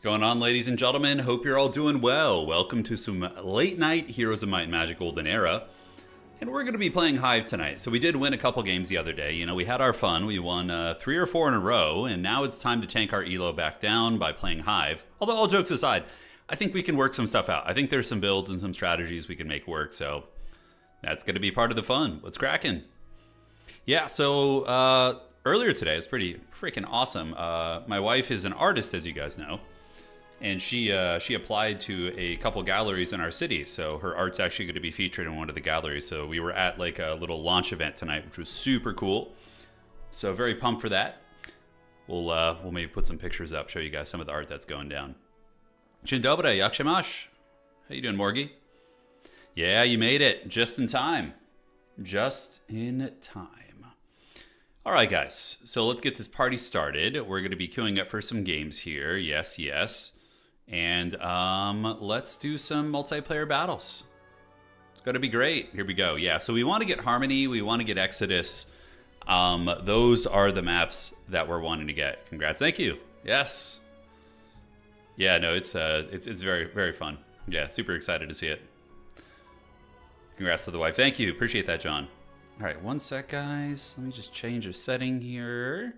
What's going on, ladies and gentlemen? Hope you're all doing well. Welcome to some late night Heroes of Might and Magic Olden Era. And we're going to be playing Hive tonight. So we did win a couple games the other day. You know, we had our fun. We won 3 or 4 in a row. And now it's time to tank our ELO back down by playing Hive. Although, all jokes aside, I think we can work some stuff out. I think there's some builds and some strategies we can make work. So that's going to be part of the fun. What's cracking? Yeah, so earlier today, it's pretty freaking awesome. My wife is an artist, as you guys know. And she applied to a couple galleries in our city, so her art's actually going to be featured in one of the galleries. So we were at like a little launch event tonight, which was super cool. So very pumped for that. We'll maybe put some pictures up, show you guys some of the art that's going down. Dzień dobry, jak się masz? How you doing, Morgie? Yeah, you made it just in time. Just in time. All right, guys. So let's get this party started. We're going to be queuing up for some games here. Yes, yes. And let's do some multiplayer battles. It's going to be great. Here we go. Yeah, so we want to get Harmony. We want to get Exodus. Those are the maps that we're wanting to get. Congrats. Thank you. Yes. Yeah, no, it's very, very fun. Yeah, super excited to see it. Congrats to the wife. Thank you. Appreciate that, John. All right, one sec, guys. Let me just change a setting here.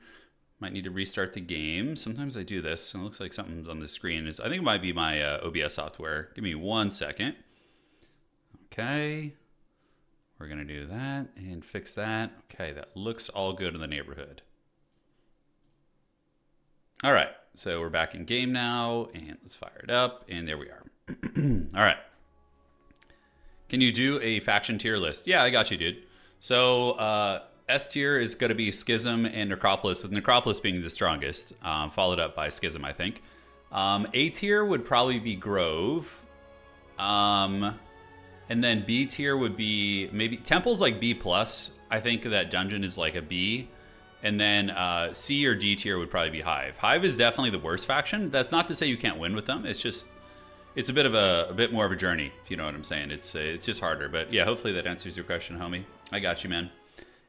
Might need to restart the game. Sometimes I do this, and it looks like something's on the screen. I think it might be my OBS software. Give me 1 second. Okay. We're going to do that and fix that. Okay, that looks all good in the neighborhood. All right, so we're back in game now, and let's fire it up, and there we are. All right. Can you do a faction tier list? Yeah, I got you, dude. So, S tier is going to be Schism and Necropolis, with Necropolis being the strongest, followed up by Schism, I think. A tier would probably be Grove. And then B tier would be maybe Temple's like B+. I think that Dungeon is like a B. And then C or D tier would probably be Hive. Hive is definitely the worst faction. That's not to say you can't win with them. It's just, it's a bit more of a journey, if you know what I'm saying. It's just harder. But yeah, hopefully that answers your question, homie. I got you, man.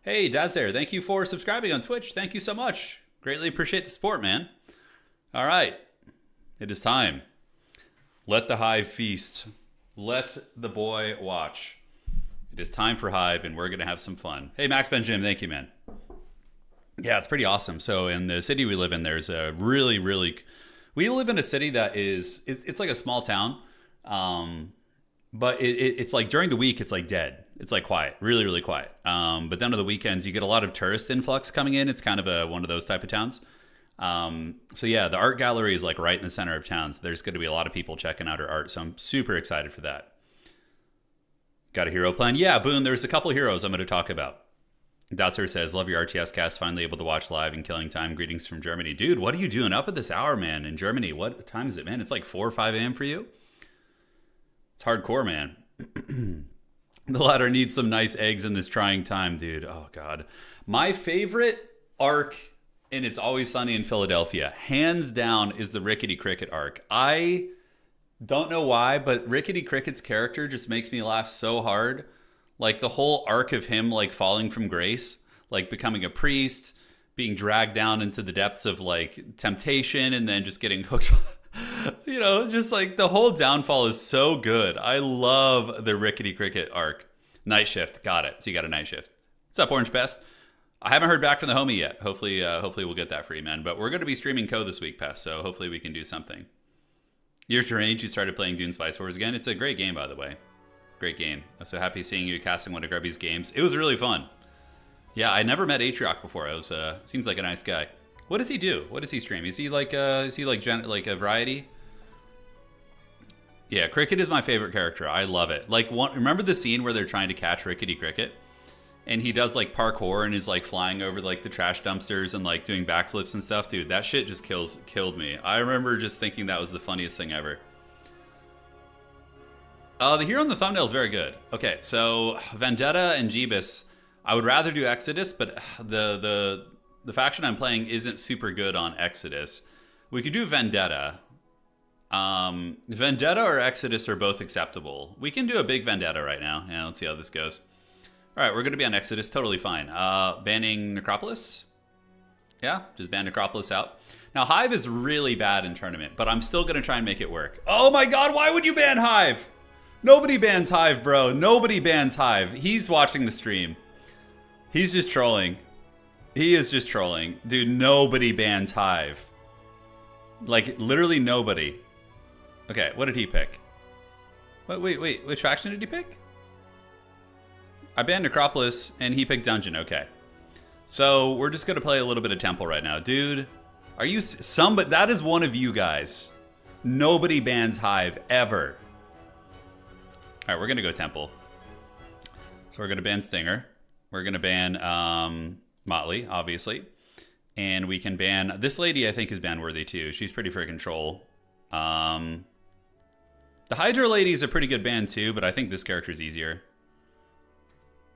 Hey, Dazer, thank you for subscribing on Twitch. Thank you so much. Greatly appreciate the support, man. All right. It is time. Let the Hive feast. Let the boy watch. It is time for Hive, and we're going to have some fun. Hey, Max Benjamin, thank you, man. Yeah, it's pretty awesome. So in the city we live in, there's a really, really... We live in a city that is... It's like a small town. But it's like during the week, it's like dead. It's like quiet, really, really quiet. But then on the weekends, you get a lot of tourist influx coming in. It's kind of one of those type of towns. So yeah, the art gallery is like right in the center of town. So there's going to be a lot of people checking out our art. So I'm super excited for that. Got a hero plan? Yeah, Boone, there's a couple of heroes I'm going to talk about. Dasser says, love your RTS cast. Finally able to watch live and killing time. Greetings from Germany. Dude, what are you doing up at this hour, man, in Germany? What time is it, man? It's like 4 or 5 a.m. for you? It's hardcore, man. The ladder needs some nice eggs in this trying time, dude. Oh, God. My favorite arc in It's Always Sunny in Philadelphia, hands down, is the Rickety Cricket arc. I don't know why, but Rickety Cricket's character just makes me laugh so hard. Like, the whole arc of him, like, falling from grace, like, becoming a priest, being dragged down into the depths of, like, temptation, and then just getting hooked. You know, just like the whole downfall is so good. I love the Rickety Cricket arc. Night Shift, got it. So you got a Night Shift. What's up, Orange Pest? I haven't heard back from the homie yet. Hopefully we'll get that for you, man. But we're going to be streaming Co this week, Pest. So hopefully we can do something. Year to range, you started playing Dune Spice Wars again. It's a great game, by the way. Great game. I'm so happy seeing you casting one of Grubby's games. It was really fun. Yeah, I never met Atrioc before. I was seems like a nice guy. What does he do? What does he stream? Is he like a variety? Yeah, Cricket is my favorite character. I love it. Like, remember the scene where they're trying to catch Rickety Cricket, and he does like parkour and is like flying over like the trash dumpsters and like doing backflips and stuff, dude. That shit just killed me. I remember just thinking that was the funniest thing ever. The hero on the thumbnail is very good. Okay, so Vendetta and Jeebus. I would rather do Exodus, but the faction I'm playing isn't super good on Exodus. We could do Vendetta. Vendetta or Exodus are both acceptable. We can do a big Vendetta right now. Yeah, let's see how this goes. All right, we're going to be on Exodus. Totally fine. Banning Necropolis. Yeah, just ban Necropolis out. Now, Hive is really bad in tournament, but I'm still going to try and make it work. Oh my god, why would you ban Hive? Nobody bans Hive, bro. Nobody bans Hive. He's watching the stream. He's just trolling. He is just trolling. Dude, nobody bans Hive. Like, literally nobody. Okay, what did he pick? Wait, which faction did he pick? I banned Necropolis, and he picked Dungeon, okay. So, we're just gonna play a little bit of Temple right now. Dude, are you somebody? That is one of you guys. Nobody bans Hive, ever. Alright, we're gonna go Temple. So we're gonna ban Stinger. We're gonna ban Motley, obviously. And we can ban... This lady, I think, is ban-worthy, too. She's pretty freaking troll. The Hydra lady is a pretty good ban, too, but I think this character is easier.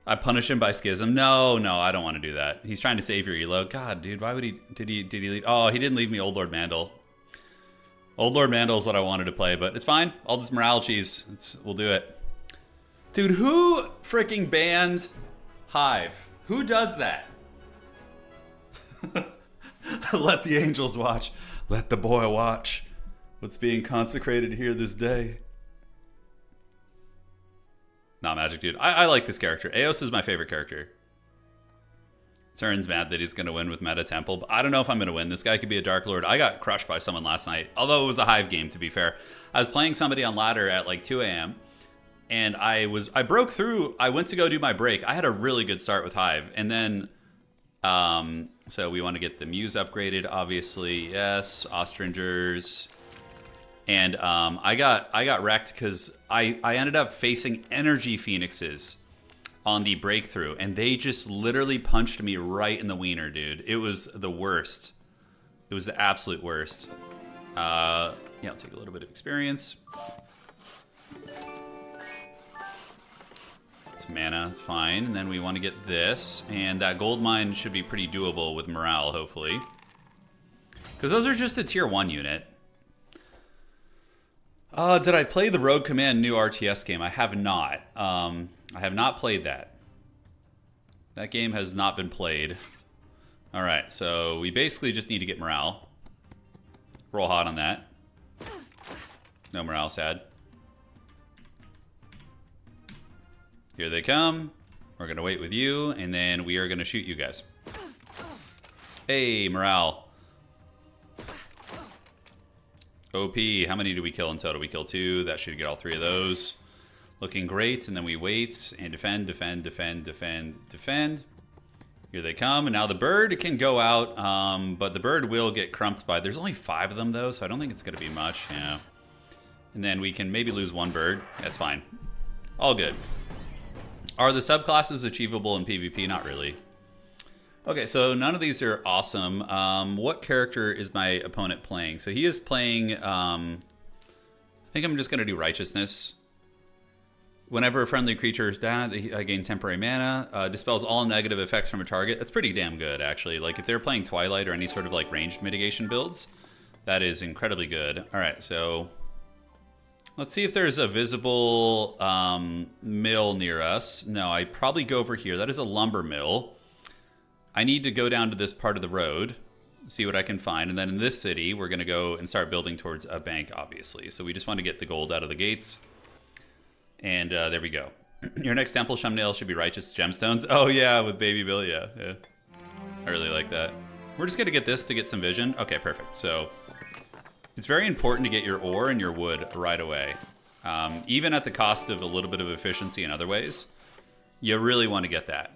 I punish him by Schism. No, I don't want to do that. He's trying to save your ELO. God, dude, why would he... Did he leave... Oh, he didn't leave me Old Lord Mandel. Old Lord Mandel is what I wanted to play, but it's fine. I'll just morale cheese. We'll do it. Dude, who freaking bans Hive? Who does that? Let the angels watch. Let the boy watch what's being consecrated here this day. Not Magic, dude. I like this character. Eos is my favorite character. Turn's mad that he's going to win with Meta Temple, but I don't know if I'm going to win. This guy could be a Dark Lord. I got crushed by someone last night, although it was a Hive game, to be fair. I was playing somebody on ladder at like 2 a.m. and I broke through. I went to go do my break. I had a really good start with Hive, and then so we want to get the Muse upgraded, obviously. Yes, Ostringers. And I got wrecked because I ended up facing Energy Phoenixes on the breakthrough, and they just literally punched me right in the wiener, dude. It was the worst. It was the absolute worst. Yeah, I'll take a little bit of experience. It's mana, it's fine. And then we want to get this, and that gold mine should be pretty doable with morale, hopefully. Because those are just a tier 1 unit. Did I play the Rogue Command new RTS game? I have not. I have not played that. That game has not been played. Alright, so we basically just need to get morale. Roll hot on that. No morale, sad. Here they come. We're going to wait with you, and then we are going to shoot you guys. Hey, morale. OP, how many do we kill in total? We kill 2. That should get all 3 of those. Looking great, and then we wait and defend, defend, defend, defend, defend. Here they come, and now the bird can go out, but the bird will get crumped by... There's only 5 of them, though, so I don't think it's going to be much. Yeah. And then we can maybe lose 1 bird. That's fine. All good. Are the subclasses achievable in PvP? Not really. Okay, so none of these are awesome. What character is my opponent playing? So he is playing... I think I'm just going to do Righteousness. Whenever a friendly creature is down, I gain temporary mana. Dispels all negative effects from a target. That's pretty damn good, actually. Like, if they're playing Twilight or any sort of, like, ranged mitigation builds, that is incredibly good. All right, so... Let's see if there's a visible mill near us. No, I'd probably go over here. That is a lumber mill. I need to go down to this part of the road, see what I can find. And then in this city, we're going to go and start building towards a bank, obviously. So we just want to get the gold out of the gates. And there we go. Your next temple thumbnail should be Righteous Gemstones. Oh, yeah, with Baby Bill, yeah. I really like that. We're just going to get this to get some vision. Okay, perfect. So it's very important to get your ore and your wood right away. Even at the cost of a little bit of efficiency in other ways. You really want to get that.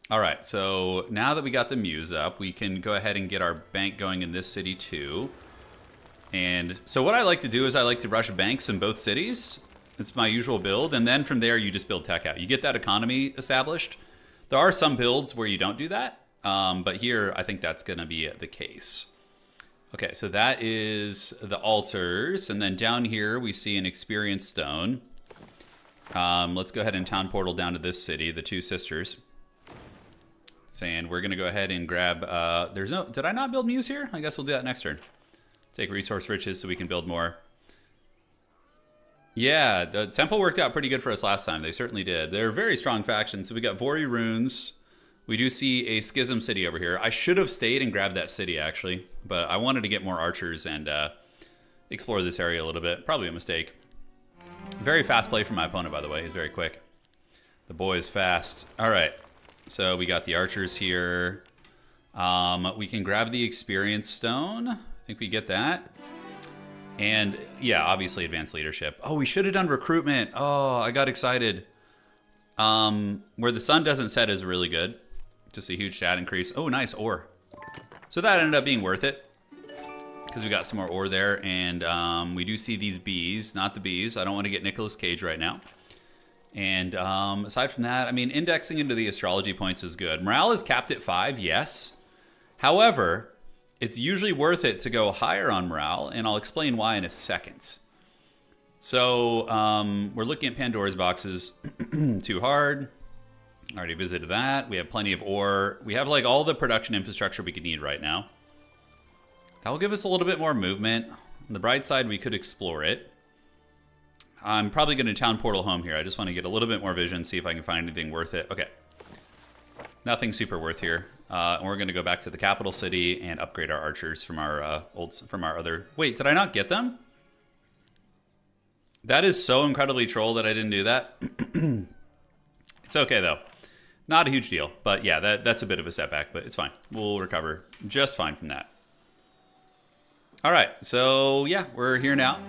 All right, so now that we got the Muse up, we can go ahead and get our bank going in this city too. And so what I like to do is I like to rush banks in both cities. It's my usual build, and then from there you just build tech out. You get that economy established. There are some builds where you don't do that, but here I think that's going to be the case. Okay, so that is the altars, and then down here we see an experience stone. Let's go ahead and town portal down to this city, the Two Sisters. And we're going to go ahead and grab... Did I not build Muse here? I guess we'll do that next turn. Take resource riches so we can build more. Yeah, the temple worked out pretty good for us last time. They certainly did. They're a very strong faction. So we got Vori runes. We do see a schism city over here. I should have stayed and grabbed that city, actually. But I wanted to get more archers and explore this area a little bit. Probably a mistake. Very fast play from my opponent, by the way. He's very quick. The boy is fast. All right. So we got the archers here. We can grab the experience stone. I think we get that. And yeah, obviously advanced leadership. Oh, we should have done recruitment. Oh, I got excited. Where the sun doesn't set is really good. Just a huge stat increase. Oh, nice ore. So that ended up being worth it because we got some more ore there. And we do see these bees, not the bees. I don't want to get Nicolas Cage right now. And aside from that, I mean, indexing into the astrology points is good. Morale is capped at 5, yes. However, it's usually worth it to go higher on morale, and I'll explain why in a second. So we're looking at Pandora's boxes. Too hard. Already visited that. We have plenty of ore. We have like all the production infrastructure we could need right now. That will give us a little bit more movement. On the bright side, we could explore it. I'm probably going to town portal home here. I just want to get a little bit more vision, see if I can find anything worth it. Okay. Nothing super worth here. And we're going to go back to the capital city and upgrade our archers from our other... Wait, did I not get them? That is so incredibly troll that I didn't do that. It's okay, though. Not a huge deal. But yeah, that's a bit of a setback, but it's fine. We'll recover just fine from that. All right, so yeah, we're here now.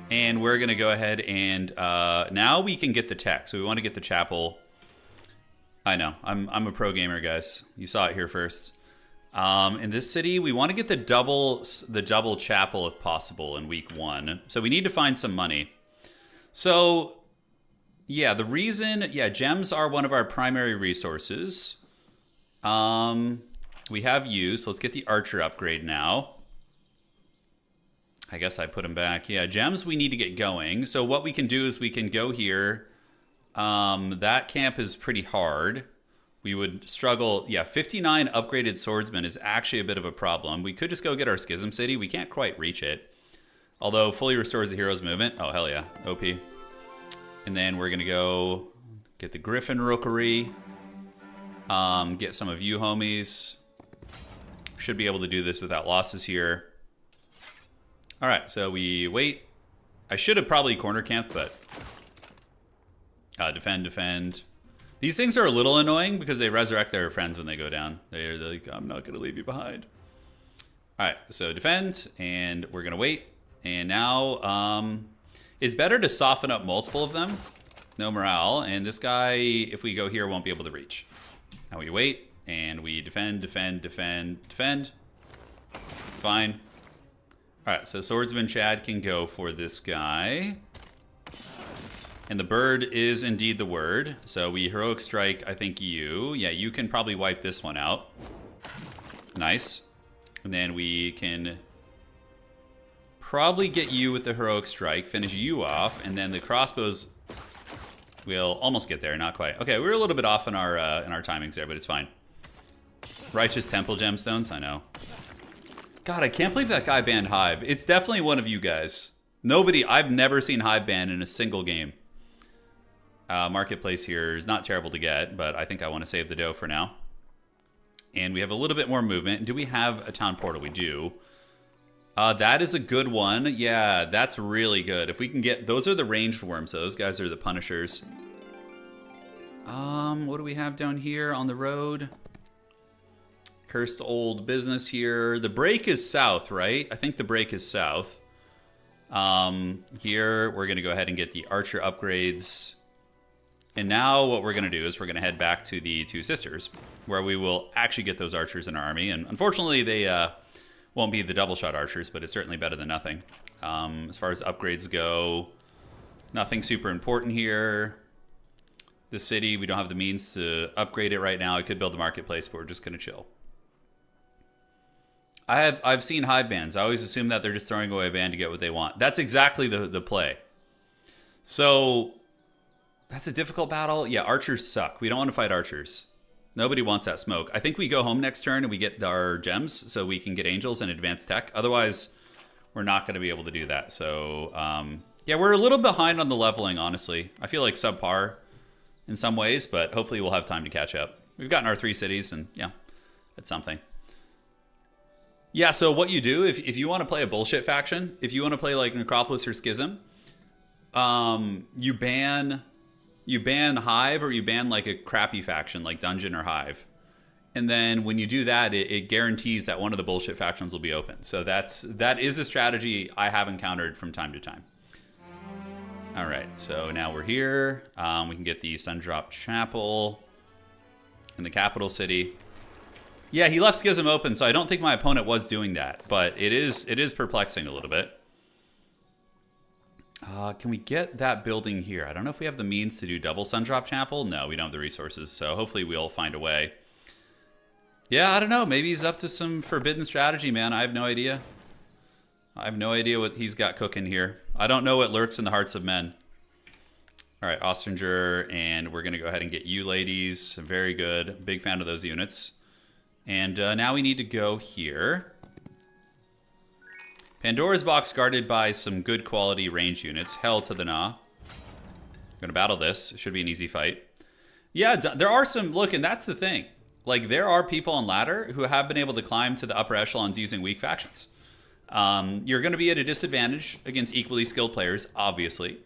And we're going to go ahead and now we can get the tech. So we want to get the chapel. I know, I'm a pro gamer, guys. You saw it here first. In this city, we want to get the double chapel if possible in week 1. So we need to find some money. So yeah, the reason, gems are one of our primary resources. We have you, so let's get the archer upgrade now. I guess I put them back. Yeah, gems we need to get going. So what we can do is we can go here. That camp is pretty hard. We would struggle. Yeah, 59 upgraded swordsmen is actually a bit of a problem. We could just go get our schism city. We can't quite reach it. Although fully restores the hero's movement. Oh, hell yeah. OP. And then we're going to go get the Griffin Rookery. Get some of you homies. Should be able to do this without losses here. All right, so we wait. I should have probably corner camped, but defend. These things are a little annoying because they resurrect their friends when they go down. They're like, I'm not going to leave you behind. All right, so defend, and we're going to wait. And now it's better to soften up multiple of them. No morale, and this guy, if we go here, won't be able to reach. Now we wait, and we defend. It's fine. All right, so Swordsman Chad can go for this guy. And the bird is indeed the word. So we heroic strike, I think you. Yeah, you can probably wipe this one out. Nice. And then we can probably get you with the heroic strike, finish you off, and then the crossbows will almost get there, not quite. Okay, we were a little bit off in our timings there, but it's fine. Righteous Temple Gemstones, I know. God, I can't believe that guy banned Hive. It's definitely one of you guys. I've never seen Hive banned in a single game. Marketplace here is not terrible to get, but I think I want to save the dough for now. And we have a little bit more movement. Do we have a town portal? We do. That is a good one. Yeah, that's really good. If we can get... Those are the ranged worms. So those guys are the punishers. What do we have down here on the road? Cursed old business here. The break is south, right? I think the break is south. Here, we're going to go ahead and get the archer upgrades. And now what we're going to do is we're going to head back to the Two Sisters, where we will actually get those archers in our army. And unfortunately, they won't be the double shot archers, but it's certainly better than nothing. As far as upgrades go, nothing super important here. The city, we don't have the means to upgrade it right now. I could build a marketplace, but we're just going to chill. I've seen Hive bans. I always assume that they're just throwing away a ban to get what they want. That's exactly the play. So that's a difficult battle. Yeah, archers suck. We don't want to fight archers. Nobody wants that smoke. I think we go home next turn and we get our gems so we can get angels and advanced tech. Otherwise, we're not going to be able to do that. So yeah, we're a little behind on the leveling, honestly. I feel like subpar in some ways, but hopefully we'll have time to catch up. We've gotten our 3 cities, and yeah, that's something. Yeah, so what you do, if you want to play a bullshit faction, if you want to play like Necropolis or Schism, you ban Hive, or you ban like a crappy faction like Dungeon or Hive. And then when you do that, it guarantees that one of the bullshit factions will be open. So that is a strategy I have encountered from time to time. All right, so now we're here. We can get the Sundrop Chapel in the capital city. Yeah, he left Schism open, so I don't think my opponent was doing that. But it is perplexing a little bit. Can we get that building here? I don't know if we have the means to do double Sundrop Chapel. No, we don't have the resources, so hopefully we'll find a way. Yeah, I don't know. Maybe he's up to some forbidden strategy, man. I have no idea. I have no idea what he's got cooking here. I don't know what lurks in the hearts of men. All right, Ostringer, and we're going to go ahead and get you ladies. Very good. Big fan of those units. And now we need to go here. Pandora's Box guarded by some good quality range units. Hell to the nah. I'm going to battle this. It should be an easy fight. Yeah, there are some... Look, and that's the thing. Like, there are people on ladder who have been able to climb to the upper echelons using weak factions. You're going to be at a disadvantage against equally skilled players, obviously.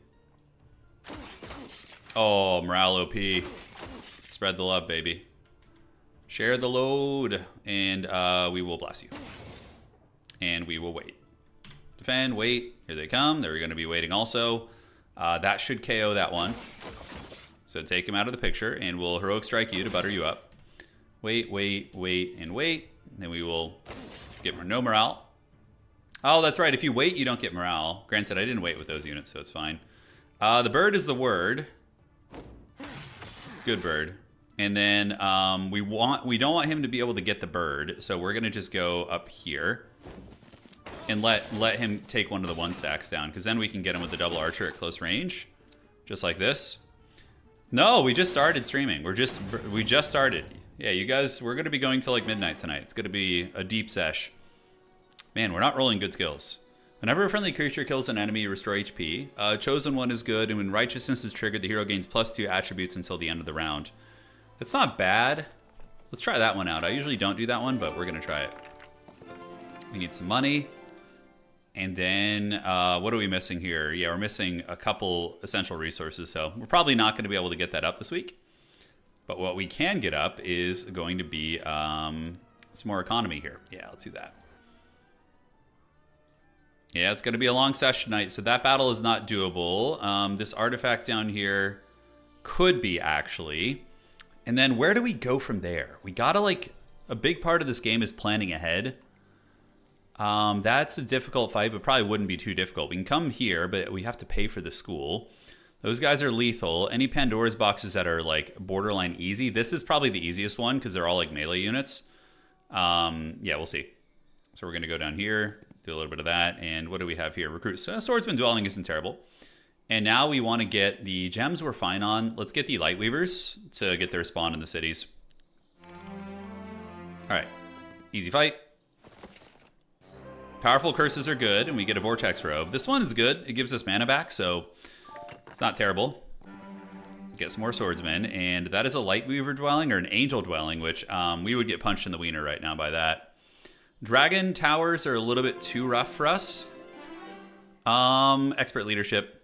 Oh, morale OP. Spread the love, baby. Share the load. And we will bless you. And we will wait. Defend, wait. Here they come. They're going to be waiting also. That should KO that one. So take him out of the picture, and we'll heroic strike you to butter you up. Wait, wait, wait, and wait. Then we will get no morale. Oh, that's right. If you wait, you don't get morale. Granted, I didn't wait with those units, so it's fine. The bird is the word. Good bird. And then we don't want him to be able to get the bird, so we're gonna just go up here and let him take one of the 1-stacks down, because then we can get him with the double archer at close range, just like this. No, we just started streaming. We just started. Yeah, you guys, we're gonna be going till like midnight tonight. It's gonna be a deep sesh. Man, we're not rolling good skills. Whenever a friendly creature kills an enemy, restore HP. Chosen one is good, and when righteousness is triggered, the hero gains +2 attributes until the end of the round. That's not bad. Let's try that one out. I usually don't do that one, but we're gonna try it. We need some money. And then, what are we missing here? Yeah, we're missing a couple essential resources, so we're probably not gonna be able to get that up this week. But what we can get up is going to be some more economy here. Yeah, let's do that. Yeah, it's going to be a long session tonight, so that battle is not doable. This artifact down here could be, actually. And then where do we go from there? We got to, like, a big part of this game is planning ahead. That's a difficult fight, but probably wouldn't be too difficult. We can come here, but we have to pay for the school. Those guys are lethal. Any Pandora's boxes that are like borderline easy, this is probably the easiest one because they're all like melee units. Yeah, we'll see. So we're going to go down here, do a little bit of that. And what do we have here? Recruit. So Swordsman Dwelling isn't terrible. And now we want to get the gems we're fine on. Let's get the Lightweavers to get their spawn in the cities. All right. Easy fight. Powerful curses are good, and we get a Vortex Robe. This one is good. It gives us mana back, so it's not terrible. Get some more swordsmen, and that is a Lightweaver Dwelling or an Angel Dwelling, which we would get punched in the wiener right now by that. Dragon Towers are a little bit too rough for us. Expert Leadership.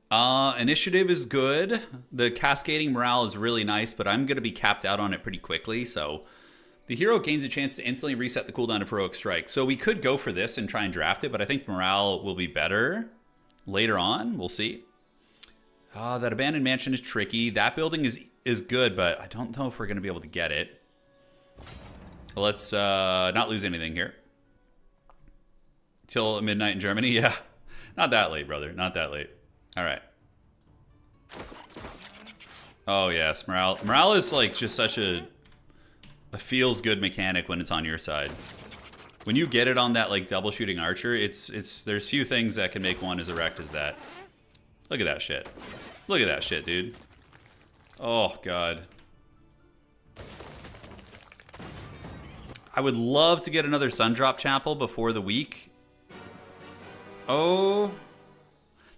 Initiative is good. The Cascading Morale is really nice, but I'm going to be capped out on it pretty quickly, so the hero gains a chance to instantly reset the cooldown of Heroic Strike. So we could go for this and try and draft it, but I think morale will be better later on. We'll see. That Abandoned Mansion is tricky. That building is good, but I don't know if we're going to be able to get it. Let's not lose anything here. Till midnight in Germany? Yeah. Not that late, brother. Not that late. All right. Oh, yes. Morale is like just such a feels good mechanic when it's on your side. When you get it on that like double shooting archer, there's few things that can make one as erect as that. Look at that shit. Look at that shit, dude. Oh god. I would love to get another Sundrop Chapel before the week. Oh.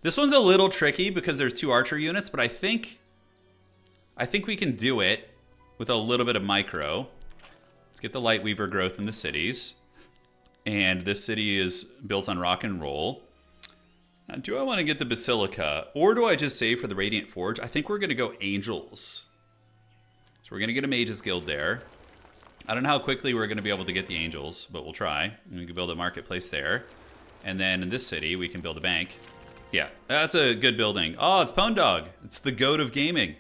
This one's a little tricky because there's 2 archer units, but I think we can do it. with a little bit of micro. Let's get the Light Weaver growth in the cities. And this city is built on rock and roll. Now, do I want to get the Basilica? Or do I just save for the Radiant Forge? I think we're going to go Angels. So we're going to get a Mage's Guild there. I don't know how quickly we're going to be able to get the Angels, but we'll try. And we can build a marketplace there. And then in this city, we can build a bank. Yeah, that's a good building. Oh, it's Pwn Dog. It's the goat of gaming.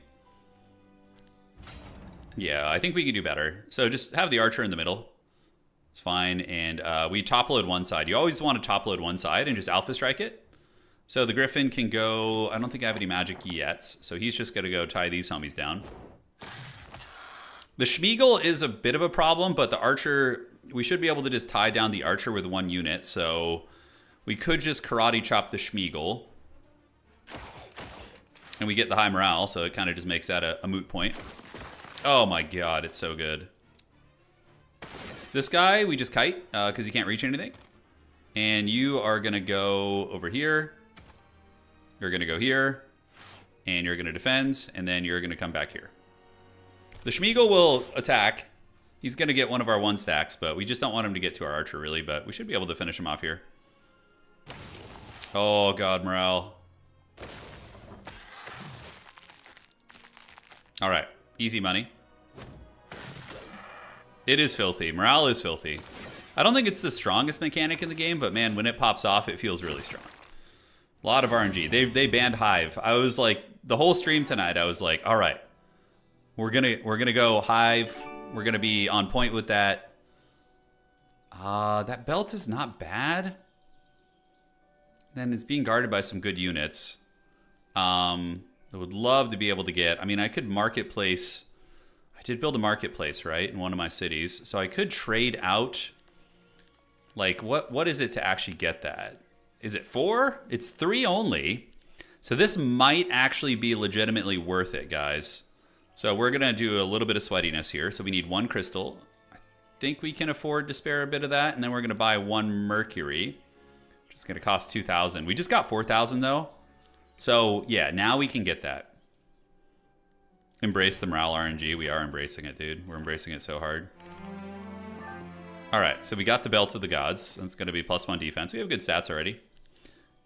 Yeah, I think we can do better. So just have the Archer in the middle. It's fine. And we top load one side. You always want to top load one side and just alpha strike it. So the Griffin can go... I don't think I have any magic yet. So he's just going to go tie these homies down. The Schmeagle is a bit of a problem, but the Archer... We should be able to just tie down the Archer with one unit. So we could just karate chop the Schmeagle. And we get the high morale, so it kind of just makes that a moot point. Oh my god, it's so good. This guy, we just kite, because he can't reach anything. And you are going to go over here. You're going to go here. And you're going to defend. And then you're going to come back here. The Schmeagle will attack. He's going to get one of our one stacks, but we just don't want him to get to our Archer, really. But we should be able to finish him off here. Oh, god, morale. All right, easy money. It is filthy. Morale is filthy. I don't think it's the strongest mechanic in the game, but man, when it pops off, it feels really strong. A lot of RNG. They banned Hive. I was like, the whole stream tonight, I was like, all right, we're gonna go Hive. We're gonna be on point with that. That belt is not bad. Then it's being guarded by some good units. I would love to be able to get... I mean, I could marketplace... I did build a marketplace, right, in one of my cities. So I could trade out... Like, what is it to actually get that? Is it 4? It's 3 only. So this might actually be legitimately worth it, guys. So we're going to do a little bit of sweatiness here. So we need 1 crystal. I think we can afford to spare a bit of that. And then we're going to buy 1 mercury. Which is going to cost 2,000. We just got 4,000, though. So, yeah, now we can get that. Embrace the morale RNG. We are embracing it, dude. We're embracing it so hard. All right, so we got the Belt of the Gods. It's going to be +1 defense. We have good stats already.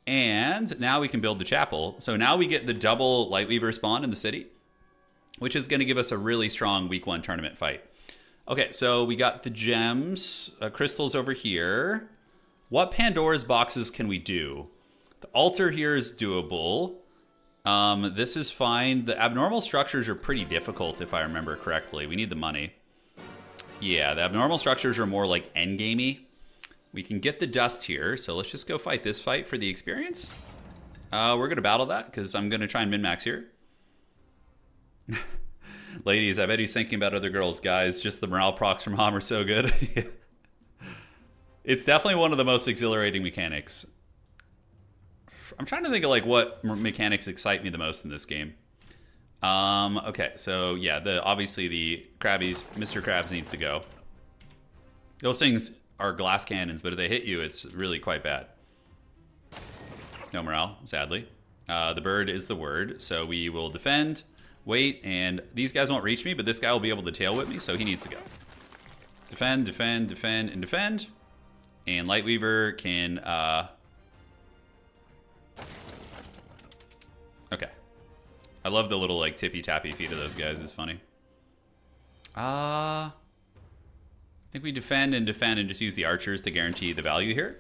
And now we can build the chapel. So now we get the double Lightweaver spawn in the city, which is going to give us a really strong week 1 tournament fight. Okay, so we got the gems, crystals over here. What Pandora's boxes can we do? The altar here is doable. This is fine. The abnormal structures are pretty difficult, if I remember correctly. We need the money. Yeah, the abnormal structures are more like endgamey. We can get the dust here, so let's just go fight this fight for the experience. We're going to battle that, because I'm going to try and min-max here. Ladies, I bet he's thinking about other girls. Guys, just the morale procs from Hom are so good. It's definitely one of the most exhilarating mechanics. I'm trying to think of like what mechanics excite me the most in this game. Okay, so yeah, obviously the Krabbies, Mr. Krabs needs to go. Those things are glass cannons, but if they hit you, it's really quite bad. No morale, sadly. The bird is the word, so we will defend, wait, and these guys won't reach me, but this guy will be able to tail whip me, so he needs to go. Defend, defend, defend, and defend. And Lightweaver can... Okay. I love the little like tippy-tappy feet of those guys. It's funny. I think we defend and just use the archers to guarantee the value here.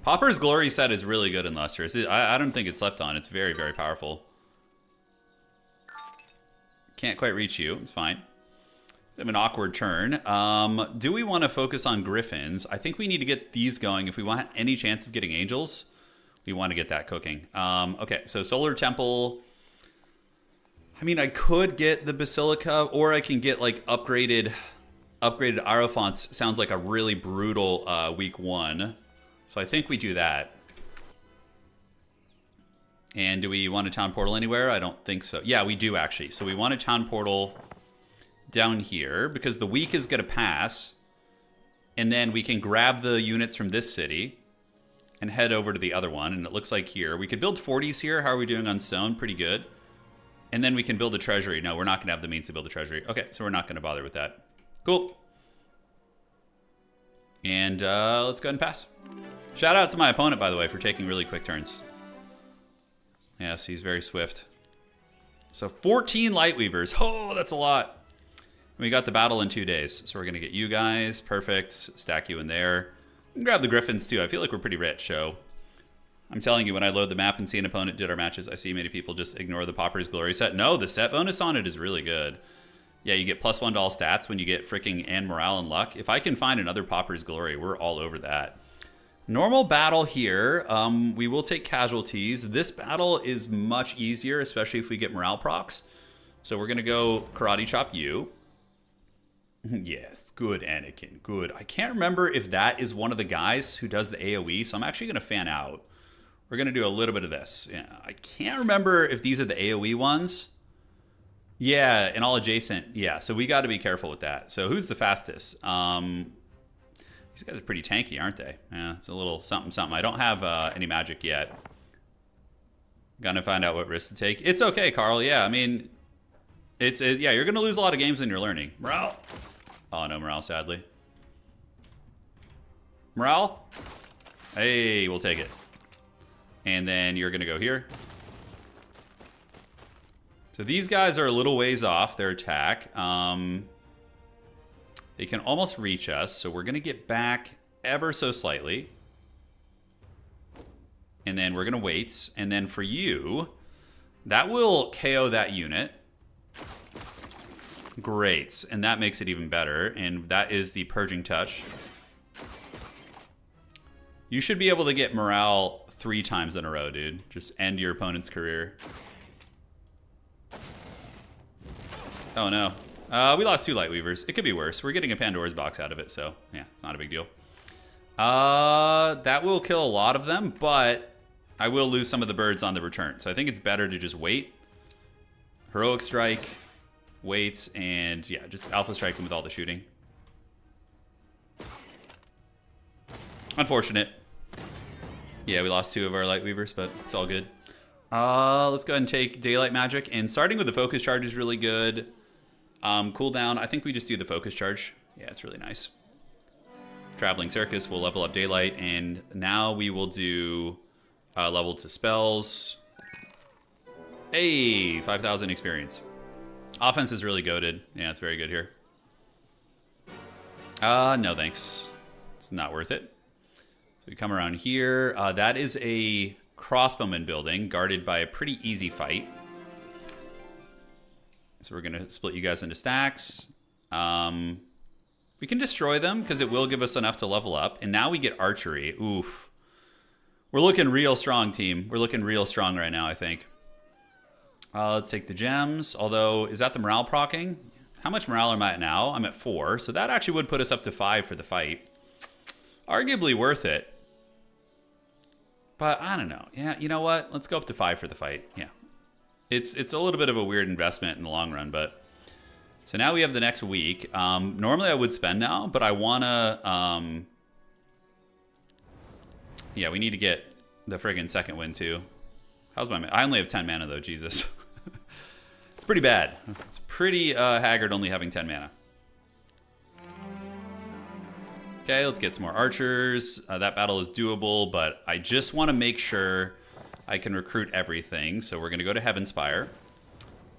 Popper's Glory set is really good in Lustrous. I don't think it's slept on. It's very, very powerful. Can't quite reach you. It's fine. Bit of an awkward turn. Do we want to focus on Griffins? I think we need to get these going. If we want any chance of getting Angels, we want to get that cooking. Okay, so Solar Temple. I mean, I could get the Basilica, or I can get like upgraded Aerophants. Sounds like a really brutal week 1. So I think we do that. And do we want a town portal anywhere? I don't think so. Yeah, we do actually. So we want a town portal down here because the week is going to pass. And then we can grab the units from this city and head over to the other one. And it looks like here, we could build 40s here. How are we doing on stone? Pretty good. And then we can build a treasury. No, we're not going to have the means to build a treasury. Okay, so we're not going to bother with that. Cool. And let's go ahead and pass. Shout out to my opponent, by the way, for taking really quick turns. Yes, he's very swift. So 14 Lightweavers. Oh, that's a lot. We got the battle in 2 days. So we're going to get you guys. Perfect. Stack you in there. And grab the Griffins, too. I feel like we're pretty rich, so... I'm telling you, when I load the map and see an opponent did our matches, I see many people just ignore the Pauper's Glory set. No, the set bonus on it is really good. Yeah, you get +1 to all stats when you get freaking and morale and luck. If I can find another Pauper's Glory, we're all over that. Normal battle here. We will take casualties. This battle is much easier, especially if we get morale procs. So we're going to go Karate Chop you. Yes, good, Anakin, good. I can't remember if that is one of the guys who does the AoE, so I'm actually going to fan out. We're going to do a little bit of this. Yeah, I can't remember if these are the AoE ones. Yeah, and all adjacent. Yeah, so we got to be careful with that. So who's the fastest? These guys are pretty tanky, aren't they? Yeah, it's a little something, something. I don't have any magic yet. Gonna find out what risk to take. It's okay, Carl. Yeah, I mean, yeah, you're going to lose a lot of games when you're learning. Morale. Oh, no morale, sadly. Morale? Hey, we'll take it. And then you're going to go here. So these guys are a little ways off their attack. They can almost reach us, so we're going to get back ever so slightly. And then we're going to wait. And then for you, that will KO that unit. Great. And that makes it even better. And that is the Purging Touch. You should be able to get morale 3 times in a row, dude. Just end your opponent's career. Oh, no. We lost 2 Lightweavers. It could be worse. We're getting a Pandora's box out of it, so yeah, it's not a big deal. That will kill a lot of them, but I will lose some of the birds on the return. So I think it's better to just wait. Heroic Strike, wait, and yeah, just Alpha Strike them with all the shooting. Unfortunate. Yeah, we lost 2 of our Lightweavers, but it's all good. Let's go ahead and take Daylight Magic. And starting with the Focus Charge is really good. Cooldown, I think we just do the Focus Charge. Yeah, it's really nice. Traveling Circus will level up Daylight. And now we will do level to spells. Hey, 5,000 experience. Offense is really goated. Yeah, it's very good here. No thanks. It's not worth it. We come around here. That is a crossbowman building guarded by a pretty easy fight. So we're going to split you guys into stacks. We can destroy them because it will give us enough to level up. And now we get archery. Oof. We're looking real strong, team. We're looking real strong right now, I think. Let's take the gems. Although, is that the morale procking? How much morale am I at now? I'm at 4. So that actually would put us up to 5 for the fight. Arguably worth it. But I don't know. Yeah, you know what? Let's go up to 5 for the fight. Yeah. It's a little bit of a weird investment in the long run, but... So now we have the next week. Normally I would spend now, but I want to... Yeah, we need to get the friggin' second win, too. How's my... I only have 10 mana, though. Jesus. It's pretty bad. It's pretty haggard only having 10 mana. Okay, let's get some more archers. That battle is doable, but I just want to make sure I can recruit everything. So we're going to go to Heavenspire.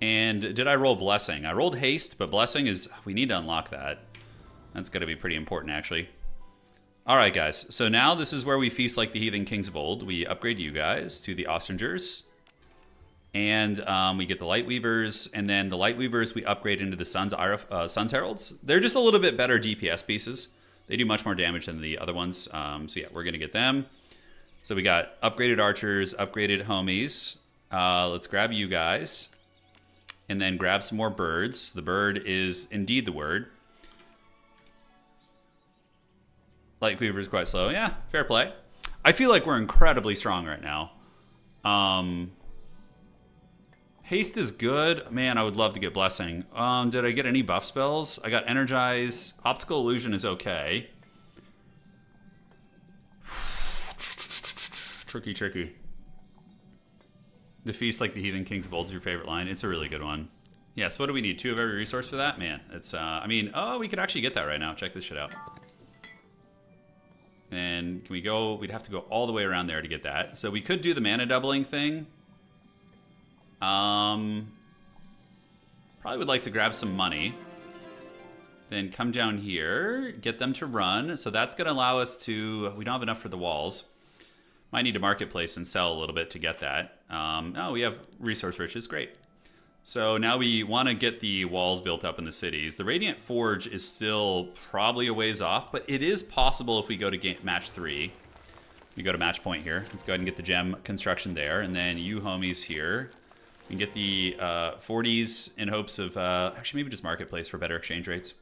And did I roll Blessing? I rolled Haste, but Blessing is... We need to unlock that. That's going to be pretty important, actually. All right, guys. So now this is where we feast like the heathen kings of old. We upgrade you guys to the Ostringers. And we get the Lightweavers. And then the Lightweavers we upgrade into the Sun's Heralds. They're just a little bit better DPS pieces. They do much more damage than the other ones. So yeah, we're going to get them. So we got upgraded archers, upgraded homies. Let's grab you guys. And then grab some more birds. The bird is indeed the word. Lightweaver is quite slow. Yeah, fair play. I feel like we're incredibly strong right now. Haste is good. Man, I would love to get Blessing. Did I get any buff spells? I got Energize. Optical Illusion is okay. Tricky. The feast like the heathen kings of old is your favorite line. It's a really good one. Yeah, so what do we need? 2 of every resource for that? Man, it's, I mean, oh, we could actually get that right now. Check this shit out. And can we go, we'd have to go all the way around there to get that. So we could do the mana doubling thing. Probably would like to grab some money. Then come down here, get them to run. So that's going to allow us to, we don't have enough for the walls. Might need to marketplace and sell a little bit to get that. Oh, we have resource riches, great. So now we want to get the walls built up in the cities. The Radiant Forge is still probably a ways off, but it is possible if we go to match 3. We go to match point here. Let's go ahead and get the gem construction there. And then you homies here. We can get the 40s in hopes of, actually maybe just marketplace for better exchange rates.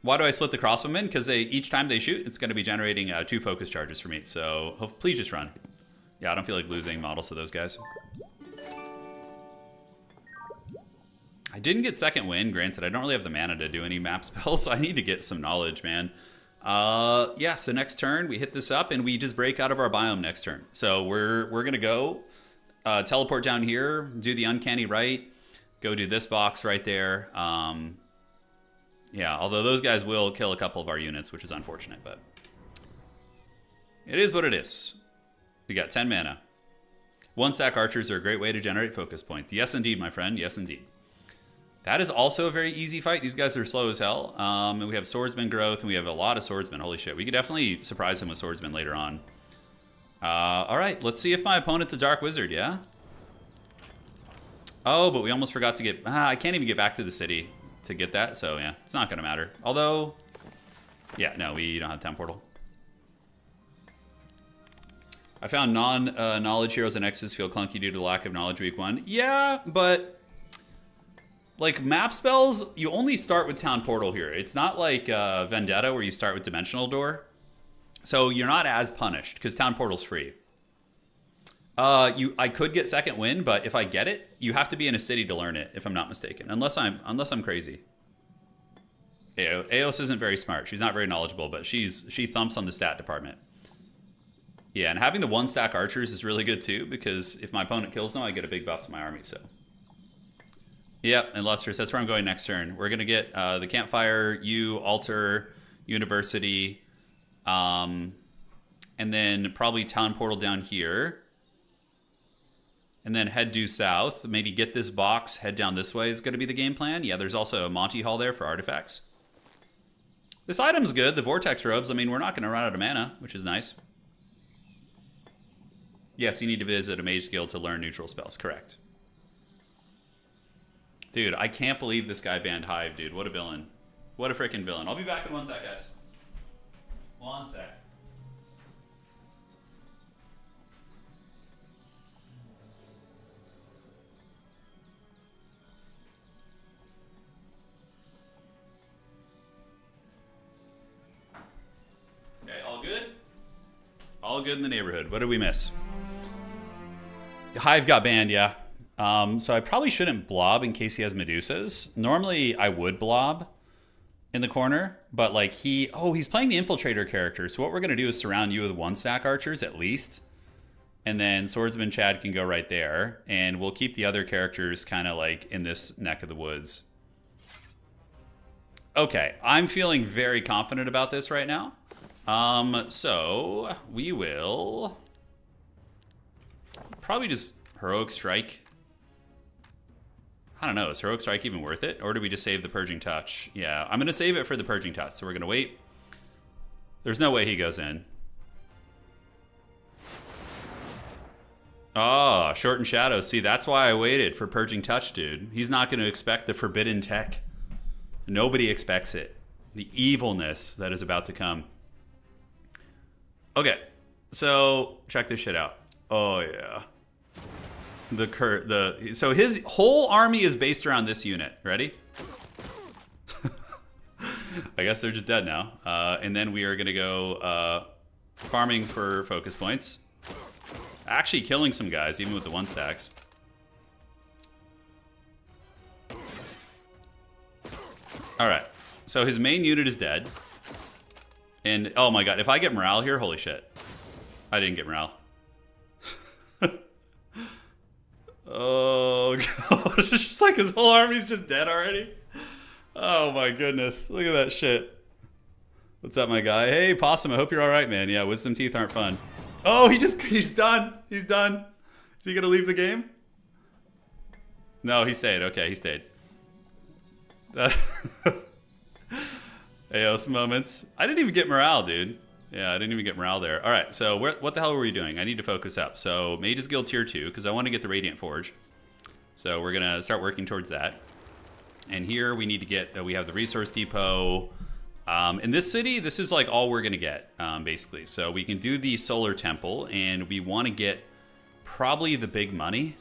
Why do I split the crossbowmen? Because each time they shoot, it's going to be generating 2 focus charges for me. So please just run. Yeah, I don't feel like losing models to those guys. I didn't get second wind. Granted, I don't really have the mana to do any map spells, so I need to get some knowledge, man. Yeah, so next turn, we hit this up, and we just break out of our biome next turn. So we're going to go teleport down here, do the uncanny right, go do this box right there. Yeah, although those guys will kill a couple of our units, which is unfortunate, but it is what it is. We got 10 mana. 1-stack archers are a great way to generate focus points. Yes, indeed, my friend. Yes, indeed. That is also a very easy fight. These guys are slow as hell. And we have swordsman growth, and we have a lot of swordsmen. Holy shit. We could definitely surprise him with swordsmen later on. All right, let's see if my opponent's a dark wizard, yeah? Oh, but we almost forgot to get... I can't even get back to the city to get that, so yeah, it's not going to matter. Although, yeah, no, we don't have town portal. I found non-knowledge heroes and X's feel clunky due to the lack of knowledge week 1. Yeah, but like map spells, you only start with town portal here. It's not like Vendetta where you start with dimensional door. So you're not as punished because town portal's free. I could get second wind, but if I get it, you have to be in a city to learn it, if I'm not mistaken. Unless I'm crazy. Eos isn't very smart. She's not very knowledgeable, but she thumps on the stat department. Yeah, and having the 1-stack archers is really good too, because if my opponent kills them, I get a big buff to my army, so. Yep, and Lustrous, that's where I'm going next turn. We're going to get the Campfire, Altar, University, and then probably Town Portal down here. And then head due south. Maybe get this box, head down this way is going to be the game plan. Yeah, there's also a Monty Hall there for artifacts. This item's good, the Vortex Robes. I mean, we're not going to run out of mana, which is nice. Yes, you need to visit a Mage Guild to learn neutral spells. Correct. Dude, I can't believe this guy banned Hive, dude. What a villain. What a freaking villain. I'll be back in 1 sec, guys. 1 sec. Okay, all good? All good in the neighborhood. What did we miss? Hive got banned, yeah. So I probably shouldn't blob in case he has Medusas. Normally I would blob in the corner, but like he's playing the Infiltrator character. So what we're going to do is surround you with 1-stack archers at least. And then Swordsman Chad can go right there. And we'll keep the other characters kind of like in this neck of the woods. Okay, I'm feeling very confident about this right now. So we will probably just Heroic Strike. I don't know, is Heroic Strike even worth it? Or do we just save the Purging Touch? Yeah, I'm going to save it for the Purging Touch. So we're going to wait. There's no way he goes in. Oh, Short and Shadow. See, that's why I waited for Purging Touch, dude. He's not going to expect the forbidden tech. Nobody expects it. The evilness that is about to come. Okay, so check this shit out. Oh, yeah. So his whole army is based around this unit. Ready? I guess they're just dead now. And then we are going to go farming for focus points. Actually killing some guys, even with the 1-stacks. Alright. So his main unit is dead. And, oh my god, if I get morale here, holy shit. I didn't get morale. Oh, God. It's just like his whole army's just dead already. Oh, my goodness. Look at that shit. What's up, my guy? Hey, Possum, I hope you're all right, man. Yeah, wisdom teeth aren't fun. Oh, he's done. He's done. Is he going to leave the game? No, he stayed. Okay, he stayed. Eos moments. I didn't even get morale, dude. Yeah, I didn't even get morale there. All right, so what the hell were we doing? I need to focus up. So Mage's Guild tier 2, because I want to get the Radiant Forge. So we're going to start working towards that. And here we need to get, we have the Resource Depot. In this city, this is like all we're going to get, basically. So we can do the Solar Temple, and we want to get probably the big money.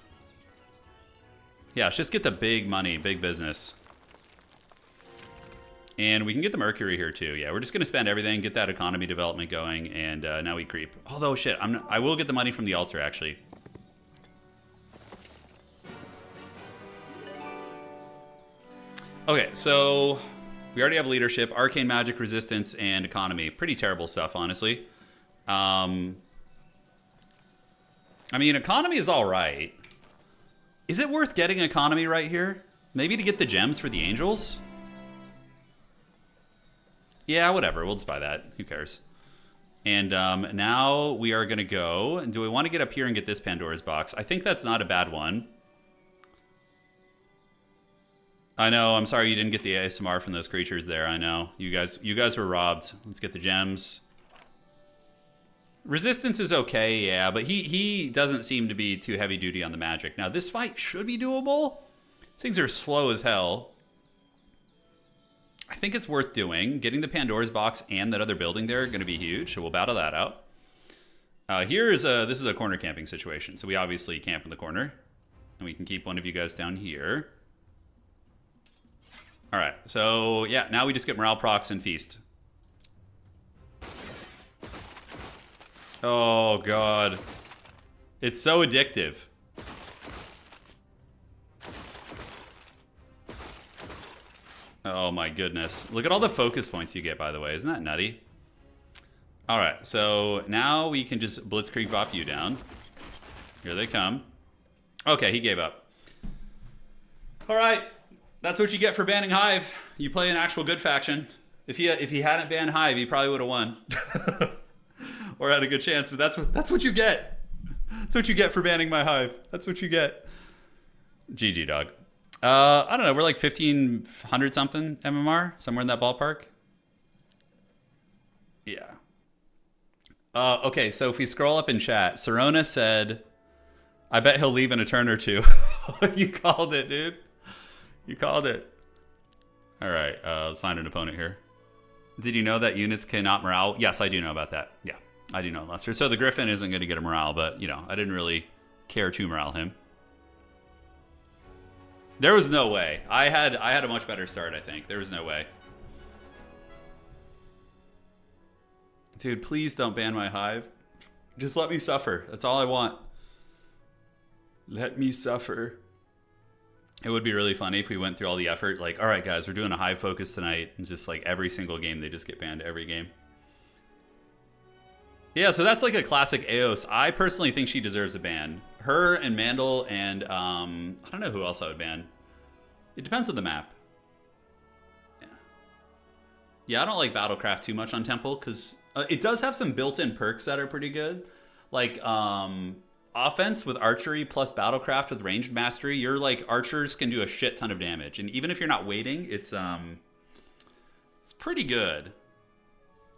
Yeah, let's just get the big money, big business. And we can get the Mercury here too. Yeah, we're just going to spend everything, get that economy development going, and now we creep. Although, shit, I will get the money from the altar, actually. Okay, so we already have leadership, arcane magic, resistance, and economy. Pretty terrible stuff, honestly. I mean, economy is all right. Is it worth getting economy right here? Maybe to get the gems for the angels? Yeah, whatever. We'll just buy that. Who cares? And now we are going to go. And do we want to get up here and get this Pandora's box? I think that's not a bad one. I know. I'm sorry you didn't get the ASMR from those creatures there. I know. You guys were robbed. Let's get the gems. Resistance is okay, yeah, but he doesn't seem to be too heavy duty on the magic. Now, this fight should be doable. Things are slow as hell. I think it's worth doing. Getting the Pandora's box and that other building there are going to be huge, so we'll battle that out. This is a corner camping situation, so we obviously camp in the corner. And we can keep one of you guys down here. All right, so yeah, now we just get morale procs and feast. Oh, God. It's so addictive. Oh, my goodness. Look at all the focus points you get, by the way. Isn't that nutty? All right, so now we can just blitzkrieg bop you down. Here they come. Okay, he gave up. All right, that's what you get for banning Hive. You play an actual good faction. If he hadn't banned Hive, he probably would have won. Or had a good chance, but that's what you get. That's what you get for banning my Hive. That's what you get. GG, dog. I don't know. We're like 1,500 something MMR, somewhere in that ballpark. Yeah. Okay, so if we scroll up in chat, Serona said, I bet he'll leave in a turn or two. You called it, dude. You called it. All right, let's find an opponent here. Did you know that units cannot morale? Yes, I do know about that. Yeah. I do know Lester. So the Griffin isn't going to get a morale, but, you know, I didn't really care to morale him. There was no way. I had a much better start, I think. There was no way. Dude, please don't ban my Hive. Just let me suffer. That's all I want. Let me suffer. It would be really funny if we went through all the effort. Like, all right, guys, we're doing a Hive focus tonight. And just like every single game, they just get banned every game. Yeah, so that's like a classic Eos. I personally think she deserves a ban. Her and Mandel and I don't know who else I would ban. It depends on the map. Yeah, I don't like Battlecraft too much on Temple because it does have some built-in perks that are pretty good. Like offense with archery plus Battlecraft with ranged mastery. Your like archers can do a shit ton of damage, and even if you're not waiting, it's pretty good.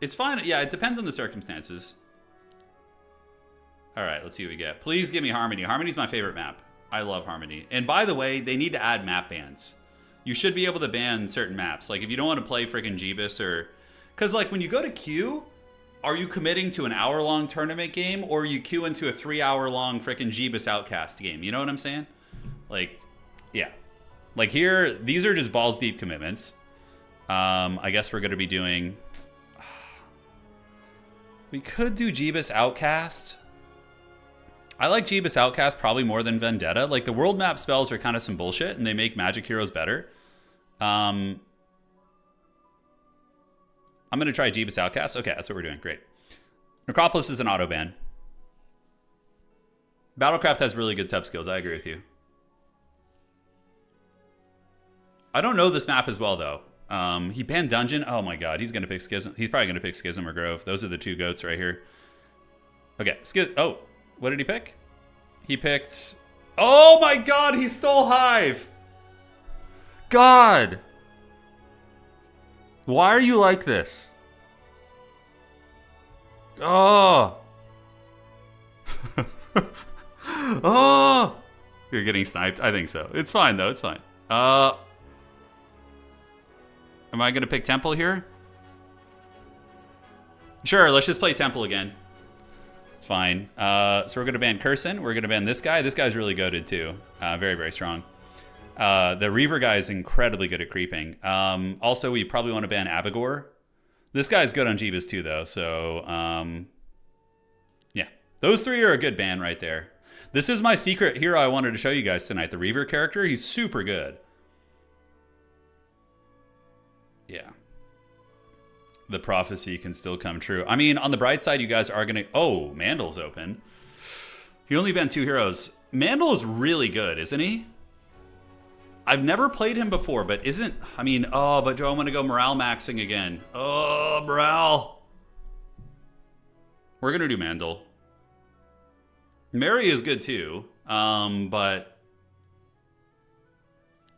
It's fine. Yeah, it depends on the circumstances. All right, let's see what we get. Please give me Harmony. Harmony's my favorite map. I love Harmony. And by the way, they need to add map bans. You should be able to ban certain maps. Like if you don't want to play freaking Jeebus or... Because like when you go to queue, are you committing to an hour-long tournament game or you queue into a 3-hour-long freaking Jeebus Outcast game? You know what I'm saying? Like, yeah. Like here, these are just balls deep commitments. I guess we're going to be doing... We could do Jeebus Outcast. I like Jeebus Outcast probably more than Vendetta. Like, the world map spells are kind of some bullshit, and they make Magic Heroes better. I'm going to try Jeebus Outcast. Okay, that's what we're doing. Great. Necropolis is an auto ban. Battlecraft has really good sub skills. I agree with you. I don't know this map as well, though. He banned Dungeon. Oh, my God. He's going to pick Schism. He's probably going to pick Schism or Grove. Those are the two goats right here. Okay. Oh, what did he pick? He picked... Oh, my God. He stole Hive. God. Why are you like this? Oh. Oh. You're getting sniped? I think so. It's fine, though. It's fine. Am I going to pick Temple here? Sure, let's just play Temple again. It's fine. So we're going to ban Curson. We're going to ban this guy. This guy's really goated, too. Very, very strong. The Reaver guy is incredibly good at creeping. Also, we probably want to ban Abigor. This guy's good on Jeebus, too, though. So, yeah. Those three are a good ban right there. This is my secret hero I wanted to show you guys tonight. The Reaver character, he's super good. Yeah. The prophecy can still come true. I mean, on the bright side, you guys are going to... Oh, Mandel's open. He only banned 2 heroes. Mandel is really good, isn't he? I've never played him before, but isn't... I mean, oh, but do I want to go morale maxing again? Oh, morale. We're going to do Mandel. Mary is good too, but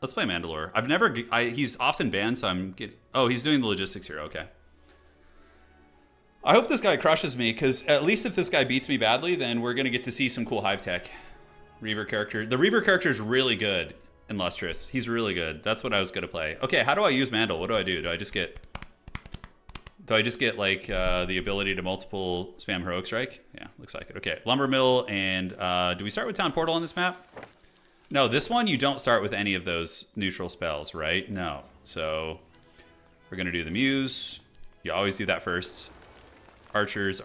let's play Mandalore. I've never... he's often banned, so I'm getting... Oh, he's doing the logistics here. Okay. I hope this guy crushes me, because at least if this guy beats me badly, then we're going to get to see some cool Hive tech. Reaver character. The Reaver character is really good in Lustrous. He's really good. That's what I was going to play. Okay, how do I use Mandel? What do I do? Do I just get like the ability to multiple spam Heroic Strike? Yeah, looks like it. Okay, Lumber Mill, and do we start with Town Portal on this map? No, this one you don't start with any of those neutral spells, right? No. So we're going to do the Muse. You always do that first. Archers,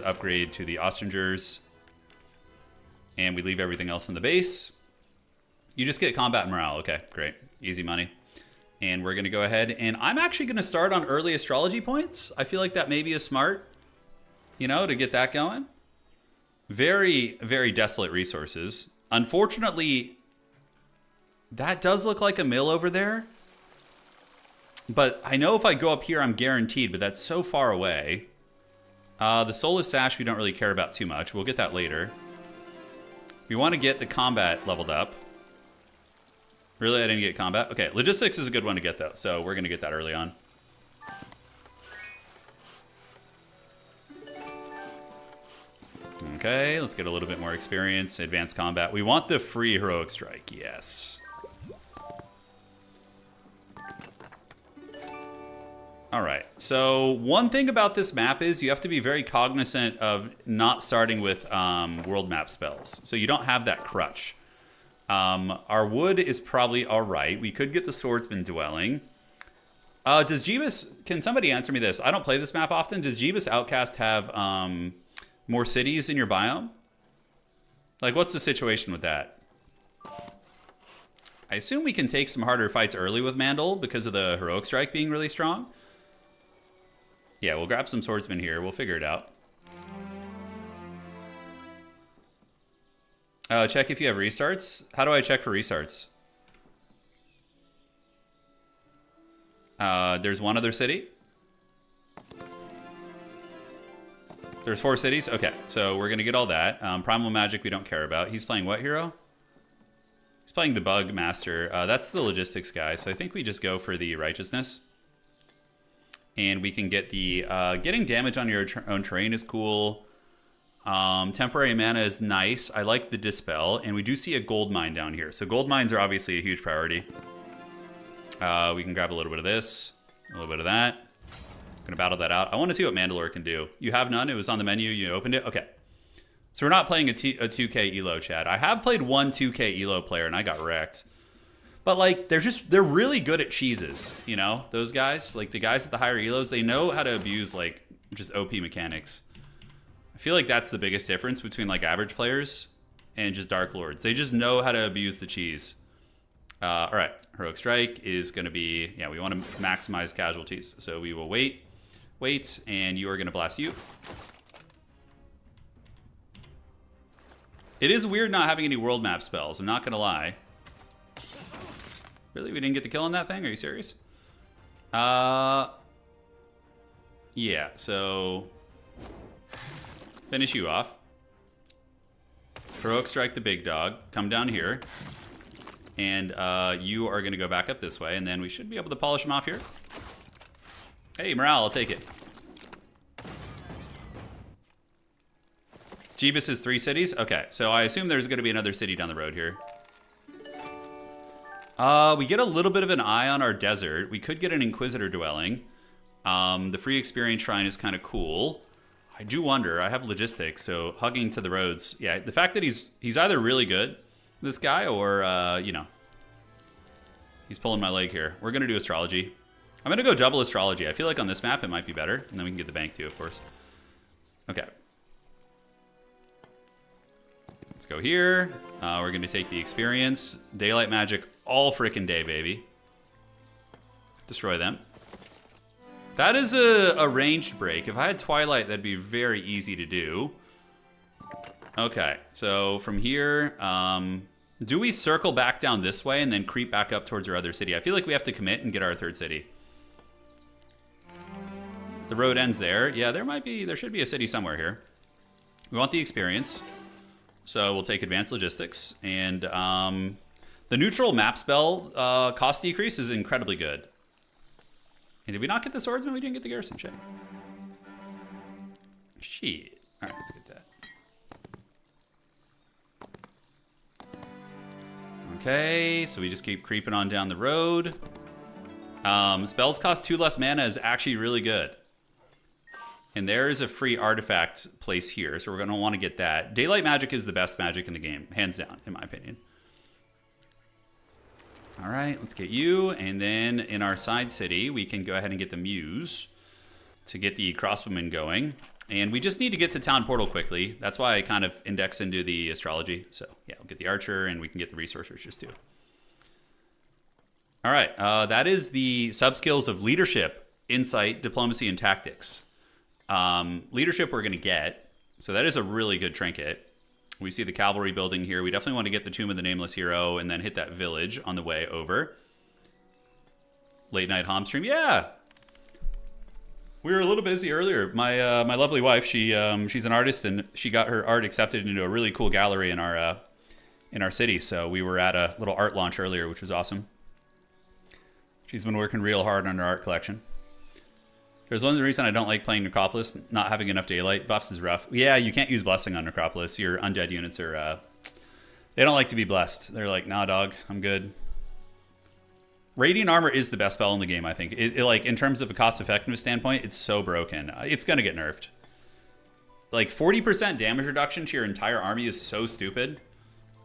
upgrade to the Ostringers. And we leave everything else in the base. You just get combat morale. Okay, great. Easy money. And we're going to go ahead, and I'm actually going to start on early astrology points. I feel like that maybe is smart, you know, to get that going. Very, very desolate resources. Unfortunately, that does look like a mill over there. But I know if I go up here, I'm guaranteed, but that's so far away. The Soulless Sash we don't really care about too much. We'll get that later. We want to get the combat leveled up. Really, I didn't get combat? Okay, logistics is a good one to get, though, so we're going to get that early on. Okay, let's get a little bit more experience. Advanced combat. We want the free Heroic Strike, yes. All right, so one thing about this map is you have to be very cognizant of not starting with world map spells, so you don't have that crutch. Our wood is probably all right. We could get the Swordsman Dwelling. Does Jeebus... Can somebody answer me this? I don't play this map often. Does Jeebus Outcast have more cities in your biome? Like, what's the situation with that? I assume we can take some harder fights early with Mandel because of the Heroic Strike being really strong. Yeah, we'll grab some Swordsmen here. We'll figure it out. Check if you have restarts. How do I check for restarts? There's one other city. There's 4 cities? Okay, so we're going to get all that. Primal Magic we don't care about. He's playing what hero? He's playing the Bug Master. That's the logistics guy, so I think we just go for the Righteousness. And we can get the... getting damage on your own terrain is cool. Temporary mana is nice. I like the Dispel, and we do see a gold mine down here. So gold mines are obviously a huge priority. We can grab a little bit of this, a little bit of that. I'm gonna battle that out. I want to see what Mandalore can do. You have none. It was on the menu. You opened it. Okay. So we're not playing a 2K ELO, Chad. I have played one 2K ELO player, and I got wrecked. But like, they're really good at cheeses. You know, those guys, like the guys at the higher ELOs, they know how to abuse like just OP mechanics. I feel like that's the biggest difference between like average players and just Dark Lords. They just know how to abuse the cheese. All right, Heroic Strike is going to be, yeah, we want to maximize casualties. So we will wait, and you are going to blast you. It is weird not having any world map spells, I'm not going to lie. Really? We didn't get the kill on that thing? Are you serious? Yeah, so finish you off. Heroic strike the big dog. Come down here. And you are going to go back up this way, and then we should be able to polish him off here. Hey, morale, I'll take it. Jeebus is 3 cities? Okay, so I assume there's going to be another city down the road here. We get a little bit of an eye on our desert. We could get an Inquisitor dwelling. The free experience shrine is kind of cool. I do wonder. I have logistics, so hugging to the roads. Yeah, the fact that he's either really good, this guy, or, you know, he's pulling my leg here. We're going to do astrology. I'm going to go double astrology. I feel like on this map it might be better, and then we can get the bank too, of course. Okay. Let's go here. We're going to take the experience. Daylight magic all freaking day, baby. Destroy them. That is a ranged break. If I had Twilight, that'd be very easy to do. Okay, so from here, do we circle back down this way and then creep back up towards our other city? I feel like we have to commit and get our third city. The road ends there. Yeah, there should be a city somewhere here. We want the experience. So we'll take advanced logistics. And the neutral map spell cost decrease is incredibly good. And did we not get the swordsman? We didn't get the garrison check. Shit. All right, let's get that. Okay, so we just keep creeping on down the road. Spells cost 2 less mana is actually really good. And there is a free artifact place here, so we're going to want to get that. Daylight magic is the best magic in the game, hands down, in my opinion. All right, let's get you. And then in our side city, we can go ahead and get the Muse to get the crossbowmen going. And we just need to get to town portal quickly. That's why I kind of index into the astrology. So yeah, we'll get the archer and we can get the resource searchers too. All right, that is the sub-skills of leadership, insight, diplomacy, and tactics. Leadership we're going to get. So that is a really good trinket. We see the cavalry building here. We definitely want to get the Tomb of the Nameless Hero and then hit that village on the way over. Late night hom stream. Yeah. We were a little busy earlier. My my lovely wife, she's an artist and she got her art accepted into a really cool gallery in our city. So we were at a little art launch earlier, which was awesome. She's been working real hard on her art collection. There's one reason I don't like playing Necropolis. Not having enough daylight buffs is rough. Yeah, you can't use Blessing on Necropolis. Your undead units are... they don't like to be blessed. They're like, nah, dog, I'm good. Radiant Armor is the best spell in the game, I think. It like, in terms of a cost-effectiveness standpoint, it's so broken. It's going to get nerfed. Like, 40% damage reduction to your entire army is so stupid.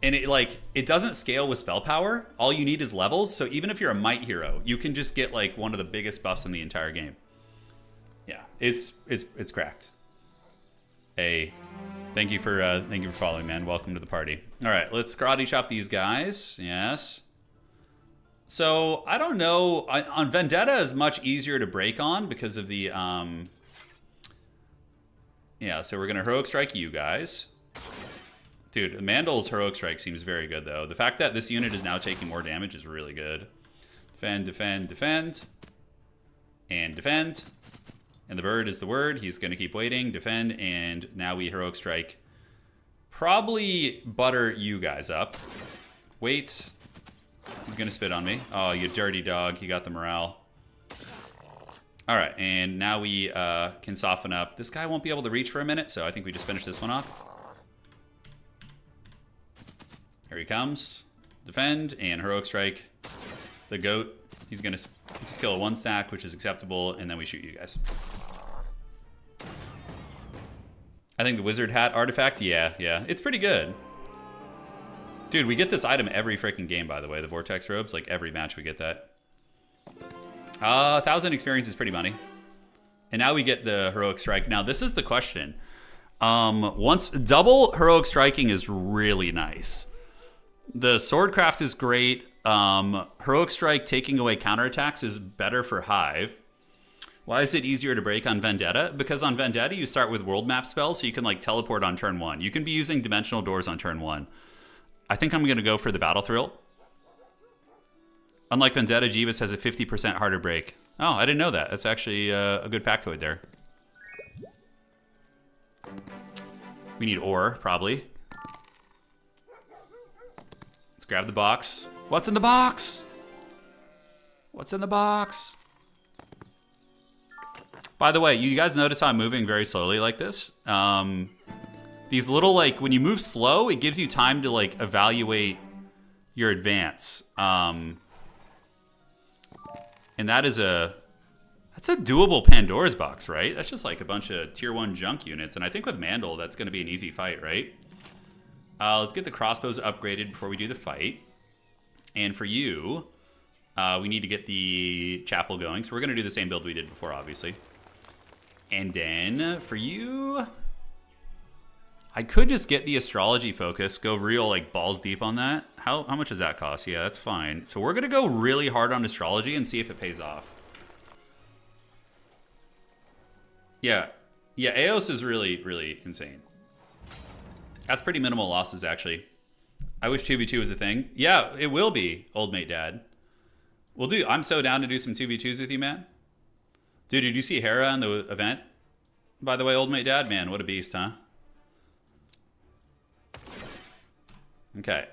And it doesn't scale with spell power. All you need is levels. So even if you're a might hero, you can just get, like, one of the biggest buffs in the entire game. Yeah, it's cracked. Hey, thank you for following, man. Welcome to the party. All right, let's karate chop these guys. Yes. So I don't know. On Vendetta is much easier to break on because of the yeah. So we're gonna heroic strike you guys, dude. Mandal's heroic strike seems very good though. The fact that this unit is now taking more damage is really good. Defend, defend, defend, and defend. And the bird is the word. He's going to keep waiting, defend, and now we heroic strike. Probably butter you guys up. Wait. He's going to spit on me. Oh, you dirty dog. He got the morale. All right, and now we can soften up. This guy won't be able to reach for a minute, so I think we just finish this one off. Here he comes. Defend, and heroic strike. The goat. He's going to just kill a 1 stack, which is acceptable, and then we shoot you guys. I think the wizard hat artifact, yeah, it's pretty good. Dude, we get this item every freaking game, by the way, the vortex robes. Like every match we get that. 1,000 experience is pretty money. And now we get the heroic strike. Now this is the question. Once double heroic striking is really nice. The swordcraft is great. Heroic strike taking away counterattacks is better for Hive. Why is it easier to break on Vendetta? Because on Vendetta, you start with world map spells, so you can like teleport on turn 1. You can be using dimensional doors on turn 1. I think I'm going to go for the battle thrill. Unlike Vendetta, Jeebus has a 50% harder break. Oh, I didn't know that. That's actually a good factoid there. We need ore, probably. Let's grab the box. What's in the box? What's in the box? By the way, you guys notice how I'm moving very slowly like this? These little, like, when you move slow, it gives you time to, like, evaluate your advance. And that's a doable Pandora's box, right? That's just like a bunch of tier 1 junk units. And I think with Mandel, that's going to be an easy fight, right? Let's get the crossbows upgraded before we do the fight. And for you, we need to get the chapel going. So we're going to do the same build we did before, obviously. And then for you, I could just get the astrology focus, go real like balls deep on that. How much does that cost? Yeah, that's fine. So we're going to go really hard on astrology and see if it pays off. Yeah, Eos is really, really insane. That's pretty minimal losses, actually. I wish 2v2 was a thing. Yeah, it will be, old mate dad. I'm so down to do some 2v2s with you, man. Dude, did you see Hera in the event? By the way, old mate dad, man, what a beast, huh? Okay.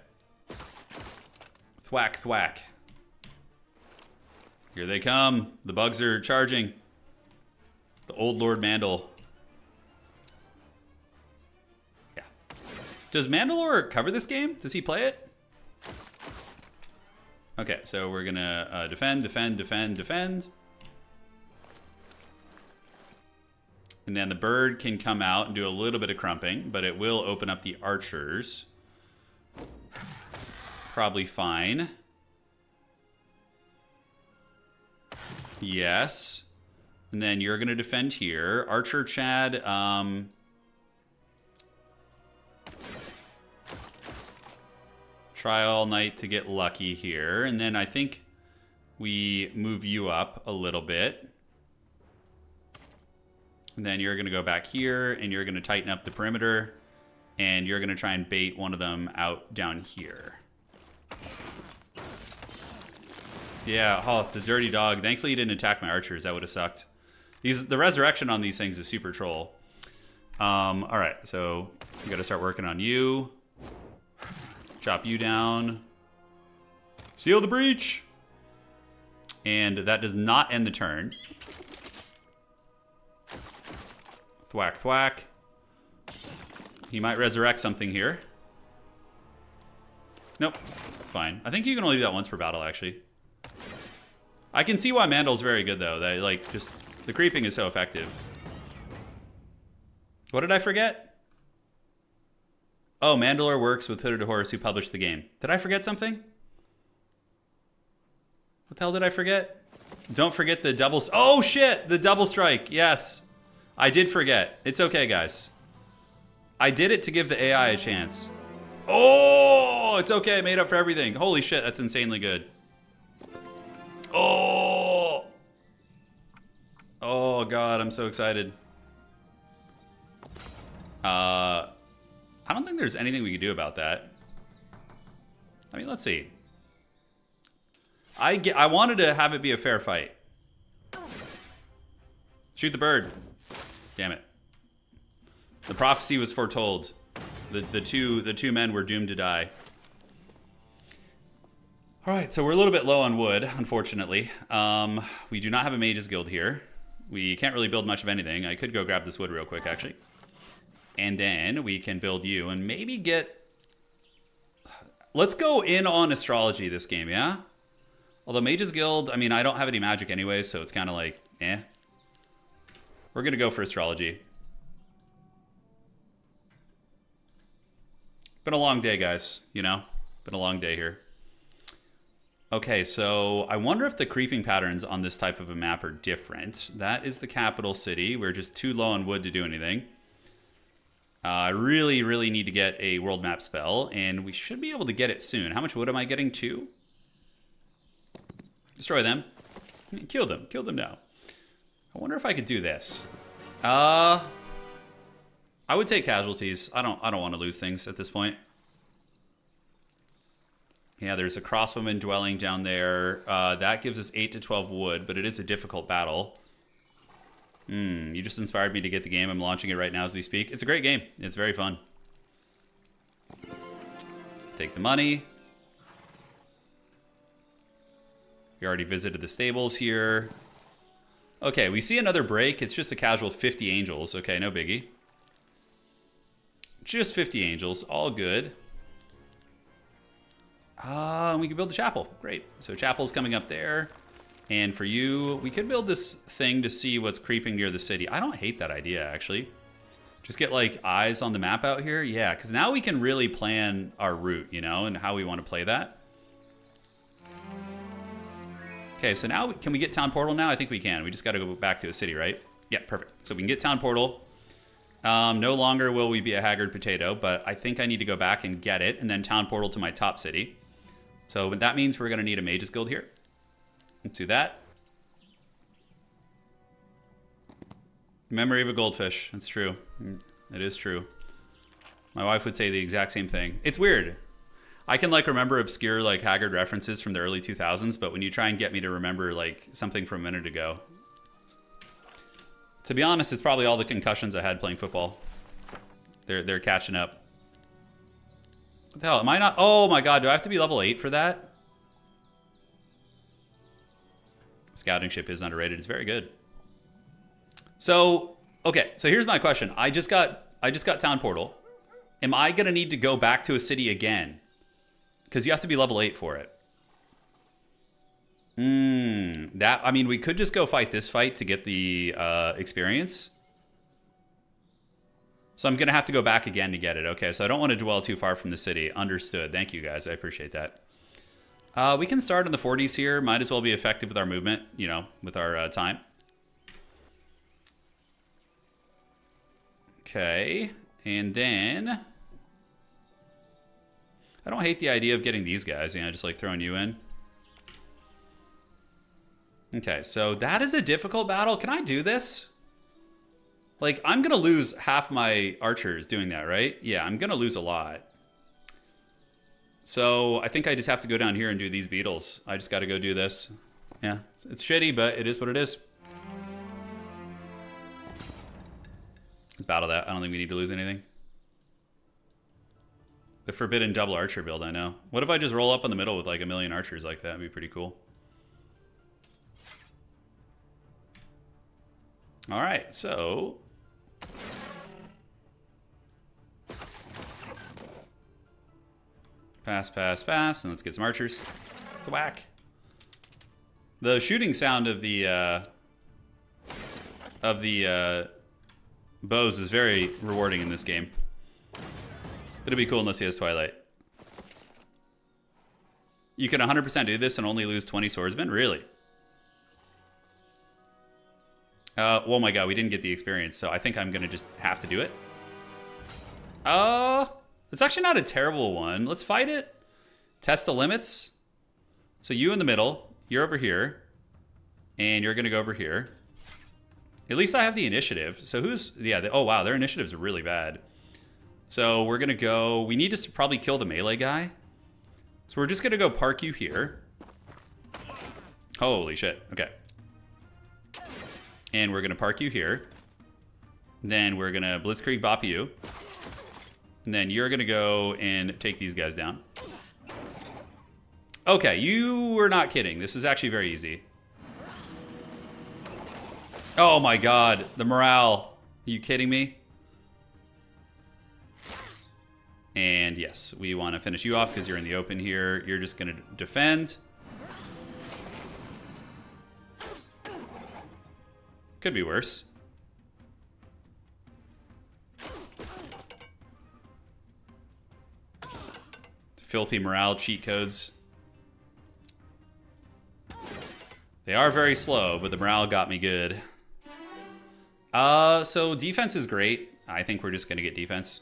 Thwack, thwack. Here they come. The bugs are charging. The old Lord Mandal. Yeah. Does Mandalore cover this game? Does he play it? Okay, so we're gonna defend, defend, defend, defend. And then the bird can come out and do a little bit of crumping, but it will open up the archers. Probably fine. Yes. And then you're going to defend here. Archer Chad. Try all night to get lucky here. And then I think we move you up a little bit. And then you're going to go back here and you're going to tighten up the perimeter. And you're going to try and bait one of them out down here. Yeah, oh, the dirty dog. Thankfully you didn't attack my archers. That would have sucked. The resurrection on these things is super troll. All right, so we got to start working on you. Chop you down. Seal the breach. And that does not end the turn. Thwack, thwack. He might resurrect something here. Nope, it's fine. I think you can only do that once per battle, actually. I can see why Mandal's very good, though. That, like, just the creeping is so effective. What did I forget? Oh, Mandalore works with Hooded Horse, who published the game. Did I forget something? What the hell did I forget? Don't forget the double... Oh, shit! The double strike. Yes. I did forget. It's okay, guys. I did it to give the AI a chance. Oh, it's okay. I made up for everything. Holy shit, that's insanely good. Oh. Oh, God, I'm so excited. I don't think there's anything we can do about that. I mean, let's see. I wanted to have it be a fair fight. Shoot the bird. Damn it. The prophecy was foretold. The two men were doomed to die. All right, so we're a little bit low on wood, unfortunately. We do not have a mage's guild here. We can't really build much of anything. I could go grab this wood real quick, actually. And then we can build you and maybe get... Let's go in on astrology this game, yeah? Although mage's guild, I mean, I don't have any magic anyway, so it's kind of like, eh. We're going to go for astrology. Been a long day, guys, you know? Been a long day here. Okay, so I wonder if the creeping patterns on this type of a map are different. That is the capital city. We're just too low on wood to do anything. I really, really need to get a world map spell, and we should be able to get it soon. How much wood am I getting? 2? Destroy them. Kill them. Kill them now. I wonder if I could do this. I would take casualties. I don't want to lose things at this point. Yeah, there's a crossbowman dwelling down there. That gives us 8 to 12 wood, but it is a difficult battle. You just inspired me to get the game. I'm launching it right now as we speak. It's a great game. It's very fun. Take the money. We already visited the stables here. Okay, we see another break. It's just a casual 50 angels. Okay, no biggie. Just 50 angels. All good. We can build the chapel. Great. So chapel's coming up there. And for you, we could build this thing to see what's creeping near the city. I don't hate that idea, actually. Just get, like, eyes on the map out here. Yeah, because now we can really plan our route, you know, and how we want to play that. Okay, so now, can we get town portal now? I think we can. We just got to go back to a city, right? Yeah, perfect. So we can get town portal. No longer will we be a haggard potato, but I think I need to go back and get it, and then town portal to my top city. So that means we're going to need a mage's guild here. Let's do that. Memory of a goldfish. That's true. It is true. My wife would say the exact same thing. It's weird. I can, like, remember obscure, like, haggard references from the early 2000s, but when you try and get me to remember, like, something from a minute ago, to be honest, it's probably all the concussions I had playing football. They're catching up. What the hell? Am I not? Oh my god, do I have to be level 8 for that? Scouting ship is underrated. It's very good. So, okay, so here's my question. I just got town portal. Am I gonna need to go back to a city again? Because you have to be level 8 for it. I mean, we could just go fight this fight to get the experience. So I'm going to have to go back again to get it. Okay, so I don't want to dwell too far from the city. Understood. Thank you, guys. I appreciate that. We can start in the 40s here. Might as well be effective with our movement, you know, with our time. Okay, and then... I don't hate the idea of getting these guys, you know, just like throwing you in. Okay, so that is a difficult battle. Can I do this? Like, I'm going to lose half my archers doing that, right? Yeah, I'm going to lose a lot. So I think I just have to go down here and do these beetles. I just got to go do this. Yeah, it's shitty, but it is what it is. Let's battle that. I don't think we need to lose anything. The forbidden double archer build, I know. What if I just roll up in the middle with like a million archers like that? That'd be pretty cool. All right, so... Pass, pass, pass, and let's get some archers. Thwack. The shooting sound of the bows is very rewarding in this game. It'll be cool unless he has Twilight. You can 100% do this and only lose 20 swordsmen? Really? Oh my god, we didn't get the experience, so I think I'm gonna just have to do it. It's actually not a terrible one. Let's fight it. Test the limits. So you in the middle, you're over here, and you're gonna go over here. At least I have the initiative. So who's, yeah, oh wow, their initiative's really bad. So we're gonna go, we need to probably kill the melee guy. So we're just gonna go park you here. Holy shit, okay. And we're gonna park you here. Then we're gonna blitzkrieg bop you. And then you're gonna go and take these guys down. Okay, you were not kidding. This is actually very easy. Oh my god, the morale. Are you kidding me? And yes, we want to finish you off because you're in the open here. You're just going to defend. Could be worse. Filthy morale cheat codes. They are very slow, but the morale got me good. So defense is great. I think we're just going to get defense.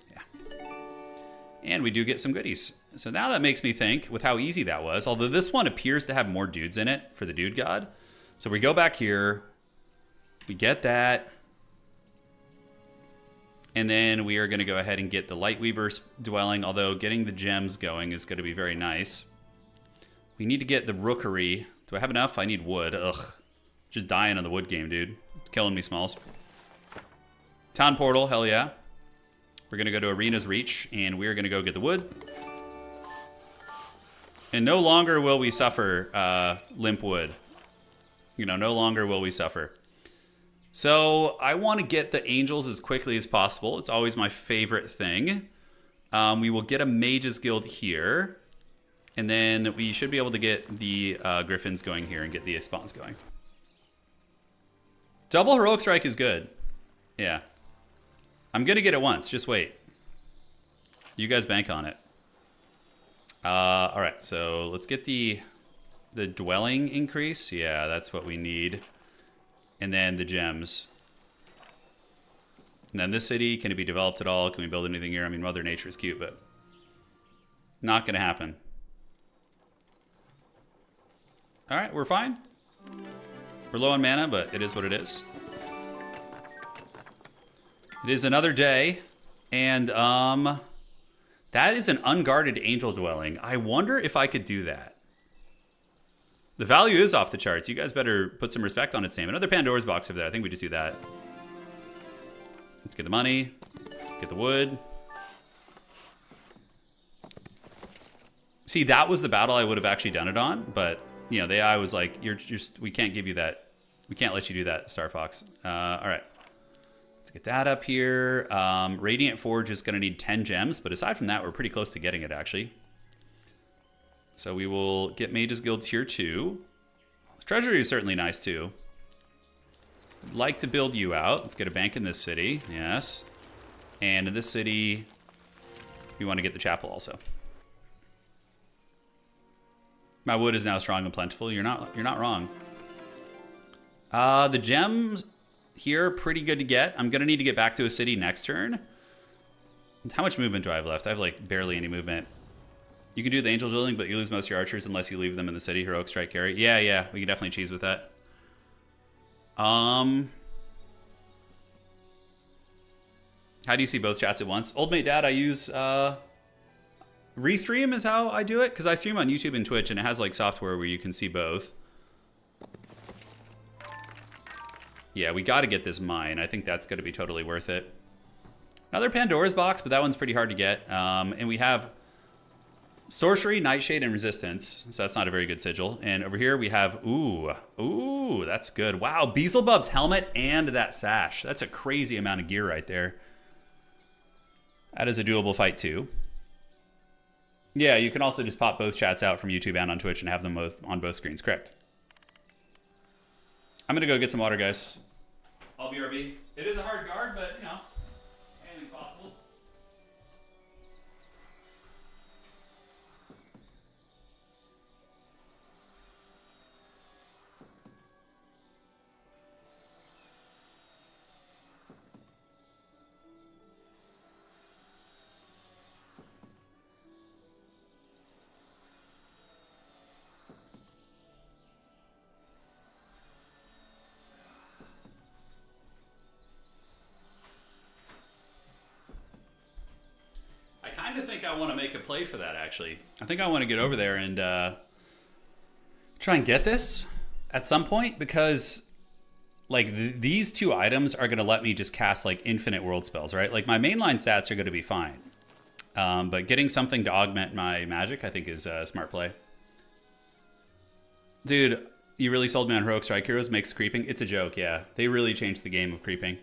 And we do get some goodies. So now that makes me think, with how easy that was, although this one appears to have more dudes in it for the dude god. So we go back here, we get that, and then we are going to go ahead and get the Lightweaver's dwelling, although getting the gems going is going to be very nice. We need to get the rookery. Do I have enough? I need wood. Ugh. Just dying on the wood game, dude. It's killing me, Smalls. Town portal, hell yeah. We're going to go to Arena's Reach, and we're going to go get the wood. And no longer will we suffer limp wood. You know, no longer will we suffer. So I want to get the angels as quickly as possible. It's always my favorite thing. We will get a Mage's Guild here. And then we should be able to get the Griffins going here and get the spawns going. Double Heroic Strike is good. Yeah. I'm going to get it once. Just wait. You guys bank on it. All right, so let's get the dwelling increase. Yeah, that's what we need. And then the gems. And then this city, can it be developed at all? Can we build anything here? I mean, Mother Nature is cute, but not going to happen. All right, we're fine. We're low on mana, but it is what it is. It is another day, and that is an unguarded angel dwelling. I wonder if I could do that. The value is off the charts. You guys better put some respect on its name. Another Pandora's box over there. I think we just do that. Let's get the money, get the wood. See, that was the battle I would have actually done it on, but you know, the AI was like, we can't give you that. We can't let you do that, Star Fox. All right. Let's get that up here. Radiant Forge is going to need 10 gems, but aside from that, we're pretty close to getting it, actually. So we will get Mage's Guild tier 2. Treasury is certainly nice, too. I'd like to build you out. Let's get a bank in this city. Yes. And in this city, we want to get the chapel also. My wood is now strong and plentiful. You're not wrong. The gems here, pretty good to get. I'm going to need to get back to a city next turn. How much movement do I have left? I have like barely any movement. You can do the angel dwelling, but you lose most of your archers unless you leave them in the city. Heroic Strike carry. Yeah, we can definitely cheese with that. How do you see both chats at once? Old mate dad, I use Restream is how I do it, because I stream on YouTube and Twitch, and it has like software where you can see both. Yeah, we got to get this mine. I think that's going to be totally worth it. Another Pandora's box, but that one's pretty hard to get. And we have Sorcery, Nightshade, and Resistance, so that's not a very good sigil. And over here we have, ooh, that's good. Wow, Beelzebub's helmet and that sash. That's a crazy amount of gear right there. That is a doable fight too. Yeah, you can also just pop both chats out from YouTube and on Twitch and have them both on both screens, correct. I'm gonna go get some water, guys. I'll be RB. It is a hard guard, but you know, anything's possible. I think I want to make a play for that, actually. I think I want to get over there and try and get this at some point, because like these two items are going to let me just cast like infinite world spells, right? Like my mainline stats are going to be fine. But getting something to augment my magic, I think, is a smart play. Dude, you really sold me on Heroic Strike Heroes makes creeping. It's a joke, yeah. They really changed the game of creeping.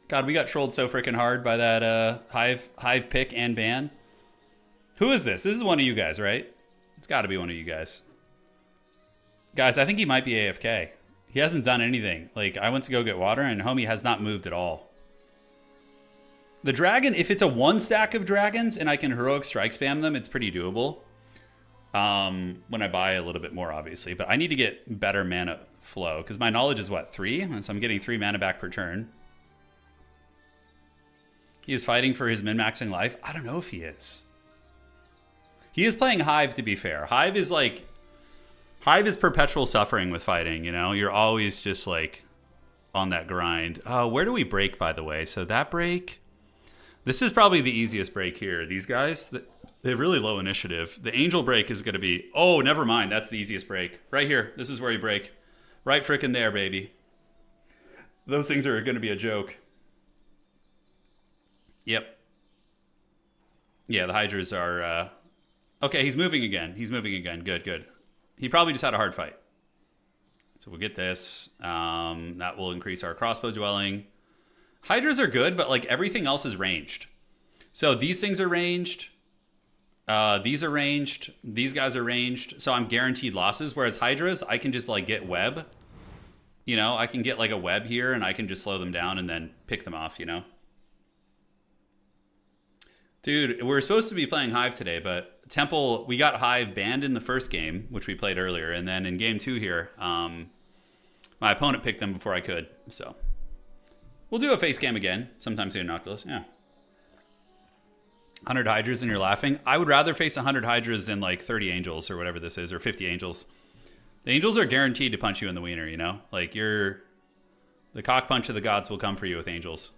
God, we got trolled so freaking hard by that Hive pick and ban. Who is this? This is one of you guys, right? It's got to be one of you guys. Guys, I think he might be AFK. He hasn't done anything. Like, I went to go get water, and homie has not moved at all. The dragon, if it's a one stack of dragons, and I can Heroic Strike spam them, it's pretty doable. When I buy a little bit more, obviously. But I need to get better mana flow, because my knowledge is, what, 3? And so I'm getting 3 mana back per turn. He is fighting for his min-maxing life. I don't know if he is. He is playing Hive, to be fair. Hive is perpetual suffering with fighting, you know? You're always just like on that grind. Where do we break, by the way? So that break, this is probably the easiest break here. These guys, They have really low initiative. The angel break is going to be... Oh, never mind. That's the easiest break. Right here. This is where you break. Right frickin' there, baby. Those things are going to be a joke. Yep. Yeah, the Hydras are... Okay, he's moving again. He's moving again. Good, good. He probably just had a hard fight. So we'll get this. That will increase our crossbow dwelling. Hydras are good, but like everything else is ranged. So these things are ranged. These are ranged. These guys are ranged. So I'm guaranteed losses. Whereas Hydras, I can just like get web. You know, I can get like a web here and I can just slow them down and then pick them off, you know? Dude, we're supposed to be playing HIVE today, but Temple, we got HIVE banned in the first game, which we played earlier. And then in game 2 here, my opponent picked them before I could. So we'll do a face cam again sometime soon, Oculus. Yeah. 100 Hydras and you're laughing. I would rather face 100 Hydras than like 30 Angels or whatever this is, or 50 Angels. The Angels are guaranteed to punch you in the wiener, you know? Like the cock punch of the gods will come for you with Angels.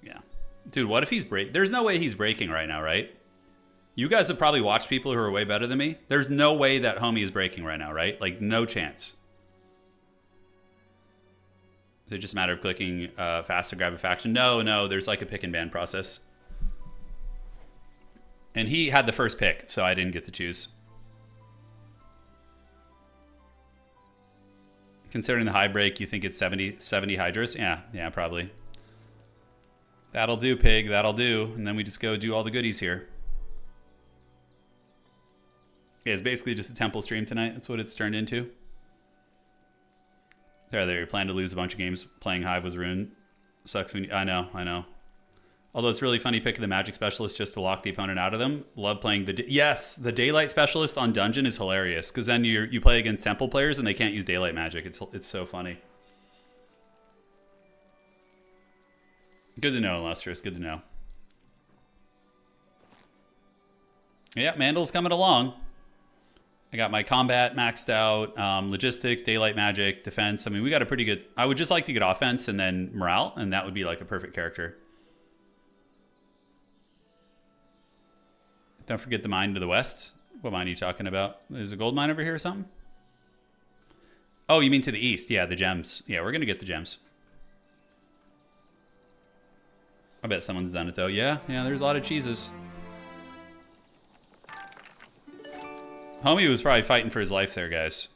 Yeah. Dude, what if he's There's no way he's breaking right now, right? You guys have probably watched people who are way better than me. There's no way that homie is breaking right now, right? Like, no chance. Is it just a matter of clicking fast to grab a faction? No, there's like a pick and ban process. And he had the first pick, so I didn't get to choose. Considering the high break, you think it's 70 Hydras? Yeah, probably. That'll do, pig. That'll do. And then we just go do all the goodies here. Yeah, it's basically just a temple stream tonight. That's what it's turned into. There. You plan to lose a bunch of games. Playing HIVE was ruined. Sucks when you... I know. Although it's really funny picking the magic specialist just to lock the opponent out of them. Love playing the... Yes, the daylight specialist on dungeon is hilarious. Because then you play against temple players and they can't use daylight magic. It's so funny. Good to know, Illustrious. Good to know. Yeah, Mandel's coming along. I got my combat maxed out, logistics, daylight magic, defense. I mean, we got a pretty good... I would just like to get offense and then morale, and that would be like a perfect character. Don't forget the mine to the west. What mine are you talking about? There's a gold mine over here or something? Oh, you mean to the east. Yeah, the gems. Yeah, we're going to get the gems. I bet someone's done it, though. Yeah, there's a lot of cheeses. Homie was probably fighting for his life there, guys.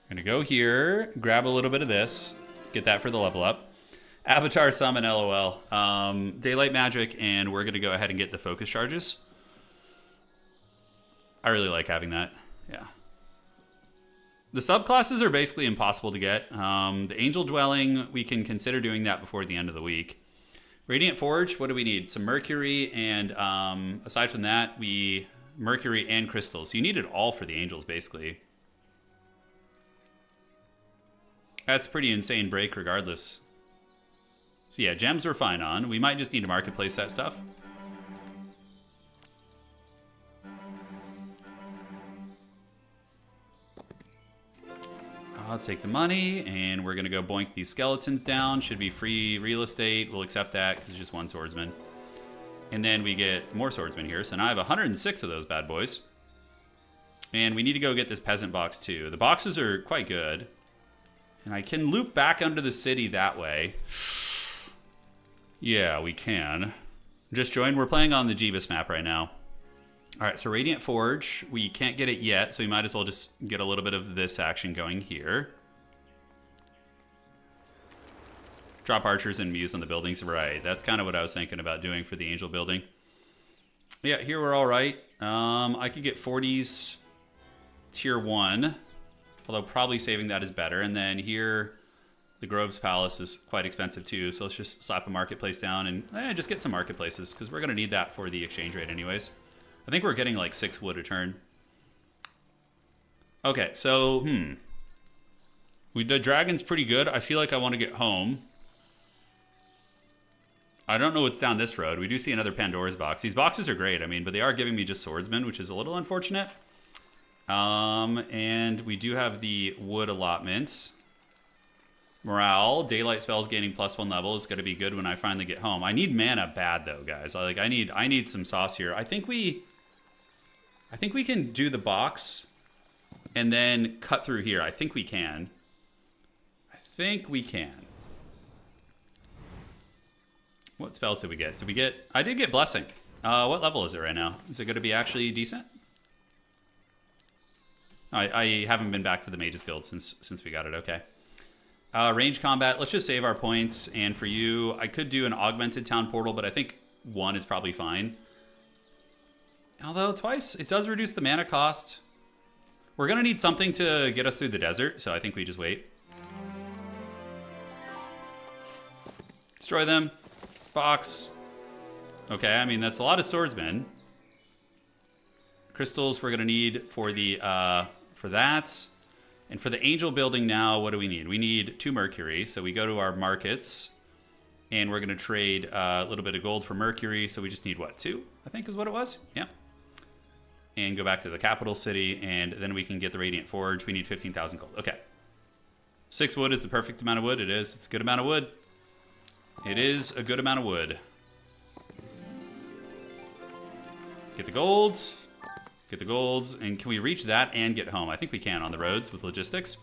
I'm going to go here, grab a little bit of this, get that for the level up. Avatar summon, LOL. Daylight magic, and we're going to go ahead and get the focus charges. I really like having that. Yeah. The subclasses are basically impossible to get. The Angel Dwelling, we can consider doing that before the end of the week. Radiant Forge, what do we need? Some Mercury, and aside from that, Mercury and crystals. So you need it all for the Angels, basically. That's pretty insane break regardless. So yeah, gems we're fine on. We might just need to marketplace that stuff. I'll take the money, and we're going to go boink these skeletons down. Should be free real estate. We'll accept that because it's just one swordsman. And then we get more swordsmen here. So now I have 106 of those bad boys. And we need to go get this peasant box too. The boxes are quite good. And I can loop back under the city that way. Yeah, we can. Just join. We're playing on the Jeebus map right now. All right, so Radiant Forge. We can't get it yet, so we might as well just get a little bit of this action going here. Drop archers and muse on the buildings. Right, that's kind of what I was thinking about doing for the angel building. Yeah, here we're all right. I could get 40s tier 1, although probably saving that is better. And then here, the Groves Palace is quite expensive too, so let's just slap a marketplace down and just get some marketplaces, because we're going to need that for the exchange rate anyways. I think we're getting like 6 wood a turn. Okay, so, the dragon's pretty good. I feel like I want to get home. I don't know what's down this road. We do see another Pandora's box. These boxes are great, I mean, but they are giving me just swordsmen, which is a little unfortunate. And we do have the wood allotments. Morale, daylight spells gaining +1 level is going to be good when I finally get home. I need mana bad though, guys. I need some sauce here. I think we can do the box and then cut through here. I think we can. What spells did we get? I did get Blessing. What level is it right now? Is it going to be actually decent? I haven't been back to the Mages Guild since we got it. Okay. Range combat. Let's just save our points. And for you, I could do an augmented town portal, but I think 1 is probably fine. Although twice, it does reduce the mana cost. We're going to need something to get us through the desert, so I think we just wait. Destroy them. Box. Okay, I mean, that's a lot of swordsmen. Crystals we're going to need for the for that. And for the angel building now, what do we need? We need 2 mercury. So we go to our markets, and we're going to trade a little bit of gold for mercury. So we just need, what, 2? I think is what it was. Yeah. And go back to the capital city, and then we can get the Radiant Forge. We need 15,000 gold. Okay. 6 wood is the perfect amount of wood. It is. It's a good amount of wood. It is a good amount of wood. Get the golds. Get the golds. And can we reach that and get home? I think we can on the roads with logistics.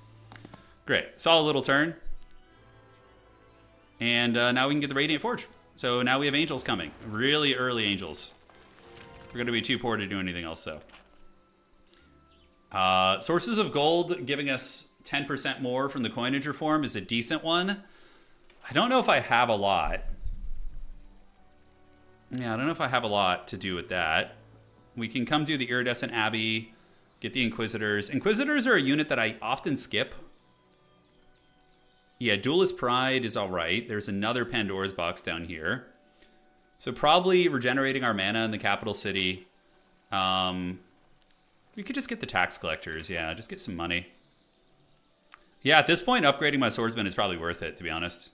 Great. Solid little turn. And now we can get the Radiant Forge. So now we have angels coming. Really early angels. We're going to be too poor to do anything else, though. Sources of gold giving us 10% more from the coinage reform is a decent one. I don't know if I have a lot. Yeah, I don't know if I have a lot to do with that. We can come do the Iridescent Abbey, get the Inquisitors. Inquisitors are a unit that I often skip. Yeah, Duelist Pride is all right. There's another Pandora's Box down here. So probably regenerating our mana in the capital city. We could just get the tax collectors. Yeah, just get some money. Yeah, at this point, upgrading my swordsman is probably worth it, to be honest.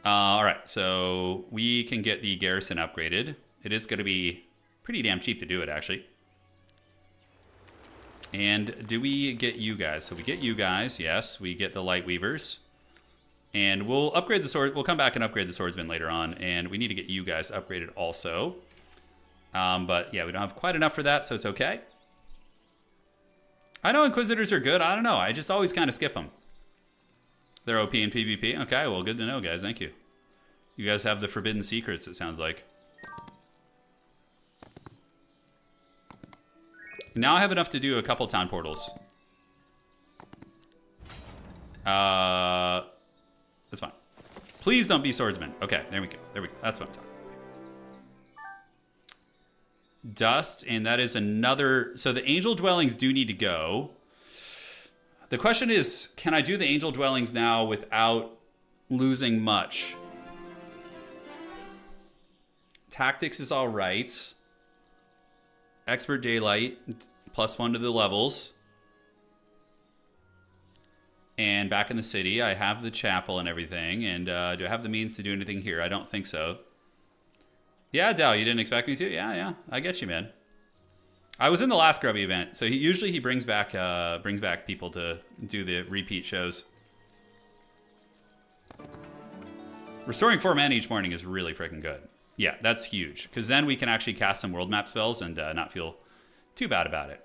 All right, so we can get the garrison upgraded. It is going to be pretty damn cheap to do it, actually. And do we get you guys? So we get you guys, yes. We get the Light Weavers. And we'll upgrade the sword. We'll come back and upgrade the swordsman later on. And we need to get you guys upgraded also. But yeah, we don't have quite enough for that, so it's okay. I know Inquisitors are good. I don't know. I just always kind of skip them. They're OP in PvP? Okay, well, good to know, guys. Thank you. You guys have the forbidden secrets, it sounds like. Now I have enough to do a couple town portals. That's fine. Please don't be swordsmen. Okay, there we go. There we go. That's what I'm talking about. Dust, and that is another... So the angel dwellings do need to go. The question is, can I do the angel dwellings now without losing much? Tactics is all right. Expert Daylight, +1 to the levels. And back in the city, I have the chapel and everything. And do I have the means to do anything here? I don't think so. Yeah, Dow, you didn't expect me to? Yeah, I get you, man. I was in the last Grubby event, so usually he brings back people to do the repeat shows. Restoring 4 mana each morning is really freaking good. Yeah, that's huge, because then we can actually cast some world map spells and not feel too bad about it.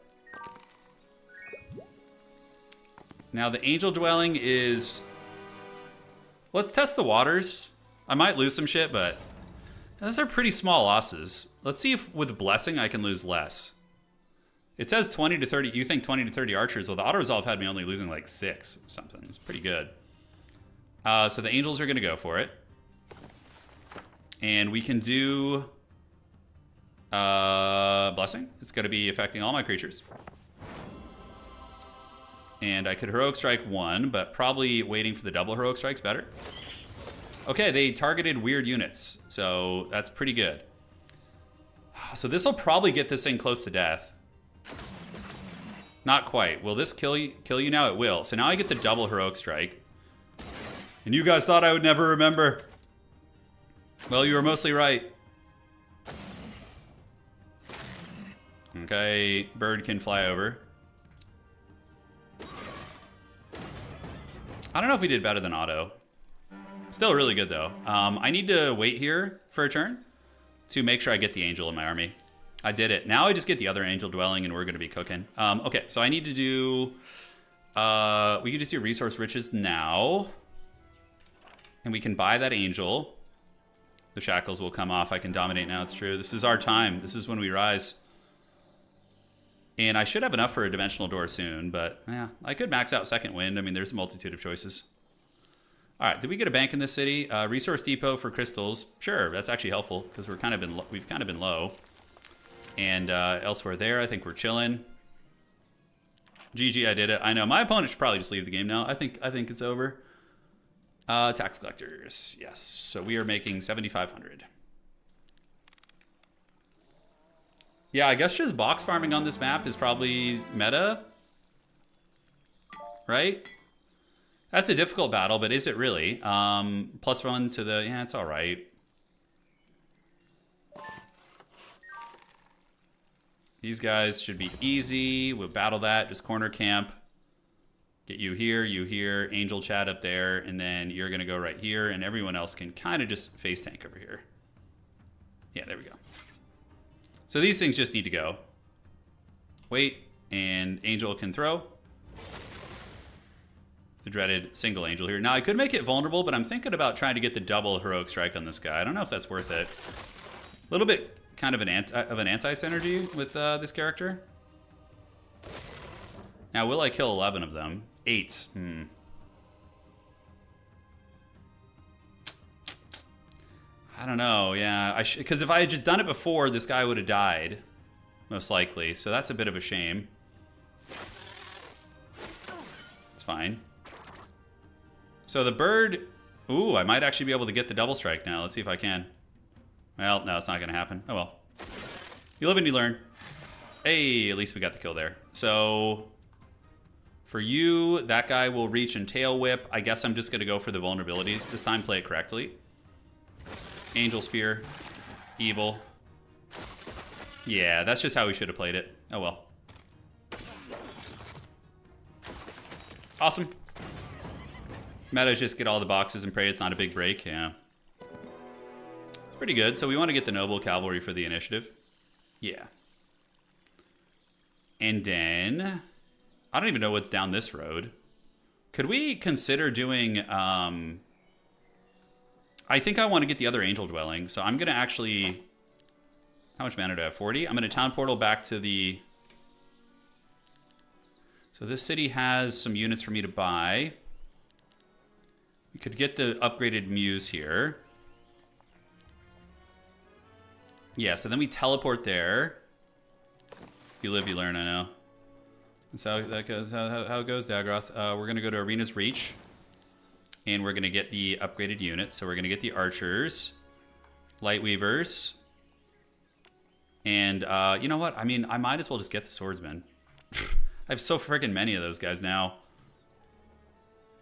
Now the angel dwelling is... Let's test the waters. I might lose some shit, but those are pretty small losses. Let's see if with blessing I can lose less. It says 20 to 30. You think 20 to 30 archers? Well, the auto resolve had me only losing like 6 or something. It's pretty good. So the angels are going to go for it. And we can do blessing. It's going to be affecting all my creatures. And I could heroic strike 1, but probably waiting for the double heroic strike's better. Okay, they targeted weird units, so that's pretty good. So this will probably get this thing close to death. Not quite. Will this kill you now? It will. So now I get the double heroic strike. And you guys thought I would never remember. Well, you were mostly right. Okay, bird can fly over. I don't know if we did better than auto. Still really good, though. I need to wait here for a turn to make sure I get the angel in my army. I did it. Now I just get the other angel dwelling, and we're going to be cooking. Okay, so I need to do... we can just do resource riches now. And we can buy that angel. The shackles will come off. I can dominate now. It's true. This is our time. This is when we rise. And I should have enough for a dimensional door soon, but yeah, I could max out second wind. I mean, there's a multitude of choices. All right, did we get a bank in this city? Resource depot for crystals. Sure, that's actually helpful because we've kind of been low. And elsewhere there, I think we're chilling. GG, I did it. I know my opponent should probably just leave the game now. I think it's over. Tax collectors, yes. So we are making 7,500. Yeah, I guess just box farming on this map is probably meta, right? That's a difficult battle, but is it really? +1 to the, yeah, it's all right. These guys should be easy. We'll battle that, just corner camp. Get you here, angel chat up there, and then you're gonna go right here, and everyone else can kind of just face tank over here. Yeah, there we go. So these things just need to go. Wait, and angel can throw. The dreaded single angel here. Now I could make it vulnerable, but I'm thinking about trying to get the double heroic strike on this guy. I don't know if that's worth it. A little bit kind of an anti-synergy with this character. Now, will I kill 11 of them? 8. I don't know, yeah. Because if I had just done it before, this guy would have died. Most likely. So that's a bit of a shame. It's fine. So the bird... Ooh, I might actually be able to get the double strike now. Let's see if I can. Well, no, it's not going to happen. Oh, well. You live and you learn. Hey, at least we got the kill there. So... For you, that guy will reach and tail whip. I guess I'm just going to go for the vulnerability this time. Play it correctly. Angel Spear. Evil. Yeah, that's just how we should have played it. Oh, well. Awesome. Meta just get all the boxes and pray it's not a big break. Yeah. It's pretty good. So we want to get the Noble Cavalry for the initiative. Yeah. And then... I don't even know what's down this road. Could we consider doing... I think I want to get the other angel dwelling. So I'm going to actually... How much mana do I have? 40? I'm going to town portal back to the... So this city has some units for me to buy. We could get the upgraded muse here. Yeah, so then we teleport there. You live, you learn, I know. That's how that goes. How it goes, Dagroth. We're gonna go to Arena's Reach, and we're gonna get the upgraded units. So we're gonna get the archers, light weavers, and you know what? I mean, I might as well just get the swordsmen. I have so freaking many of those guys now,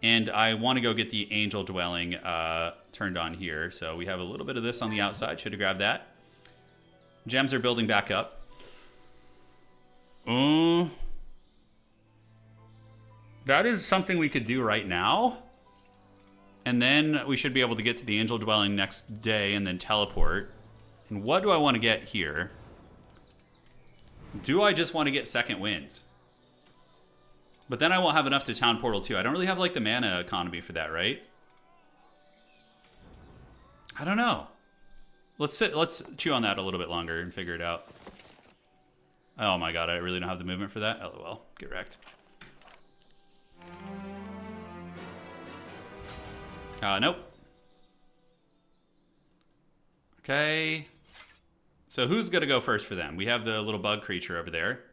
and I want to go get the angel dwelling turned on here. So we have a little bit of this on the outside. Should have grabbed that. Gems are building back up. That is something we could do right now. And then we should be able to get to the angel dwelling next day and then teleport. And what do I want to get here? Do I just want to get second wind? But then I won't have enough to town portal too. I don't really have like the mana economy for that, right? I don't know. Let's chew on that a little bit longer and figure it out. Oh my god, I really don't have the movement for that. LOL, get wrecked. Nope. Okay. So who's going to go first for them? We have the little bug creature over there.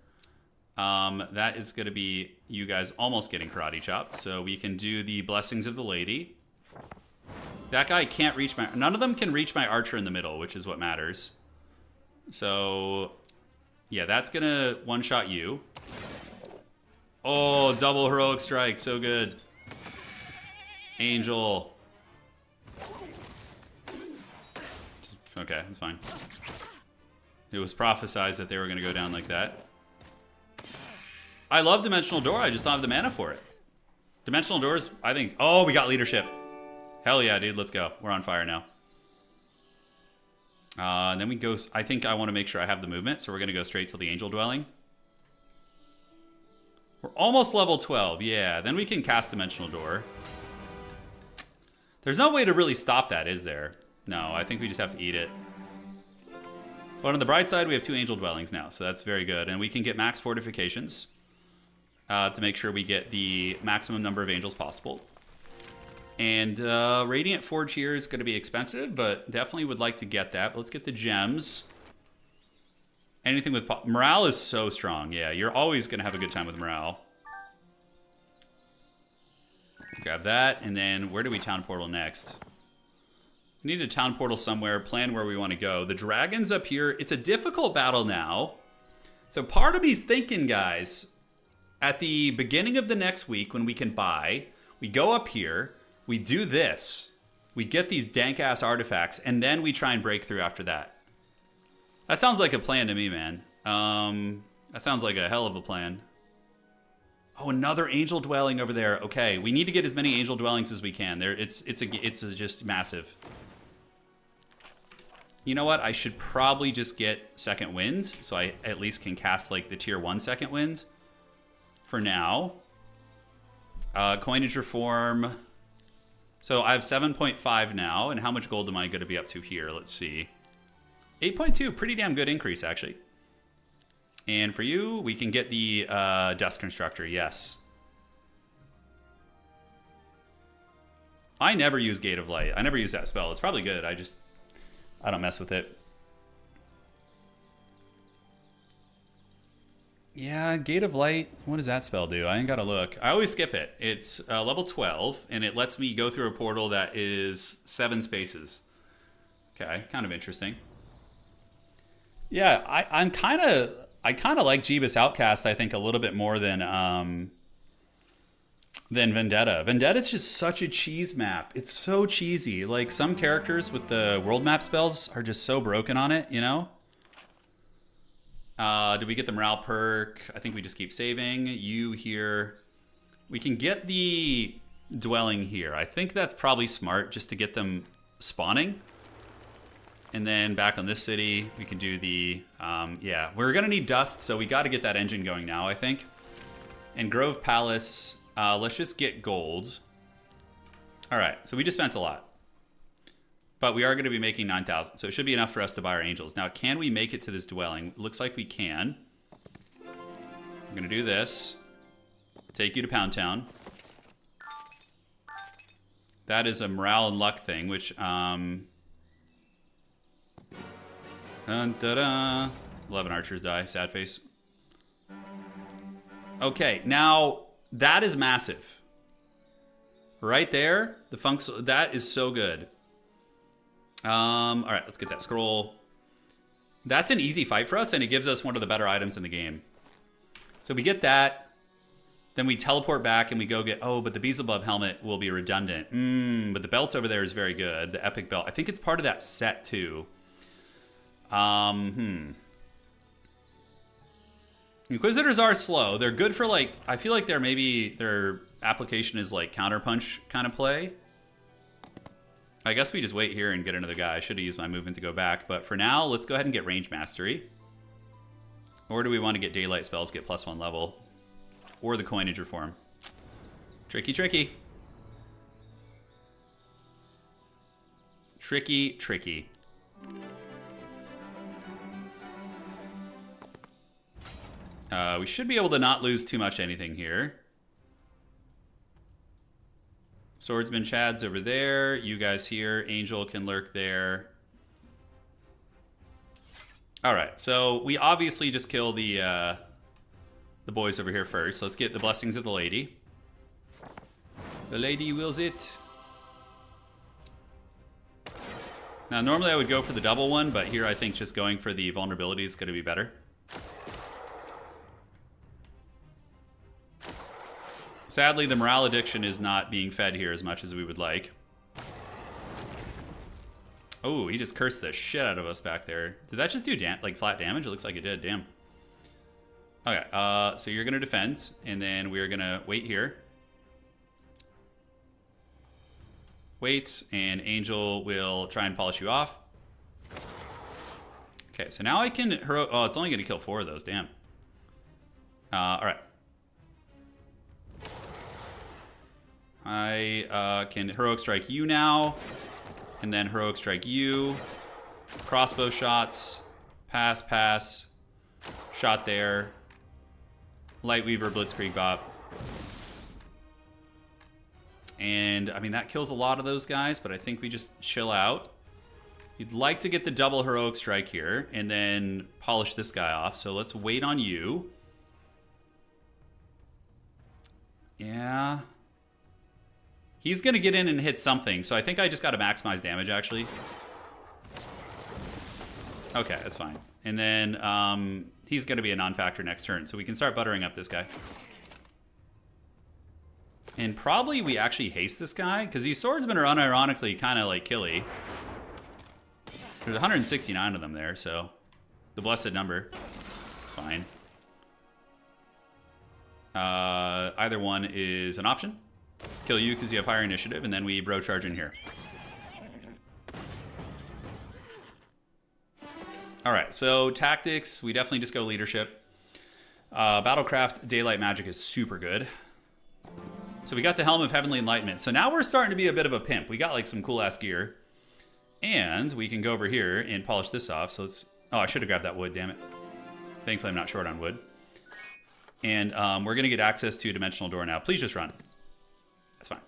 That is going to be you guys almost getting karate chopped. So we can do the blessings of the lady. That guy can't reach my... None of them can reach my archer in the middle, which is what matters. So, yeah, that's going to one-shot you. Oh, double heroic strike. So good. Angel. Okay, that's fine. It was prophesized that they were going to go down like that. I love Dimensional Door. I just don't have the mana for it. Dimensional doors, I think. Oh, we got leadership. Hell yeah, dude. Let's go. We're on fire now. And then we go. I think I want to make sure I have the movement, so we're going to go straight to the angel dwelling. We're almost level 12. Yeah, then we can cast dimensional door. There's no way to really stop that, is there? No, I think we just have to eat it. But on the bright side, we have 2 angel dwellings now, so that's very good. And we can get max fortifications to make sure we get the maximum number of angels possible. And Radiant Forge here is going to be expensive, but definitely would like to get that. But let's get the gems. Anything with... Morale is so strong. Yeah, you're always going to have a good time with morale. Grab that, and then where do we town portal next? We need a town portal somewhere, plan where we want to go. The dragon's up here. It's a difficult battle now. So part of me's thinking, guys, at the beginning of the next week when we can buy, we go up here, we do this, we get these dank-ass artifacts, and then we try and break through after that. That sounds like a plan to me, man. That sounds like a hell of a plan. Oh, another angel dwelling over there. Okay, we need to get as many angel dwellings as we can. It's just massive. You know what? I should probably just get second wind, so I at least can cast like the tier 1 second wind for now. Coinage reform. So I have 7.5 now, and how much gold am I going to be up to here? Let's see. 8.2, pretty damn good increase, actually. And for you, we can get the Dust Constructor, yes. I never use Gate of Light. I never use that spell. It's probably good. I don't mess with it. Yeah, Gate of Light, what does that spell do? I ain't got to look. I always skip it. It's level 12, and it lets me go through a portal that is 7 spaces. Okay, kind of interesting. Yeah, I kind of like Jeebus Outcast, I think, a little bit more than Vendetta. Vendetta's just such a cheese map. It's so cheesy. Like, some characters with the world map spells are just so broken on it, you know? Did we get the morale perk? I think we just keep saving. You here. We can get the dwelling here. I think that's probably smart just to get them spawning. And then back on this city, we can do the, yeah, we're going to need dust, so we got to get that engine going now, I think. And Grove Palace, let's just get gold. All right, so we just spent a lot. But we are going to be making 9,000, so it should be enough for us to buy our angels. Now, can we make it to this dwelling? It looks like we can. I'm going to do this. Take you to Pound Town. That is a morale and luck thing, which, Dun-da-da. 11 archers die. Sad face. Okay, now that is massive. Right there, that is so good. All right, let's get that scroll. That's an easy fight for us, and it gives us one of the better items in the game. So we get that. Then we teleport back and we go get... Oh, but the Beelzebub helmet will be redundant. But the belt over there is very good. The epic belt. I think it's part of that set, too. Inquisitors are slow. They're good for, like... I feel like their application is, like, counterpunch kind of play. I guess we just wait here and get another guy. I should have used my movement to go back. But for now, let's go ahead and get range mastery. Or do we want to get daylight spells, get +1 level? Or the coinage reform? Tricky, tricky. Tricky, tricky. We should be able to not lose too much anything here. Swordsman Chad's over there. You guys here. Angel can lurk there. Alright, so we obviously just kill the boys over here first. Let's get the blessings of the lady. The lady wills it. Now, normally I would go for the double one, but here I think just going for the vulnerability is going to be better. Sadly, the morale addiction is not being fed here as much as we would like. Oh, he just cursed the shit out of us back there. Did that just do like flat damage? It looks like it did, damn. Okay, so you're going to defend, and then we're going to wait here. Wait, and Angel will try and polish you off. Okay, so now I can... Oh, it's only going to kill 4 of those, damn. Alright. I can Heroic Strike you now, and then Heroic Strike you. Crossbow shots. Pass, pass. Shot there. Lightweaver, Blitzkrieg Bop. And, I mean, that kills a lot of those guys, but I think we just chill out. You'd like to get the double Heroic Strike here, and then polish this guy off. So let's wait on you. Yeah. He's going to get in and hit something, so I think I just got to maximize damage, actually. Okay, that's fine. And then he's going to be a non-factor next turn, so we can start buttering up this guy. And probably we actually haste this guy, because these swordsmen are unironically kind of like killy. There's 169 of them there, so the blessed number. It's fine. Either one is an option. Kill you because you have higher initiative, and then we bro charge in here. Alright, so tactics, we definitely just go leadership. Battlecraft Daylight Magic is super good. So we got the Helm of Heavenly Enlightenment. So now we're starting to be a bit of a pimp. We got like some cool ass gear. And we can go over here and polish this off. So let's... Oh, I should have grabbed that wood, damn it. Thankfully I'm not short on wood. And we're going to get access to a Dimensional Door now. Please just run. That's fine.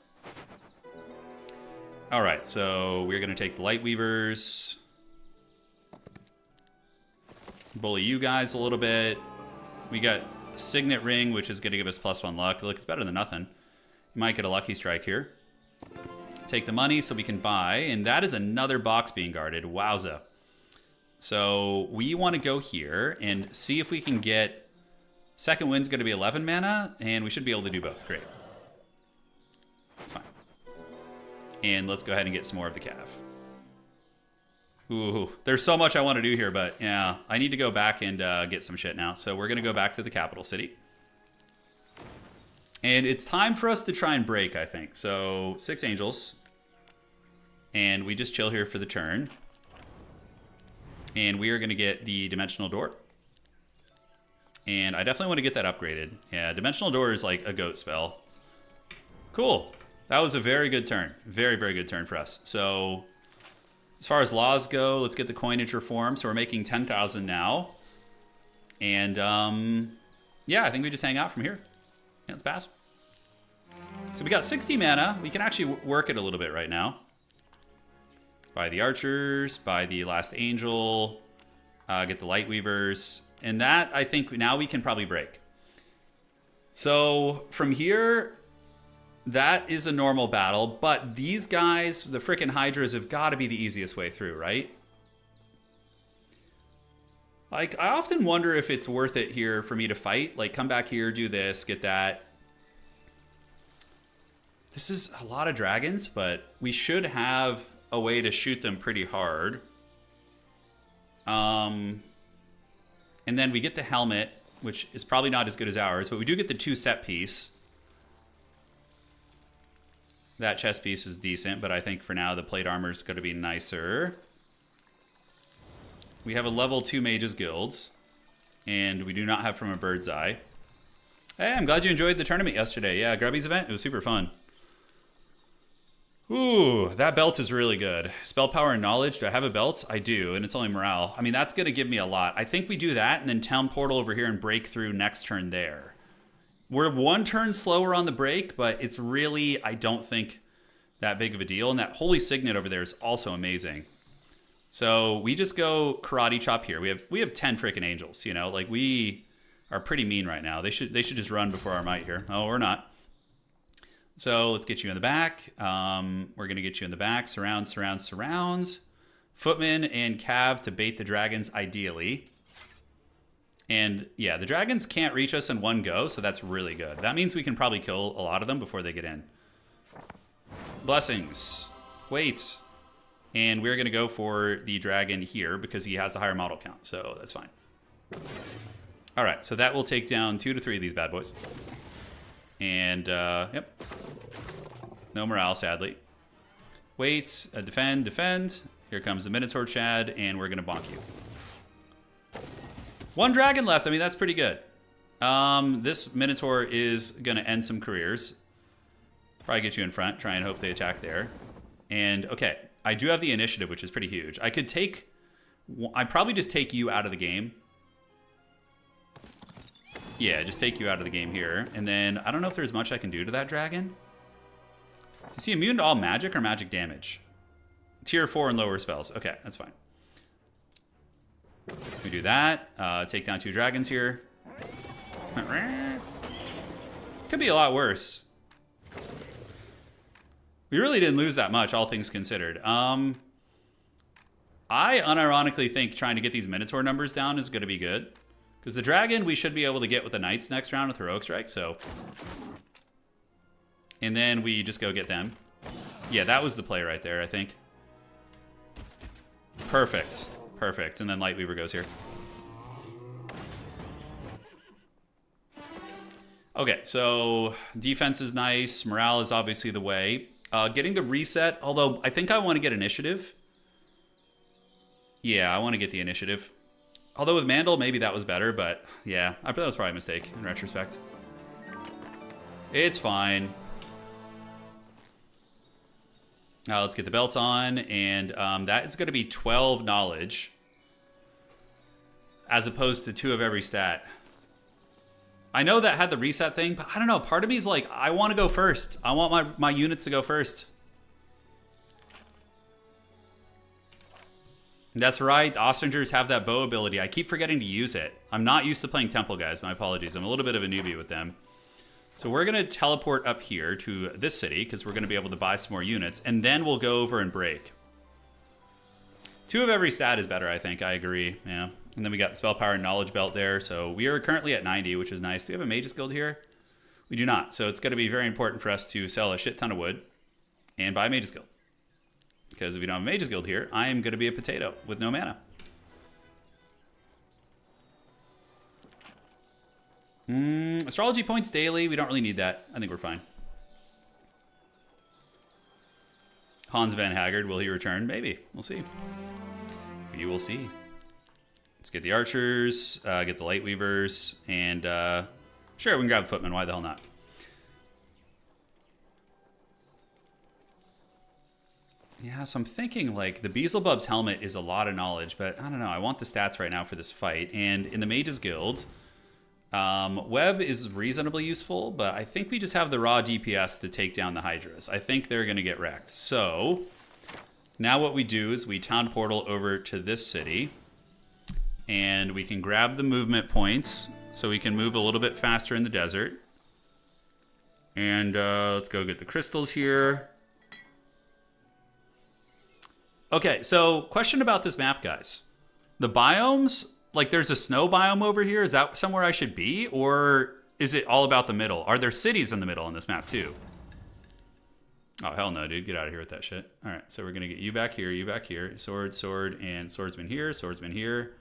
Alright, so we're going to take the Lightweavers. Bully you guys a little bit. We got Signet Ring, which is going to give us +1 luck. Look, it's better than nothing. You might get a Lucky Strike here. Take the money so we can buy. And that is another box being guarded. Wowza. So we want to go here and see if we can get... Second wind's going to be 11 mana, and we should be able to do both. Great. Fine. And let's go ahead and get some more of the Cav. Ooh, there's so much I want to do here, but yeah, I need to go back and get some shit now. So we're going to go back to the capital city. And it's time for us to try and break, I think. So 6 angels. And we just chill here for the turn. And we are going to get the Dimensional Door. And I definitely want to get that upgraded. Yeah, Dimensional Door is like a goat spell. Cool. That was a very good turn. Very, very good turn for us. So... As far as laws go, let's get the coinage reform. So we're making 10,000 now. And, yeah, I think we just hang out from here. Yeah, let's pass. So we got 60 mana. We can actually work it a little bit right now. Buy the archers, buy the last angel, get the Lightweavers. And that, I think, now we can probably break. So from here... That is a normal battle, but these guys, the frickin' Hydras, have got to be the easiest way through, right? Like, I often wonder if it's worth it here for me to fight. Like, come back here, do this, get that. This is a lot of dragons, but we should have a way to shoot them pretty hard. And then we get the helmet, which is probably not as good as ours, but we do get the 2 set piece. That chest piece is decent, but I think for now the plate armor is going to be nicer. We have a level 2 Mages Guilds, and we do not have from a Bird's Eye. Hey, I'm glad you enjoyed the tournament yesterday. Yeah, Grubby's event, it was super fun. Ooh, that belt is really good. Spell Power and Knowledge, do I have a belt? I do, and it's only morale. I mean, that's going to give me a lot. I think we do that, and then Town Portal over here and break through next turn there. We're 1 turn slower on the break, but it's really, I don't think, that big of a deal. And that Holy Signet over there is also amazing. So we just go Karate Chop here. We have 10 freaking angels, you know? Like, we are pretty mean right now. They should just run before our might here. Oh, we're not. So let's get you in the back. We're going to get you in the back. Surround, surround, surround. Footman and Cav to bait the dragons, ideally. And yeah, the dragons can't reach us in one go, so that's really good. That means we can probably kill a lot of them before they get in. Blessings. Wait. And we're going to go for the dragon here because he has a higher model count, so that's fine. All right, so that will take down 2 to 3 of these bad boys. And, yep. No morale, sadly. Wait, defend, defend. Here comes the Minotaur Chad, and we're going to bonk you. One dragon left. I mean, that's pretty good. This Minotaur is going to end some careers. Probably get you in front. Try and hope they attack there. And, okay, I do have the initiative, which is pretty huge. I could take... I'd probably just take you out of the game. Yeah, just take you out of the game here. And then, I don't know if there's much I can do to that dragon. Is he immune to all magic or magic damage? Tier 4 and lower spells. Okay, that's fine. We do that. Take down 2 dragons here. Could be a lot worse. We really didn't lose that much, all things considered. I unironically think trying to get these Minotaur numbers down is going to be good. Because the dragon we should be able to get with the Knights next round with Heroic Strike, so... And then we just go get them. Yeah, that was the play right there, I think. Perfect. Perfect. And then Lightweaver goes here. Okay, so defense is nice. Morale is obviously the way. Getting the reset, although I think I want to get initiative. Yeah, I want to get the initiative. Although with Mandel, maybe that was better, but yeah, I bet that was probably a mistake in retrospect. It's fine. Now let's get the belts on, and that is going to be 12 knowledge as opposed to 2 of every stat. I know that had the reset thing, but I don't know. Part of me is like, I want to go first. I want my units to go first. That's right. The Ostringers have that bow ability. I keep forgetting to use it. I'm not used to playing Temple, guys. My apologies. I'm a little bit of a newbie with them. So we're going to teleport up here to this city because we're going to be able to buy some more units, and then we'll go over and break. 2 of every stat is better, I think. I agree. Yeah. And then we got the Spell Power and Knowledge Belt there. So we are currently at 90, which is nice. Do we have a Mage's Guild here? We do not. So it's going to be very important for us to sell a shit ton of wood and buy a Mage's Guild. Because if we don't have a Mage's Guild here, I am going to be a potato with no mana. Astrology points daily. We don't really need that. I think we're fine. Hans Van Haggard, will he return? Maybe. We'll see. We will see. Let's get the archers, get the light weavers, and sure, we can grab footmen. Why the hell not? Yeah, so I'm thinking like the Beelzebub's helmet is a lot of knowledge, but I don't know. I want the stats right now for this fight. And in the Mage's Guild, Web is reasonably useful, but I think we just have the raw DPS to take down the Hydras. I think they're going to get wrecked. So now what we do is we town portal over to this city, and we can grab the movement points so we can move a little bit faster in the desert. And let's go get the crystals here. Okay, so question about this map, guys. The biomes, like there's a snow biome over here. Is that somewhere I should be? Or is it all about the middle? Are there cities in the middle on this map too? Oh, hell no, dude. Get out of here with that shit. All right, so we're going to get you back here. Sword, sword, and swordsman here. Swordsman here.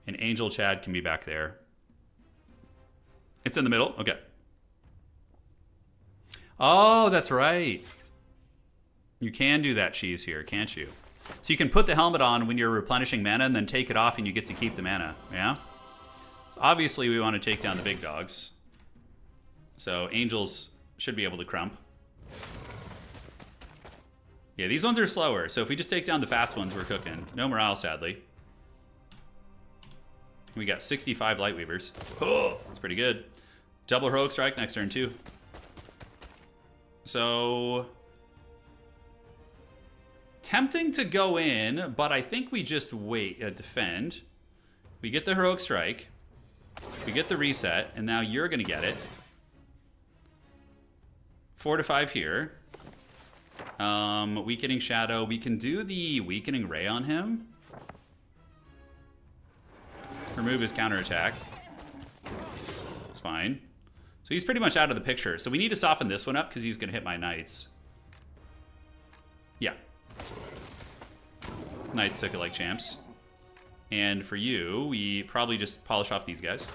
And Angel Chad can be back there. It's in the middle? Okay. Oh, that's right. You can do that cheese here, can't you? So you can put the helmet on when you're replenishing mana and then take it off and you get to keep the mana, yeah? So obviously we want to take down the big dogs. So angels should be able to crump. Yeah, these ones are slower, so if we just take down the fast ones, we're cooking. No morale, sadly. We got 65 Lightweavers. Oh, that's pretty good. Double Heroic Strike next turn, too. So tempting to go in, but I think we just wait, defend. We get the Heroic Strike. We get the reset, and now you're going to get it. 4 to 5 here. Weakening Shadow. We can do the Weakening Ray on him. Remove his counterattack. That's fine. So he's pretty much out of the picture. So we need to soften this one up because he's going to hit my knights. Yeah. Knights took it like champs. And for you, we probably just polish off these guys.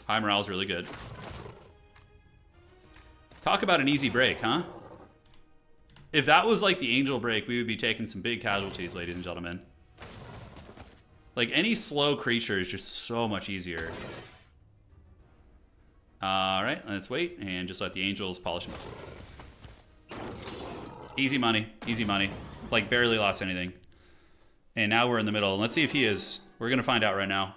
High morale is really good. Talk about an easy break, huh? If that was like the Angel Break, we would be taking some big casualties, ladies and gentlemen. Like, any slow creature is just so much easier. Alright, let's wait and just let the Angels polish him up. Easy money, easy money. Like, barely lost anything. And now we're in the middle. Let's see if he is. We're going to find out right now.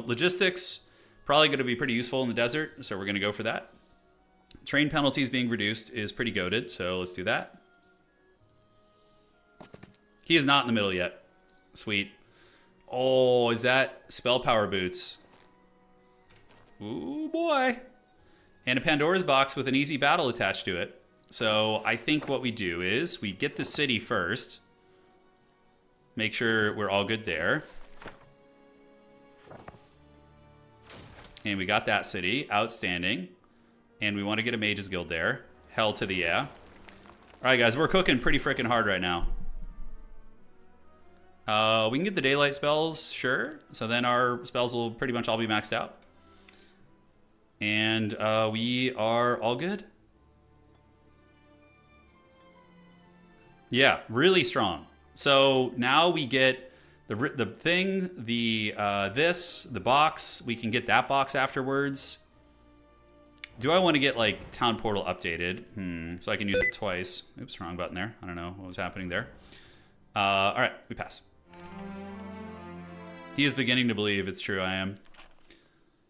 Logistics, probably going to be pretty useful in the desert, so we're going to go for that. Train penalties being reduced is pretty goated, so let's do that. He is not in the middle yet. Sweet. Oh, is that spell power boots? Ooh, boy. And a Pandora's box with an easy battle attached to it. So I think what we do is we get the city first. Make sure we're all good there. And we got that city. Outstanding. And we want to get a Mage's Guild there. Hell to the yeah. Alright, guys. We're cooking pretty freaking hard right now. We can get the daylight spells, sure. So then our spells will pretty much all be maxed out. And we are all good. Yeah, really strong. So now we get the thing, the box. We can get that box afterwards. Do I want to get like Town Portal updated? So I can use it twice. Oops, wrong button there. I don't know what was happening there. All right, we pass. He is beginning to believe. It's true, I am.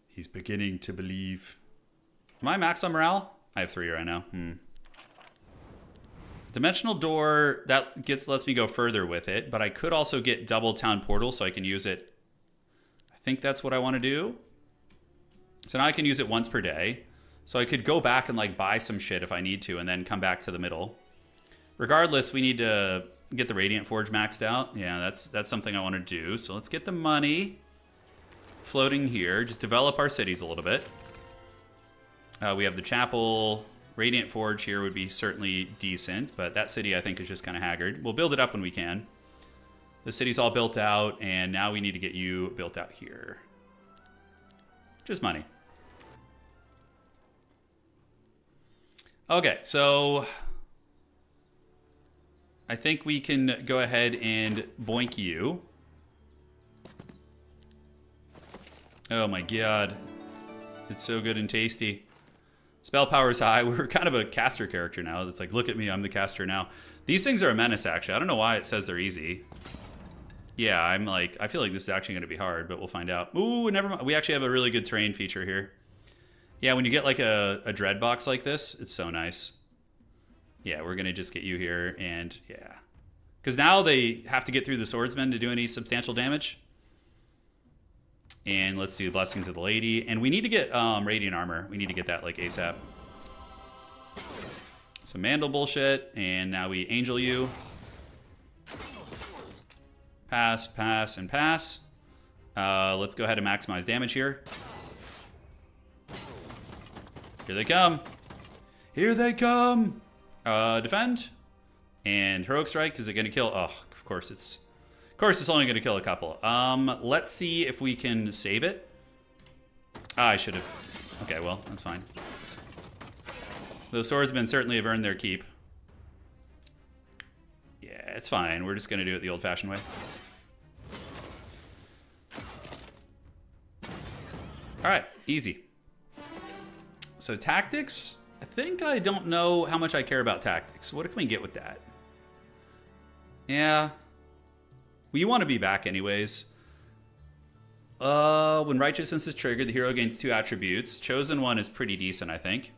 He's beginning to believe. Am I max on morale? I have 3 right now. Dimensional door, that lets me go further with it, but I could also get double Town Portal so I can use it. I think that's what I want to do. So now I can use it once per day. So I could go back and like buy some shit if I need to and then come back to the middle. Regardless, we need to get the Radiant Forge maxed out. Yeah, that's something I want to do. So let's get the money floating here. Just develop our cities a little bit. We have the chapel. Radiant Forge here would be certainly decent, but that city I think is just kind of haggard. We'll build it up when we can. The city's all built out, and now we need to get you built out here. Just money. Okay, so I think we can go ahead and boink you. Oh my god. It's so good and tasty. Spell power is high. We're kind of a caster character now. It's like, look at me, I'm the caster now. These things are a menace, actually. I don't know why it says they're easy. Yeah, I feel like this is actually going to be hard, but we'll find out. Ooh, never mind. We actually have a really good terrain feature here. Yeah, when you get like a dread box like this, it's so nice. Yeah, we're going to just get you here, and yeah. Because now they have to get through the swordsman to do any substantial damage. And let's do Blessings of the Lady. And we need to get Radiant Armor. We need to get that like ASAP. Some Mandel bullshit. And now we Angel you. Pass, pass, and pass. Let's go ahead and maximize damage here. Here they come. Here they come. Defend. And Heroic Strike. Is it going to kill? Oh, of course it's only going to kill a couple. Let's see if we can save it. I should have. Okay, well, that's fine. Those swordsmen certainly have earned their keep. Yeah, it's fine. We're just going to do it the old-fashioned way. All right, easy. So tactics, I don't know how much I care about tactics. What can we get with that? Yeah. Well, you want to be back anyways. When Righteousness is triggered, the hero gains 2 attributes. Chosen one is pretty decent, I think.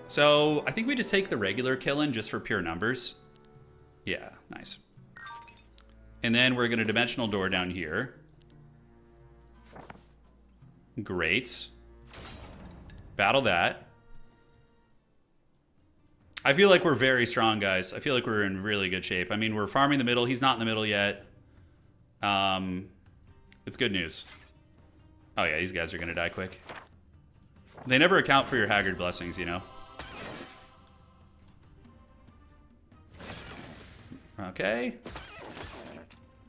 So I think we just take the regular killing just for pure numbers. Yeah, nice. And then we're going to Dimensional Door down here. Great. Battle that. I feel like we're very strong, guys. I feel like we're in really good shape. I mean, we're farming the middle. He's not in the middle yet. It's good news. Oh yeah, these guys are going to die quick. They never account for your Haggard Blessings, you know. Okay.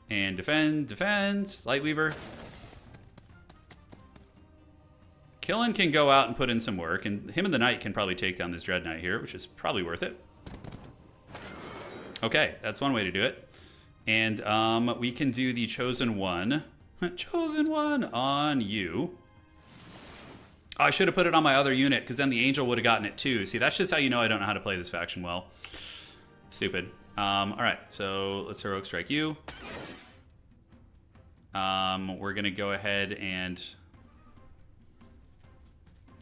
And defend, defend. Lightweaver. Killen can go out and put in some work, and him and the Knight can probably take down this Dread Knight here, which is probably worth it. Okay, that's one way to do it. And we can do the Chosen One. Chosen One on you. Oh, I should have put it on my other unit, because then the Angel would have gotten it too. See, that's just how you know I don't know how to play this faction well. Stupid. Alright, so let's Heroic Strike you. We're going to go ahead and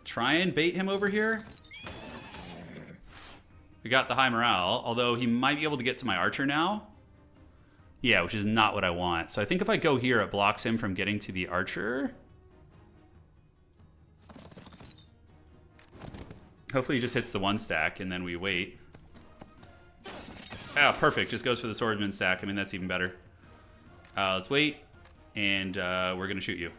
try and bait him over here. We got the high morale, although he might be able to get to my archer now. Yeah, which is not what I want. So I think if I go here, it blocks him from getting to the archer. Hopefully he just hits the one stack, and then we wait. Ah, perfect. Just goes for the swordsman stack. I mean, that's even better. Let's wait, and we're going to shoot you.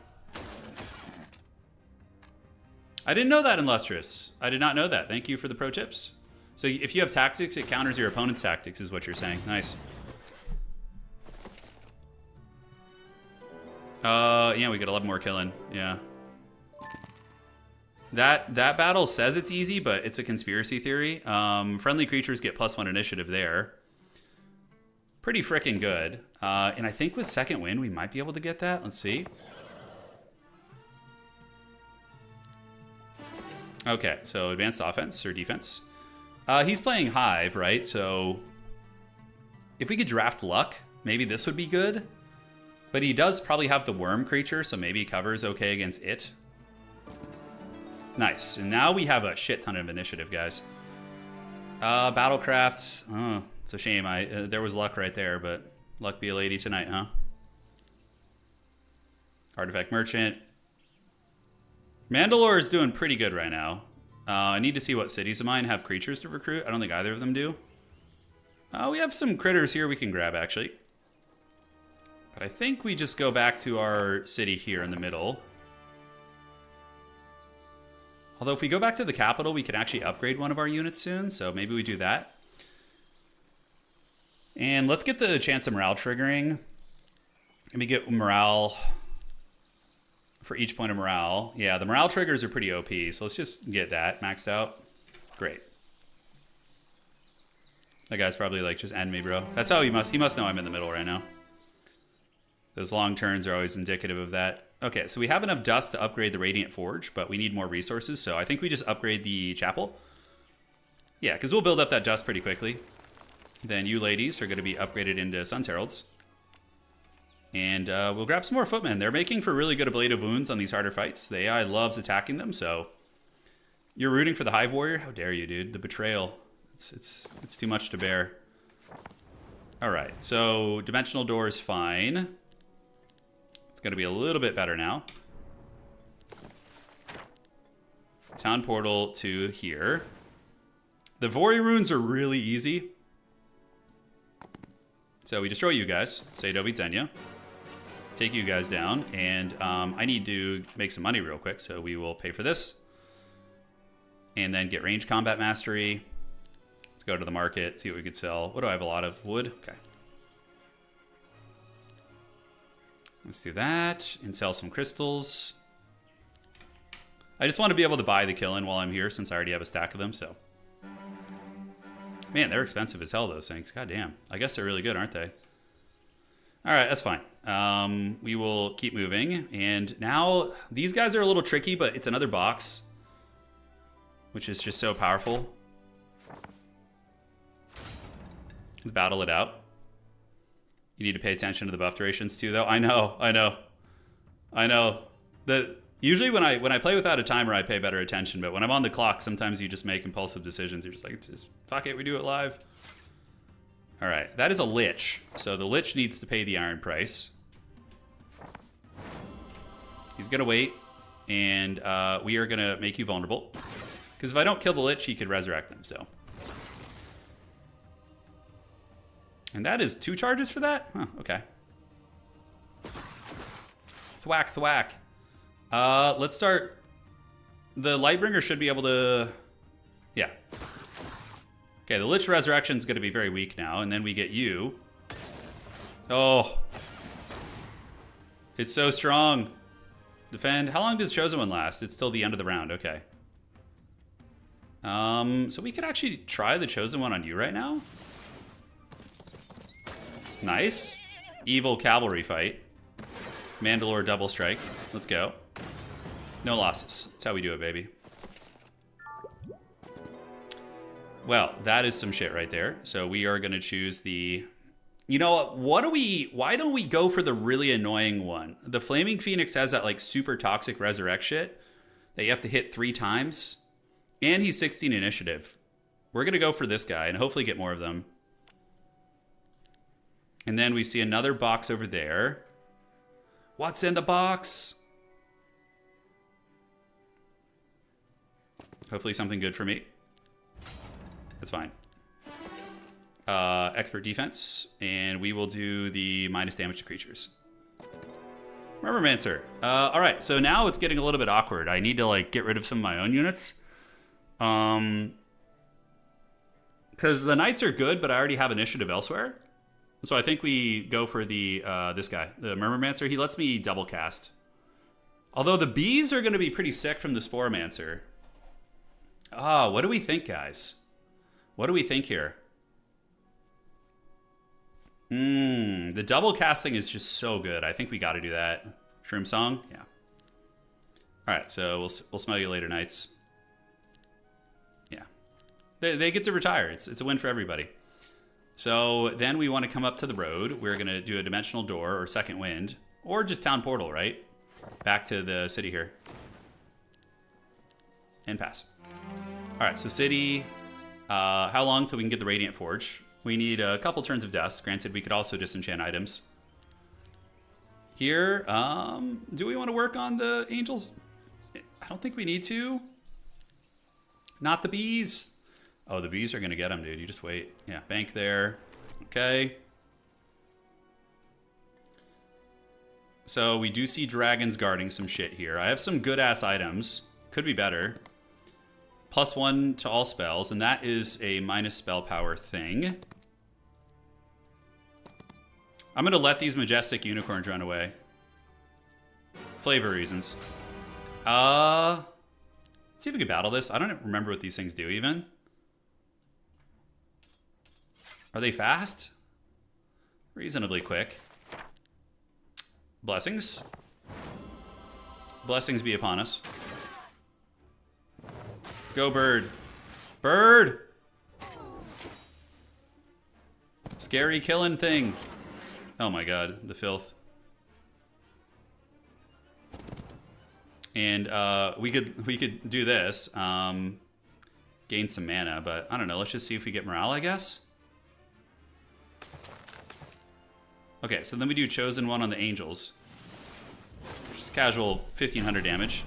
I didn't know that, Illustrious. I did not know that. Thank you for the pro tips. So if you have tactics, it counters your opponent's tactics, is what you're saying. Nice. Yeah, we got 11 more killing. Yeah. That battle says it's easy, but it's a conspiracy theory. Friendly creatures get +1 initiative there. Pretty freaking good. And I think with Second Wind, we might be able to get that. Let's see. Okay, so advanced offense or defense. He's playing Hive, right? So if we could draft Luck, maybe this would be good. But he does probably have the worm creature, so maybe cover's okay against it. Nice. And now we have a shit ton of initiative, guys. Battlecraft. Oh, it's a shame. There was Luck right there, but luck be a lady tonight, huh? Artifact Merchant. Mandalore is doing pretty good right now. I need to see what cities of mine have creatures to recruit. I don't think either of them do. We have some critters here we can grab, actually. But I think we just go back to our city here in the middle. Although if we go back to the capital, we can actually upgrade one of our units soon. So maybe we do that. And let's get the chance of morale triggering. Let me get morale for each point of morale. Yeah, the morale triggers are pretty OP. So let's just get that maxed out. Great. That guy's probably like, just end me, bro. That's how he must know I'm in the middle right now. Those long turns are always indicative of that. Okay, so we have enough dust to upgrade the Radiant Forge, but we need more resources, so I think we just upgrade the chapel. Yeah, because we'll build up that dust pretty quickly. Then you ladies are going to be upgraded into Sun's Heralds. And we'll grab some more footmen. They're making for really good ablative wounds on these harder fights. The AI loves attacking them, so... You're rooting for the Hive Warrior? How dare you, dude. The betrayal. It's too much to bear. Alright, so Dimensional Door is fine. It's going to be a little bit better now. Town portal to here. The Vori runes are really easy. So we destroy you guys. Say Dovi Zenya. Take you guys down. And I need to make some money real quick. So we will pay for this. And then get range combat mastery. Let's go to the market. See what we could sell. What do I have? A lot of wood? Okay. Let's do that and sell some crystals. I just want to be able to buy the Killen while I'm here since I already have a stack of them, so. Man, they're expensive as hell, those things. God damn. I guess they're really good, aren't they? Alright, that's fine. We will keep moving. And now, these guys are a little tricky, but it's another box. Which is just so powerful. Let's battle it out. You need to pay attention to the buff durations too, though. I know. Usually when I play without a timer, I pay better attention. But when I'm on the clock, sometimes you just make impulsive decisions. You're just like, just fuck it, we do it live. All right, that is a Lich. So the Lich needs to pay the iron price. He's gonna wait, and we are gonna make you vulnerable. Because if I don't kill the Lich, he could resurrect them. So. And that is 2 charges for that? Huh, okay. Thwack, thwack. Let's start. The Lightbringer should be able to... Yeah. Okay, the Lich Resurrection is going to be very weak now, and then we get you. Oh. It's so strong. Defend. How long does Chosen One last? It's till the end of the round. Okay. So we could actually try the Chosen One on you right now. Nice. Evil cavalry fight. Mandalore double strike. Let's go. No losses. That's how we do it, baby. Well, that is some shit right there. So we are going to choose the... You know what? Why don't we go for the really annoying one? The Flaming Phoenix has that like super toxic resurrect shit that you have to hit 3 times. And he's 16 initiative. We're going to go for this guy and hopefully get more of them. And then we see another box over there. What's in the box? Hopefully something good for me. That's fine. Expert defense. And we will do the minus damage to creatures. Murmurmancer. Alright, so now it's getting a little bit awkward. I need to like get rid of some of my own units. Because the knights are good, but I already have initiative elsewhere. So I think we go for the this guy, the Murmurmancer. He lets me double cast. Although the bees are going to be pretty sick from the Sporomancer. What do we think, guys? What do we think here? The double casting is just so good. I think we got to do that. Shroom Song? Yeah. All right, so we'll smell you later, knights. Yeah. They get to retire. It's a win for everybody. So then we want to come up to the road. We're going to do a dimensional door or second wind or just town portal, right? Back to the city here. And pass. All right, so city. How long till we can get the Radiant Forge? We need a couple turns of dust. Granted, we could also disenchant items. Here, do we want to work on the angels? I don't think we need to. Not the bees. Oh, the bees are going to get them, dude. You just wait. Yeah, bank there. Okay. So we do see dragons guarding some shit here. I have some good-ass items. Could be better. +1 to all spells, and that is a minus spell power thing. I'm going to let these majestic unicorns run away. Flavor reasons. Let's see if we can battle this. I don't remember what these things do, even. Are they fast? Reasonably quick. Blessings. Blessings be upon us. Go, bird. Bird! Scary killing thing. Oh my god, the filth. And we could do this. Gain some mana, but I don't know. Let's just see if we get morale, I guess. Okay, so then we do Chosen One on the Angels. Just casual 1500 damage.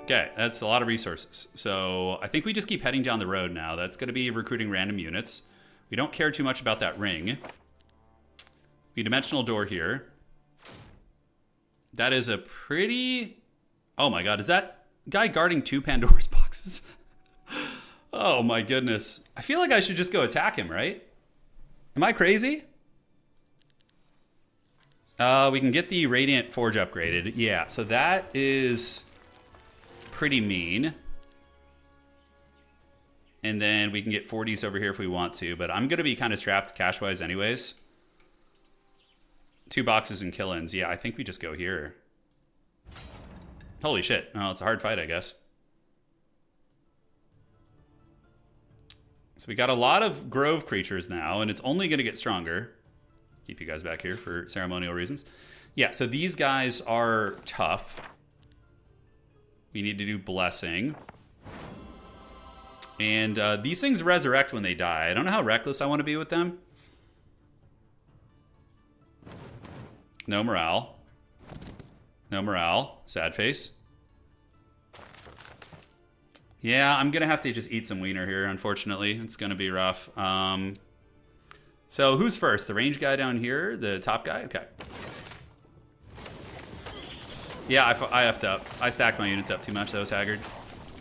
Okay, that's a lot of resources. So I think we just keep heading down the road now. That's going to be recruiting random units. We don't care too much about that ring. We dimensional door here. That is a pretty... Oh my god, is that guy guarding 2 Pandora's boxes? Oh my goodness. I feel like I should just go attack him, right? Am I crazy? We can get the Radiant Forge upgraded. Yeah, so that is pretty mean. And then we can get 40s over here if we want to, but I'm going to be kind of strapped cash-wise anyways. 2 boxes and kill-ins. Yeah, I think we just go here. Holy shit. Oh, it's a hard fight, I guess. So we got a lot of Grove creatures now, and it's only going to get stronger. Keep you guys back here for ceremonial reasons. Yeah, so these guys are tough. We need to do Blessing. And these things resurrect when they die. I don't know how reckless I want to be with them. No morale. No morale. Sad face. Yeah, I'm going to have to just eat some wiener here, unfortunately. It's going to be rough. So who's first? The range guy down here? The top guy? Okay. Yeah, I effed up. I stacked my units up too much. That was haggard.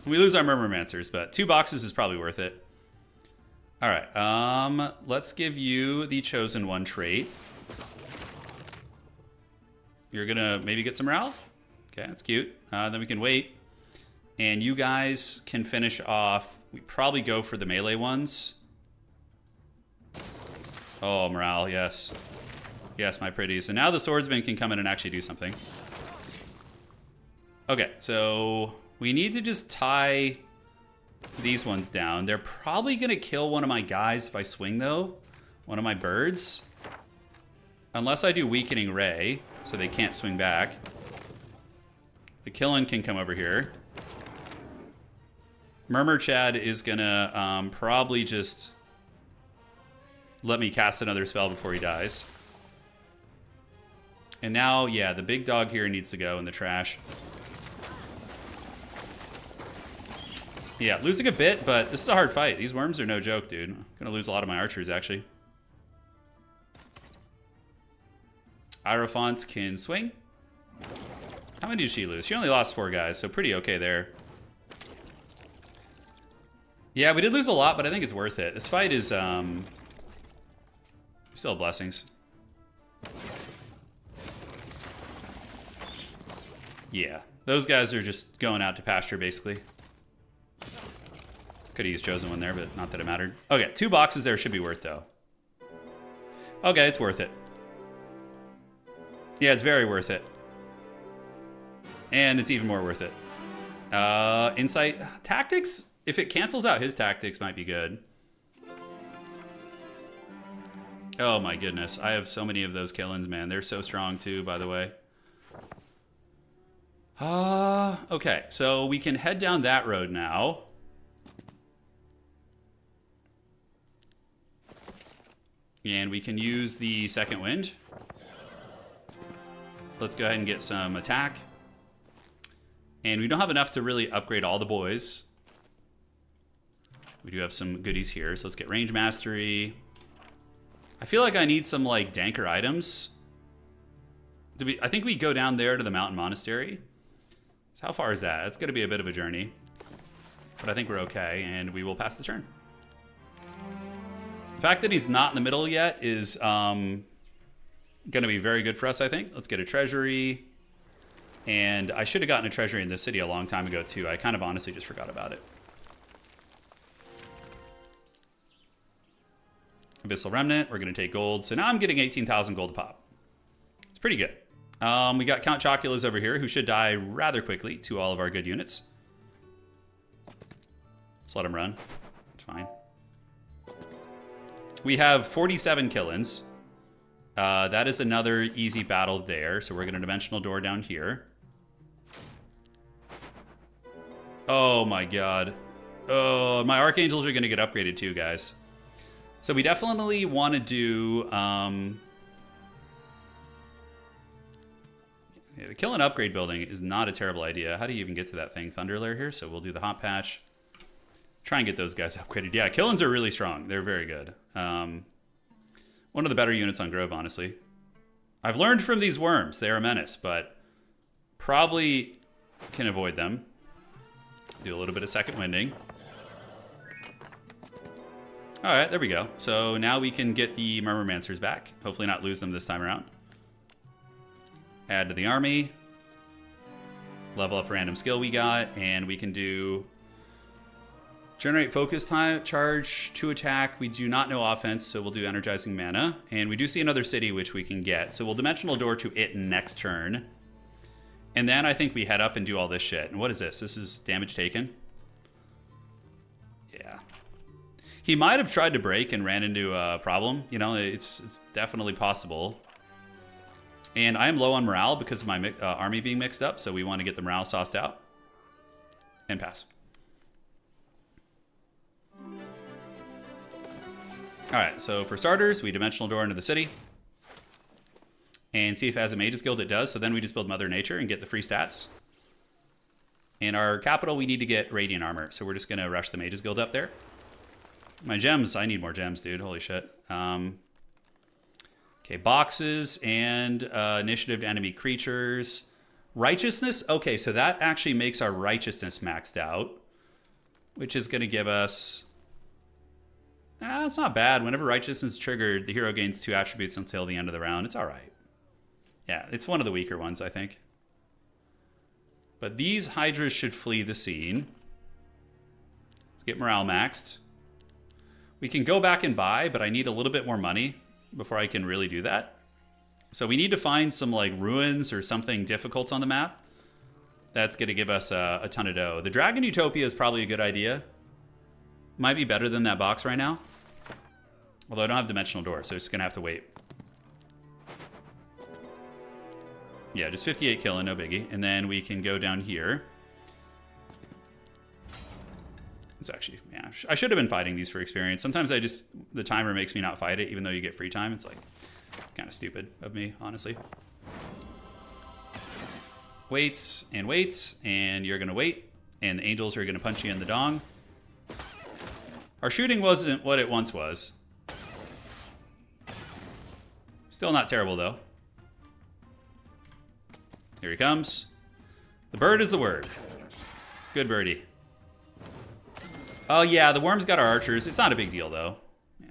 We lose our Murmurmancers, but 2 boxes is probably worth it. All right. Let's give you the Chosen One trait. You're going to maybe get some morale? Okay, that's cute. Then we can wait. And you guys can finish off. We probably go for the melee ones. Oh, morale, yes. Yes, my pretties. And now the swordsman can come in and actually do something. Okay, so we need to just tie these ones down. They're probably going to kill one of my guys if I swing, though. One of my birds. Unless I do weakening ray, so they can't swing back. The Killen can come over here. Murmur Chad is going to probably just let me cast another spell before he dies. And now, yeah, the big dog here needs to go in the trash. Yeah, losing a bit, but this is a hard fight. These worms are no joke, dude. I'm going to lose a lot of my archers, actually. Hierophant can swing. How many did she lose? She only lost 4 guys, so pretty okay there. Yeah, we did lose a lot, but I think it's worth it. This fight is, we still have blessings. Yeah, those guys are just going out to pasture, basically. Could have used Chosen One there, but not that it mattered. Okay, 2 boxes there should be worth, though. Okay, it's worth it. Yeah, it's very worth it. And it's even more worth it. Insight. Tactics? If it cancels out his tactics, might be good. Oh my goodness. I have so many of those Killens, man. They're so strong too, by the way. Okay, so we can head down that road now. And we can use the second wind. Let's go ahead and get some attack. And we don't have enough to really upgrade all the boys. We do have some goodies here, so let's get range mastery. I feel like I need some like danker items. I think we go down there to the mountain monastery. So how far is that? It's going to be a bit of a journey. But I think we're okay, and we will pass the turn. The fact that he's not in the middle yet is going to be very good for us, I think. Let's get a treasury. And I should have gotten a treasury in this city a long time ago, too. I kind of honestly just forgot about it. Abyssal Remnant, we're going to take gold. So now I'm getting 18,000 gold a pop. It's pretty good. We got Count Chocula's over here, who should die rather quickly to all of our good units. Let's let him run. It's fine. We have 47 Killens. That is another easy battle there. So we're going to Dimensional Door down here. Oh my god. Oh, my Archangels are going to get upgraded too, guys. So we definitely want to do... yeah, the kill and upgrade building is not a terrible idea. How do you even get to that thing? Thunderlair here, so we'll do the hot patch. Try and get those guys upgraded. Yeah, Killens are really strong. They're very good. One of the better units on Grove, honestly. I've learned from these worms. They're a menace, but probably can avoid them. Do a little bit of second winding. All right, there we go. So now we can get the Murmurmancers back. Hopefully not lose them this time around. Add to the army. Level up random skill we got. And we can do... generate focus time, charge to attack. We do not know offense, so we'll do energizing mana. And we do see another city which we can get. So we'll Dimensional Door to it next turn. And then I think we head up and do all this shit. And what is this? This is damage taken? Yeah. He might have tried to break and ran into a problem. You know, it's definitely possible. And I am low on morale because of my army being mixed up. So we want to get the morale sauced out. And pass. Alright, so for starters, we Dimensional Door into the city. And see if it has a Mage's Guild. It does, so then we just build Mother Nature and get the free stats. In our capital, we need to get Radiant Armor, so we're just going to rush the Mage's Guild up there. My gems, I need more gems, dude. Holy shit. Okay, boxes and initiative to enemy creatures. Righteousness, okay, so that actually makes our righteousness maxed out. Which is going to give us... it's not bad. Whenever righteousness is triggered, the hero gains 2 attributes until the end of the round. It's all right. Yeah, it's one of the weaker ones, I think. But these Hydras should flee the scene. Let's get morale maxed. We can go back and buy, but I need a little bit more money before I can really do that. So we need to find some like ruins or something difficult on the map. That's going to give us a ton of dough. The Dragon Utopia is probably a good idea. Might be better than that box right now. Although I don't have Dimensional Door, so it's going to have to wait. Yeah, just 58 killing, no biggie. And then we can go down here. It's actually, yeah, I should have been fighting these for experience. Sometimes the timer makes me not fight it, even though you get free time. It's like kind of stupid of me, honestly. Waits, and you're going to wait. And the angels are going to punch you in the dong. Our shooting wasn't what it once was. Still not terrible, though. Here he comes. The bird is the word. Good birdie. Oh, yeah, the worm's got our archers. It's not a big deal, though. Yeah.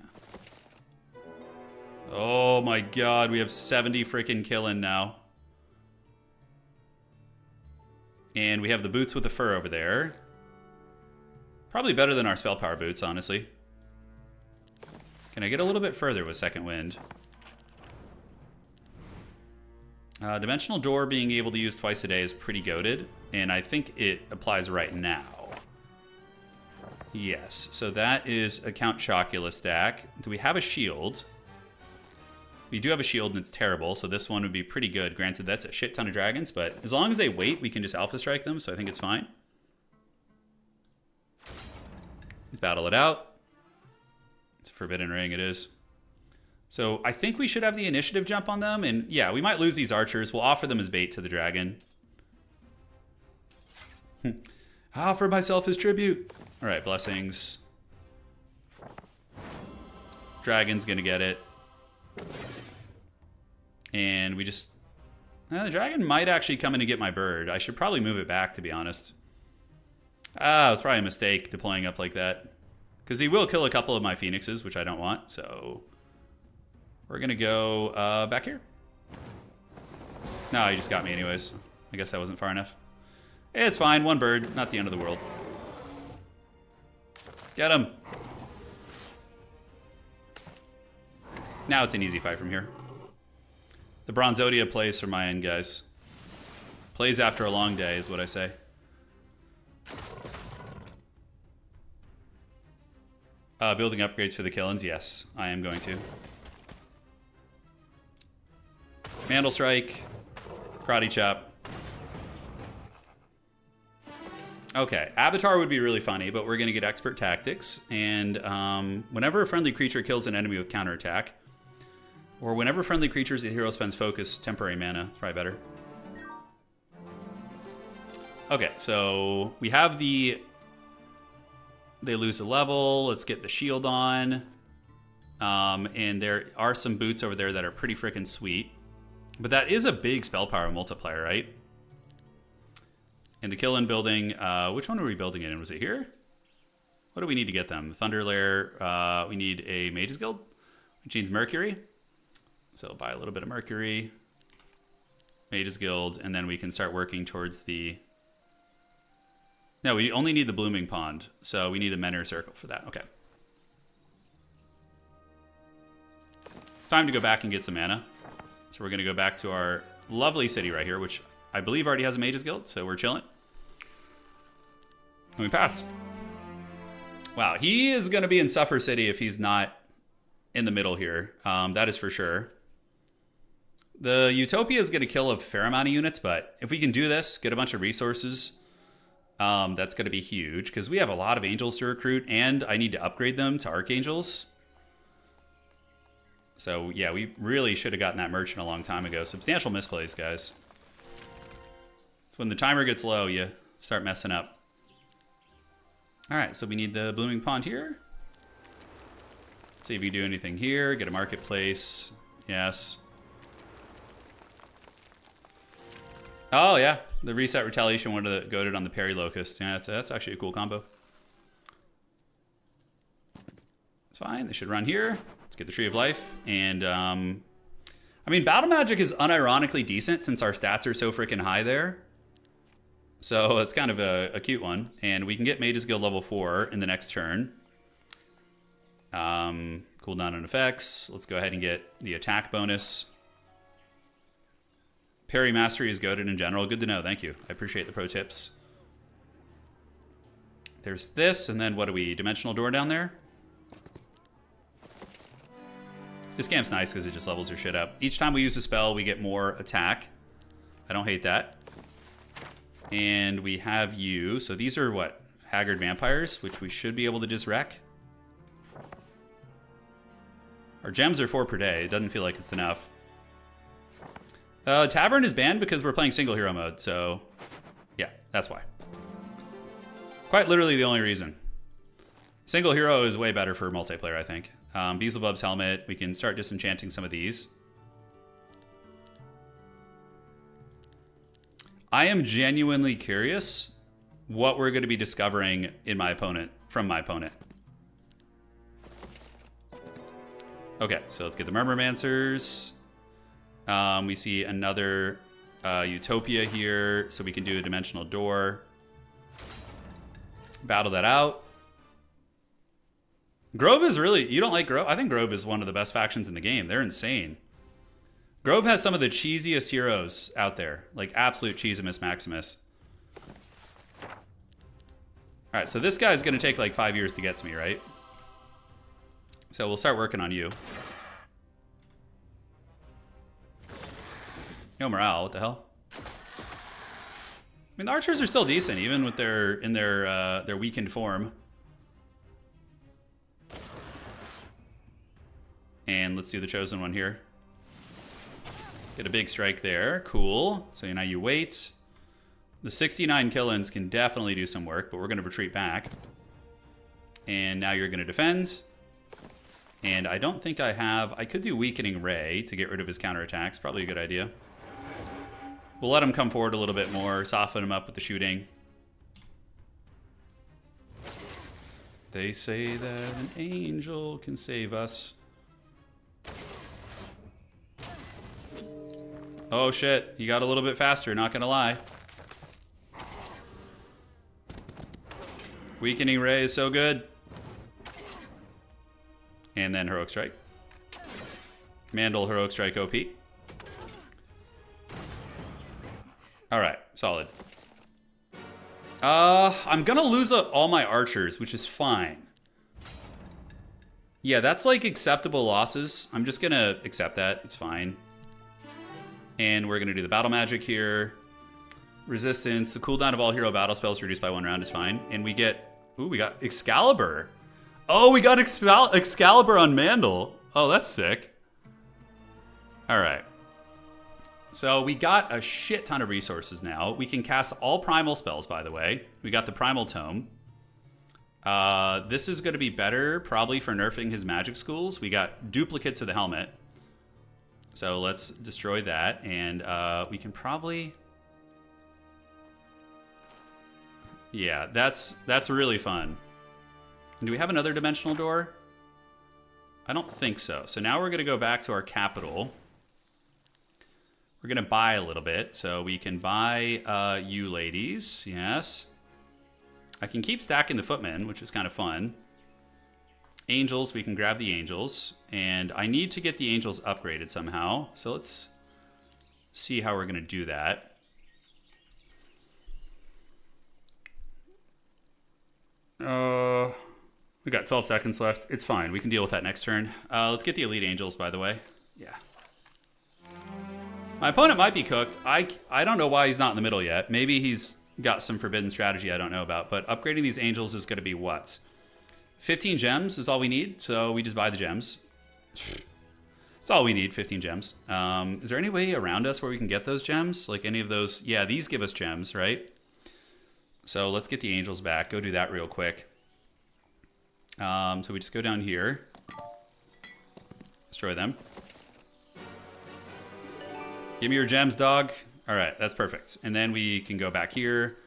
Oh, my God. We have 70 freaking killing now. And we have the boots with the fur over there. Probably better than our spell power boots, honestly. Can I get a little bit further with second wind? Dimensional Door being able to use twice a day is pretty goated, and I think it applies right now. Yes, so that is a Count Chocula stack. Do we have a shield? We do have a shield, and it's terrible, so this one would be pretty good. Granted, that's a shit ton of dragons, but as long as they wait, we can just Alpha Strike them, so I think it's fine. Let's battle it out. It's a Forbidden Ring, it is. So I think we should have the initiative jump on them. And yeah, we might lose these archers. We'll offer them as bait to the dragon. I offer myself as tribute. All right, blessings. Dragon's going to get it. And we just... the dragon might actually come in and get my bird. I should probably move it back, to be honest. It was probably a mistake deploying up like that. Because he will kill a couple of my phoenixes, which I don't want, so... We're going to go back here. No, he just got me anyways. I guess that wasn't far enough. It's fine. One bird. Not the end of the world. Get him. Now it's an easy fight from here. The Bronzodia plays for my end, guys. Plays after a long day is what I say. Building upgrades for the Killins? Yes, I am going to. Mandal Strike, Karate Chop. Okay, Avatar would be really funny, but we're going to get Expert Tactics. And whenever a friendly creature kills an enemy with counterattack, or whenever friendly creatures, the hero spends focus, temporary mana. It's probably better. Okay, so we have the... They lose a level. Let's get the shield on. And there are some boots over there that are pretty freaking sweet. But that is a big spell power multiplier, right? And the Killin building, which one are we building it in? Was it here? What do we need to get them? Thunder Lair, we need a Mage's Guild, which needs Mercury. So buy a little bit of Mercury, Mage's Guild, and then we can start working towards the... No, we only need the Blooming Pond, so we need a Menor Circle for that. Okay. It's time to go back and get some mana. So we're going to go back to our lovely city right here, which I believe already has a Mage's Guild, so we're chilling. And we pass. Wow, he is going to be in Suffer City if he's not in the middle here. That is for sure. The Utopia is going to kill a fair amount of units, but if we can do this, get a bunch of resources, that's going to be huge, because we have a lot of angels to recruit, and I need to upgrade them to Archangels. So, yeah, we really should have gotten that merchant a long time ago. Substantial misplays, guys. It's when the timer gets low, you start messing up. All right, so we need the Blooming Pond here. Let's see if we can do anything here. Get a marketplace. Yes. Oh, yeah. The Reset Retaliation one of the goated on the Parry Locust. Yeah, that's actually a cool combo. It's fine. They should run here. Let's get the Tree of Life. And I mean, battle magic is unironically decent since our stats are so freaking high there. So it's kind of a cute one. And we can get Mage's Guild level 4 in the next turn. Cooldown on effects. Let's go ahead and get the attack bonus. Parry Mastery is goated in general. Good to know. Thank you. I appreciate the pro tips. There's this, and then what do we... Dimensional Door down there? This camp's nice because it just levels your shit up. Each time we use a spell, we get more attack. I don't hate that. And we have you. So these are what? Haggard Vampires, which we should be able to just wreck. Our gems are 4 per day. It doesn't feel like it's enough. Tavern is banned because we're playing single hero mode, so yeah, that's why. Quite literally the only reason. Single hero is way better for multiplayer, I think. Beelzebub's Helmet, we can start disenchanting some of these. I am genuinely curious what we're going to be discovering in my opponent, from my opponent. Okay, so let's get the Murmurmancers. We see another Utopia here, so we can do a Dimensional Door. Battle that out. Grove is really... You don't like Grove? I think Grove is one of the best factions in the game. They're insane. Grove has some of the cheesiest heroes out there. Like, absolute cheesimus maximus. Alright, so this guy's going to take like 5 years to get to me, right? So we'll start working on you. No morale, what the hell? I mean, the archers are still decent, even with their weakened form. And let's do the chosen one here. Get a big strike there, cool. So now you wait. The 69 kill-ins can definitely do some work, but we're gonna retreat back. And now you're gonna defend. And I don't think I have... I could do Weakening Ray to get rid of his counterattacks. Probably a good idea. We'll let him come forward a little bit more, soften him up with the shooting. They say that an angel can save us. Oh shit, he got a little bit faster, not gonna lie. Weakening Ray is so good. And then Heroic Strike. Mandel Heroic Strike OP. Alright, solid. I'm gonna lose all my archers, which is fine. Yeah, that's like acceptable losses. I'm just gonna accept that, it's fine. And we're gonna do the battle magic here. Resistance, the cooldown of all hero battle spells reduced by 1 round is fine. And we get, ooh, we got Excalibur. Oh, we got Excalibur on Mandel. Oh, that's sick. Alright. So we got a shit ton of resources now. We can cast all primal spells, by the way. We got the Primal Tome. This is going to be better, probably, for nerfing his magic schools. We got duplicates of the helmet. So let's destroy that. And we can probably... Yeah, that's really fun. And do we have another dimensional door? I don't think so. So now we're going to go back to our capital. We're going to buy a little bit. So we can buy you ladies. Yes. I can keep stacking the footmen, which is kind of fun. Angels, we can grab the angels. And I need to get the angels upgraded somehow. So let's see how we're going to do that. We got 12 seconds left. It's fine. We can deal with that next turn. Let's get the elite angels, by the way. Yeah. My opponent might be cooked. I don't know why he's not in the middle yet. Maybe he's got some forbidden strategy I don't know about. But upgrading these angels is going to be what? 15 gems is all we need. So we just buy the gems. That's all we need, 15 gems. Is there any way around us where we can get those gems? Like any of those? Yeah, these give us gems, right? So let's get the angels back. Go do that real quick. So we just go down here. Destroy them. Give me your gems, dog. All right, that's perfect. And then we can go back here.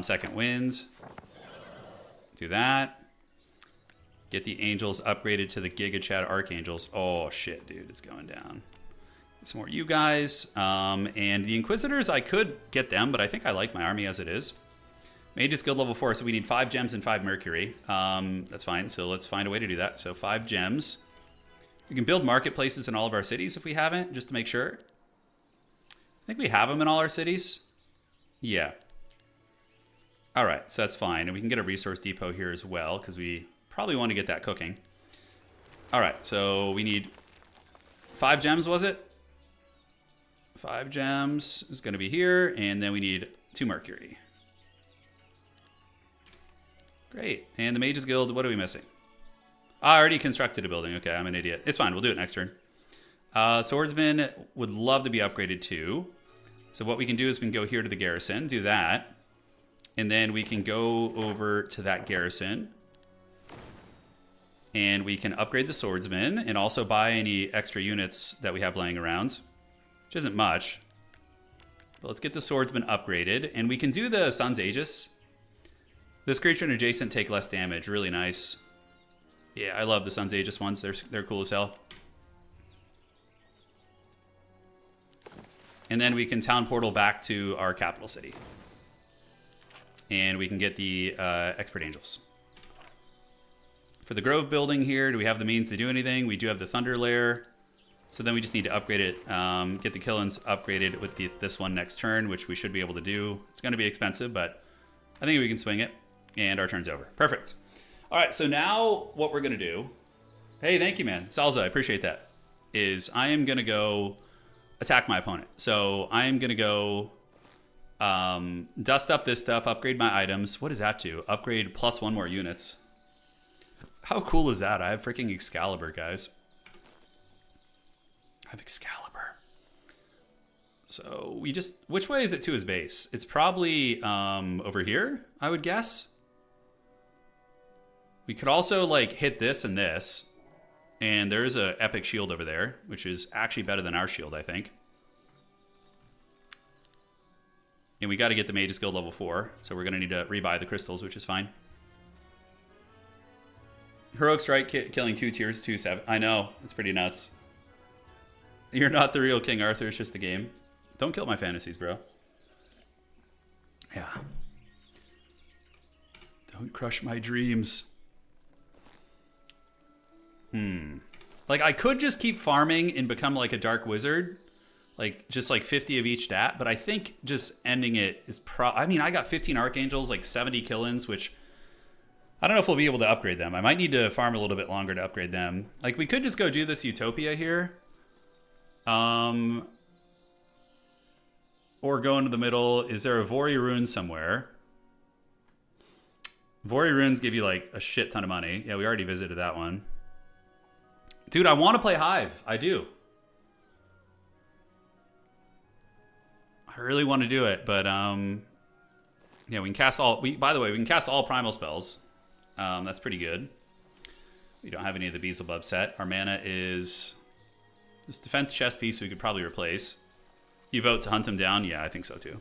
Second wind. Do that. Get the angels upgraded to the Giga Chad Archangels. Oh, shit, dude. It's going down. Some more you guys. And the Inquisitors, I could get them, but I think I like my army as it is. Mage is guild level 4, so we need 5 gems and 5 mercury. That's fine, so let's find a way to do that. So 5 gems. We can build marketplaces in all of our cities if we haven't, just to make sure. I think we have them in all our cities. Yeah. All right, so that's fine. And we can get a resource depot here as well, because we probably want to get that cooking. All right, so we need 5 gems, was it? 5 gems is going to be here, and then we need 2 mercury. Great. And the Mages Guild, what are we missing? I already constructed a building. Okay, I'm an idiot. It's fine. We'll do it next turn. Swordsman would love to be upgraded too. So what we can do is we can go here to the garrison, do that. And then we can go over to that garrison. And we can upgrade the Swordsman and also buy any extra units that we have laying around. Which isn't much. But let's get the Swordsman upgraded. And we can do the Sun's Aegis. This creature and adjacent take less damage. Really nice. Yeah, I love the Sun's Aegis ones. They're cool as hell. And then we can town portal back to our capital city. And we can get the Expert Angels. For the Grove building here, do we have the means to do anything? We do have the Thunder Lair. So then we just need to upgrade it. Get the Killins upgraded with this one next turn, which we should be able to do. It's going to be expensive, but I think we can swing it. And our turn's over. Perfect. All right, so now what we're going to do... Hey, thank you, man. Salza, I appreciate that. Is I am going to go attack my opponent. So I am going to go dust up this stuff, upgrade my items. What does that do? Upgrade plus 1 more units. How cool is that? I have freaking Excalibur, guys. I have Excalibur. So we just... Which way is it to his base? It's probably over here, I would guess. We could also like hit this and this. And there's an epic shield over there, which is actually better than our shield, I think. And we got to get the Mage's Guild level 4. So we're going to need to rebuy the crystals, which is fine. Heroic Strike killing 2 tiers, 2-7. I know. It's pretty nuts. You're not the real King Arthur. It's just the game. Don't kill my fantasies, bro. Yeah. Don't crush my dreams. Like, I could just keep farming and become like a dark wizard. Like, just like 50 of each stat. But I think just ending it is I mean, I got 15 Archangels, like 70 Killins, which... I don't know if we'll be able to upgrade them. I might need to farm a little bit longer to upgrade them. Like, we could just go do this Utopia here. Or go into the middle. Is there a Vori Rune somewhere? Vori Runes give you, like, a shit ton of money. Yeah, we already visited that one. Dude, I want to play Hive. I do. I really want to do it, but, yeah, we can cast all... by the way, we can cast all primal spells. That's pretty good. We don't have any of the Beelzebub set. Our mana is this defense chest piece we could probably replace. You vote to hunt him down? Yeah, I think so too.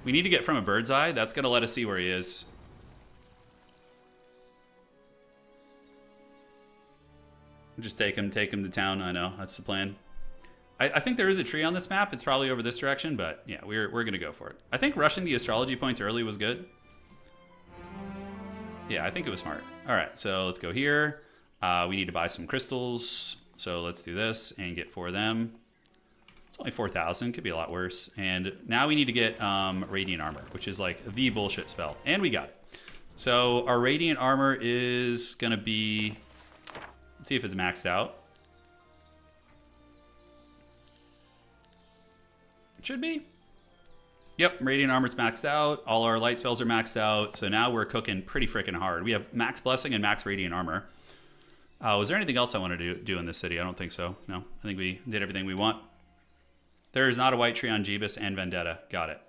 We need to get from a bird's eye. That's going to let us see where he is. Just take him to town. I know, that's the plan. I think there is a tree on this map. It's probably over this direction, but yeah, we're going to go for it. I think rushing the astrology points early was good. Yeah, I think it was smart. All right, so let's go here. We need to buy some crystals. So let's do this and get 4 of them. It's only 4,000. Could be a lot worse. And now we need to get Radiant Armor, which is like the bullshit spell. And we got it. So our Radiant Armor is going to be... Let's see if it's maxed out. It should be. Yep, Radiant Armor's maxed out. All our light spells are maxed out. So now we're cooking pretty freaking hard. We have max Blessing and max Radiant Armor. Was there anything else I want to do in this city? I don't think so. No, I think we did everything we want. There is not a white tree on Jeebus and Vendetta. Got it.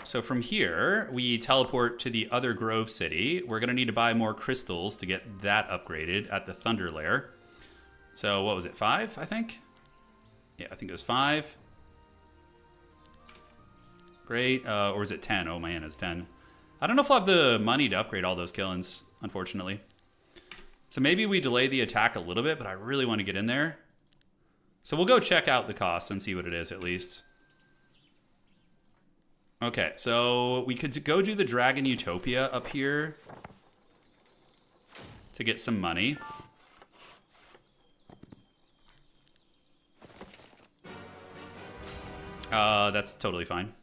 So from here, we teleport to the other Grove City. We're going to need to buy more crystals to get that upgraded at the Thunder Lair. So what was it, 5, I think? Yeah, I think it was 5. Great. Or is it 10? Oh, man, it's 10. I don't know if we'll have the money to upgrade all those Killins, unfortunately. So maybe we delay the attack a little bit, but I really want to get in there. So we'll go check out the cost and see what it is at least. Okay, so we could go do the Dragon Utopia up here to get some money. That's totally fine.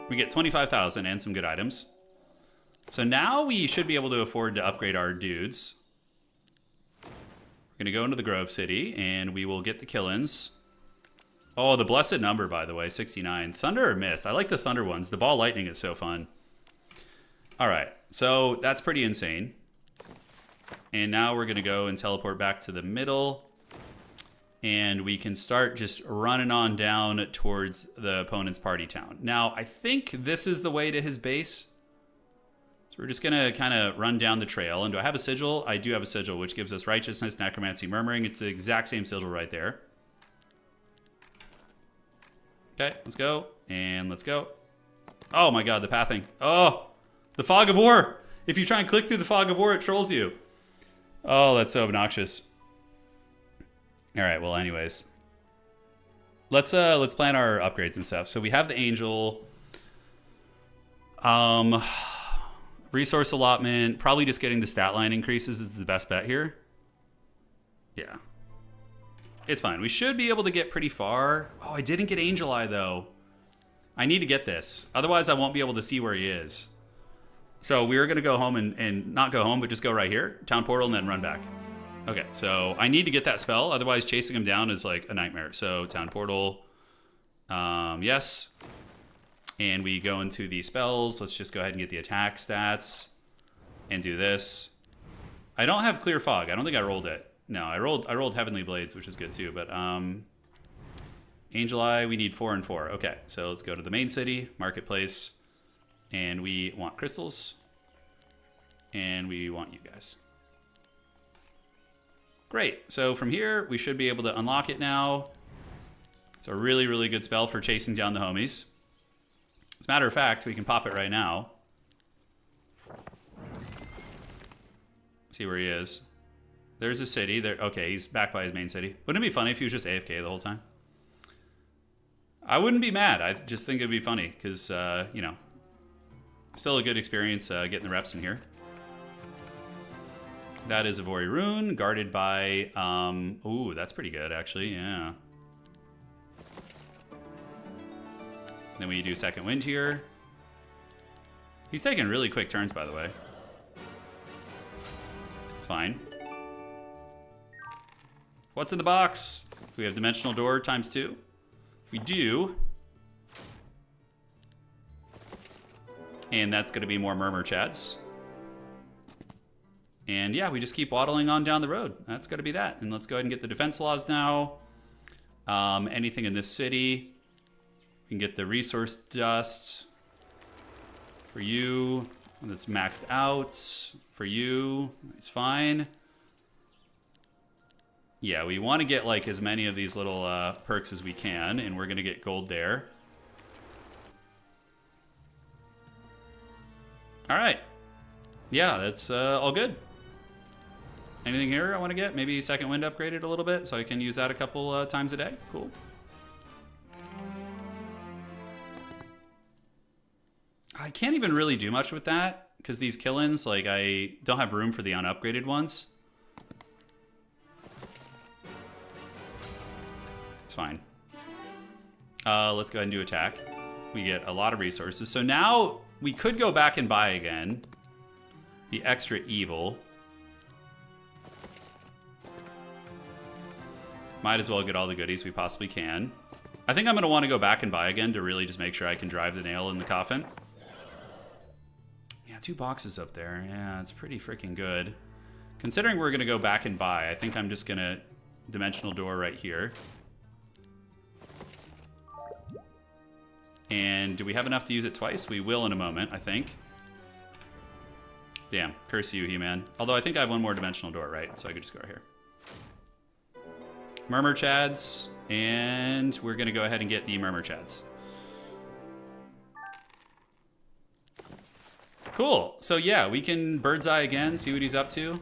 We get 25,000 and some good items. So now we should be able to afford to upgrade our dudes. We're going to go into the Grove City and we will get the kill-ins. Oh, the blessed number, by the way, 69. Thunder or Mist? I like the Thunder ones. The Ball Lightning is so fun. All right, so that's pretty insane. And now we're going to go and teleport back to the middle. And we can start just running on down towards the opponent's party town. Now, I think this is the way to his base. So we're just going to kind of run down the trail. And do I have a sigil? I do have a sigil, which gives us Righteousness, Necromancy, Murmuring. It's the exact same sigil right there. Okay, let's go. And let's go. Oh my god, the pathing. Oh, the Fog of War. If you try and click through the Fog of War, it trolls you. Oh, that's so obnoxious. All right, well, anyways. Let's plan our upgrades and stuff. So we have the Angel. Resource allotment. Probably just getting the stat line increases is the best bet here. Yeah. It's fine. We should be able to get pretty far. Oh, I didn't get Angel Eye, though. I need to get this. Otherwise, I won't be able to see where he is. So we're going to go home and not go home, but just go right here. Town Portal and then run back. Okay, so I need to get that spell. Otherwise, chasing him down is like a nightmare. So Town Portal. Yes. And we go into the spells. Let's just go ahead and get the attack stats. And do this. I don't have Clear Fog. I don't think I rolled it. No, I rolled Heavenly Blades, which is good too, but Angel Eye, we need 4 and 4. Okay, so let's go to the main city, marketplace, and we want crystals, and we want you guys. Great, so from here, we should be able to unlock it now. It's a really, really good spell for chasing down the homies. As a matter of fact, we can pop it right now. See where he is. There's a city. There. Okay, he's back by his main city. Wouldn't it be funny if he was just AFK the whole time? I wouldn't be mad. I just think it'd be funny because, you know, still a good experience getting the reps in here. That is a Vori Rune, guarded by... ooh, that's pretty good, actually. Yeah. Then we do Second Wind here. He's taking really quick turns, by the way. It's fine. What's in the box? We have Dimensional Door ×2. We do. And that's going to be more Murmur Chads. And yeah, we just keep waddling on down the road. That's going to be that. And let's go ahead and get the defense laws now. Anything in this city. We can get the resource dust. For you. That's maxed out. For you. It's fine. Yeah, we want to get like as many of these little perks as we can, and we're going to get gold there. All right. Yeah, that's all good. Anything here I want to get? Maybe Second Wind upgraded a little bit, so I can use that a couple times a day. Cool. I can't even really do much with that, because these kill-ins, like, I don't have room for the unupgraded ones. Fine. Let's go ahead and do attack. We get a lot of resources. So now we could go back and buy again. The extra evil. Might as well get all the goodies we possibly can. I think I'm going to want to go back and buy again to really just make sure I can drive the nail in the coffin. Yeah, 2 boxes up there. Yeah, it's pretty freaking good. Considering we're going to go back and buy, I think I'm just going to Dimensional Door right here. And do we have enough to use it twice? We will in a moment, I think. Damn, curse you, He-Man. Although I think I have one more Dimensional Door, right? So I could just go right here. Murmur Chads, and we're going to go ahead and get the Murmur Chads. Cool. So yeah, we can bird's eye again, see what he's up to.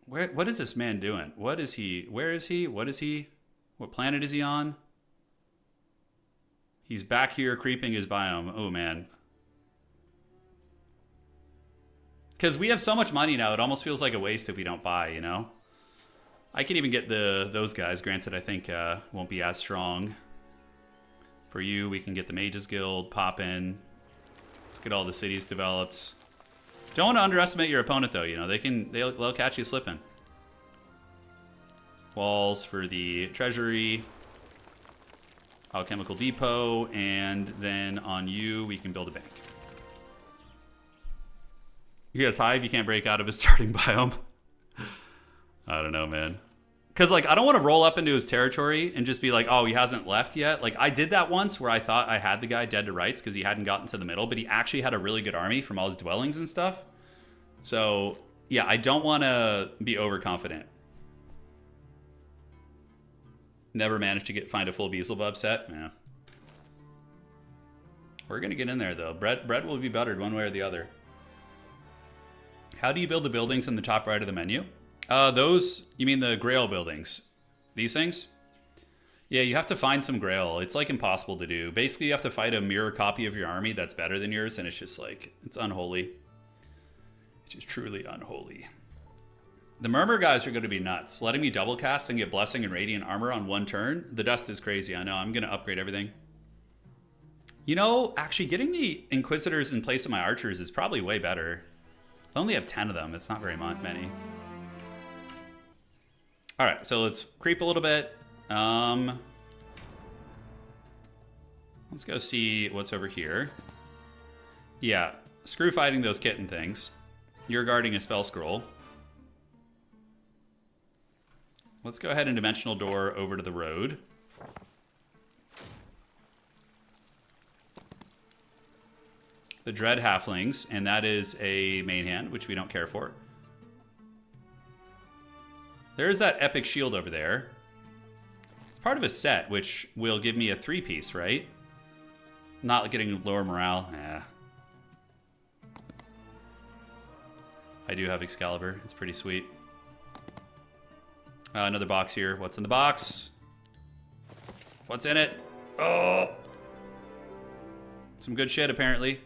What is this man doing? What is he? Where is he? What is he? What planet is he on? He's back here creeping his biome. Oh, man. Because we have so much money now, it almost feels like a waste if we don't buy, you know? I can even get those guys. Granted, I think won't be as strong. For you, we can get the Mages Guild, pop in. Let's get all the cities developed. Don't want to underestimate your opponent, though. You know, they'll catch you slipping. Walls for the treasury. Alchemical depot, and then on you, we can build a bank. He has Hive, you can't break out of his starting biome. I don't know, man. Because, like, I don't want to roll up into his territory and just be like, oh, he hasn't left yet. Like, I did that once where I thought I had the guy dead to rights because he hadn't gotten to the middle, but he actually had a really good army from all his dwellings and stuff. So, yeah, I don't want to be overconfident. Never managed to find a full Beelzebub set. Yeah. We're going to get in there, though. Bread will be buttered one way or the other. How do you build the buildings in the top right of the menu? Those, you mean the Grail buildings? These things? Yeah, you have to find some Grail. It's like impossible to do. Basically, you have to fight a mirror copy of your army that's better than yours, and it's just like, it's unholy. It's just truly unholy. The Murmur guys are going to be nuts. Letting me double cast and get Blessing and Radiant Armor on one turn. The dust is crazy, I know. I'm going to upgrade everything. You know, actually getting the Inquisitors in place of my Archers is probably way better. I only have 10 of them. It's not very many. Alright, so let's creep a little bit. Let's go see what's over here. Yeah, screw fighting those kitten things. You're guarding a spell scroll. Let's go ahead and Dimensional Door over to the road. The Dread Halflings, and that is a main hand, which we don't care for. There's that epic shield over there. It's part of a set, which will give me a 3-piece, right? Not getting lower morale. Eh. I do have Excalibur. It's pretty sweet. Another box here. What's in the box? What's in it? Oh! Some good shit, apparently.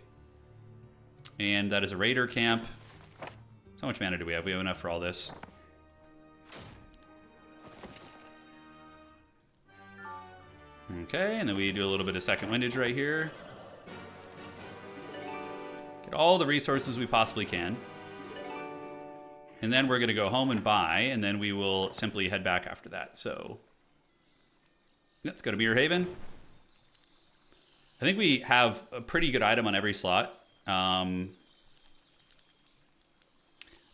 And that is a Raider camp. How much mana do we have? We have enough for all this. Okay, and then we do a little bit of second windage right here. Get all the resources we possibly can. And then we're going to go home and buy, and then we will simply head back after that. So, let's go to Mirror Haven. I think we have a pretty good item on every slot. The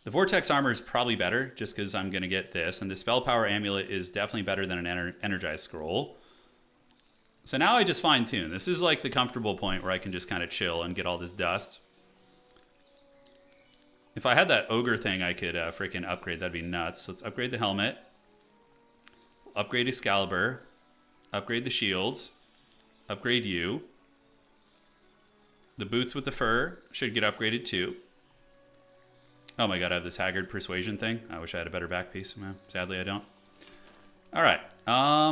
Vortex Armor is probably better, just because I'm going to get this. And the Spell Power Amulet is definitely better than an Energized Scroll. So now I just fine-tune. This is like the comfortable point where I can just kind of chill and get all this dust. If I had that ogre thing, I could freaking upgrade. That'd be nuts. Let's upgrade the helmet. Upgrade Excalibur. Upgrade the shields. Upgrade you. The boots with the fur should get upgraded too. Oh my god, I have this Haggard Persuasion thing. I wish I had a better back piece. No, sadly, I don't. Alright.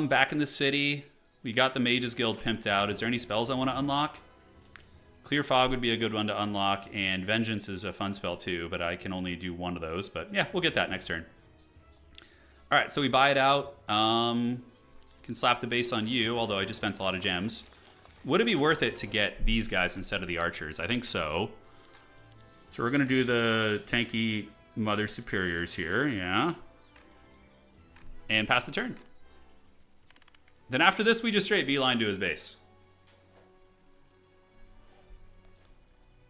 Back in the city. We got the Mages Guild pimped out. Is there any spells I want to unlock? Clear Fog would be a good one to unlock, and Vengeance is a fun spell too, but I can only do one of those. But yeah, we'll get that next turn. All right, so we buy it out. Can slap the base on you, although I just spent a lot of gems. Would it be worth it to get these guys instead of the archers? I think so. So we're going to do the tanky Mother Superiors here, yeah. And pass the turn. Then after this, we just straight beeline to his base.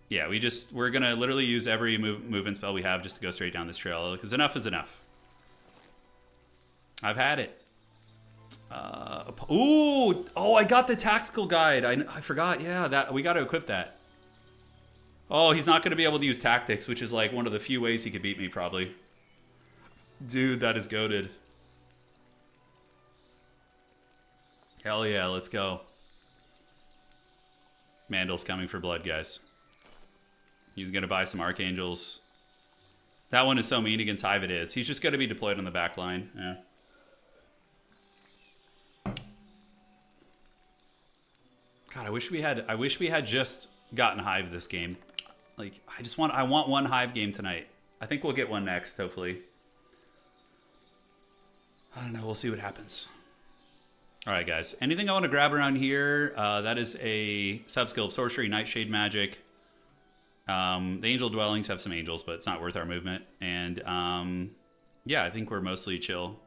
Yeah, we're going to literally use every movement spell we have just to go straight down this trail, because enough is enough. I've had it. Ooh! Oh, I got the tactical guide. I forgot. Yeah, that we got to equip that. Oh, he's not going to be able to use tactics, which is like one of the few ways he could beat me, probably. Dude, that is goated. Hell yeah, let's go. Mandel's coming for blood, guys. He's going to buy some Archangels. That one is so mean against Hive. It is. He's just going to be deployed on the back line. Yeah. God, I wish we had just gotten Hive this game. Like, I want one Hive game tonight. I think we'll get one next, hopefully. I don't know. We'll see what happens. All right, guys. Anything I want to grab around here? That is a sub-skill of Sorcery, Nightshade Magic. The Angel Dwellings have some angels, but it's not worth our movement. And, yeah, I think we're mostly chill.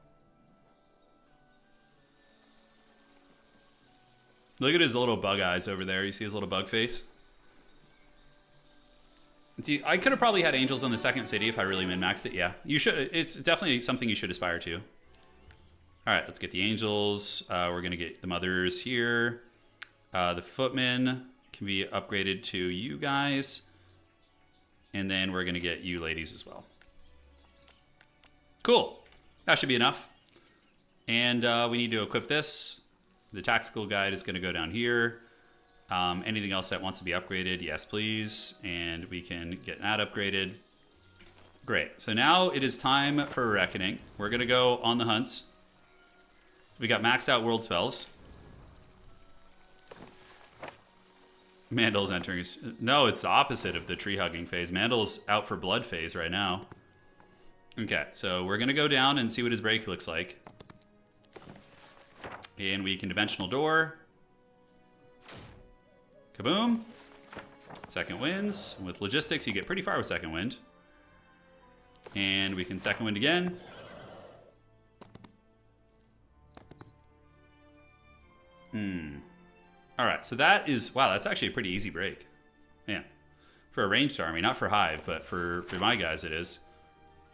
Look at his little bug eyes over there. You see his little bug face? See, I could have probably had angels in the second city if I really min-maxed it. Yeah, you should. It's definitely something you should aspire to. All right, let's get the angels. We're going to get the mothers here. The footmen can be upgraded to you guys. And then we're going to get you ladies as well. Cool. That should be enough. And we need to equip this. The tactical guide is going to go down here. Anything else that wants to be upgraded, yes, please. And we can get that upgraded. Great. So now it is time for Reckoning. We're going to go on the hunts. We got maxed out world spells. Mandel's entering his... No, it's the opposite of the tree hugging phase. Mandel's out for blood phase right now. Okay, so we're going to go down and see what his break looks like. And we can dimensional door. Kaboom. Second winds. With logistics, you get pretty far with second wind. And we can second wind again. All right, so that is... Wow, that's actually a pretty easy break. Yeah. For a ranged army, not for Hive, but for my guys it is.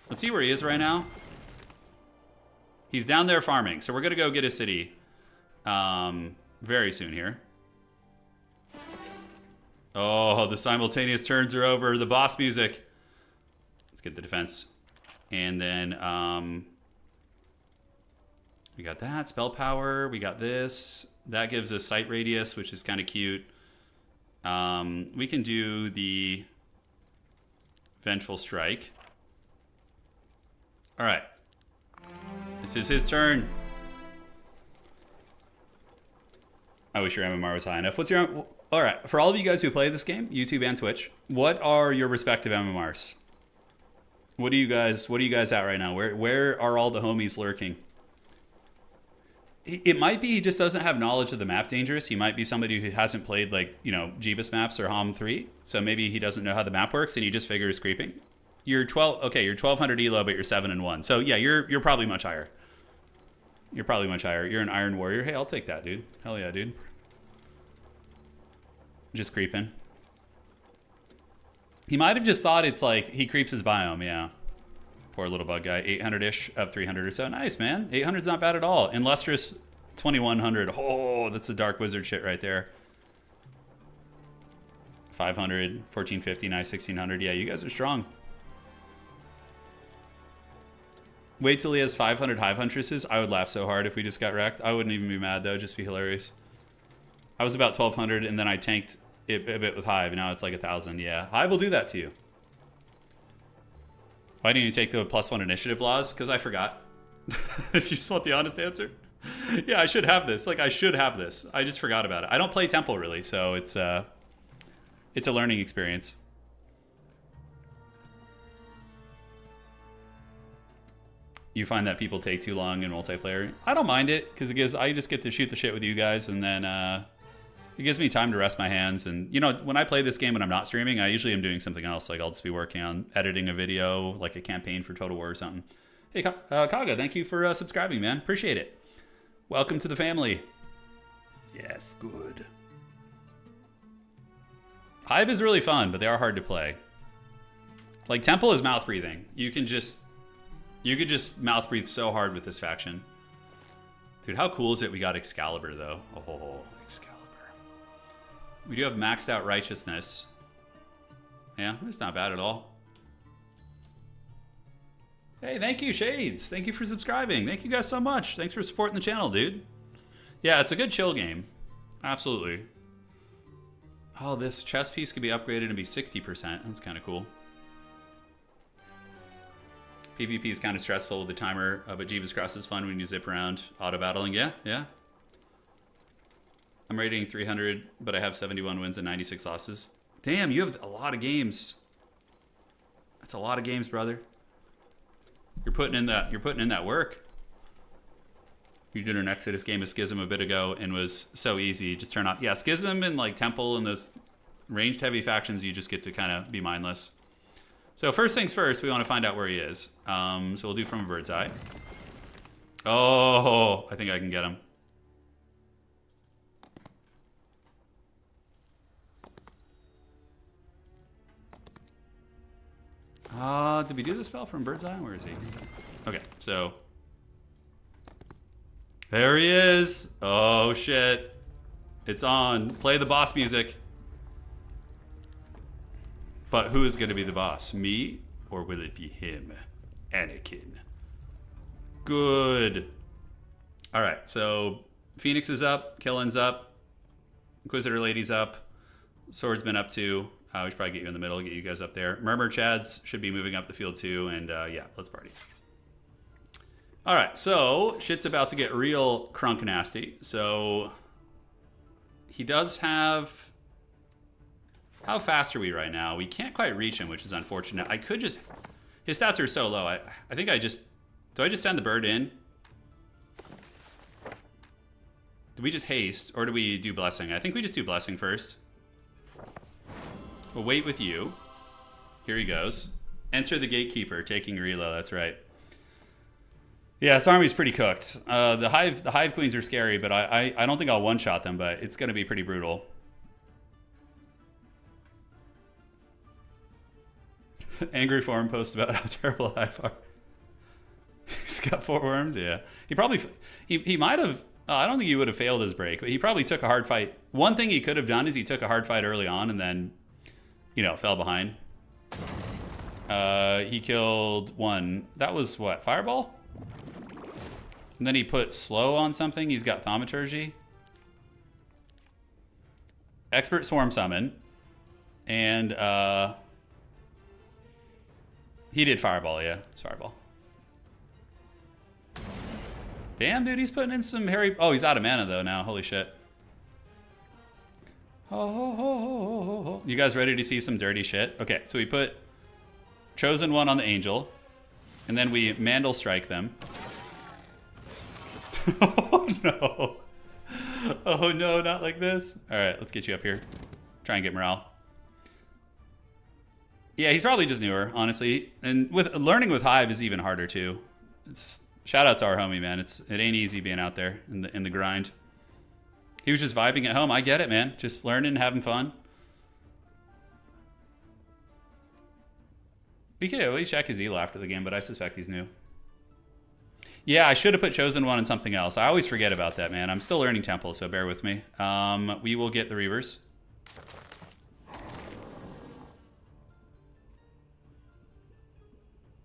Let's see where he is right now. He's down there farming, so we're going to go get a city very soon here. Oh, the simultaneous turns are over. The boss music. Let's get the defense. And then we got that. Spell power. We got this. That gives us sight radius, which is kind of cute. We can do the Vengeful Strike. All right. This is his turn. I wish your MMR was high enough. What's your... All right. For all of you guys who play this game, YouTube and Twitch, what are your respective MMRs? What are you guys at right now? Where are all the homies lurking? It might be he just doesn't have knowledge of the map Dangerous. He might be somebody who hasn't played, like, you know, Jeebus maps or HOM 3. So maybe he doesn't know how the map works and he just figures creeping. You're 1200 ELO, but you're 7-1. So yeah, you're probably much higher. You're probably much higher. You're an Iron Warrior. Hey, I'll take that, dude. Hell yeah, dude. Just creeping. He might have just thought it's like he creeps his biome, yeah. Poor little bug guy. 800-ish, up 300 or so. Nice, man. 800's not bad at all. And Lustrous, 2100. Oh, that's the Dark Wizard shit right there. 500, 1450, nice, 1600. Yeah, you guys are strong. Wait till he has 500 Hive Huntresses. I would laugh so hard if we just got wrecked. I wouldn't even be mad, though. Just be hilarious. I was about 1200, and then I tanked it a bit with Hive. Now it's like 1000. Yeah, Hive will do that to you. Why didn't you take the +1 initiative laws? Because I forgot. If you just want the honest answer. Yeah, I should have this. Like, I should have this. I just forgot about it. I don't play Temple, really, so it's a learning experience. You find that people take too long in multiplayer? I don't mind it, because I just get to shoot the shit with you guys, and then it gives me time to rest my hands. And, you know, when I play this game when I'm not streaming, I usually am doing something else. Like, I'll just be working on editing a video, like a campaign for Total War or something. Hey, Kaga, thank you for subscribing, man. Appreciate it. Welcome to the family. Yes, good. Hive is really fun, but they are hard to play. Like, Temple is mouth breathing. You could just mouth breathe so hard with this faction. Dude, how cool is it we got Excalibur, though? Oh, Excalibur. We do have maxed out Righteousness. Yeah, it's not bad at all. Hey, thank you, Shades. Thank you for subscribing. Thank you guys so much. Thanks for supporting the channel, dude. Yeah, it's a good chill game. Absolutely. Oh, this chess piece could be upgraded and be 60%. That's kind of cool. PvP is kind of stressful with the timer, but Jeebus Cross is fun when you zip around auto battling. Yeah, yeah. I'm rating 300, but I have 71 wins and 96 losses. Damn, you have a lot of games. That's a lot of games, brother. You're putting in that work. You did an Exodus game of Schism a bit ago and was so easy. Just turn off. Yeah, Schism and like Temple and those ranged heavy factions, you just get to kind of be mindless. So first things first, we want to find out where he is. So we'll do from a bird's eye. Oh, I think I can get him. Did we do the spell from bird's eye? Where is he? Okay, so there he is. Oh shit. It's on. Play the boss music. But who is going to be the boss? Me? Or will it be him? Anakin. Good. Alright, so Phoenix is up. Killen's up. Inquisitor Lady's up. Swordsman up too. We should probably get you in the middle, get you guys up there. Murmur Chads should be moving up the field too. And yeah, let's party. Alright, so shit's about to get real crunk nasty. So he does have... How fast are we right now? We can't quite reach him, which is unfortunate. I could just... His stats are so low. I think I just... Do I just send the bird in? Do we just haste, or do we do blessing? I think we just do blessing first. We'll wait with you. Here he goes. Enter the gatekeeper, taking reload. That's right. Yeah, this army's pretty cooked. The hive queens are scary, but I don't think I'll one-shot them, but it's going to be pretty brutal. Angry forum post about how terrible hive are. He's got 4 worms. Yeah, he might have. I don't think he would have failed his break, but he probably took a hard fight. One thing he could have done is he took a hard fight early on and then, you know, fell behind. He killed 1. That was what, Fireball? And then he put slow on something. He's got Thaumaturgy. Expert Swarm Summon. And he did Fireball, yeah. It's Fireball. Damn, dude, he's putting in some hairy... Oh, he's out of mana, though, now. Holy shit. Oh. You guys ready to see some dirty shit? Okay, so we put Chosen One on the Angel. And then we Mandal Strike them. Oh, no. Oh, no, not like this. All right, let's get you up here. Try and get morale. Yeah, he's probably just newer, honestly. And with learning with Hive is even harder, too. Shout out to our homie, man. It ain't easy being out there in the grind. He was just vibing at home. I get it, man. Just learning, having fun. We could at least check his ELO after the game, but I suspect he's new. Yeah, I should have put Chosen One on something else. I always forget about that, man. I'm still learning Temple, so bear with me. We will get the Reavers.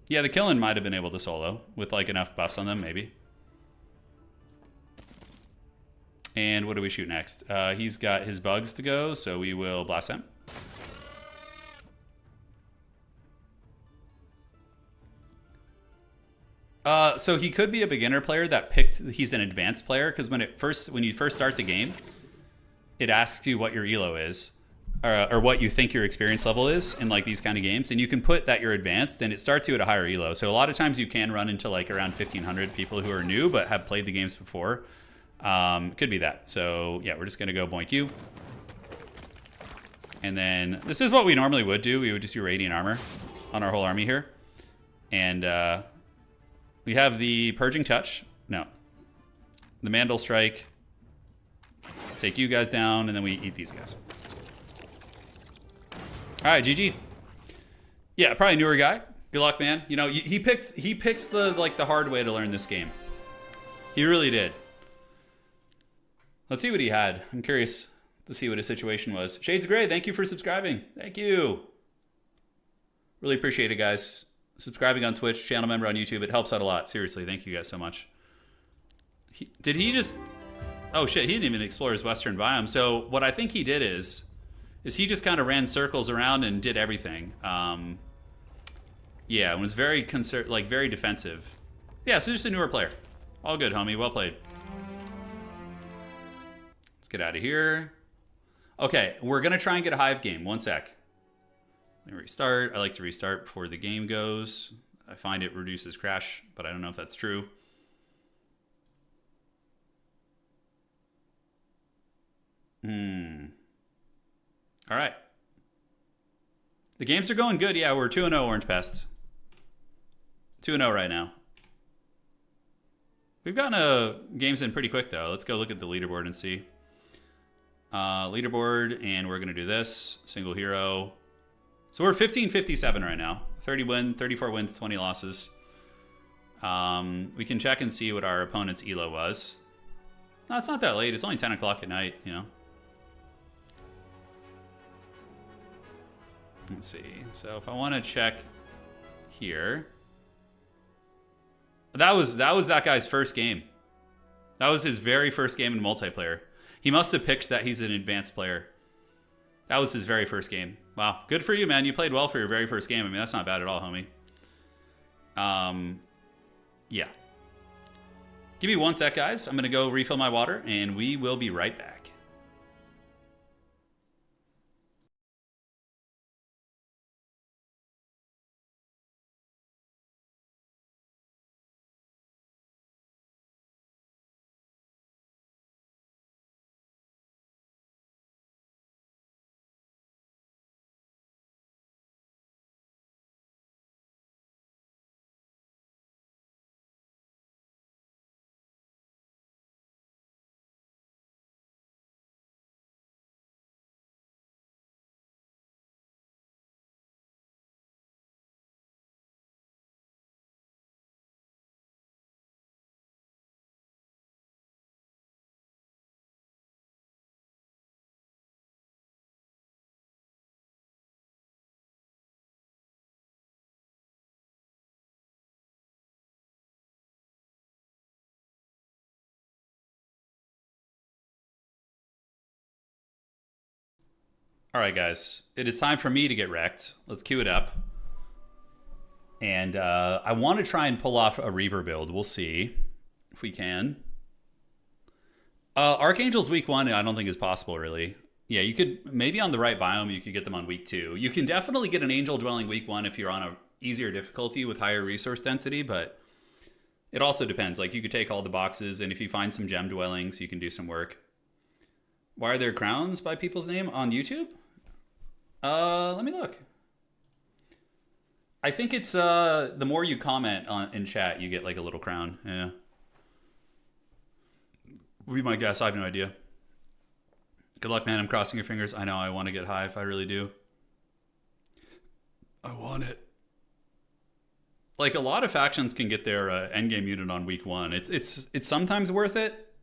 Yeah, the Killen might have been able to solo with like enough buffs on them, maybe. And what do we shoot next? He's got his bugs to go, so we will blast him. So he could be a beginner player that picked. He's an advanced player because when you first start the game, it asks you what your ELO is. Or what you think your experience level is in like these kind of games, and you can put that you're advanced, and it starts you at a higher ELO. So a lot of times you can run into like around 1,500 people who are new but have played the games before. Could be that. So yeah, we're just gonna go boink you, and then this is what we normally would do. We would just do Radiant Armor on our whole army here, and we have the Purging Touch. No, the Mandal Strike. Take you guys down, and then we eat these guys. All right, GG. Yeah, probably newer guy. Good luck, man. You know, he picks the hard way to learn this game. He really did. Let's see what he had. I'm curious to see what his situation was. Shades Gray, thank you for subscribing. Thank you. Really appreciate it, guys. Subscribing on Twitch, channel member on YouTube. It helps out a lot. Seriously, thank you guys so much. Did he just... Oh, shit, he didn't even explore his western biome. So what I think he did is he just kind of ran circles around and did everything. Yeah, and was very very defensive. Yeah, so just a newer player. All good, homie. Well played. Let's get out of here. Okay, we're gonna try and get a Hive game. One sec. Let me restart. I like to restart before the game goes. I find it reduces crash, but I don't know if that's true. All right. The games are going good. Yeah, we're 2-0 Orange Pest. 2-0 right now. We've gotten games in pretty quick, though. Let's go look at the leaderboard and see. Leaderboard, and we're going to do this. Single hero. So we're 15-57 right now. 34 wins, 20 losses. We can check and see what our opponent's ELO was. No, it's not that late. It's only 10 o'clock at night, you know. Let's see. So if I want to check here, that was that guy's first game. That was his very first game in multiplayer. He must have picked that he's an advanced player. That was his very first game. Wow, good for you, man. You played well for your very first game. I mean, that's not bad at all, homie. Yeah. Give me one sec, guys. I'm gonna go refill my water, and we will be right back. All right, guys. It is time for me to get wrecked. Let's queue it up. And I want to try and pull off a Reaver build. We'll see if we can. Archangel's week 1, I don't think is possible, really. Yeah, you could, maybe on the right biome, you could get them on week 2. You can definitely get an Angel Dwelling week 1 if you're on a easier difficulty with higher resource density, but it also depends. Like, you could take all the boxes, and if you find some gem dwellings, you can do some work. Why are there crowns by people's name on YouTube? Let me look. I think it's the more you comment in chat, you get like a little crown. Yeah. Would be my guess. I have no idea. Good luck, man. I'm crossing your fingers. I know I want to get Hive. I really do. I want it. Like, a lot of factions can get their endgame unit on week 1. It's sometimes worth it.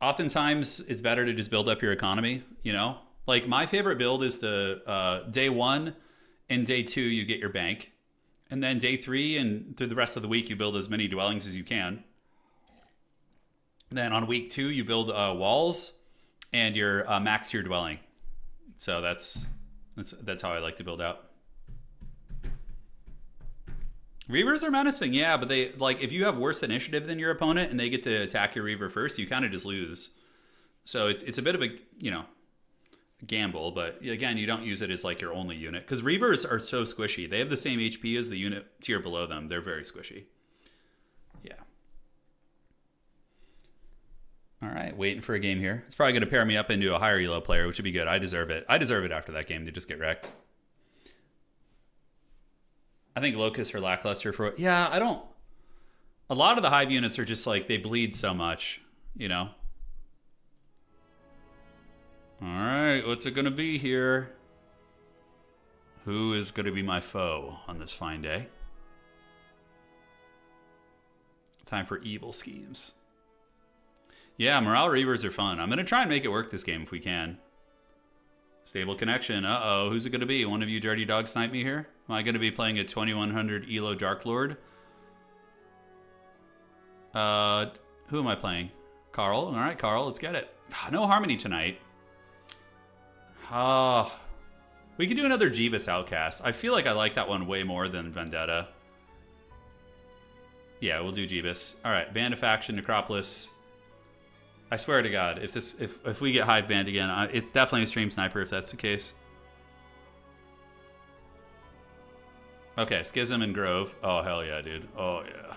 Oftentimes, it's better to just build up your economy, you know? Like, my favorite build is the day 1 and day 2, you get your bank. And then day 3 and through the rest of the week, you build as many dwellings as you can. And then on week 2, you build walls and your max your dwelling. So that's how I like to build out. Reavers are menacing, yeah, but they, like, if you have worse initiative than your opponent and they get to attack your Reaver first, you kind of just lose. So it's a bit of a, you know, gamble, but again, you don't use it as like your only unit, because Reavers are so squishy. They have the same HP as the unit tier below them. They're very squishy. Yeah. All right, waiting for a game here. It's probably going to pair me up into a higher ELO player, which would be good. I deserve it. I deserve it after that game to just get wrecked. I think Locusts are lackluster for... Yeah, I don't... A lot of the Hive units are just like, they bleed so much, you know? All right, what's it going to be here? Who is going to be my foe on this fine day? Time for evil schemes. Yeah, Morale Reavers are fun. I'm going to try and make it work this game if we can. Stable connection. Uh-oh, who's it going to be? One of you dirty dogs snipe me here? Am I going to be playing a 2100 ELO Dark Lord? Who am I playing? Carl. All right, Carl, let's get it. No Harmony tonight. We could do another Jeebus Outcast. I feel like I like that one way more than Vendetta. Yeah, we'll do Jeebus. All right, Band of Faction, Necropolis. I swear to God, if we get Hive banned again, it's definitely a stream sniper if that's the case. Okay, Schism and Grove. Oh, hell yeah, dude. Oh, yeah.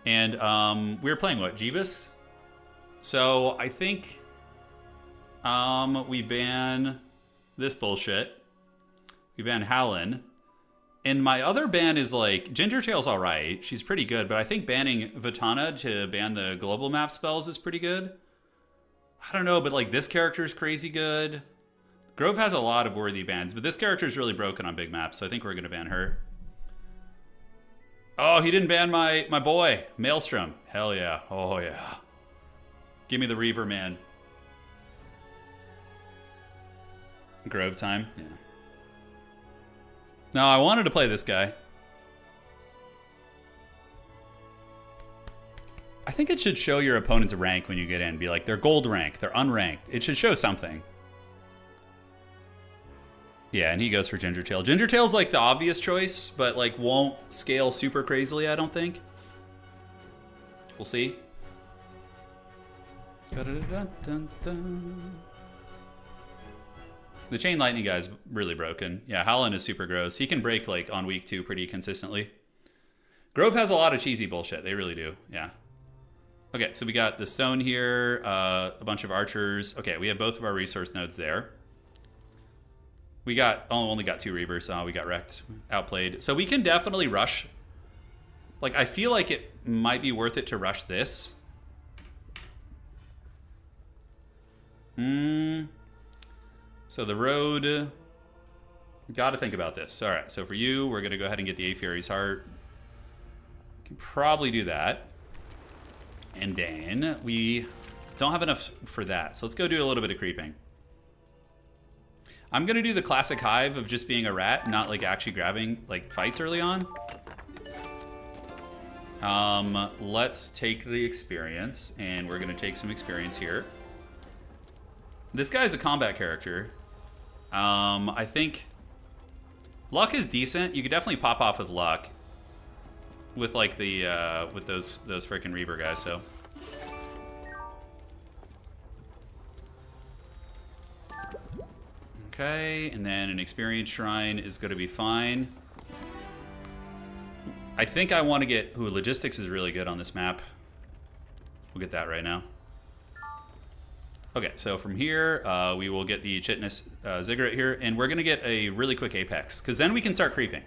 And we were playing, what, Jeebus? So I think we ban this bullshit. We ban Hallen. And my other ban is like, Gingertail's alright. She's pretty good, but I think banning Vitana to ban the global map spells is pretty good. I don't know, but like this character is crazy good. Grove has a lot of worthy bans, but this character is really broken on big maps, so I think we're going to ban her. Oh, he didn't ban my boy, Maelstrom. Hell yeah. Oh yeah. Give me the Reaver, man. Grove time? Yeah. No, I wanted to play this guy. I think it should show your opponent's rank when you get in. Be like, they're gold rank, they're unranked. It should show something. Yeah, and he goes for Gingertail. Gingertail's like the obvious choice, but like won't scale super crazily, I don't think. We'll see. The Chain Lightning guy's really broken. Yeah, Howland is super gross. He can break like on week 2 pretty consistently. Grove has a lot of cheesy bullshit. They really do. Yeah. Okay, so we got the stone here, a bunch of archers. Okay, we have both of our resource nodes there. We got only got 2 Reavers. We got wrecked, outplayed. So we can definitely rush. Like, I feel like it might be worth it to rush this. So the road, got to think about this. All right, so for you, we're going to go ahead and get the Apiary's Heart. Can probably do that. And then we don't have enough for that. So let's go do a little bit of creeping. I'm going to do the classic Hive of just being a rat, not like actually grabbing like fights early on. Let's take the experience, and we're going to take some experience here. This guy's a combat character. I think luck is decent. You could definitely pop off with luck with like the with those freaking Reaver guys. So okay, and then an experience shrine is going to be fine. I think I want to get... Ooh, logistics is really good on this map. We'll get that right now. Okay, so from here, we will get the Chitness Ziggurat here, and we're going to get a really quick Apex, because then we can start creeping.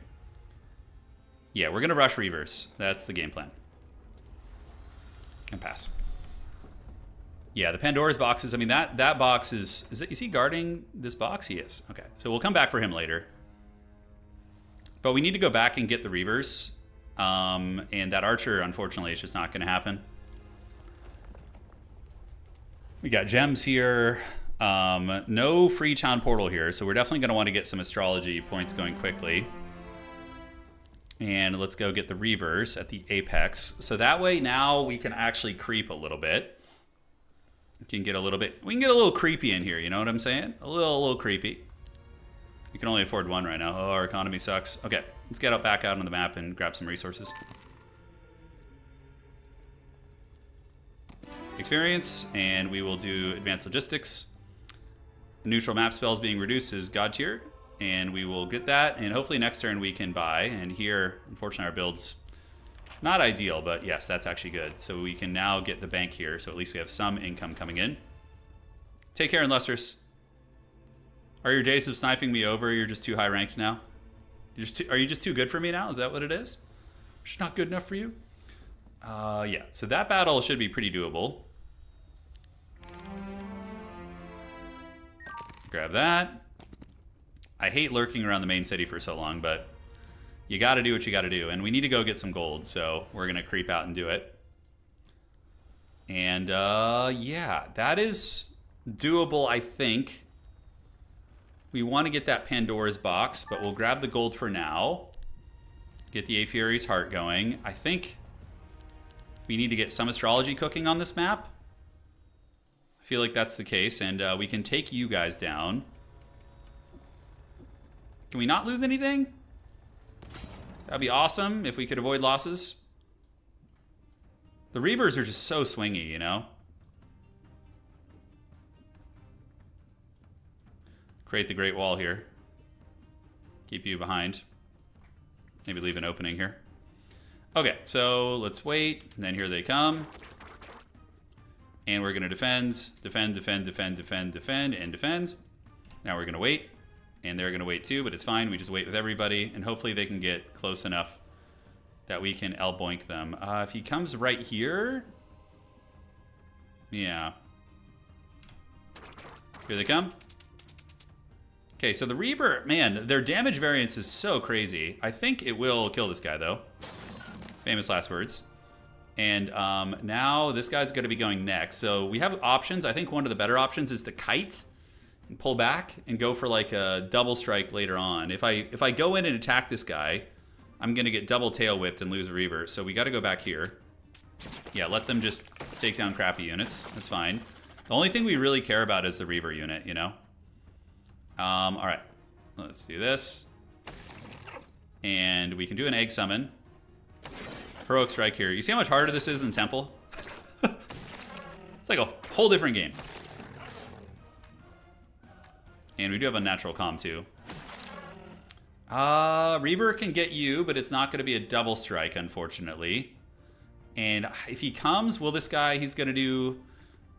Yeah, we're going to rush Reavers. That's the game plan. And pass. Yeah, the Pandora's boxes, I mean, that box is he guarding this box? He is. Okay, so we'll come back for him later. But we need to go back and get the Reavers. And that Archer, unfortunately, is just not going to happen. We got gems here. No free town portal here, so we're definitely going to want to get some astrology points going quickly. And let's go get the Reavers at the Apex. So that way now we can actually creep a little bit. We can get a little creepy in here, you know what I'm saying? A little creepy. We can only afford one right now. Oh, our economy sucks. Okay, let's get back out on the map and grab some resources. Experience, and we will do advanced logistics. Neutral map spells being reduced is God tier, and we will get that, and hopefully next turn we can buy. And here, unfortunately, our build's not ideal, but yes, that's actually good. So we can now get the bank here, so at least we have some income coming in. Take care, Lusters. Are your days of sniping me over? You're just too high ranked now? Are you just too good for me now? Is that what it is? Just not good enough for you? Yeah, so that battle should be pretty doable. Grab that. I hate lurking around the main city for so long, but you gotta do what you gotta do. And we need to go get some gold, so we're gonna creep out and do it. And yeah, that is doable, I think. We want to get that Pandora's box, but we'll grab the gold for now. Get the Apiary's Heart going. I think we need to get some astrology cooking on this map. I feel like that's the case, and we can take you guys down. Can we not lose anything? That'd be awesome if we could avoid losses. The Reavers are just so swingy, you know? Create the Great Wall here. Keep you behind. Maybe leave an opening here. Okay, so let's wait. And then here they come. And we're going to defend, defend, defend, defend, defend, defend, and defend. Now we're going to wait. And they're going to wait too, but it's fine. We just wait with everybody. And hopefully they can get close enough that we can elboink them. If he comes right here... Yeah. Here they come. Okay, so the Reaver, man, their damage variance is so crazy. I think it will kill this guy, though. Famous last words. And now this guy's going to be going next. So we have options. I think one of the better options is to kite and pull back and go for like a double strike later on. If I go in and attack this guy, I'm going to get double tail whipped and lose a Reaver. So we got to go back here. Yeah, let them just take down crappy units. That's fine. The only thing we really care about is the Reaver unit, you know? All right, let's do this. And we can do an egg summon. Heroic strike here. You see how much harder this is than Temple? It's like a whole different game. And we do have a natural calm too. Reaver can get you, but it's not going to be a double strike, unfortunately. And if he comes, will this guy, he's going to do...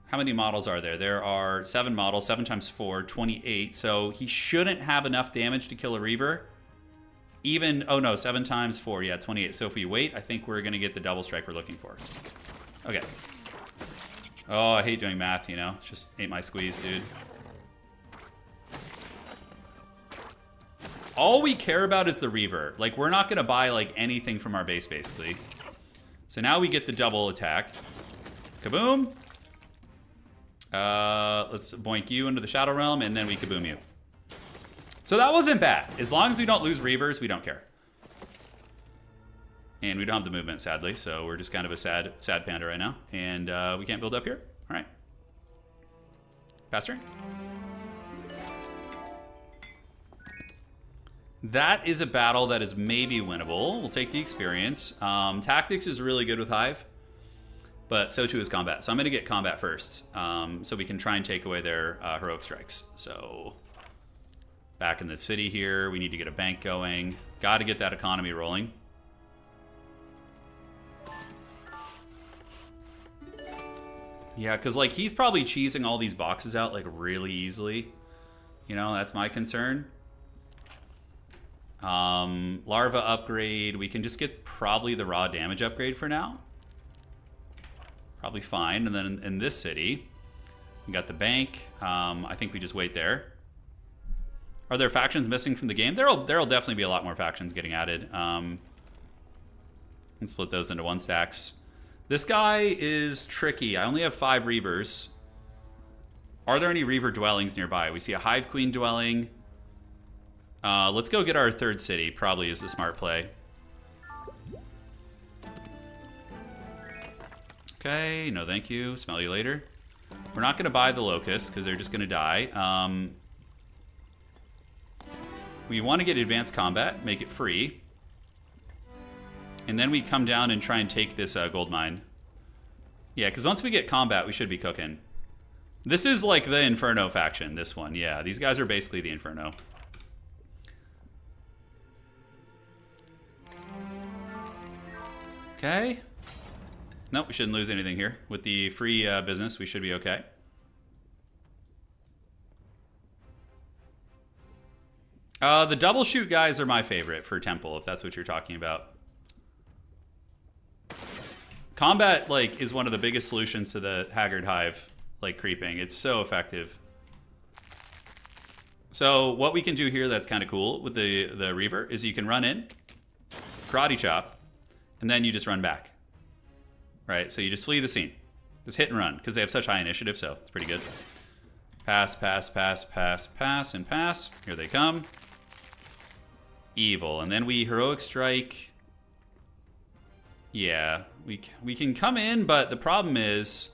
How many models are there? There are 7 models, 7 times 4, 28. So he shouldn't have enough damage to kill a Reaver. Even, oh no, 7 times 4, yeah, 28. So if we wait, I think we're going to get the double strike we're looking for. Okay. Oh, I hate doing math, you know? Just ate my squeeze, dude. All we care about is the Reaver. Like, we're not going to buy, like, anything from our base, basically. So now we get the double attack. Kaboom! Let's boink you into the Shadow Realm, and then we kaboom you. So that wasn't bad. As long as we don't lose Reavers, we don't care. And we don't have the movement, sadly, so we're just kind of a sad panda right now. And we can't build up here. All right. Pass turn. That is a battle that is maybe winnable. We'll take the experience. Tactics is really good with Hive. But so too is combat. So I'm going to get combat first, so we can try and take away their heroic strikes. So back in the city here, we need to get a bank going. Got to get that economy rolling. Yeah, because like he's probably cheesing all these boxes out like really easily. You know, that's my concern. Larva upgrade. We can just get probably the raw damage upgrade for now. Probably fine. And then in this city, we got the bank. I think we just wait there. Are there factions missing from the game? There'll definitely be a lot more factions getting added. And split those into 1 stacks. This guy is tricky. I only have 5 Reavers. Are there any Reaver dwellings nearby? We see a Hive Queen dwelling. Let's go get our 3rd city. Probably is the smart play. Okay, no thank you. Smell you later. We're not going to buy the Locusts because they're just going to die. We want to get advanced combat, make it free. And then we come down and try and take this gold mine. Yeah, because once we get combat, we should be cooking. This is like the Inferno faction, this one. Yeah, these guys are basically the Inferno. Okay. Nope, we shouldn't lose anything here. With the free business, we should be okay. The double shoot guys are my favorite for Temple, if that's what you're talking about. Combat, like, is one of the biggest solutions to the Haggard Hive, like, creeping. It's so effective. So what we can do here that's kind of cool with the Reaver is you can run in, karate chop, and then you just run back. Right, so you just flee the scene. Just hit and run, because they have such high initiative, so it's pretty good. Pass, pass, pass, pass, pass, and pass. Here they come. Evil. And then we heroic strike. Yeah, we can come in, but the problem is,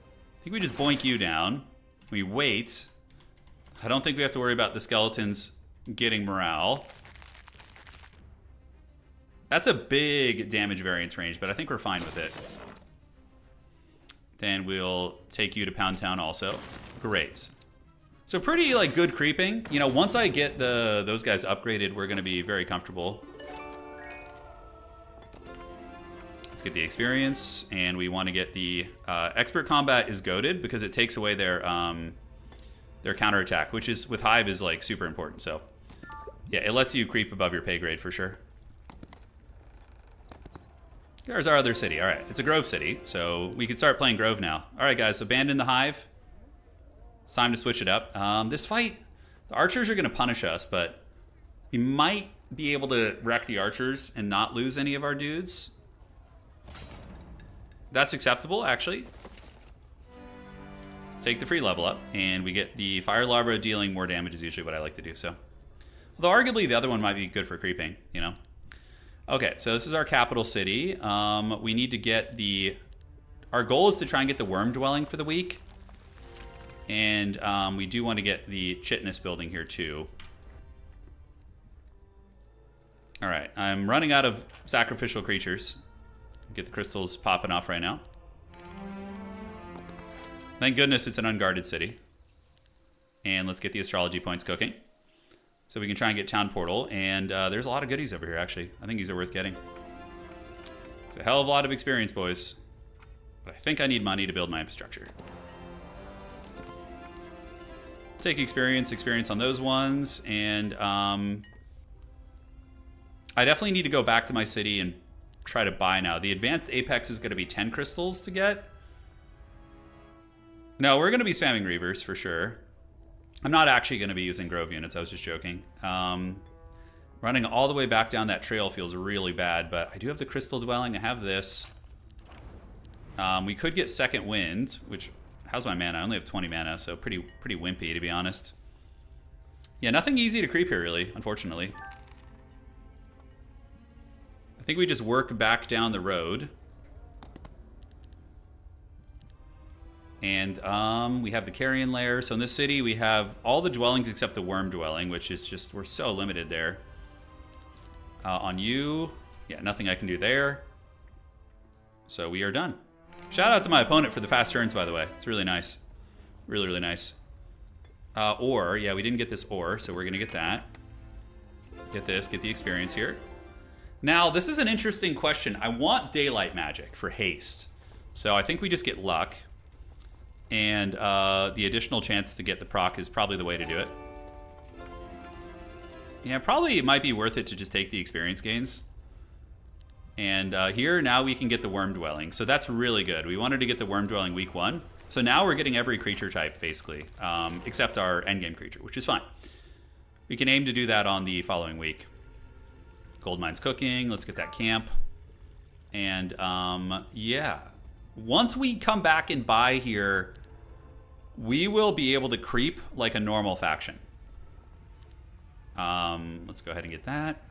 I think we just boink you down. We wait. I don't think we have to worry about the skeletons getting morale. That's a big damage variance range, but I think we're fine with it. Then we'll take you to Pound Town also. Great. So pretty like good creeping. You know, once I get those guys upgraded, we're going to be very comfortable. Let's get the experience, and we want to get the expert combat is goated because it takes away their counterattack, which is with Hive is like super important. So yeah, it lets you creep above your pay grade for sure. There's our other city. All right, it's a Grove city, so we can start playing Grove now. All right, guys, abandon the Hive. It's time to switch it up. This fight, the archers are going to punish us, but we might be able to wreck the archers and not lose any of our dudes. That's acceptable, actually. Take the free level up, and we get the Fire Larva dealing more damage is usually what I like to do. So, although arguably the other one might be good for creeping, you know. Okay, so this is our capital city. We need to get the... Our goal is to try and get the worm dwelling for the week. And we do want to get the Chitness building here too. All right, I'm running out of sacrificial creatures. Get the crystals popping off right now. Thank goodness it's an unguarded city. And let's get the astrology points cooking. So we can try and get Town Portal. And there's a lot of goodies over here, actually. I think these are worth getting. It's a hell of a lot of experience, boys. But I think I need money to build my infrastructure. Take experience on those ones. And I definitely need to go back to my city and try to buy now. The advanced Apex is going to be 10 crystals to get. No, we're going to be spamming Reavers for sure. I'm not actually going to be using Grove units. I was just joking. Running all the way back down that trail feels really bad, but I do have the Crystal Dwelling. I have this. We could get Second Wind, which... How's my mana? I only have 20 mana, so pretty wimpy, to be honest. Yeah, nothing easy to creep here, really, unfortunately. I think we just work back down the road. And we have the Carrion Lair. So in this city, we have all the dwellings except the Worm Dwelling, which is just... We're so limited there. On you... Yeah, nothing I can do there. So we are done. Shout out to my opponent for the fast turns, by the way. It's really nice. Really, really nice. Ore. Yeah, we didn't get this ore, so we're going to get that. Get this. Get the experience here. Now, this is an interesting question. I want Daylight Magic for haste. So I think we just get luck. And the additional chance to get the proc is probably the way to do it. Yeah, probably it might be worth it to just take the experience gains. And here, now we can get the Worm Dwelling. So that's really good. We wanted to get the Worm Dwelling week 1. So now we're getting every creature type, basically, except our endgame creature, which is fine. We can aim to do that on the following week. Gold Mine's cooking. Let's get that camp. And, yeah. Once we come back and buy here, we will be able to creep like a normal faction. Let's go ahead and get that.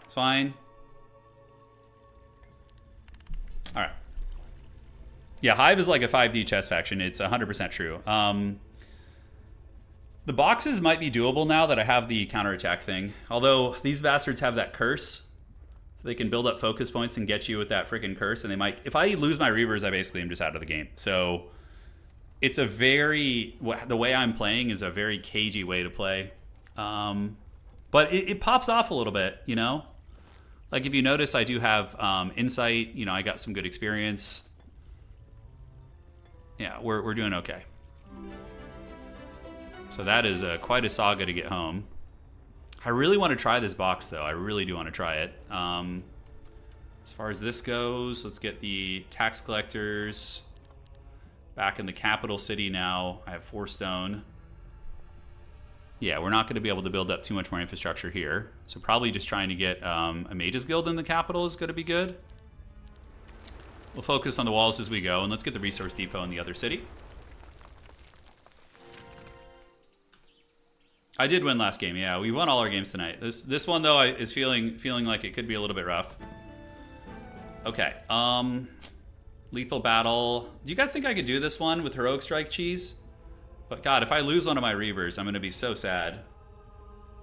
It's fine. All right. Yeah, Hive is like a 5D chess faction. It's 100% true. The boxes might be doable now that I have the counterattack thing. Although these bastards have that curse. So they can build up focus points and get you with that freaking curse. And they might... If I lose my Reavers, I basically am just out of the game. So it's a very... The way I'm playing is a very cagey way to play. But it pops off a little bit, you know? Like if you notice, I do have insight. You know, I got some good experience. Yeah, we're doing okay. So that is quite a saga to get home. I really want to try this box, though. I really do want to try it. As far as this goes, let's get the tax collectors back in the capital city now. I have 4 stone. Yeah, we're not going to be able to build up too much more infrastructure here. So probably just trying to get a Mage's Guild in the capital is going to be good. We'll focus on the walls as we go, and let's get the resource depot in the other city. I did win last game, yeah. We won all our games tonight. This one, though, is feeling like it could be a little bit rough. Okay, lethal battle. Do you guys think I could do this one with Heroic Strike Cheese? But God, if I lose one of my Reavers, I'm going to be so sad.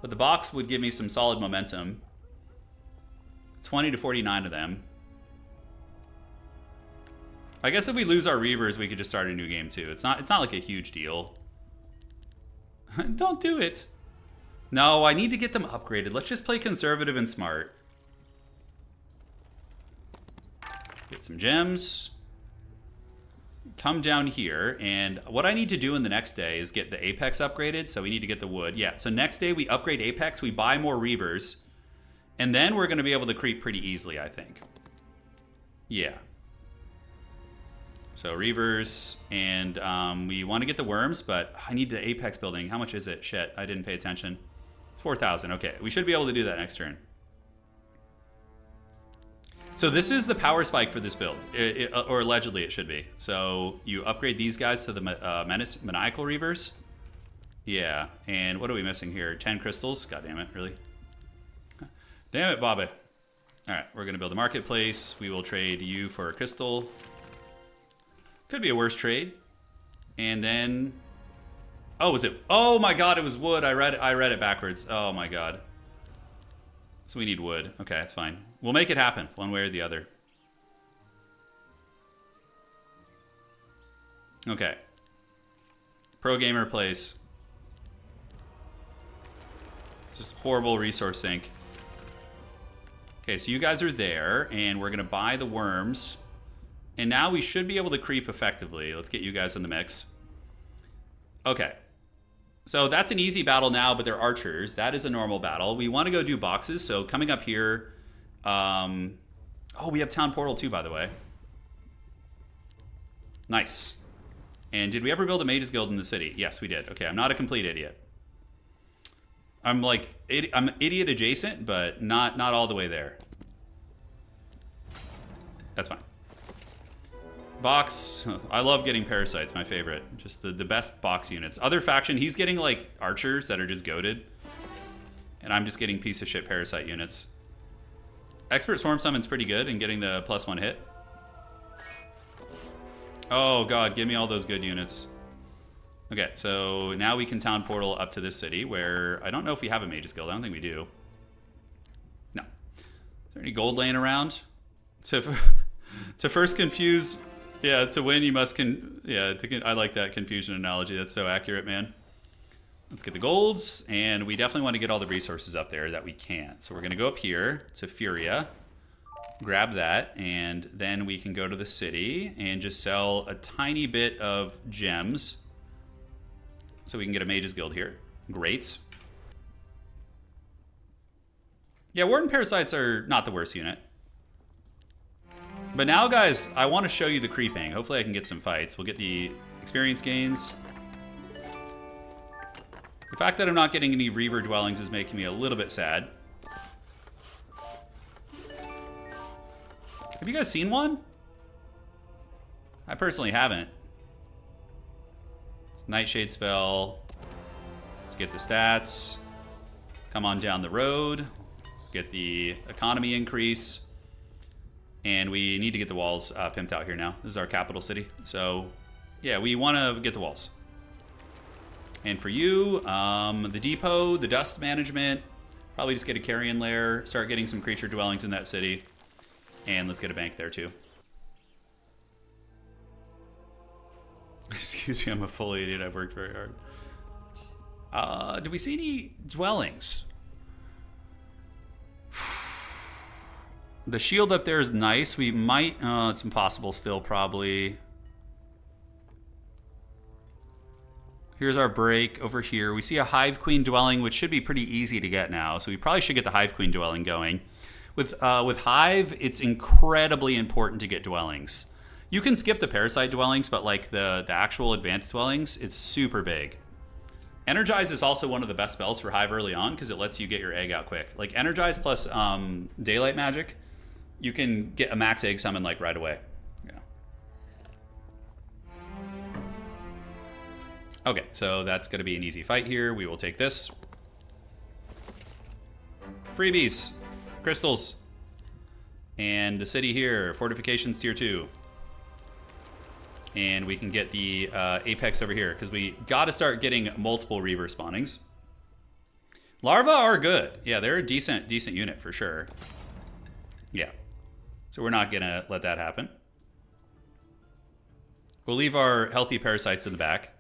But the box would give me some solid momentum. 20 to 49 of them. I guess if we lose our Reavers, we could just start a new game too. It's not like a huge deal. Don't do it. No, I need to get them upgraded. Let's just play conservative and smart. Get some gems. Come down here, and what I need to do in the next day is get the Apex upgraded, so we need to get the wood. Yeah, so next day we upgrade Apex, we buy more Reavers, and then we're going to be able to creep pretty easily, I think. Yeah. So Reavers, and we want to get the worms, but I need the Apex building. How much is it? Shit, I didn't pay attention. It's 4,000. Okay, we should be able to do that next turn. So this is the power spike for this build, or allegedly it should be. So you upgrade these guys to the Maniacal Reavers. Yeah, and what are we missing here? 10 crystals? God damn it, really? Damn it, Bobby. All right, we're gonna build a marketplace. We will trade you for a crystal. Could be a worse trade. And then, oh, was it? Oh my God, it was wood. I read it backwards. Oh my God. So we need wood. Okay, that's fine. We'll make it happen one way or the other. Okay. Pro gamer plays. Just horrible resource sink. Okay, so you guys are there, and we're gonna buy the worms. And now we should be able to creep effectively. Let's get you guys in the mix. Okay. So that's an easy battle now, but they're archers. That is a normal battle. We want to go do boxes. So coming up here, oh, we have Town Portal too, by the way. Nice. And did we ever build a Mages Guild in the city? Yes, we did. Okay, I'm not a complete idiot. I'm idiot adjacent, but not all the way there. That's fine. Box, I love getting parasites, my favorite. Just the best box units. Other faction, he's getting like archers that are just goated. And I'm just getting piece of shit parasite units. Expert Swarm Summon's pretty good in getting the +1 hit. Oh God, give me all those good units. Okay, so now we can Town Portal up to this city where I don't know if we have a Mages Guild. I don't think we do. No. Is there any gold laying around? To first confuse... Yeah, to win you must I like that confusion analogy. That's so accurate, man. Let's get the golds, and we definitely want to get all the resources up there that we can. So we're going to go up here to Furia, grab that, and then we can go to the city and just sell a tiny bit of gems so we can get a Mages Guild here. Great. Yeah, Warden Parasites are not the worst unit. But now, guys, I want to show you the creeping. Hopefully I can get some fights. We'll get the experience gains. The fact that I'm not getting any Reaver dwellings is making me a little bit sad. Have you guys seen one? I personally haven't. Nightshade spell. Let's get the stats. Come on down the road. Get the economy increase. And we need to get the walls pimped out here now. This is our capital city. So, yeah, we want to get the walls. And for you, the depot, the dust management, probably just get a carrion lair, start getting some creature dwellings in that city. And let's get a bank there too. Excuse me, I'm a full idiot. I've worked very hard. Do we see any dwellings? The shield up there is nice. We might... it's impossible still, probably. Here's our break over here. We see a Hive Queen dwelling, which should be pretty easy to get now. So we probably should get the Hive Queen dwelling going. With Hive, it's incredibly important to get dwellings. You can skip the parasite dwellings, but like the actual advanced dwellings, it's super big. Energize is also one of the best spells for Hive early on because it lets you get your egg out quick. Like Energize plus Daylight Magic, you can get a max egg summon like right away. Yeah. Okay, so that's going to be an easy fight here. We will take this. Freebies, crystals, and the city here, fortifications tier 2. And we can get the Apex over here, because we got to start getting multiple Reaver spawnings. Larva are good. Yeah, they're a decent unit for sure. Yeah. So we're not going to let that happen. We'll leave our healthy parasites in the back.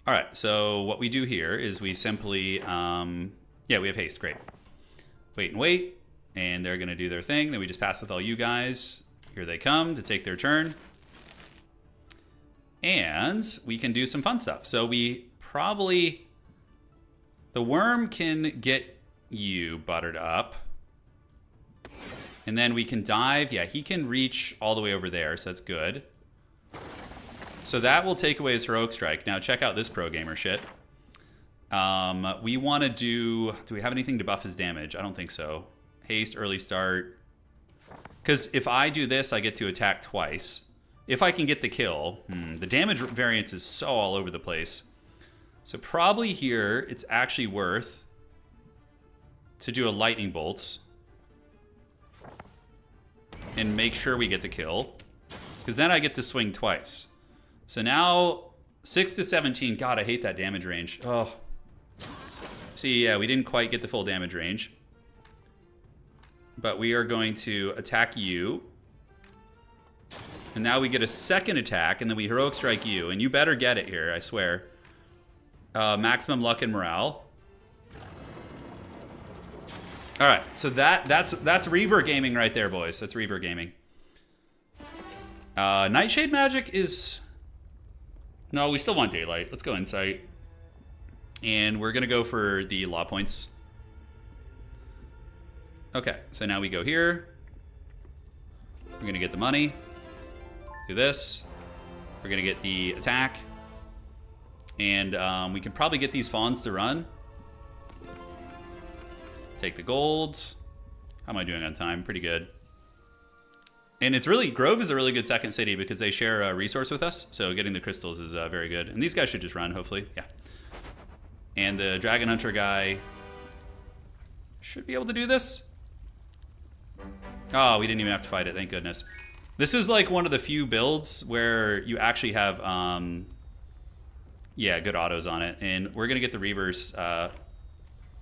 All right, so what we do here is we simply... yeah, we have haste. Great. Wait and wait. And they're going to do their thing. Then we just pass with all you guys. Here they come to take their turn. And we can do some fun stuff. So we probably... The worm can get you buttered up. And then we can dive. Yeah, he can reach all the way over there, so that's good. So that will take away his Heroic Strike. Now check out this pro gamer shit. We want to do... Do we have anything to buff his damage? I don't think so. Haste, early start. Because if I do this, I get to attack twice. If I can get the kill. The damage variance is so all over the place. So probably here, it's actually worth to do a lightning bolt. And make sure we get the kill. Because then I get to swing twice. So now, 6 to 17. God, I hate that damage range. Oh. See, yeah, we didn't quite get the full damage range. But we are going to attack you. And now we get a second attack, and then we Heroic Strike you. And you better get it here, I swear. Maximum luck and morale. Alright, so that's Reaver gaming right there, boys. That's Reaver gaming. Nightshade magic is... No, we still want daylight. Let's go insight. And we're going to go for the law points. Okay, so now we go here. We're going to get the money. Do this. We're going to get the attack. And we can probably get these fawns to run. Take the gold. How am I doing on time? Pretty good. And it's really... Grove is a really good second city because they share a resource with us. So getting the crystals is very good. And these guys should just run, hopefully. Yeah. And the Dragon Hunter guy should be able to do this. Oh, we didn't even have to fight it. Thank goodness. This is like one of the few builds where you actually have, yeah, good autos on it. And we're going to get the Reavers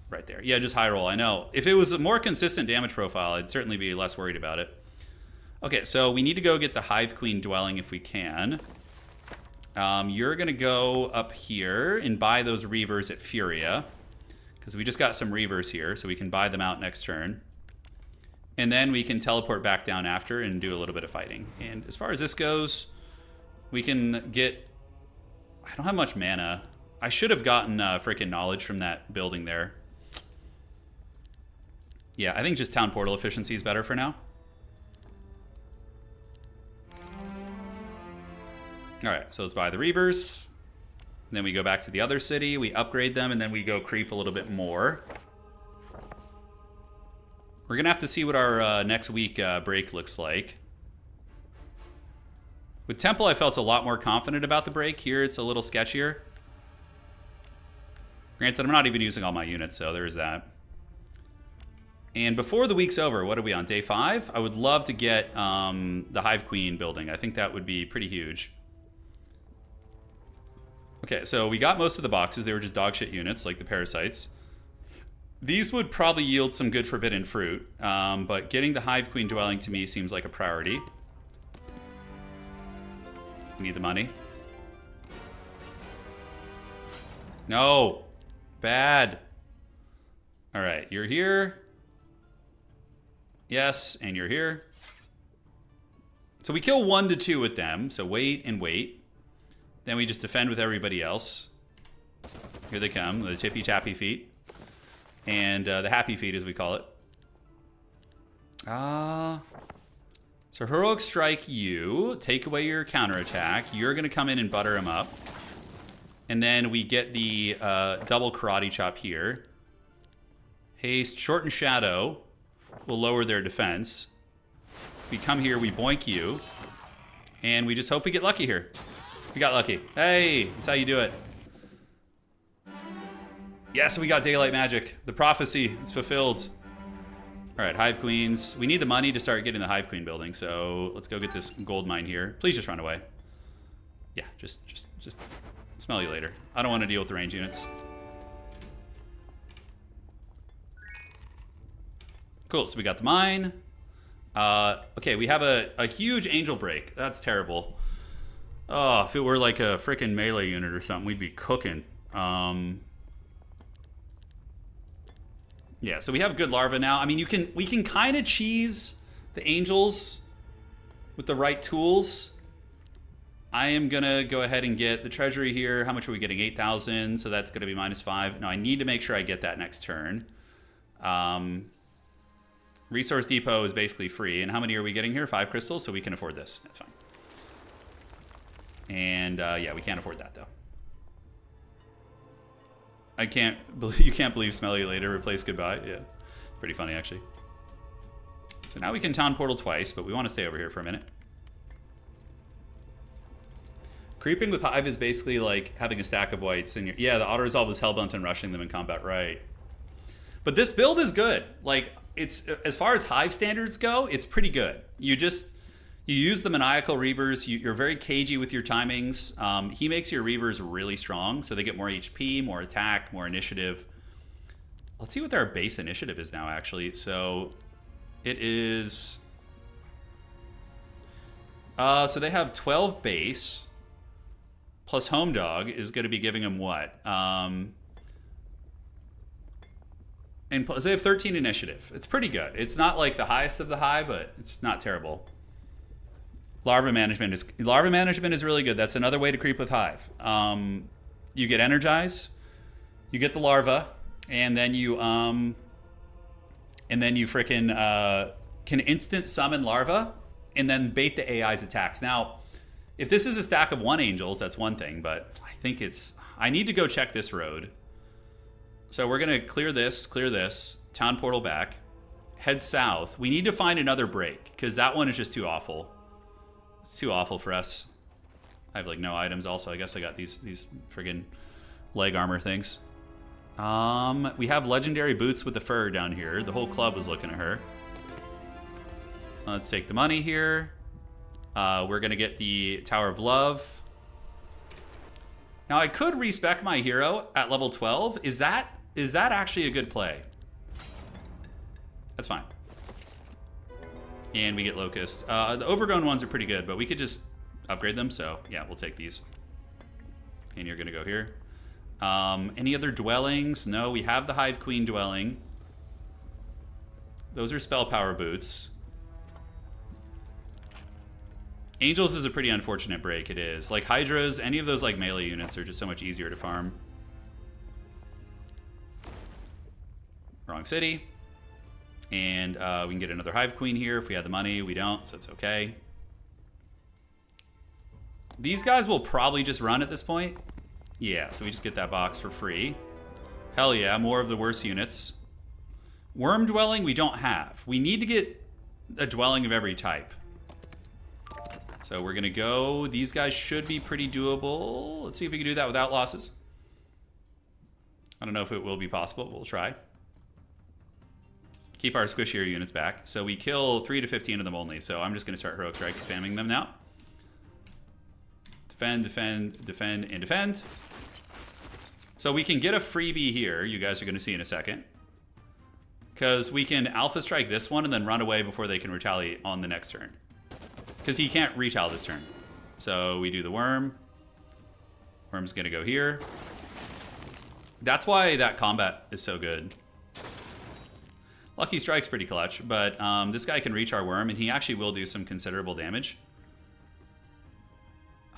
right there. Yeah, just high roll. I know. If it was a more consistent damage profile, I'd certainly be less worried about it. Okay, so we need to go get the Hive Queen dwelling if we can. You're going to go up here and buy those Reavers at Furia. Because we just got some Reavers here, so we can buy them out next turn. And then we can teleport back down after and do a little bit of fighting. And as far as this goes, we can get... I don't have much mana. I should have gotten freaking knowledge from that building there. Yeah, I think just town portal efficiency is better for now. Alright, so let's buy the Reavers. Then we go back to the other city, we upgrade them, and then we go creep a little bit more. We're going to have to see what our next week break looks like. With Temple, I felt a lot more confident about the break. Here, it's a little sketchier. Granted, I'm not even using all my units, so there's that. And before the week's over, what are we on? Day 5? I would love to get the Hive Queen building. I think that would be pretty huge. Okay, so we got most of the boxes. They were just dog shit units, like the parasites. These would probably yield some good forbidden fruit, but getting the Hive Queen dwelling to me seems like a priority. We need the money. No! Bad! Alright, you're here. Yes, and you're here. So we kill 1 to 2 with them, so wait and wait. Then we just defend with everybody else. Here they come, the tippy-tappy feet. And the happy feet, as we call it. So Heroic Strike you. Take away your counterattack. You're going to come in and butter him up. And then we get the double karate chop here. Haste, Shorten Shadow will lower their defense. We come here, we boink you. And we just hope we get lucky here. We got lucky. Hey, that's how you do it. Yes, we got daylight magic. The prophecy is fulfilled. All right, Hive Queens. We need the money to start getting the Hive Queen building, so let's go get this gold mine here. Please just run away. Yeah, just smell you later. I don't want to deal with the range units. Cool, so we got the mine. Okay, we have a huge angel break. That's terrible. Oh, if it were like a freaking melee unit or something, we'd be cooking. Yeah, so we have good larva now. I mean, we can kind of cheese the angels with the right tools. I am gonna go ahead and get the treasury here. How much are we getting? 8,000, so that's gonna be -5. Now I need to make sure I get that next turn. Resource depot is basically free. And how many are we getting here? 5 crystals, so we can afford this. That's fine. And yeah, we can't afford that though. You can't believe smell you later, replace goodbye. Yeah, pretty funny actually. So now we can town portal twice, but we want to stay over here for a minute. Creeping with Hive is basically like having a stack of whites and yeah, the auto-resolve is hellbent on rushing them in combat, right? But this build is good. Like, it's, as far as Hive standards go, it's pretty good. You use the maniacal reavers. You're very cagey with your timings. He makes your reavers really strong, so they get more HP, more attack, more initiative. Let's see what their base initiative is now, actually. So it is... so they have 12 base, plus Home Dog is going to be giving them what? And plus they have 13 initiative. It's pretty good. It's not like the highest of the high, but it's not terrible. Larva management is really good. That's another way to creep with Hive. You get Energize, you get the larva, and then you frickin' can instant summon larva and then bait the AI's attacks. Now, if this is a stack of 1 angels, that's one thing, but I think I need to go check this road. So we're gonna clear this, town portal back, head south. We need to find another break because that one is just too awful. It's too awful for us. I have like no items also. I guess I got these friggin' leg armor things. We have legendary boots with the fur down here. The whole club was looking at her. Let's take the money here. We're gonna get the Tower of Love. Now I could respec my hero at level 12. Is that actually a good play? That's fine. And we get Locust. The overgrown ones are pretty good, but we could just upgrade them. So yeah, we'll take these. And you're gonna go here. Any other dwellings? No, we have the Hive Queen dwelling. Those are spell power boots. Angels is a pretty unfortunate break, it is. Like Hydras, any of those like melee units are just so much easier to farm. Wrong city. And we can get another Hive Queen here if we had the money. We don't, so it's okay. These guys will probably just run at this point. Yeah, so we just get that box for free. Hell yeah, more of the worst units. Worm dwelling we don't have. We need to get a dwelling of every type. So we're gonna go, these guys should be pretty doable. Let's see if we can do that without losses. I don't know if it will be possible, but we'll try. Keep our squishier units back. So we kill 3 to 15 of them only. So I'm just gonna start Heroic Strike spamming them now. Defend, defend, defend, and defend. So we can get a freebie here, you guys are gonna see in a second. Because we can Alpha Strike this one and then run away before they can retaliate on the next turn. Because he can't retaliate this turn. So we do the worm. Worm's gonna go here. That's why that combat is so good. Lucky Strike's pretty clutch, but this guy can reach our worm and he actually will do some considerable damage.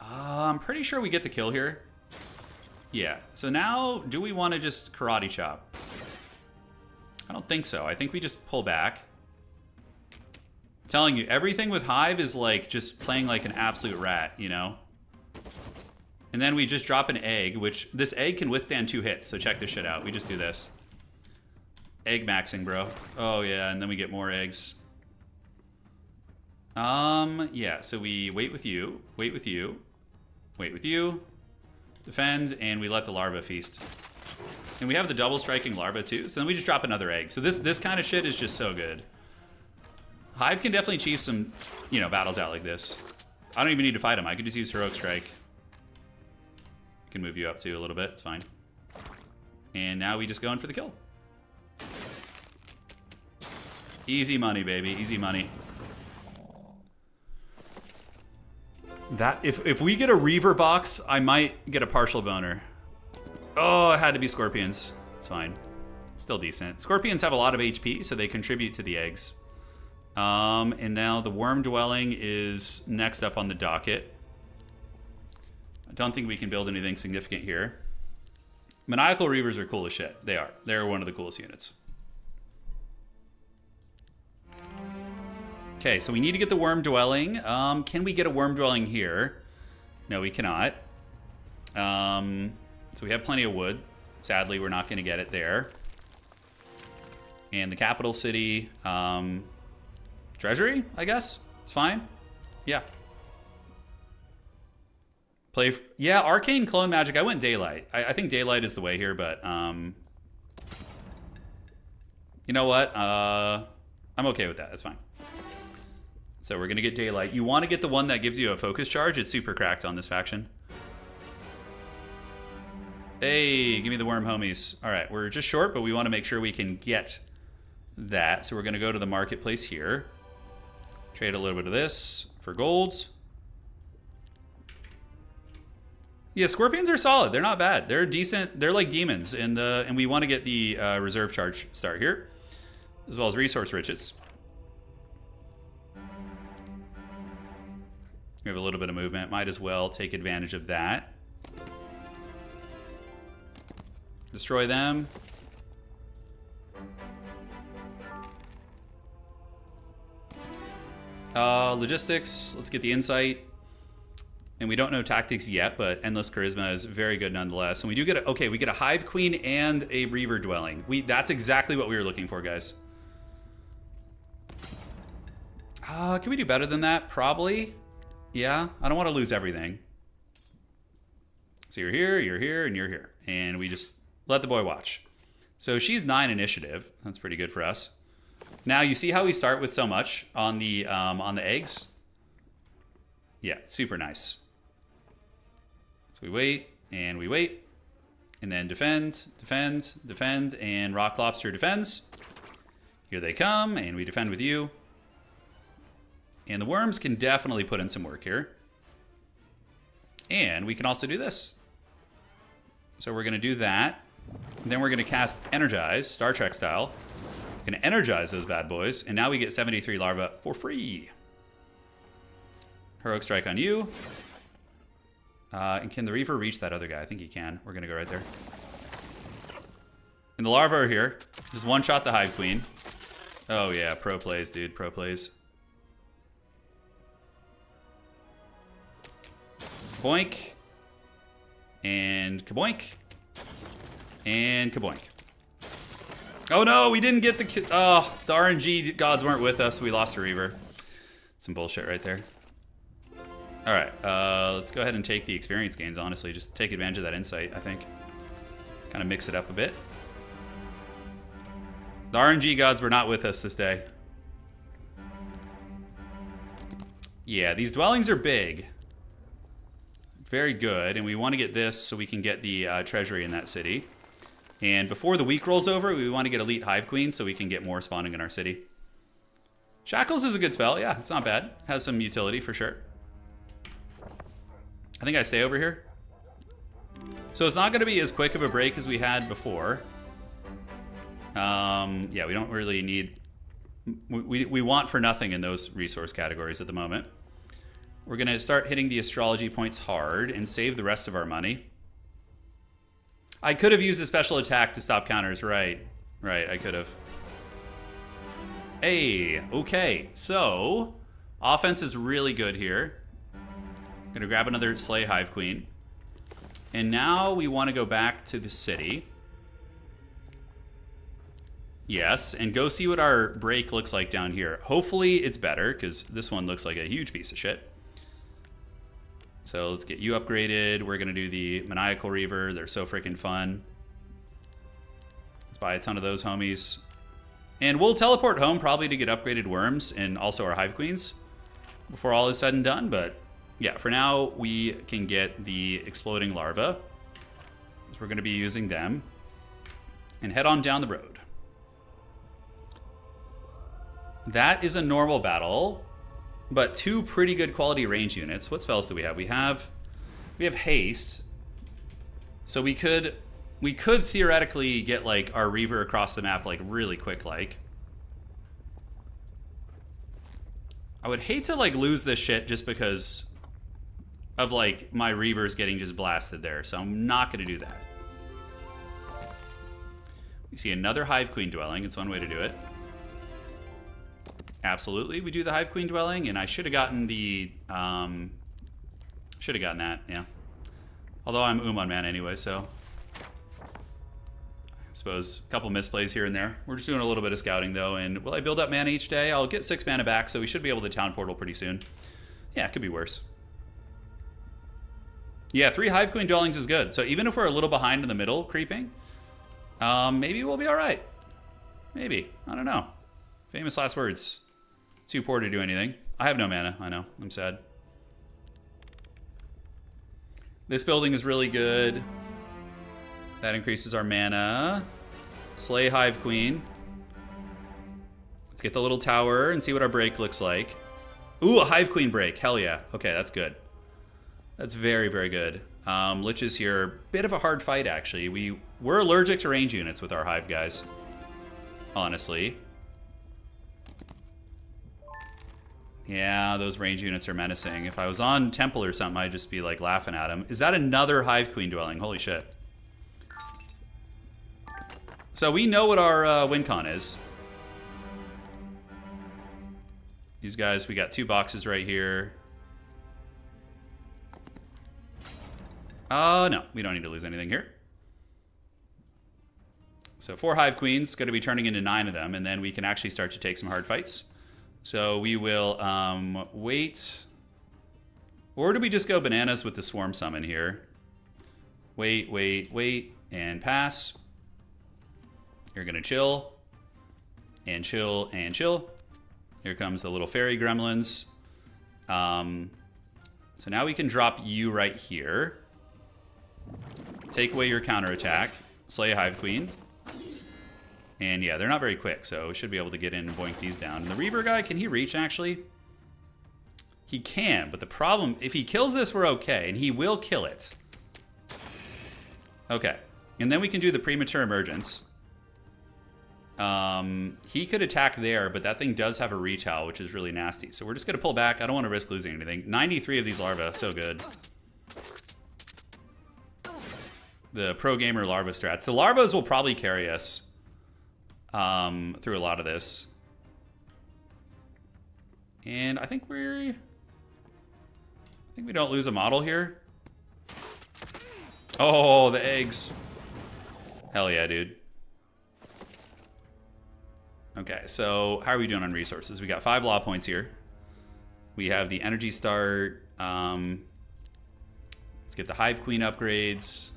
I'm pretty sure we get the kill here. Yeah, so now do we want to just karate chop? I don't think so. I think we just pull back. I'm telling you, everything with Hive is like just playing like an absolute rat, you know? And then we just drop an egg, which this egg can withstand 2 hits, so check this shit out. We just do this. Egg maxing, bro. Oh yeah, and then we get more eggs. Yeah, so we wait with you, wait with you, wait with you, defend, and we let the larva feast. And we have the double striking larva too, so then we just drop another egg. So this kind of shit is just so good. Hive can definitely cheese some, you know, battles out like this. I don't even need to fight him. I could just use Heroic Strike. We can move you up too a little bit. It's fine. And now we just go in for the kill. Easy money, baby. Easy money. That if we get a Reaver box, I might get a partial boner. Oh, it had to be Scorpions. It's fine. Still decent. Scorpions have a lot of HP, so they contribute to the eggs. And now the Worm Dwelling is next up on the docket. I don't think we can build anything significant here. Maniacal Reavers are cool as shit. They are. They're one of the coolest units. Okay, so we need to get the Worm Dwelling. Can we get a Worm Dwelling here? No, we cannot. So we have plenty of wood. Sadly, we're not going to get it there. And the capital city, treasury, I guess. It's fine. Yeah. Yeah, Arcane Clone Magic. I went Daylight. I think Daylight is the way here, but you know what? I'm okay with that. That's fine. So we're going to get Daylight. You want to get the one that gives you a focus charge. It's super cracked on this faction. Hey, give me the worm homies. All right, we're just short, but we want to make sure we can get that. So we're going to go to the marketplace here. Trade a little bit of this for golds. Yeah, Scorpions are solid. They're not bad. They're decent. They're like demons. And we want to get the reserve charge start here, as well as resource riches. We have a little bit of movement. Might as well take advantage of that. Destroy them. Logistics. Let's get the insight. And we don't know tactics yet, but Endless Charisma is very good nonetheless. And we do get okay, we get a Hive Queen and a Reaver Dwelling. That's exactly what we were looking for, guys. Can we do better than that? Probably. Yeah, I don't want to lose everything. So you're here, and you're here. And we just let the boy watch. So she's 9 initiative. That's pretty good for us. Now you see how we start with so much on the eggs? Yeah, super nice. So we wait, and then defend, defend, defend, and Rock Lobster defends. Here they come, and we defend with you. And the worms can definitely put in some work here. And we can also do this. So we're going to do that. And then we're going to cast Energize, Star Trek style. We're going to energize those bad boys. And now we get 73 larvae for free. Heroic Strike on you. And can the Reaver reach that other guy? I think he can. We're going to go right there. And the larvae are here. Just one-shot the Hive Queen. Oh, yeah. Pro plays, dude. Pro plays. Boink. And kaboink. And kaboink. Oh, no. We didn't get the... Oh, the RNG gods weren't with us. We lost a Reaver. Some bullshit right there. All right, let's go ahead and take the experience gains, honestly. Just take advantage of that insight, I think. Kind of mix it up a bit. The RNG gods were not with us this day. Yeah, these dwellings are big. Very good, and we want to get this so we can get the treasury in that city. And before the week rolls over, we want to get Elite Hive Queen so we can get more spawning in our city. Shackles is a good spell, yeah, it's not bad. Has some utility for sure. I think I stay over here. So it's not going to be as quick of a break as we had before. Yeah, we don't really need... We want for nothing in those resource categories at the moment. We're going to start hitting the astrology points hard and save the rest of our money. I could have used a special attack to stop counters. Right, I could have. Hey, okay. So, offense is really good here. I'm going to grab another Slay Hive Queen. And now we want to go back to the city. Yes, and go see what our break looks like down here. Hopefully it's better, because this one looks like a huge piece of shit. So let's get you upgraded. We're going to do the Maniacal Reaver. They're so freaking fun. Let's buy a ton of those homies. And we'll teleport home probably to get upgraded worms and also our Hive Queens before all is said and done, but... yeah, for now, we can get the exploding larva. So we're going to be using them. And head on down the road. That is a normal battle, but 2 pretty good quality range units. What spells do we have? We have haste. So we could theoretically get like our Reaver across the map like really quick like. I would hate to like lose this shit just because of like my Reavers getting just blasted there. So I'm not going to do that. We see another Hive Queen dwelling. It's one way to do it. Absolutely, we do the Hive Queen dwelling, and I should have gotten the should have gotten that, yeah. Although I'm on mana anyway, so I suppose a couple misplays here and there. We're just doing a little bit of scouting though, and will I build up mana each day? I'll get 6 mana back, so we should be able to town portal pretty soon. Yeah, it could be worse. Yeah, 3 Hive Queen dwellings is good. So even if we're a little behind in the middle creeping, maybe we'll be all right. Maybe, I don't know. Famous last words. Too poor to do anything. I have no mana. I know. I'm sad. This building is really good. That increases our mana. Slay Hive Queen. Let's get the little tower and see what our break looks like. Ooh, a Hive Queen break. Hell yeah. Okay, that's good. That's very, very good. Liches here. Bit of a hard fight, actually. We're allergic to range units with our Hive guys. Honestly. Yeah, those range units are menacing. If I was on Temple or something, I'd just be like laughing at him. Is that another Hive Queen dwelling? Holy shit. So we know what our win con is. These guys, we got 2 boxes right here. No, we don't need to lose anything here. So 4 Hive Queens, going to be turning into 9 of them, and then we can actually start to take some hard fights. So we will wait. Or do we just go bananas with the Swarm Summon here? Wait, wait, wait, and pass. You're going to chill, and chill, and chill. Here comes the little fairy gremlins. So now we can drop you right here. Take away your counterattack. Slay a Hive Queen. And yeah, they're not very quick, so we should be able to get in and boink these down. And the Reaver guy, can he reach actually? He can, but the problem, if he kills this, we're okay, and he will kill it. Okay, and then we can do the premature emergence. He could attack there, but that thing does have a retell, which is really nasty. So we're just gonna pull back. I don't want to risk losing anything. 93 of these larvae, so good. The pro gamer larva strats. The larvas will probably carry us through a lot of this. And I think we don't lose a model here. Oh, the eggs. Hell yeah, dude. Okay, so how are we doing on resources? We got 5 law points here. We have the energy start. Let's get the Hive Queen upgrades.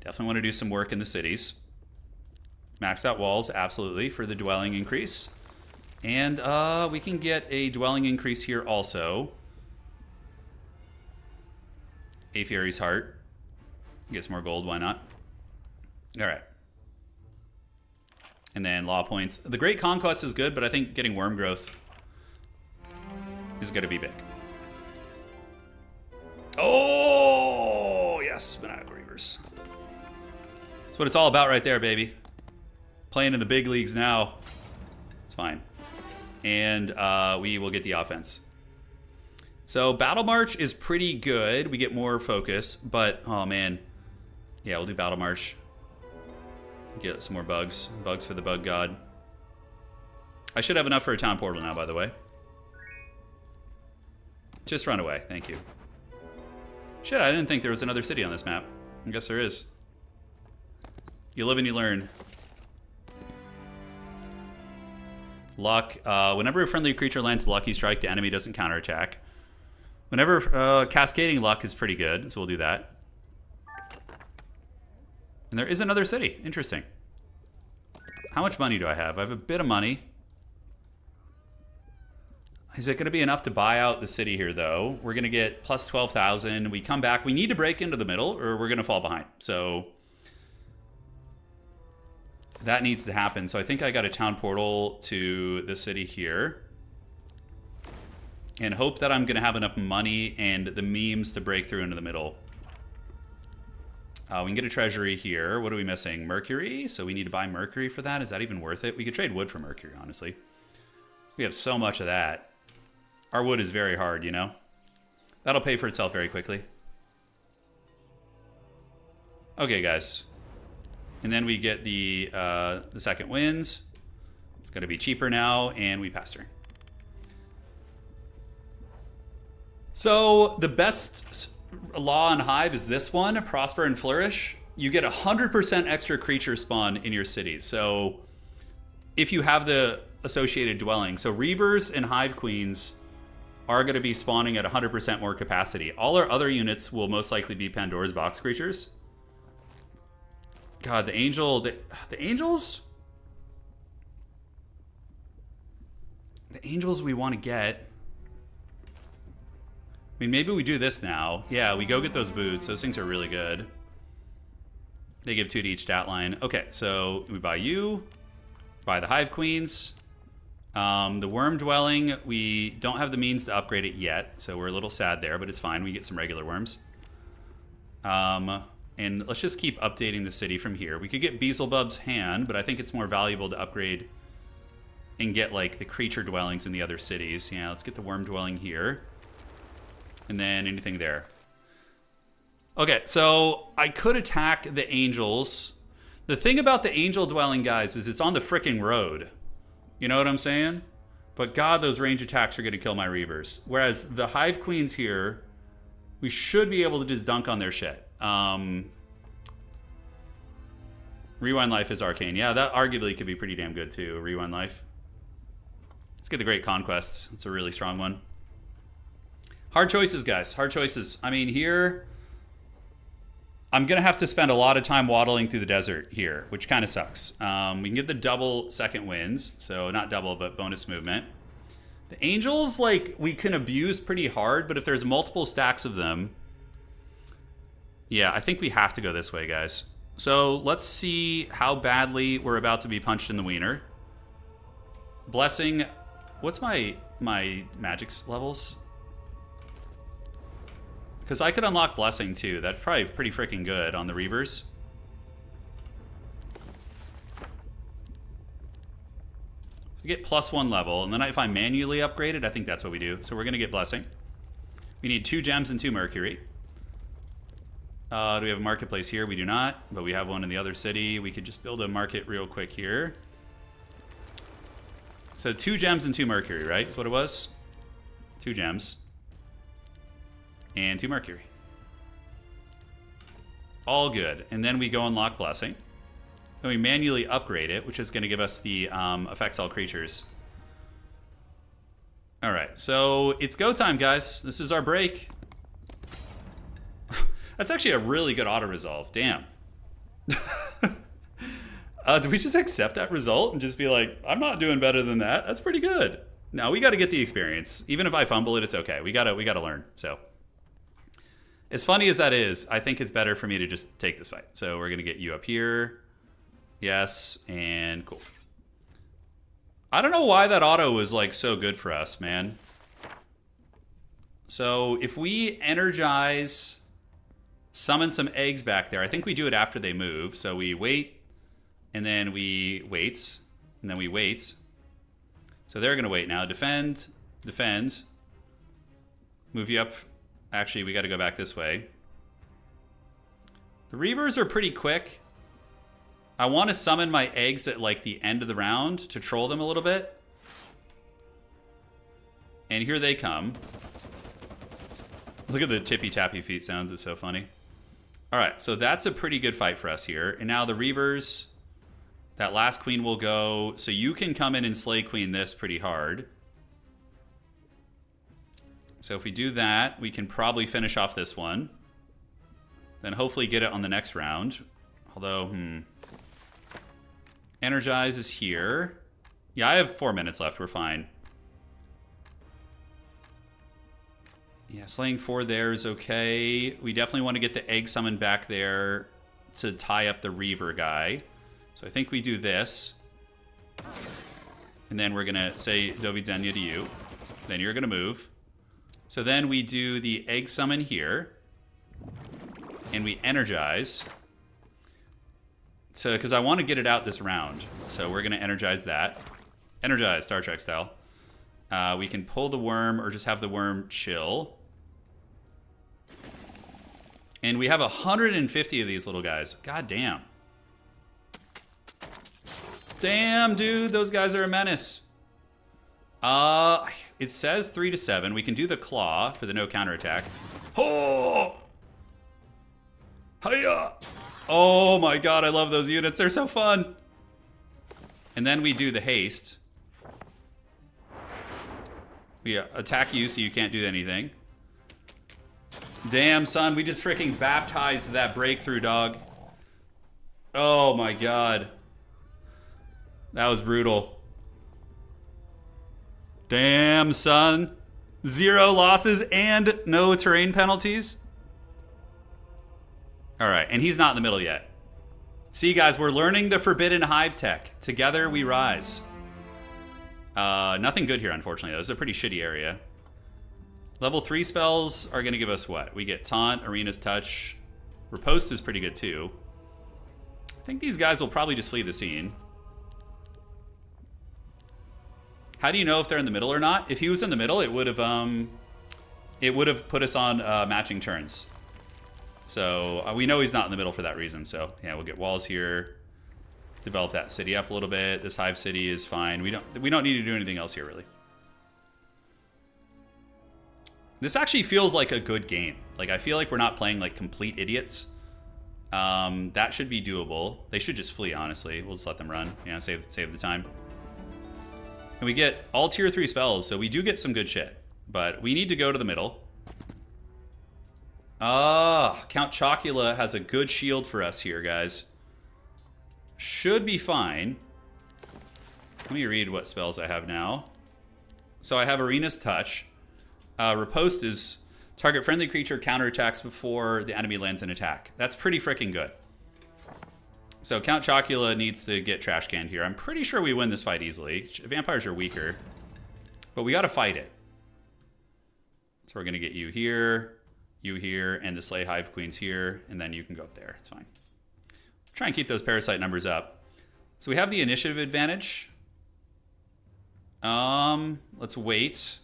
Definitely want to do some work in the cities. Maxed out walls, absolutely, for the dwelling increase. And we can get a dwelling increase here also. Apiary's Heart. Get some more gold, why not? Alright. And then law points. The Great Conquest is good, but I think getting Worm Growth is going to be big. Oh, yes, Maniacal Reavers. That's what it's all about right there, baby. Playing in the big leagues now. It's fine. And we will get the offense. So Battle March is pretty good. We get more focus, but oh man. Yeah, we'll do Battle March. Get some more bugs. Bugs for the bug god. I should have enough for a town portal now, by the way. Just run away. Thank you. Shit, I didn't think there was another city on this map. I guess there is. You live and you learn. Luck. Whenever a friendly creature lands Lucky Strike, the enemy doesn't counterattack. Whenever Cascading Luck is pretty good, so we'll do that. And there is another city. Interesting. How much money do I have? I have a bit of money. Is it going to be enough to buy out the city here, though? We're going to get plus 12,000. We come back. We need to break into the middle, or we're going to fall behind. So That needs to happen. So I think I got a town portal to the city here. And hope that I'm going to have enough money and the memes to break through into the middle. We can get a treasury here. What are we missing? Mercury? So we need to buy mercury for that. Is that even worth it? We could trade wood for mercury, honestly. We have so much of that. Our wood is very hard, you know? That'll pay for itself very quickly. Okay, guys. And then we get the second winds. It's going to be cheaper now, and we pass turn. So the best law on Hive is this one, Prosper and Flourish. You get 100% extra creature spawn in your city. So if you have the associated dwelling. So Reavers and Hive Queens are going to be spawning at 100% more capacity. All our other units will most likely be Pandora's Box creatures. God, the angels... The angels we want to get... I mean, maybe we do this now. Yeah, we go get those boots. Those things are really good. They give 2 to each stat line. Okay, so we buy you. Buy the Hive Queens. The Worm Dwelling, we don't have the means to upgrade it yet, so we're a little sad there, but it's fine. We get some regular worms. And let's just keep updating the city from here. We could get Beelzebub's Hand, but I think it's more valuable to upgrade and get, like, the creature dwellings in the other cities. Yeah, let's get the Worm Dwelling here. And then anything there. Okay, so I could attack the angels. The thing about the angel dwelling, guys, is it's on the frickin' road. You know what I'm saying? But God, those range attacks are going to kill my Reavers. Whereas the Hive Queens here, we should be able to just dunk on their shit. Rewind Life is arcane. Yeah, that arguably could be pretty damn good too, Rewind Life. Let's get the Great Conquests. It's a really strong one. Hard choices, guys. Hard choices. I mean, here, I'm going to have to spend a lot of time waddling through the desert here, which kind of sucks. We can get the double second winds. So not double, but bonus movement. The angels, like, we can abuse pretty hard, but if there's multiple stacks of them... Yeah, I think we have to go this way, guys. So let's see how badly we're about to be punched in the wiener. Blessing. What's my magic levels? Because I could unlock Blessing too. That's probably pretty freaking good on the Reavers. So we get +1 level, and then if I manually upgrade it, I think that's what we do. So we're going to get Blessing. We need 2 gems and 2 mercury. Do we have a marketplace here? We do not, but we have one in the other city. We could just build a market real quick here. So 2 gems and 2 mercury, right? Is what it was? 2 gems. And 2 mercury. All good. And then we go unlock Blessing. Then we manually upgrade it, which is going to give us the affects all creatures. All right, so it's go time, guys. This is our break. That's actually a really good auto-resolve. Damn. Do we just accept that result and just be like, I'm not doing better than that? That's pretty good. No, we got to get the experience. Even if I fumble it, it's okay. We gotta learn. So, as funny as that is, I think it's better for me to just take this fight. So we're gonna get you up here. Yes, and cool. I don't know why that auto was like so good for us, man. So if we energize, summon some eggs back there, I think we do it after they move. So we wait, and then we wait, and then we wait. So they're gonna wait now. Defend, defend. Move you up. Actually, we gotta go back this way. The Reavers are pretty quick. I want to summon my eggs at like the end of the round to troll them a little bit. And here they come. Look at the tippy-tappy feet sounds. It's so funny. All right, so that's a pretty good fight for us here. And now the Reavers, that last queen will go. So you can come in and slay queen this pretty hard. So if we do that, we can probably finish off this one. Then hopefully get it on the next round. Although, Energize is here. Yeah, I have 4 minutes left. We're fine. Yeah, slaying 4 there is okay. We definitely want to get the egg summoned back there to tie up the Reaver guy. So I think we do this. And then we're going to say Do Widzenia to you. Then you're going to move. So then we do the egg summon here. And we energize. So, because I want to get it out this round. So we're going to energize that. Energize, Star Trek style. We can pull the worm or just have the worm chill. And we have 150 of these little guys. God damn. Damn, dude, those guys are a menace. It says 3 to 7. We can do the claw for the no counterattack. Oh! Hiya! Oh my god, I love those units. They're so fun. And then we do the haste. We attack you so you can't do anything. Damn, son, we just freaking baptized that breakthrough, dog. Oh my god. That was brutal. Damn, son. 0 losses and no terrain penalties. All right, and he's not in the middle yet. See, guys, we're learning the forbidden hive tech. Together we rise. Nothing good here, unfortunately, though. This is a pretty shitty area. Level 3 spells are going to give us what? We get Taunt, Arena's Touch. Riposte is pretty good, too. I think these guys will probably just flee the scene. How do you know if they're in the middle or not? If he was in the middle, it would have put us on matching turns. So we know he's not in the middle for that reason. So yeah, we'll get walls here. Develop that city up a little bit. This hive city is fine. We don't need to do anything else here, really. This actually feels like a good game. Like, I feel like we're not playing like complete idiots. That should be doable. They should just flee, honestly. We'll just let them run. You know, save the time. And we get all tier 3 spells, so we do get some good shit. But we need to go to the middle. Count Chocula has a good shield for us here, guys. Should be fine. Let me read what spells I have now. So I have Arena's Touch. Riposte is target friendly creature counterattacks before the enemy lands an attack. That's pretty freaking good. So Count Chocula needs to get trash canned here. I'm pretty sure we win this fight easily. Vampires are weaker, but we got to fight it. So we're going to get you here, and the Slay Hive Queens here, and then you can go up there. It's fine. Try and keep those parasite numbers up. So we have the initiative advantage. Let's wait.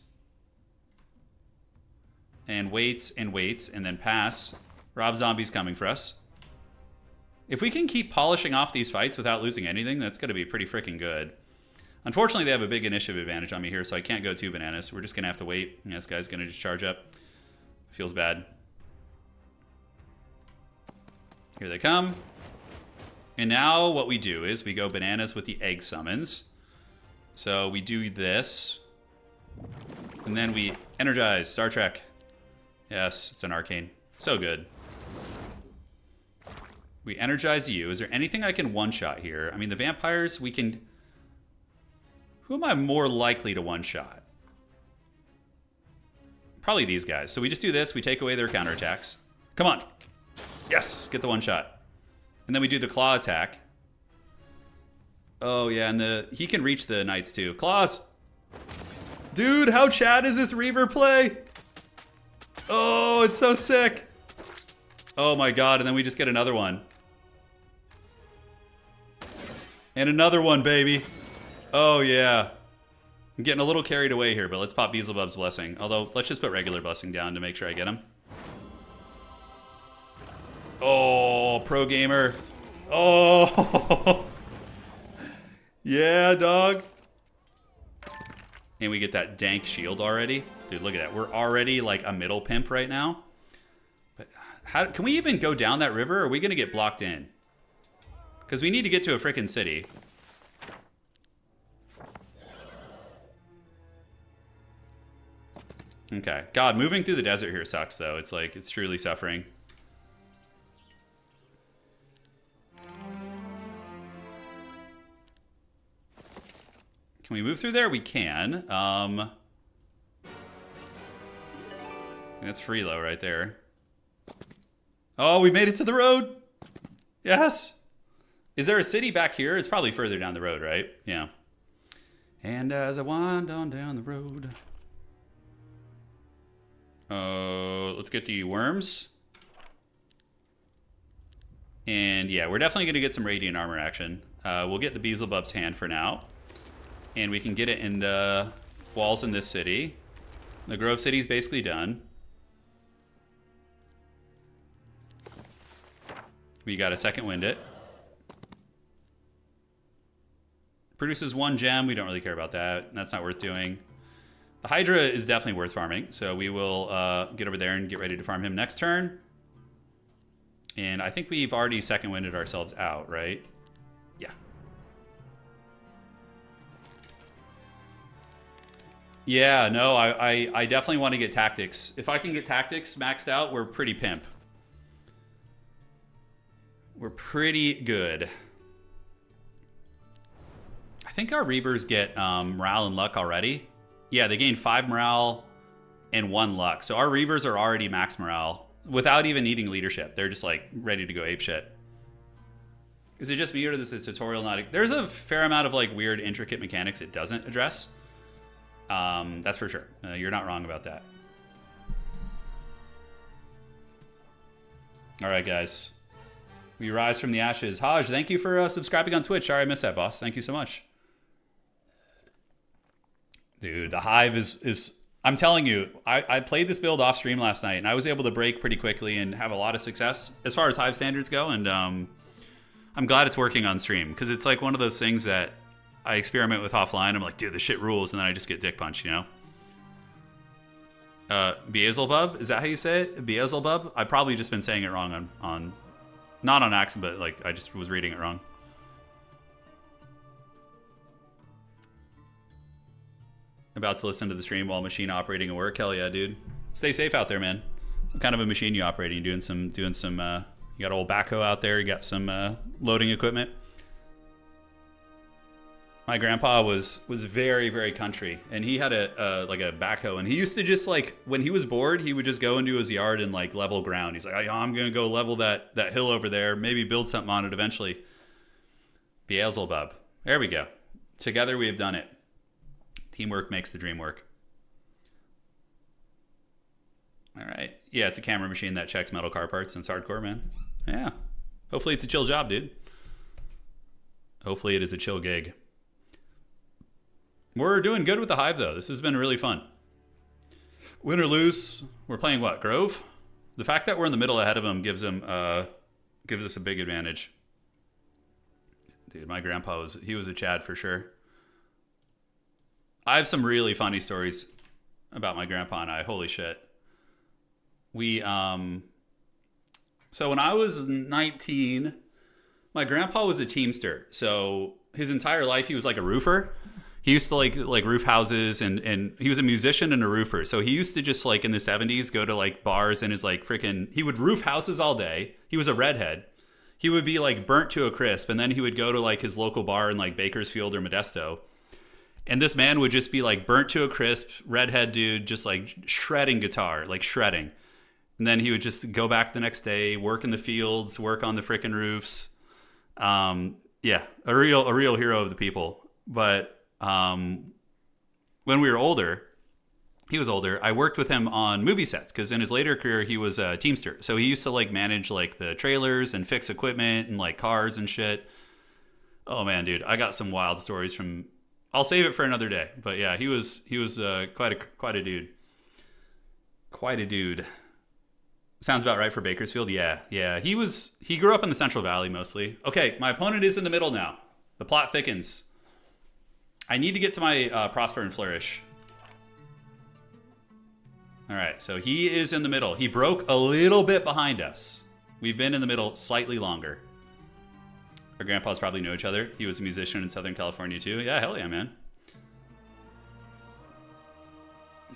And wait, and then pass. Rob Zombie's coming for us. If we can keep polishing off these fights without losing anything, that's going to be pretty freaking good. Unfortunately, they have a big initiative advantage on me here, so I can't go too bananas. We're just going to have to wait. And this guy's going to just charge up. Feels bad. Here they come. And now what we do is we go bananas with the egg summons. So we do this. And then we energize Star Trek. Yes, it's an arcane. So good. We energize you. Is there anything I can one-shot here? I mean, the vampires, we can... Who am I more likely to one-shot? Probably these guys. So we just do this. We take away their counterattacks. Come on. Yes, get the one-shot. And then we do the claw attack. Oh, yeah, and he can reach the knights, too. Claws! Dude, how Chad is this Reaver play? Oh, it's so sick. Oh my god, and then we just get another one. And another one, baby. Oh yeah. I'm getting a little carried away here, but let's pop Beelzebub's Blessing. Although, let's just put regular Blessing down to make sure I get him. Oh, pro gamer. Oh. Yeah, dog. And we get that dank shield already. Dude, look at that. We're already like a middle pimp right now. But how can we even go down that river? Or are we going to get blocked in? Because we need to get to a freaking city. Okay. God, moving through the desert here sucks, though. It's like, it's truly suffering. Can we move through there? We can. That's Freelo right there. Oh, we made it to the road. Yes. Is there a city back here? It's probably further down the road, right? Yeah. And as I wind on down the road. Let's get the worms. And yeah, we're definitely going to get some radiant armor action. We'll get the Beelzebub's hand for now. And we can get it in the walls in this city. The Grove City's basically done. We got a second wind it. Produces 1 gem. We don't really care about that. That's not worth doing. The Hydra is definitely worth farming. So we will get over there and get ready to farm him next turn. And I think we've already second winded ourselves out, right? Yeah. Yeah, no, I definitely want to get tactics. If I can get tactics maxed out, we're pretty pimp. We're pretty good. I think our Reavers get morale and luck already. Yeah, they gain 5 morale and 1 luck. So our Reavers are already max morale without even needing leadership. They're just like ready to go apeshit. Is it just me or is this tutorial not... There's a fair amount of like weird intricate mechanics it doesn't address. That's for sure. You're not wrong about that. All right, guys. We rise from the ashes. Haj, thank you for subscribing on Twitch. Sorry I missed that, boss. Thank you so much. Dude, the Hive is I'm telling you, I played this build off stream last night, and I was able to break pretty quickly and have a lot of success as far as Hive standards go, and I'm glad it's working on stream, because it's like one of those things that I experiment with offline. I'm like, dude, this shit rules, and then I just get dick punched, you know? Beelzebub? Is that how you say it? Beelzebub? I've probably just been saying it wrong on not on accident, but like I just was reading it wrong. About to listen to the stream while machine operating at work. Hell yeah, dude. Stay safe out there, man. What kind of a machine you operating? Doing some you got old backhoe out there, you got some loading equipment. My grandpa was very, very country, and he had a like a backhoe, and he used to just like, when he was bored, he would just go into his yard and like level ground. He's like, oh, I'm gonna go level that hill over there, maybe build something on it eventually. Beelzebub. There we go. Together we have done it. Teamwork makes the dream work. All right. Yeah, it's a camera machine that checks metal car parts, and it's hardcore, man. Yeah. Hopefully it's a chill job, dude. Hopefully it is a chill gig. We're doing good with the Hive, though. This has been really fun. Win or lose, we're playing what? Grove? The fact that we're in the middle ahead of him gives us a big advantage. Dude, my grandpa he was a Chad for sure. I have some really funny stories about my grandpa and I. Holy shit. So when I was 19, my grandpa was a teamster. So his entire life he was like a roofer. He used to like roof houses, and he was a musician and a roofer. So he used to just like in the 70s go to like bars and he would roof houses all day. He was a redhead. He would be like burnt to a crisp, and then he would go to like his local bar in like Bakersfield or Modesto. And this man would just be like burnt to a crisp, redhead dude, just like shredding guitar, like shredding. And then he would just go back the next day, work in the fields, work on the frickin' roofs. Yeah, a real hero of the people. But when we were older, he was older, I worked with him on movie sets, because in his later career he was a teamster. So he used to like manage like the trailers and fix equipment and like cars and shit. Oh man, dude, I got some wild stories from. I'll save it for another day. But yeah, he was quite a dude. Quite a dude. Sounds about right for Bakersfield. Yeah. He grew up in the Central Valley mostly. Okay, my opponent is in the middle now. The plot thickens. I need to get to my Prosper and Flourish. All right, so he is in the middle. He broke a little bit behind us. We've been in the middle slightly longer. Our grandpas probably know each other. He was a musician in Southern California too. Yeah, hell yeah, man.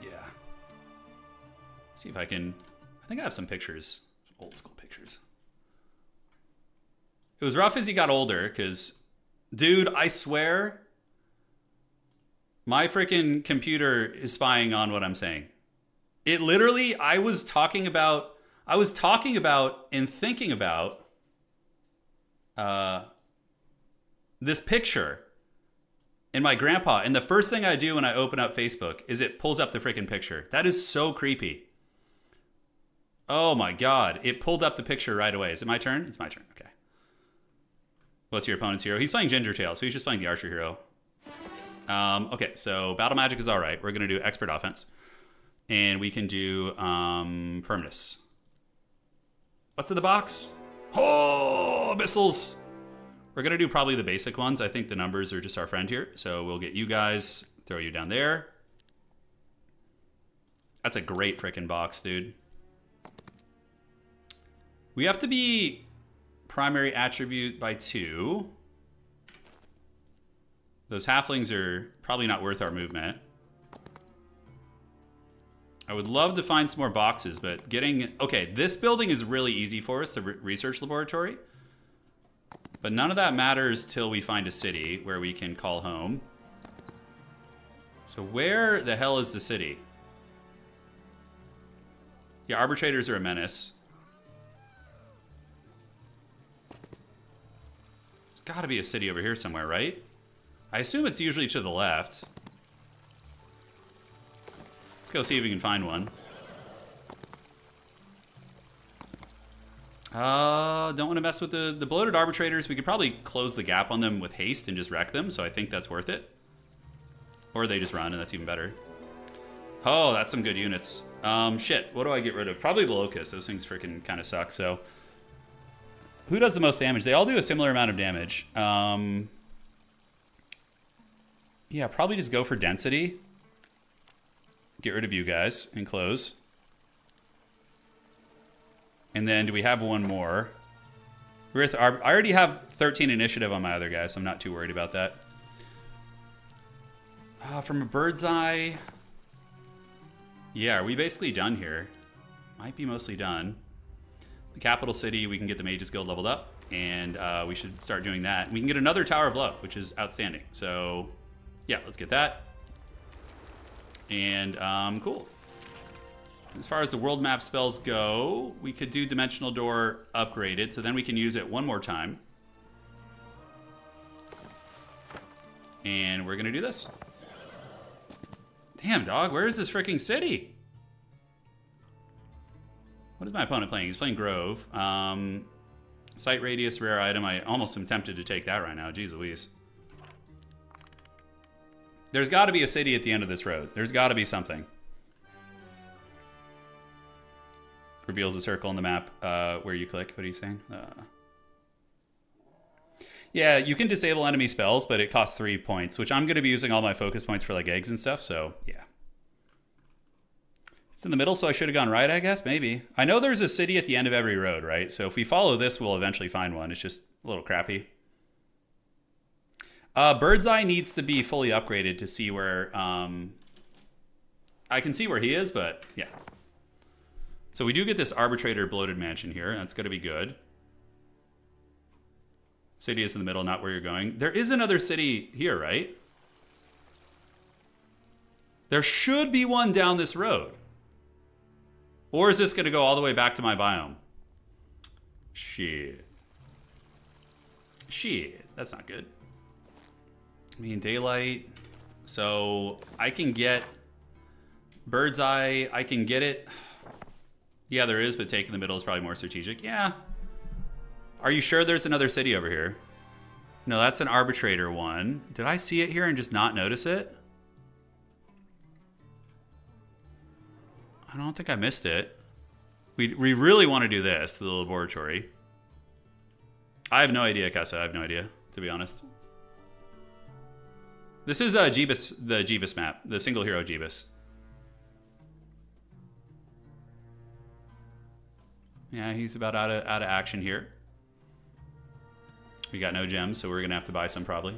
Yeah. See if I can... I think I have some pictures. Old school pictures. It was rough as he got older, because... Dude, I swear... My freaking computer is spying on what I'm saying. It literally, I was talking about and thinking about this picture and my grandpa, and the first thing I do when I open up Facebook is it pulls up the freaking picture. That is so creepy. Oh my God. It pulled up the picture right away. Is it my turn? It's my turn. Okay. What's your opponent's hero? He's playing Ginger Tail, so he's just playing the archer hero. Okay, so battle magic is all right. We're going to do expert offense. And we can do firmness. What's in the box? Oh, missiles. We're going to do probably the basic ones. I think the numbers are just our friend here. So we'll get you guys, throw you down there. That's a great freaking box, dude. We have to be primary attribute by 2. Those halflings are probably not worth our movement. I would love to find some more boxes, but getting... Okay, this building is really easy for us, the research laboratory. But none of that matters till we find a city where we can call home. So where the hell is the city? Yeah, arbitrators are a menace. There's got to be a city over here somewhere, right? I assume it's usually to the left. Let's go see if we can find one. Don't want to mess with the bloated arbitrators. We could probably close the gap on them with haste and just wreck them, so I think that's worth it. Or they just run, and that's even better. Oh, that's some good units. Shit, what do I get rid of? Probably the Locust. Those things freaking kind of suck, so... Who does the most damage? They all do a similar amount of damage. Yeah, probably just go for density. Get rid of you guys and close. And then do we have one more? I already have 13 initiative on my other guy, so I'm not too worried about that. From a bird's eye... Yeah, are we basically done here? Might be mostly done. The capital city, we can get the Mages Guild leveled up, and we should start doing that. We can get another Tower of Love, which is outstanding. So, yeah, let's get that. And, cool. As far as the world map spells go, we could do Dimensional Door upgraded, so then we can use it one more time. And we're going to do this. Damn, dog, where is this freaking city? What is my opponent playing? He's playing Grove. Sight radius, rare item. I almost am tempted to take that right now. Jeez Louise. There's got to be a city at the end of this road. There's got to be something. Reveals a circle on the map where you click. What are you saying? Yeah, you can disable enemy spells, but it costs 3 points, which I'm going to be using all my focus points for like eggs and stuff, so yeah. It's in the middle, so I should have gone right, I guess? Maybe. I know there's a city at the end of every road, right? So if we follow this, we'll eventually find one. It's just a little crappy. Bird's Eye needs to be fully upgraded to see where... I can see where he is, but yeah. So we do get this Arbitrator Bloated Mansion here. That's going to be good. City is in the middle, not where you're going. There is another city here, right? There should be one down this road. Or is this going to go all the way back to my biome? Shit. Shit. That's not good. I mean, daylight. So I can get Bird's Eye. I can get it. Yeah, there is, but taking the middle is probably more strategic. Yeah. Are you sure there's another city over here? No, that's an arbitrator one. Did I see it here and just not notice it? I don't think I missed it. We really want to do this, the laboratory. I have no idea, Kessa. I have no idea, to be honest. This is Jeebus, the Jeebus map, the single hero Jeebus. Yeah, he's about out of action here. We got no gems, so we're going to have to buy some probably.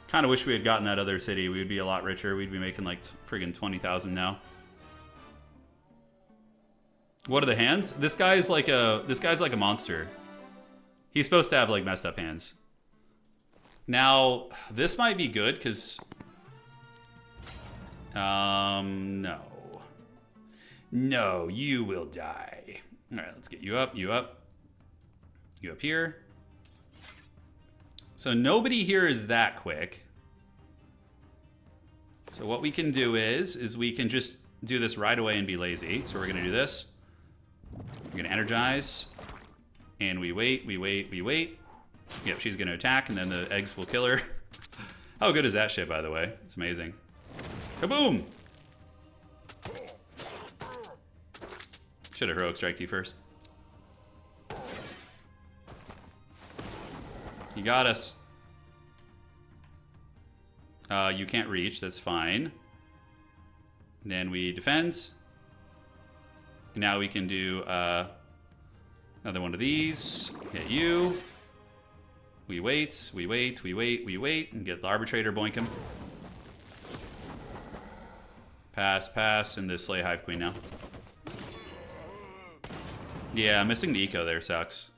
Kind of wish we had gotten that other city. We would be a lot richer. We'd be making like friggin' 20,000 now. What are the hands? This guy's like a monster. He's supposed to have like messed up hands. Now, this might be good because no. No, you will die. All right, let's get you up, you up. You up here. So nobody here is that quick. So what we can do is we can just do this right away and be lazy. So we're going to do this. We're going to energize. And we wait, we wait, we wait. Yep, she's going to attack, and then the eggs will kill her. How good is that shit, by the way? It's amazing. Kaboom! Should have heroic strike you first. You got us. You can't reach, that's fine. And then we defend. And now we can do another one of these. Hit you. We wait, we wait, we wait, we wait, and get the arbitrator, boink him. Pass, pass, and the Slay Hive Queen now. Yeah, missing the eco there sucks.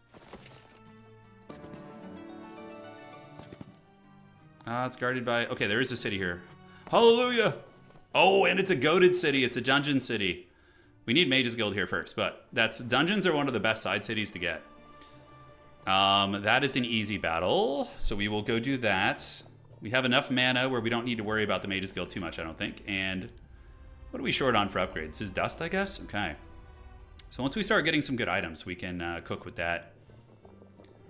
It's guarded by... Okay, there is a city here. Hallelujah! Oh, and it's a goated city. It's a dungeon city. We need Mage's Guild here first, but dungeons are one of the best side cities to get. That is an easy battle, so we will go do that. We have enough mana where we don't need to worry about the Mage's Guild too much, I don't think. And what are we short on for upgrades? This is dust, I guess? Okay. So once we start getting some good items, we can cook with that.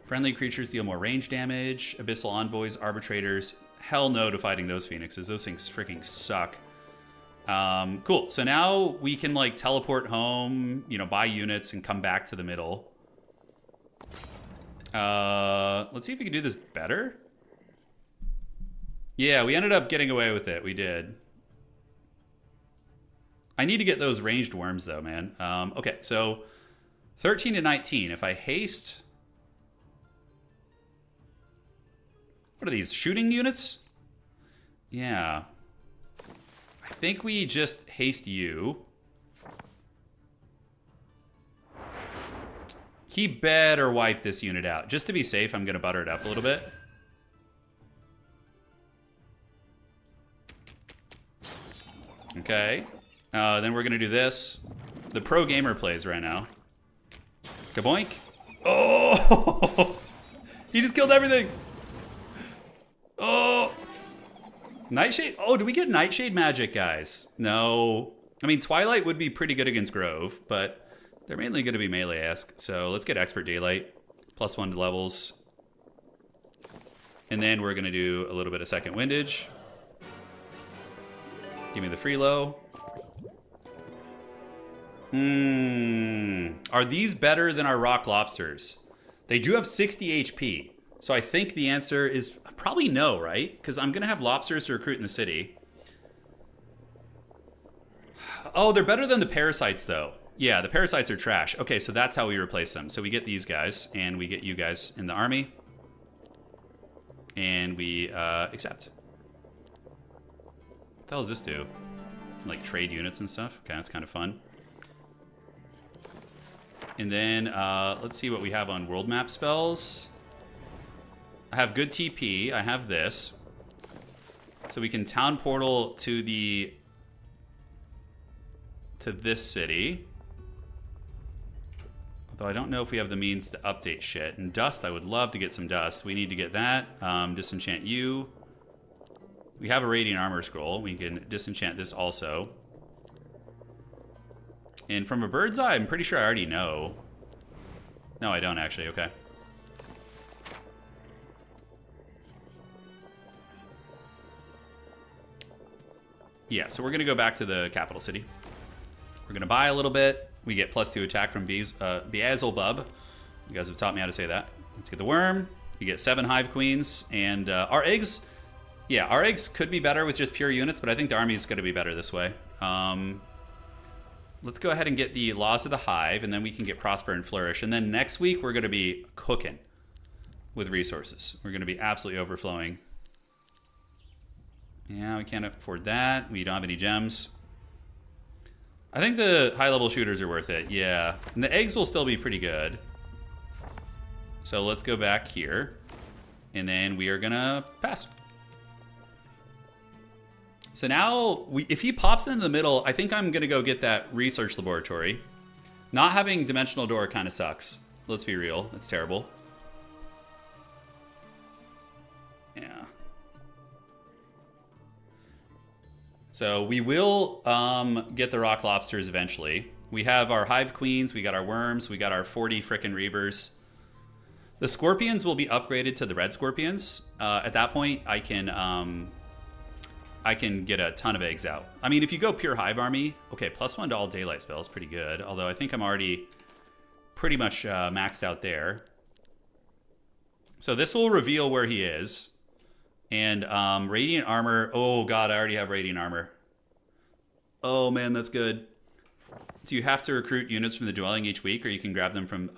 Friendly creatures deal more range damage. Abyssal Envoys, Arbitrators. Hell no to fighting those Phoenixes. Those things freaking suck. Cool. So now we can like teleport home, you know, buy units and come back to the middle. Let's see if we can do this better. Yeah, we ended up getting away with it. We did. I need to get those ranged worms though, man. Okay, so 13 to 19. If I haste... What are these, shooting units? Yeah. I think we just haste you. He better wipe this unit out. Just to be safe, I'm going to butter it up a little bit. Okay. Then we're going to do this. The pro gamer plays right now. Kaboink. Oh! He just killed everything! Oh! Nightshade? Oh, do we get Nightshade magic, guys? No. I mean, Twilight would be pretty good against Grove, but they're mainly going to be melee-esque. So let's get Expert Daylight. +1 to levels. And then we're going to do a little bit of Second Windage. Give me the Freelo. Are these better than our Rock Lobsters? They do have 60 HP. So I think the answer is probably no, right? Because I'm going to have lobsters to recruit in the city. Oh, they're better than the parasites, though. Yeah, the parasites are trash. Okay, so that's how we replace them. So we get these guys, and we get you guys in the army. And we accept. What the hell does this do? Like trade units and stuff? Okay, that's kind of fun. And then let's see what we have on world map spells. I have good TP. I have this. So we can town portal to this city. Although I don't know if we have the means to update shit. And dust, I would love to get some dust. We need to get that. Disenchant you. We have a Radiant Armor Scroll. We can disenchant this also. And from a bird's eye, I'm pretty sure I already know. No, I don't actually. Okay. Yeah, so we're going to go back to the capital city. We're going to buy a little bit. We get +2 attack from Beelzebub. You guys have taught me how to say that. Let's get the worm. We get 7 Hive Queens. And our eggs... Yeah, our eggs could be better with just pure units, but I think the army is going to be better this way. Let's go ahead and get the Laws of the Hive, and then we can get Prosper and Flourish. And then next week, we're going to be cooking with resources. We're going to be absolutely overflowing. Yeah, we can't afford that. We don't have any gems. I think the high-level shooters are worth it, yeah. And the eggs will still be pretty good. So let's go back here. And then we are going to pass. So now, if he pops into the middle, I think I'm going to go get that research laboratory. Not having Dimensional Door kind of sucks. Let's be real. It's terrible. So we will get the rock lobsters eventually. We have our hive queens, we got our worms, we got our 40 frickin' reavers. The scorpions will be upgraded to the red scorpions. At that point, I can get a ton of eggs out. I mean, if you go pure hive army, okay, +1 to all daylight spells, pretty good. Although I think I'm already pretty much maxed out there. So this will reveal where he is. And radiant armor. Oh god, I already have radiant armor. Oh man, that's good. Do you have to recruit units from the dwelling each week, or you can grab them from...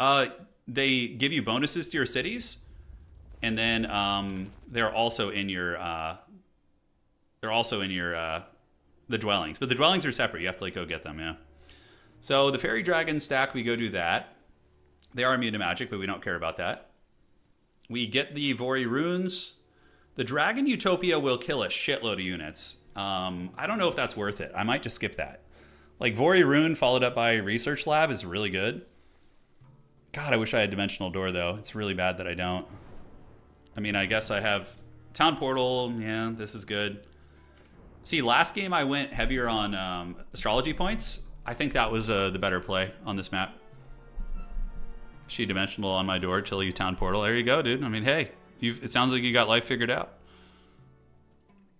they give you bonuses to your cities, and then they're also in your the dwellings. But the dwellings are separate. You have to like go get them, yeah. So the fairy dragon stack, we go do that. They are immune to magic, but we don't care about that. We get the Vori runes. The Dragon Utopia will kill a shitload of units. I don't know if that's worth it. I might just skip that. Like Vori Rune followed up by Research Lab is really good. God, I wish I had Dimensional Door though. It's really bad that I don't. I mean, I guess I have Town Portal. Yeah, this is good. See, last game I went heavier on astrology points. I think that was the better play on this map. She Dimensional on my door till you Town Portal. There you go, dude. I mean, hey, it sounds like you got life figured out.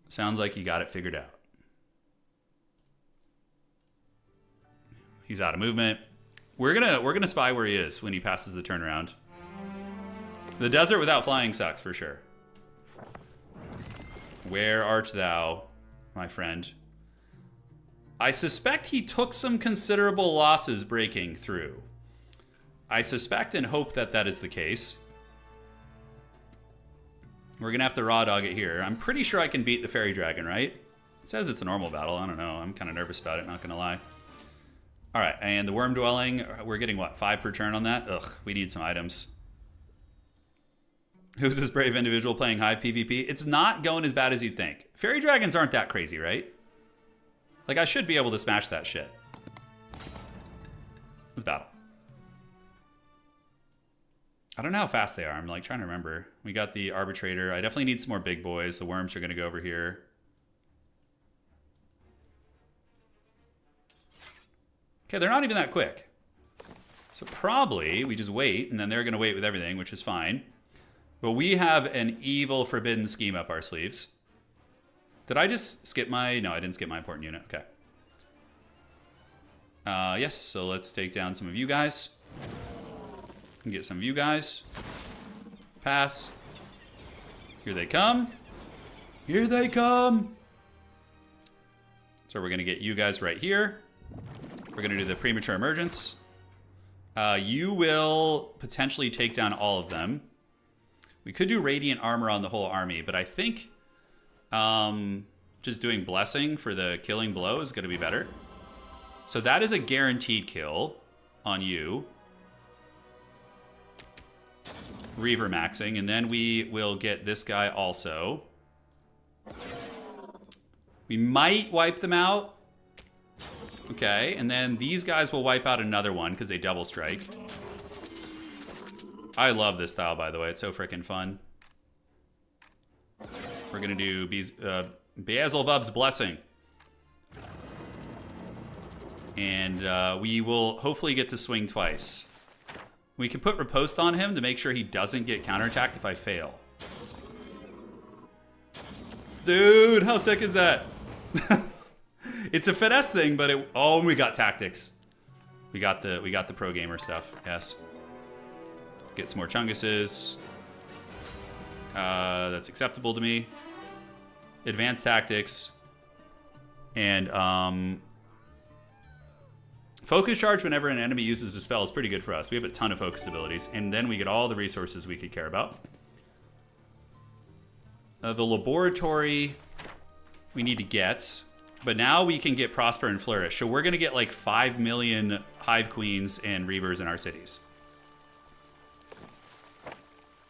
Sounds like you got it figured out. He's out of movement. We're gonna spy where he is when he passes the turnaround. The desert without flying sucks for sure. Where art thou, my friend? I suspect he took some considerable losses breaking through. I suspect and hope that that is the case. We're gonna have to raw dog it here. I'm pretty sure I can beat the fairy dragon, right? It says it's a normal battle. I don't know. I'm kind of nervous about it, not gonna lie. All right, and the worm dwelling, we're getting what, 5 per turn on that? Ugh, we need some items. Who's this brave individual playing Hive PvP? It's not going as bad as you'd think. Fairy dragons aren't that crazy, right? Like, I should be able to smash that shit. Let's battle. I don't know how fast they are. I'm like trying to remember. We got the arbitrator. I definitely need some more big boys. The worms are going to go over here. Okay, they're not even that quick. So probably we just wait, and then they're going to wait with everything, which is fine. But we have an evil forbidden scheme up our sleeves. Did I just skip my... No, I didn't skip my important unit. Okay. Yes, so let's take down some of you guys. And get some of you guys. Pass. Here they come. Here they come. So we're going to get you guys right here. We're going to do the premature emergence. You will potentially take down all of them. We could do radiant armor on the whole army, but I think just doing blessing for the killing blow is going to be better. So that is a guaranteed kill on you. Reaver maxing, and then we will get this guy also. We might wipe them out. Okay, and then these guys will wipe out another one because they double strike. I love this style, by the way. It's so freaking fun. We're going to do Beelzebub's Blessing. And we will hopefully get to swing twice. We can put Riposte on him to make sure he doesn't get counterattacked if I fail. Dude, how sick is that? It's a finesse thing, but it... Oh, we got tactics. We got the pro gamer stuff. Yes. Get some more Chunguses. That's acceptable to me. Advanced tactics. And focus charge whenever an enemy uses a spell is pretty good for us. We have a ton of focus abilities, and then we get all the resources we could care about. The laboratory we need to get, but now we can get Prosper and Flourish. So we're going to get like 5 million Hive Queens and Reavers in our cities.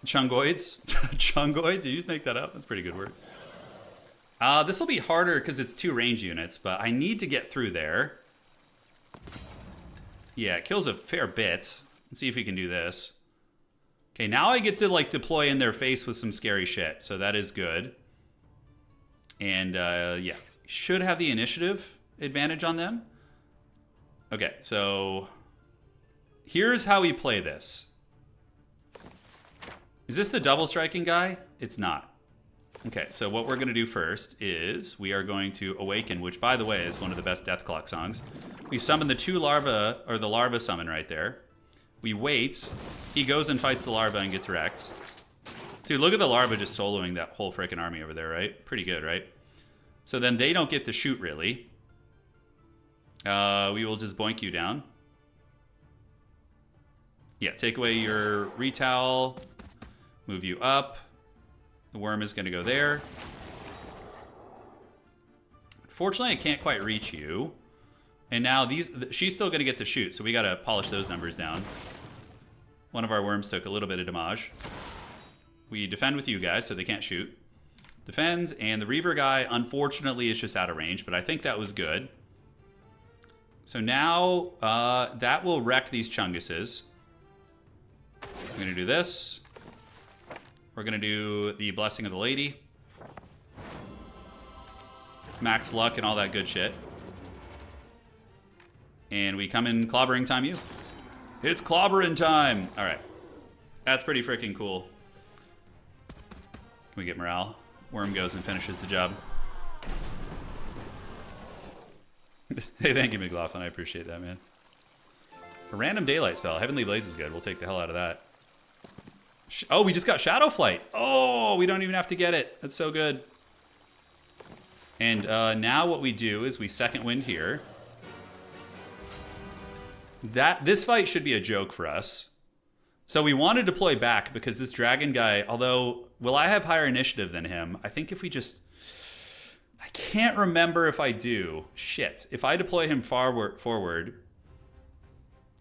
Chungoids? Chungoid? Did you just make that up? That's a pretty good word. This will be harder because it's 2 range units, but I need to get through there. Yeah, it kills a fair bit. Let's see if we can do this. Okay, now I get to like deploy in their face with some scary shit, so that is good. And yeah, should have the initiative advantage on them. Okay, so here's how we play this. Is this the double striking guy? It's not. Okay, so what we're going to do first is we are going to awaken, which, by the way, is one of the best Death Clock songs. We summon the 2 larvae, or the larva summon right there. We wait. He goes and fights the larva and gets wrecked. Dude, look at the larva just soloing that whole freaking army over there, right? Pretty good, right? So then they don't get to shoot, really. We will just boink you down. Yeah, take away your retowel. Move you up. The worm is going to go there. Fortunately, I can't quite reach you. And now she's still going to get to shoot, so we got to polish those numbers down. One of our worms took a little bit of damage. We defend with you guys, so they can't shoot. Defend, and the Reaver guy, unfortunately, is just out of range, but I think that was good. So now, that will wreck these Chunguses. I'm going to do this. We're going to do the Blessing of the Lady. Max luck and all that good shit. And we come in clobbering time you. It's clobbering time! Alright. That's pretty freaking cool. Can we get morale? Worm goes and finishes the job. Hey, thank you, McLaughlin. I appreciate that, man. A random daylight spell. Heavenly Blaze is good. We'll take the hell out of that. Oh, we just got Shadow Flight. Oh, we don't even have to get it. That's so good. And now what we do is we second wind here. This fight should be a joke for us. So we want to deploy back because this dragon guy, although, will I have higher initiative than him? I think if we just... I can't remember if I do. Shit. If I deploy him forward...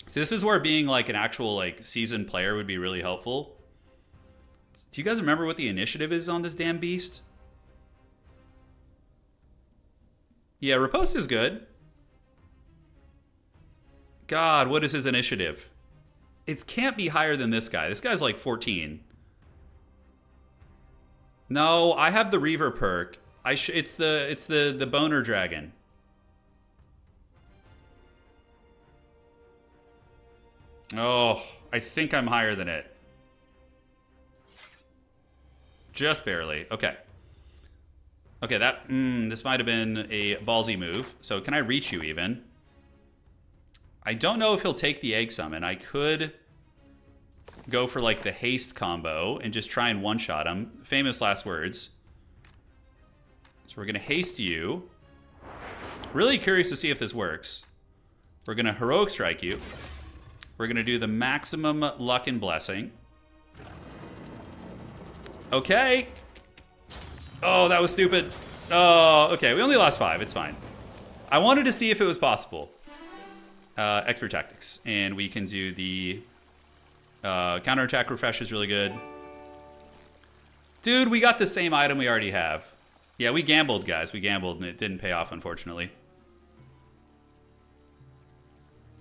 So this is where being like an actual like seasoned player would be really helpful. Do you guys remember what the initiative is on this damn beast? Yeah, Riposte is good. God, what is his initiative? It can't be higher than this guy. This guy's like 14. No, I have the Reaver perk. It's the boner dragon. Oh, I think I'm higher than it. Just barely. Okay. Okay, this might have been a ballsy move. So can I reach you even? I don't know if he'll take the egg summon. I could go for like the haste combo and just try and one-shot him. Famous last words. So we're going to haste you. Really curious to see if this works. We're going to heroic strike you. We're going to do the maximum luck and blessing. Okay. Oh, that was stupid. Oh, okay. We only lost 5. It's fine. I wanted to see if it was possible. Expert tactics. And we can do the counterattack refresh is really good. Dude, we got the same item we already have. Yeah, we gambled, guys. We gambled, and it didn't pay off, unfortunately.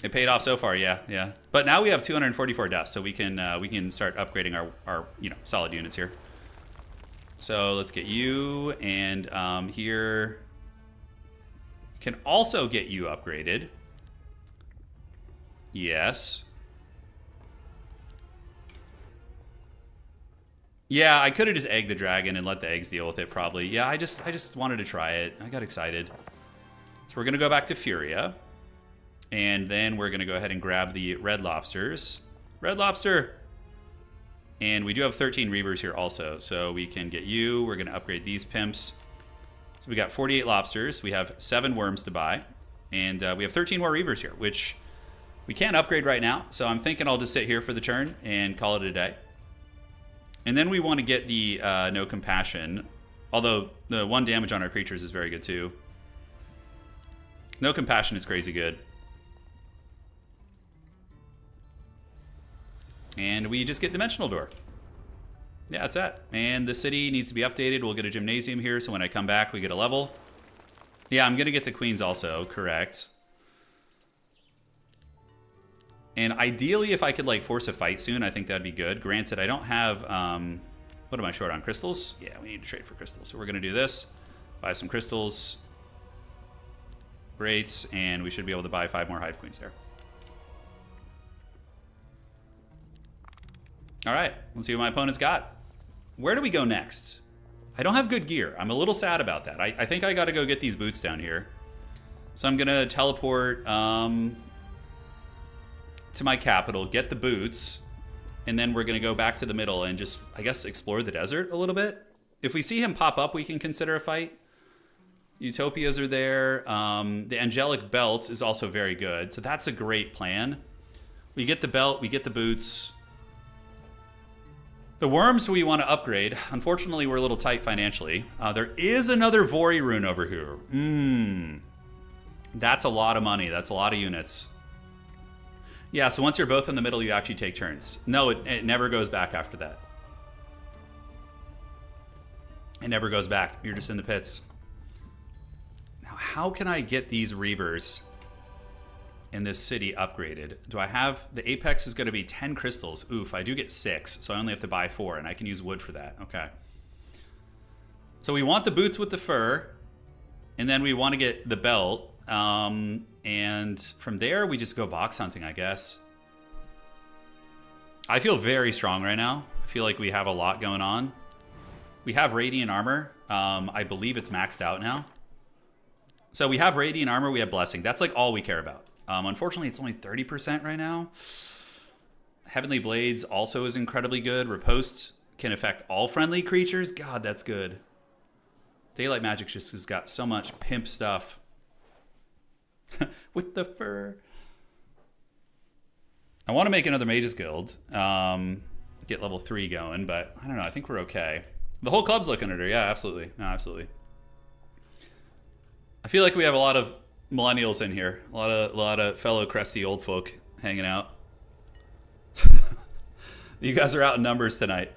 It paid off so far, yeah. But now we have 244 deaths, so we can start upgrading our solid units here. So let's get you, and here we can also get you upgraded. Yes. Yeah, I could have just egged the dragon and let the eggs deal with it, probably. Yeah, I just wanted to try it. I got excited. So we're gonna go back to Furia. And then we're going to go ahead and grab the red lobsters. Red lobster! And we do have 13 Reavers here also. So we can get you. We're going to upgrade these pimps. So we got 48 lobsters. We have 7 worms to buy. And we have 13 more Reavers here, which we can't upgrade right now. So I'm thinking I'll just sit here for the turn and call it a day. And then we want to get the no compassion. Although the 1 damage on our creatures is very good too. No compassion is crazy good. And we just get Dimensional Door. Yeah, that's that. And the city needs to be updated. We'll get a gymnasium here, so when I come back, we get a level. Yeah, I'm going to get the queens also, correct. And ideally, if I could like force a fight soon, I think that'd be good. Granted, I don't have... what am I short on? Crystals? Yeah, we need to trade for crystals. So we're going to do this. Buy some crystals. Great, and we should be able to buy 5 more Hive Queens there. All right, let's see what my opponent's got. Where do we go next? I don't have good gear. I'm a little sad about that. I think I got to go get these boots down here. So I'm going to teleport to my capital, get the boots, and then we're going to go back to the middle and just, I guess, explore the desert a little bit. If we see him pop up, we can consider a fight. Utopias are there. The Angelic Belt is also very good. So that's a great plan. We get the belt, we get the boots. The worms we want to upgrade. Unfortunately, we're a little tight financially. There is another Vori rune over here. That's a lot of money. That's a lot of units. Yeah, so once you're both in the middle, you actually take turns. No, it never goes back after that. It never goes back. You're just in the pits. Now, how can I get these Reavers in this city upgraded? Do I have... The Apex is going to be 10 crystals. Oof, I do get 6, so I only have to buy 4, and I can use wood for that. Okay. So we want the boots with the fur, and then we want to get the belt. And from there, we just go box hunting, I guess. I feel very strong right now. I feel like we have a lot going on. We have Radiant Armor. I believe it's maxed out now. So we have Radiant Armor, we have Blessing. That's like all we care about. Unfortunately, it's only 30% right now. Heavenly Blades also is incredibly good. Riposte can affect all friendly creatures. God, that's good. Daylight Magic just has got so much pimp stuff. With the fur. I want to make another Mages Guild. Get level 3 going, but I don't know. I think we're okay. The whole club's looking at her. Yeah, absolutely. No, absolutely. I feel like we have a lot of millennials in here. A lot of fellow crusty old folk hanging out. You guys are out in numbers tonight.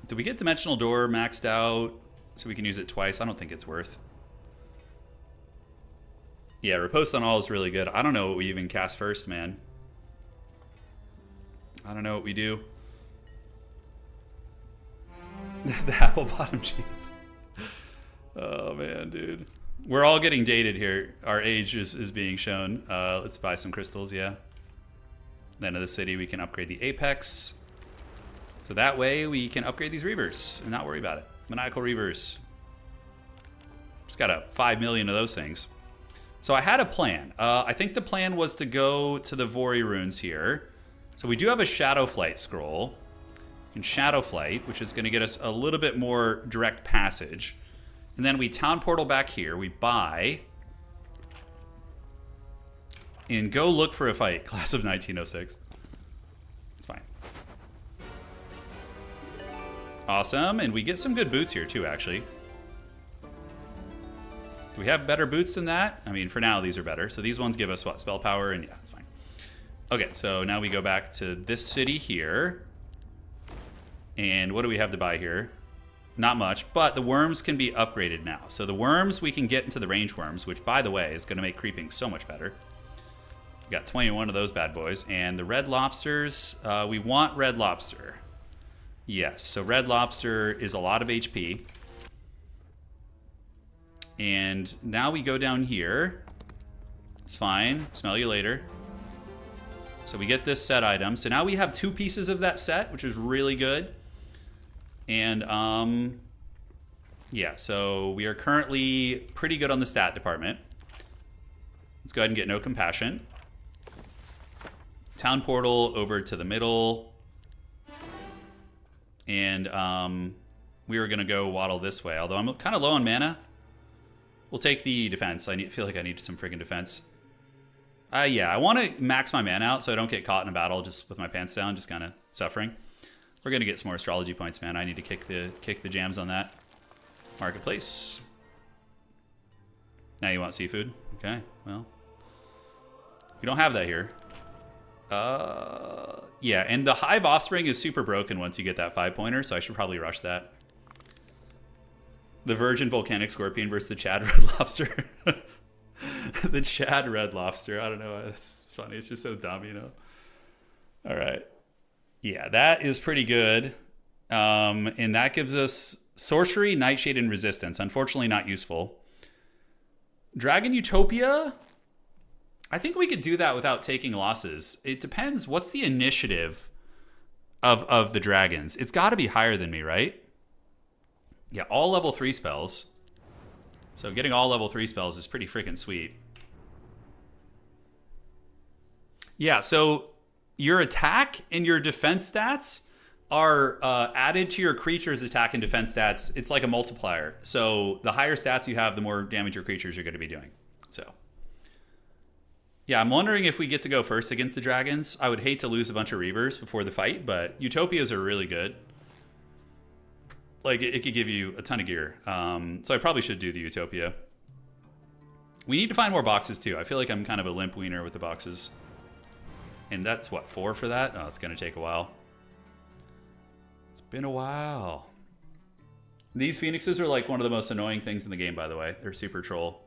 Did we get Dimensional Door maxed out so we can use it twice? I don't think it's worth. Yeah, Riposte on all is really good. I don't know what we even cast first, man. I don't know what we do. The apple bottom jeans. Oh, man, dude. We're all getting dated here. Our age is being shown. Let's buy some crystals, yeah. Then in the city, we can upgrade the Apex. So that way, we can upgrade these Reavers and not worry about it. Maniacal Reavers. Just got a 5 million of those things. So I had a plan. I think the plan was to go to the Vori runes here. So we do have a Shadow Flight scroll. In Shadow Flight, which is going to get us a little bit more direct passage. And then we town portal back here. We buy. And go look for a fight. Class of 1906. It's fine. Awesome. And we get some good boots here too, actually. Do we have better boots than that? I mean, for now, these are better. So these ones give us, what, spell power? And yeah, it's fine. Okay, so now we go back to this city here. And what do we have to buy here? Not much, but the worms can be upgraded now. So the worms, we can get into the range worms, which, by the way, is going to make creeping so much better. We got 21 of those bad boys. And the red lobsters, we want red lobster. Yes, so red lobster is a lot of HP. And now we go down here. It's fine. Smell you later. So we get this set item. So now we have 2 pieces of that set, which is really good. And, yeah, so we are currently pretty good on the stat department. Let's go ahead and get No Compassion. Town portal over to the middle. And we were going to go waddle this way, although I'm kind of low on mana. We'll take the defense. I feel like I need some friggin' defense. Yeah, I want to max my mana out so I don't get caught in a battle just with my pants down, just kind of suffering. We're going to get some more astrology points, man. I need to kick the jams on that. Marketplace. Now you want seafood? Okay, well. We don't have that here. Yeah, and the Hive Offspring is super broken once you get that 5-pointer, so I should probably rush that. The Virgin Volcanic Scorpion versus the Chad Red Lobster. The Chad Red Lobster. I don't know. It's funny. It's just so dumb, you know. All right. Yeah, that is pretty good. And that gives us Sorcery, Nightshade, and Resistance. Unfortunately, not useful. Dragon Utopia? I think we could do that without taking losses. It depends. What's the initiative of the dragons? It's got to be higher than me, right? Yeah, all level 3 spells. So getting all level 3 spells is pretty freaking sweet. Yeah, so your attack and your defense stats are added to your creature's attack and defense stats. It's like a multiplier. So the higher stats you have, the more damage your creatures are going to be doing. So yeah, I'm wondering if we get to go first against the dragons. I would hate to lose a bunch of Reavers before the fight, but Utopias are really good. Like, it could give you a ton of gear. So I probably should do the Utopia. We need to find more boxes, too. I feel like I'm kind of a limp wiener with the boxes. And that's, what, 4 for that? Oh, it's going to take a while. It's been a while. These Phoenixes are, like, one of the most annoying things in the game, by the way. They're super troll.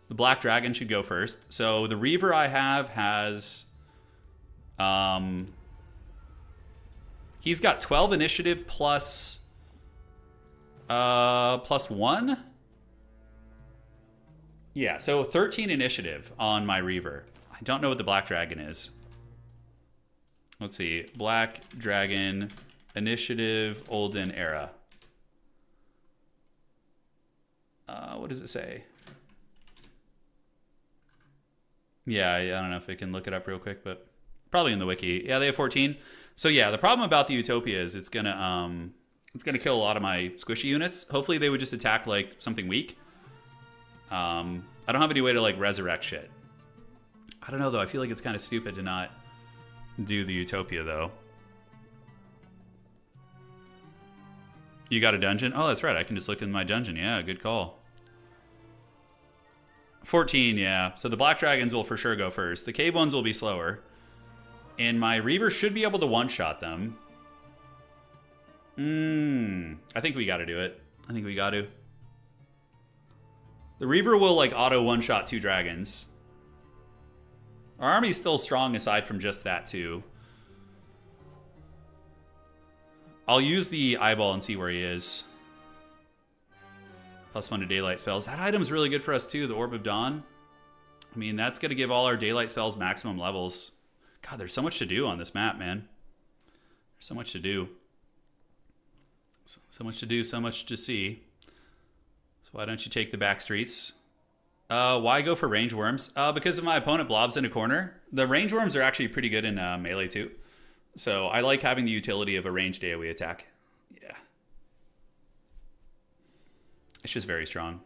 The Black Dragon should go first. So the Reaver I have has... he's got 12 initiative plus 1. Yeah, so 13 initiative on my Reaver. I don't know what the Black Dragon is. Let's see. Black Dragon initiative Olden era. What does it say? Yeah, I don't know if I can look it up real quick, but probably in the wiki. Yeah, they have 14. So yeah, the problem about the Utopia is it's gonna kill a lot of my squishy units. Hopefully they would just attack like something weak. I don't have any way to like resurrect shit. I don't know though. I feel like it's kind of stupid to not do the Utopia though. You got a dungeon? Oh, that's right. I can just look in my dungeon. Yeah, good call. 14, yeah. So the Black Dragons will for sure go first. The cave ones will be slower. And my Reaver should be able to one-shot them. I think we got to do it. I think we got to. The Reaver will like auto one-shot 2 dragons. Our army's still strong aside from just that too. I'll use the eyeball and see where he is. +1 to daylight spells. That item's really good for us too, the Orb of Dawn. I mean, that's going to give all our daylight spells maximum levels. God, there's so much to do on this map, man. There's so much to do. So much to do, so much to see. So why don't you take the back streets? Why go for range worms? Because if my opponent blobs in a corner, the range worms are actually pretty good in melee too. So I like having the utility of a ranged AoE attack. Yeah. It's just very strong.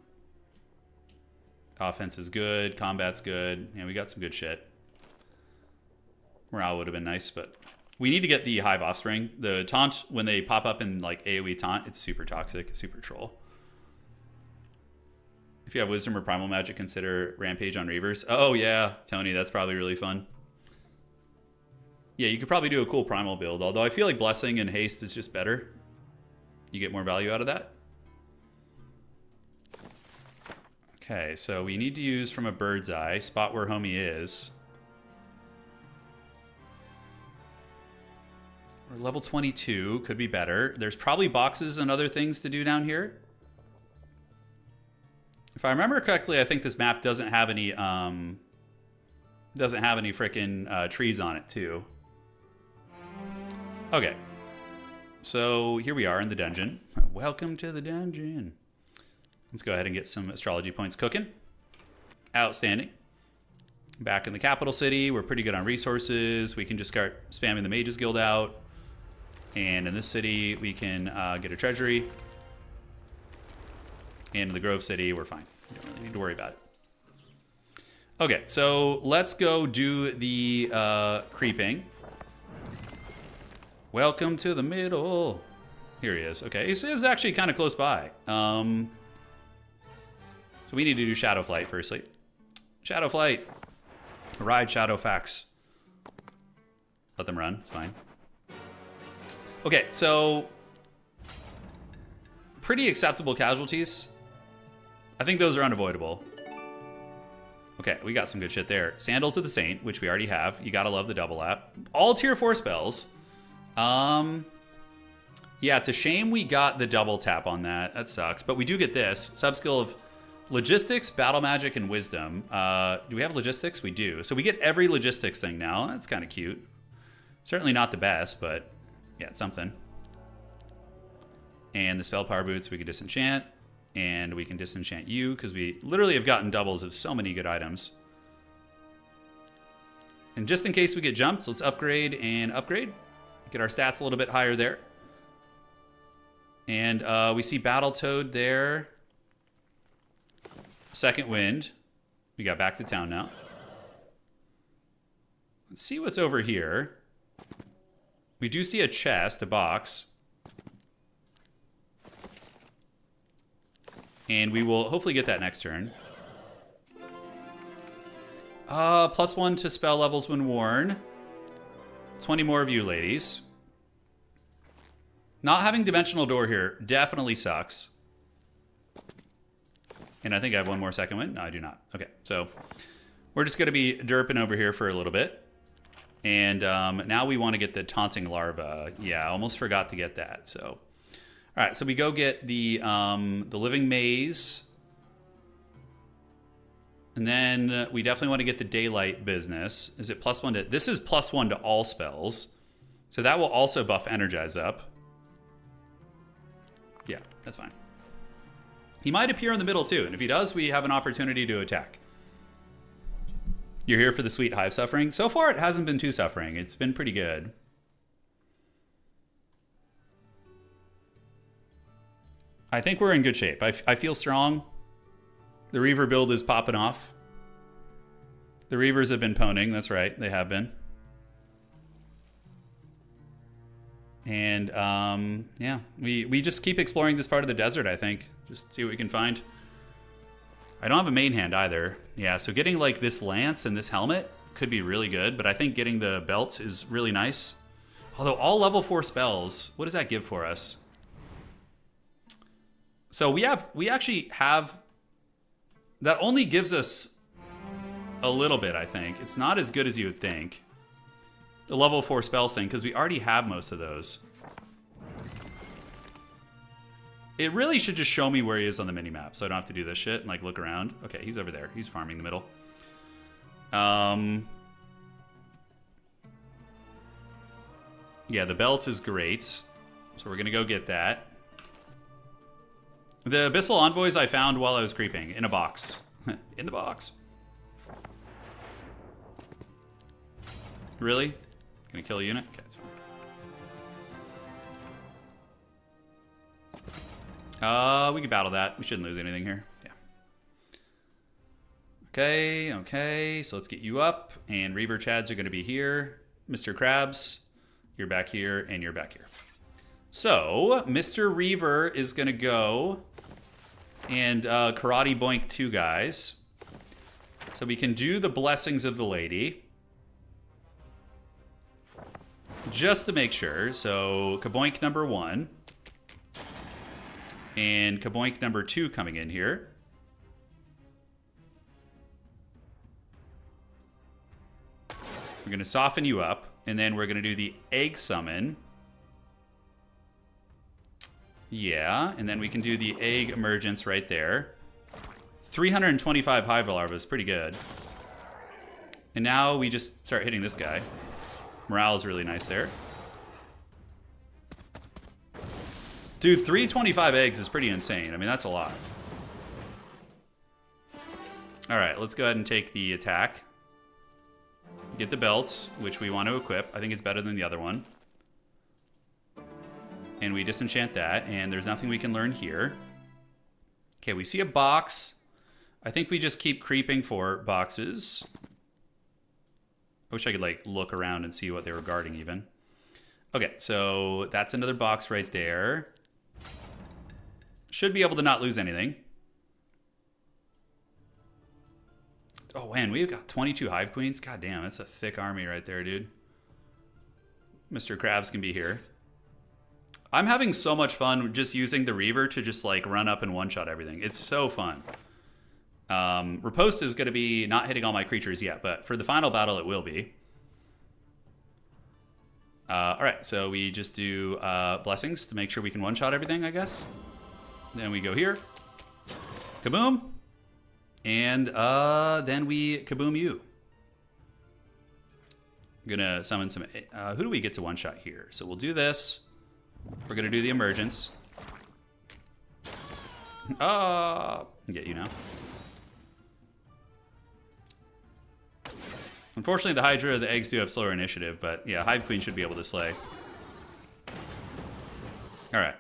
Offense is good. Combat's good. Yeah, we got some good shit. Morale would have been nice, but we need to get the Hive Offspring. The taunt, when they pop up in like AoE taunt, it's super toxic, super troll. If you have Wisdom or Primal Magic, consider Rampage on Reavers. Oh yeah, Tony, that's probably really fun. Yeah, you could probably do a cool Primal build, although I feel like Blessing and Haste is just better. You get more value out of that. Okay, so we need to use from a bird's eye, spot where homie is. We're level 22, could be better. There's probably boxes and other things to do down here. If I remember correctly, I think this map doesn't have any frickin' trees on it too. Okay, so here we are in the dungeon. Welcome to the dungeon. Let's go ahead and get some astrology points cooking. Outstanding. Back in the capital city, we're pretty good on resources. We can just start spamming the Mages Guild out. And in this city, we can get a treasury. And in the Grove City, we're fine. We don't really need to worry about it. Okay, so let's go do the creeping. Welcome to the middle. Here he is. Okay, it was actually kind of close by. So we need to do Shadow Flight firstly. Shadow Flight. Ride Shadow Fax. Let them run. It's fine. Okay, so pretty acceptable casualties. I think those are unavoidable. Okay, we got some good shit there. Sandals of the Saint, which we already have. You gotta love the double lap. All tier 4 spells. Yeah, it's a shame we got the double tap on that. That sucks. But we do get this. Sub-skill of Logistics, battle magic, and wisdom. Do we have logistics? We do. So we get every logistics thing now. That's kind of cute. Certainly not the best, but yeah, it's something. And the spell power boots we can disenchant. And we can disenchant you because we literally have gotten doubles of so many good items. And just in case we get jumped, let's upgrade and upgrade. Get our stats a little bit higher there. And we see Battletoad there. Second wind. We got back to town now. Let's see what's over here. We do see a chest, a box. And we will hopefully get that next turn. +1 to spell levels when worn. 20 more of you, ladies. Not having Dimensional Door here definitely sucks. And I think I have one more second wind. No, I do not. Okay, so we're just going to be derping over here for a little bit. And now we want to get the Taunting Larva. Yeah, I almost forgot to get that. So, all right, so we go get the Living Maze. And then we definitely want to get the Daylight business. Is it +1 to... This is +1 to all spells. So that will also buff Energize up. Yeah, that's fine. He might appear in the middle too, and if he does, we have an opportunity to attack. You're here for the sweet hive suffering? So far, it hasn't been too suffering. It's been pretty good. I think we're in good shape. I feel strong. The Reaver build is popping off. The Reavers have been poning. That's right. They have been. And, yeah. We just keep exploring this part of the desert, I think. Just see what we can find. I don't have a main hand either. Yeah, so getting, like, this lance and this helmet could be really good. But I think getting the belt is really nice. Although all level 4 spells, what does that give for us? So we actually have... That only gives us a little bit, I think. It's not as good as you would think. The level 4 spells thing, because we already have most of those. It really should just show me where he is on the minimap, so I don't have to do this shit and like look around. Okay, he's over there. He's farming the middle. Yeah, the belt is great. So we're going to go get that. The Abyssal Envoys I found while I was creeping. In a box. In the box. Really? Gonna kill a unit? Okay, that's fine. We can battle that. We shouldn't lose anything here. Yeah. Okay. So let's get you up. And Reaver Chads are going to be here. Mr. Krabs, you're back here, and you're back here. So, Mr. Reaver is going to go and karate boink 2 guys. So we can do the Blessings of the Lady. Just to make sure. So, kaboink number 1. And kaboink number 2 coming in here. We're going to soften you up. And then we're going to do the egg summon. Yeah, and then we can do the egg emergence right there. 325 hive larvae is pretty good. And now we just start hitting this guy. Morale is really nice there. Dude, 325 eggs is pretty insane. I mean, that's a lot. All right, let's go ahead and take the attack. Get the belts, which we want to equip. I think it's better than the other one. And we disenchant that, and there's nothing we can learn here. Okay, we see a box. I think we just keep creeping for boxes. I wish I could, like, look around and see what they were guarding, even. Okay, so that's another box right there. Should be able to not lose anything. Oh, man, we've got 22 Hive Queens. God damn, that's a thick army right there, dude. Mr. Krabs can be here. I'm having so much fun just using the Reaver to just, like, run up and one-shot everything. It's so fun. Riposte is going to be not hitting all my creatures yet, but for the final battle, it will be. All right, so we just do Blessings to make sure we can one-shot everything, I guess. Then we go here. Kaboom. And then we kaboom you. I'm gonna summon some. Who do we get to one shot here? So we'll do this. We're gonna do the emergence. Get you now. Unfortunately, the Hydra, the eggs do have slower initiative, but yeah, Hive Queen should be able to slay. All right.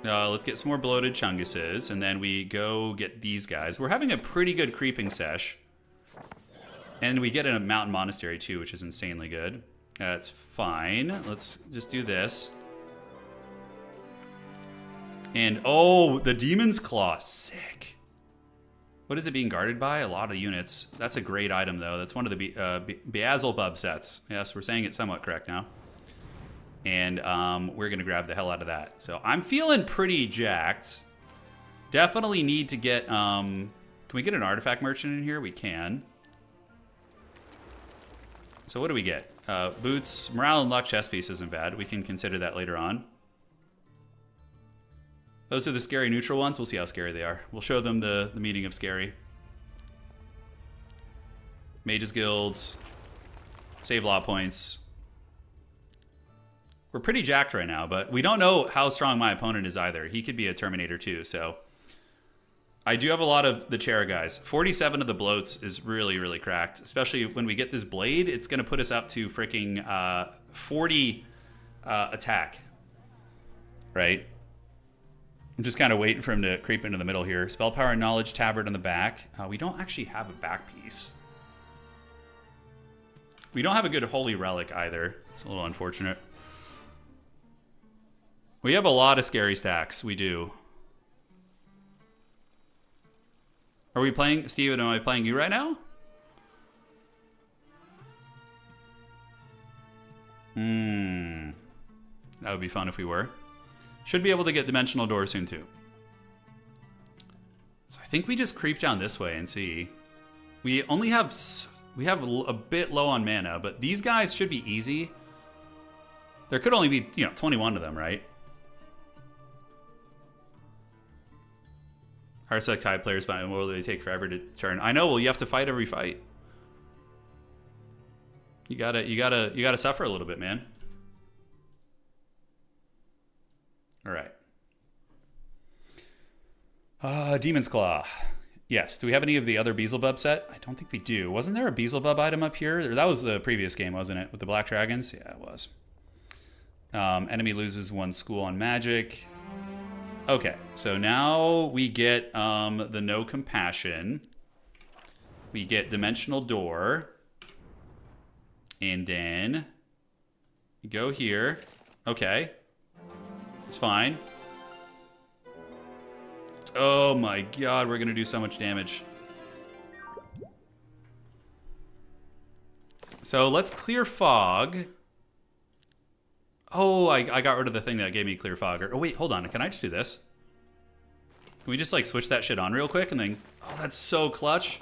Let's get some more bloated Chunguses, and then we go get these guys. We're having a pretty good creeping sesh. And we get a mountain monastery too, which is insanely good. That's fine. Let's just do this. And oh, the Demon's Claw, sick. What is it being guarded by? A lot of units. That's a great item though. That's one of the Beelzebub sets. Yes, we're saying it somewhat correct now. And we're gonna grab the hell out of that. So I'm feeling pretty jacked. Definitely need to get, can we get an artifact merchant in here? We can. So what do we get? Boots, morale and luck chest piece isn't bad. We can consider that later on. Those are the scary neutral ones. We'll see how scary they are. We'll show them the meaning of scary. Mages Guilds. Save law points. We're pretty jacked right now, but we don't know how strong my opponent is either. He could be a Terminator too, so. I do have a lot of the chair guys. 47 of the bloats is really, really cracked. Especially when we get this blade, it's going to put us up to freaking 40 attack. Right? I'm just kind of waiting for him to creep into the middle here. Spell Power and Knowledge Tabard on the back. We don't actually have a back piece. We don't have a good Holy Relic either. It's a little unfortunate. We have a lot of scary stacks. We do. Are we playing, Steven, am I playing you right now? That would be fun if we were. Should be able to get Dimensional Door soon too. So I think we just creep down this way and see. We only have, we have a bit low on mana, but these guys should be easy. There could only be, 21 of them, right? Hearthstone Hive players, but will they take forever to turn? I know. Well, you have to fight every fight. You gotta suffer a little bit, man. All right. Demon's Claw. Yes. Do we have any of the other Beelzebub set? I don't think we do. Wasn't there a Beelzebub item up here? That was the previous game, wasn't it? With the Black Dragons? Yeah, it was. Enemy loses 1 school on magic. Okay, so now we get the No Compassion. We get Dimensional Door. And then you go here. Okay. It's fine. Oh my god, we're going to do so much damage. So let's clear fog. Oh, I got rid of the thing that gave me clear fog. Oh, wait, hold on. Can I just do this? Can we just, like, switch that shit on real quick and then... Oh, that's so clutch.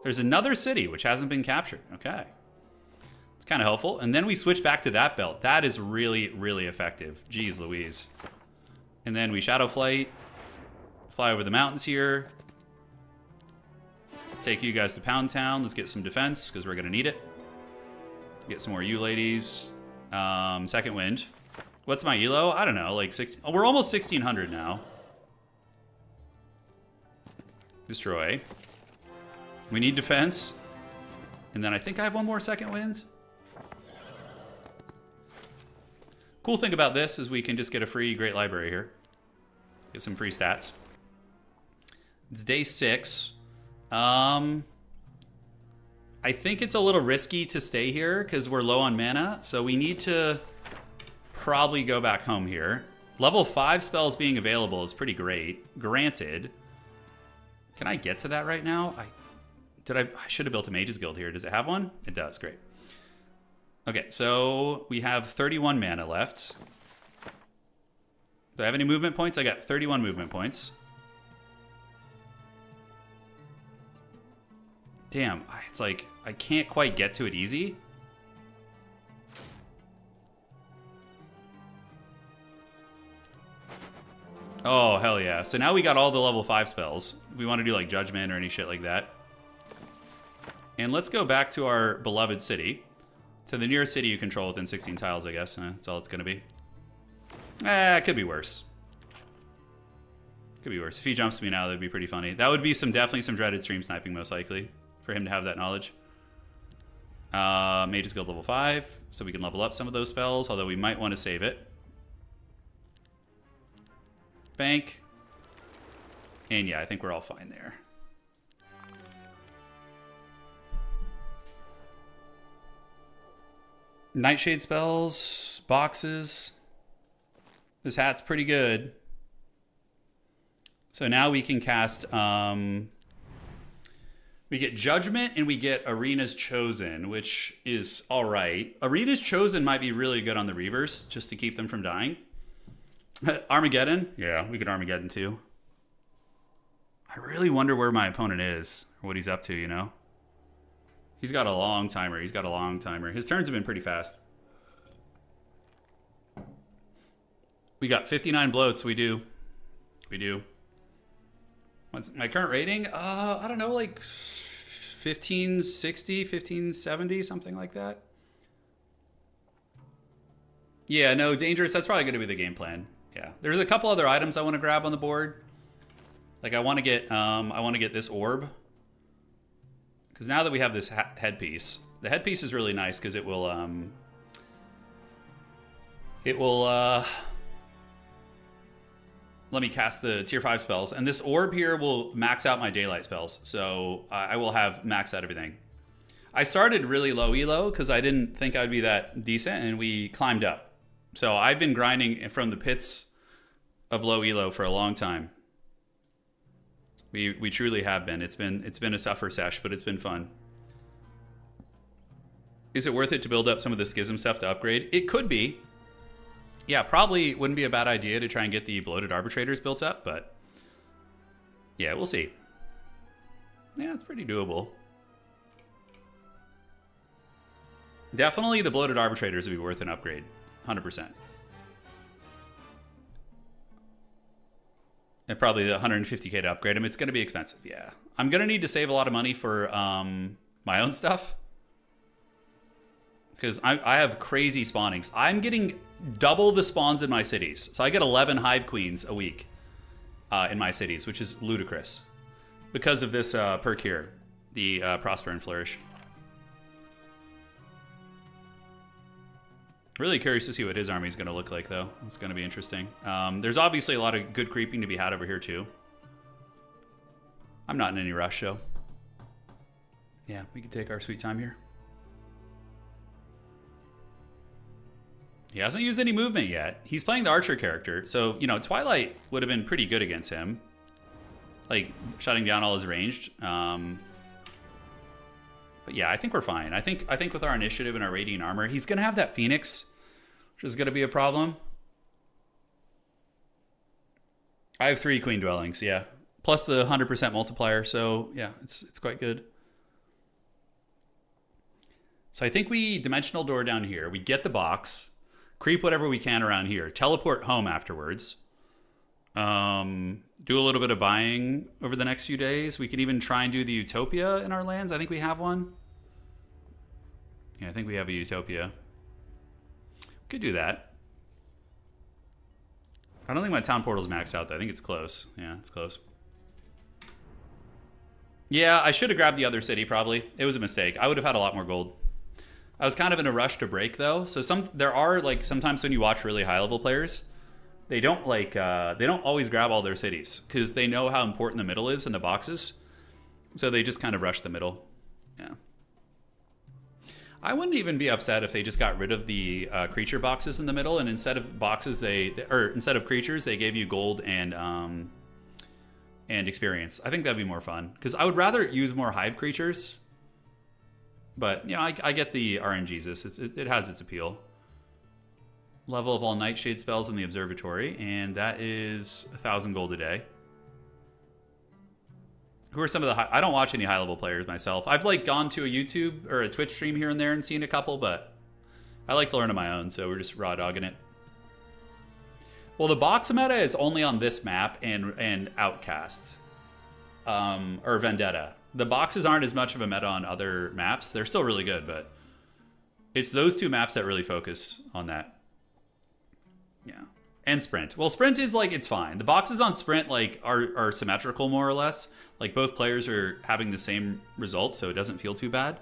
There's another city which hasn't been captured. Okay. It's kind of helpful. And then we switch back to that belt. That is really, really effective. Jeez Louise. And then we Shadow Flight. Fly over the mountains here. Take you guys to Pound Town. Let's get some defense because we're going to need it. Get some more you ladies. Second wind. What's my ELO? I don't know, like 16. Oh, we're almost 1600 now. Destroy. We need defense. And then I think I have one more second wind. Cool thing about this is we can just get a free Great Library here. Get some free stats. It's day 6. I think it's a little risky to stay here because we're low on mana, so we need to probably go back home here. Level 5 spells being available is pretty great. Granted. Can I get to that right now? I should have built a Mages Guild here. Does it have one? It does. Great. Okay, so we have 31 mana left. Do I have any movement points? I got 31 movement points. Damn, it's like, I can't quite get to it easy. Oh, hell yeah. So now we got all the level 5 spells. We want to do like Judgment or any shit like that. And let's go back to our beloved city. To the nearest city you control within 16 tiles, I guess. That's all it's going to be. It could be worse. Could be worse. If he jumps me now, that'd be pretty funny. That would be definitely some dreaded stream sniping, most likely, for him to have that knowledge. Mage's Guild level 5, so we can level up some of those spells, although we might want to save it. Bank. And yeah, I think we're all fine there. Nightshade spells, boxes. This hat's pretty good. So now we can cast, we get Judgment and we get Arena's Chosen, which is all right. Arena's Chosen might be really good on the Reavers, just to keep them from dying. Armageddon? Yeah, we could Armageddon too. I really wonder where my opponent is, or what he's up to, you know? He's got a long timer. He's got a long timer. His turns have been pretty fast. We got 59 bloats. We do. We do. What's my current rating? I don't know, like 1560, 1570, something like that. Yeah, no, dangerous. That's probably going to be the game plan. Yeah, there's a couple other items I want to grab on the board. Like I want to get this orb. Because now that we have this headpiece, the headpiece is really nice because it will let me cast the tier 5 spells. And this orb here will max out my daylight spells. So I will have maxed out everything. I started really low elo because I didn't think I'd be that decent, and we climbed up. So I've been grinding from the pits of low elo for a long time. We truly have been. It's been a suffer sesh, but it's been fun. Is it worth it to build up some of the schism stuff to upgrade? It could be. Yeah, probably wouldn't be a bad idea to try and get the bloated arbitrators built up, but yeah, we'll see. Yeah, it's pretty doable. Definitely the bloated arbitrators would be worth an upgrade. 100%. And probably the 150k to upgrade them. It's going to be expensive, yeah. I'm going to need to save a lot of money for my own stuff. Because I have crazy spawnings. I'm getting double the spawns in my cities. So I get 11 Hive Queens a week in my cities, which is ludicrous. Because of this perk here, the Prosper and Flourish. Really curious to see what his army is going to look like, though. It's going to be interesting. There's obviously a lot of good creeping to be had over here, too. I'm not in any rush, though. Yeah, we can take our sweet time here. He hasn't used any movement yet. He's playing the Archer character, so, you know, Twilight would have been pretty good against him. Like, shutting down all his ranged. But yeah, I think we're fine. I think with our initiative and our radiant armor, he's going to have that Phoenix, which is going to be a problem. I have 3 Queen Dwellings, yeah. Plus the 100% multiplier, so yeah, it's quite good. So I think we Dimensional Door down here. We get the box. Creep whatever we can around here. Teleport home afterwards. Do a little bit of buying over the next few days. We can even try and do the Utopia in our lands. I think we have one. Yeah, I think we have a Utopia. Could do that. I don't think my town portal's maxed out, though. I think it's close. Yeah, it's close. Yeah, I should have grabbed the other city, probably. It was a mistake. I would have had a lot more gold. I was kind of in a rush to break, though. So there are, like, sometimes when you watch really high-level players, they don't always grab all their cities because they know how important the middle is in the boxes. So they just kind of rush the middle. Yeah. I wouldn't even be upset if they just got rid of the creature boxes in the middle, and instead of boxes instead of creatures they gave you gold and experience. I think that'd be more fun because I would rather use more hive creatures. But, you know, I get the RNGesus. It has its appeal. Level of all Nightshade spells in the Observatory, and that is 1,000 gold a day. Who are some of the I don't watch any high-level players myself. I've, like, gone to a YouTube or a Twitch stream here and there and seen a couple, but I like to learn on my own, so we're just raw dogging it. Well, the box meta is only on this map and Outcast. Or Vendetta. The boxes aren't as much of a meta on other maps. They're still really good, but it's those two maps that really focus on that. Yeah. And Sprint. Well, Sprint is like, it's fine. The boxes on Sprint like are symmetrical more or less. Like both players are having the same results, so it doesn't feel too bad.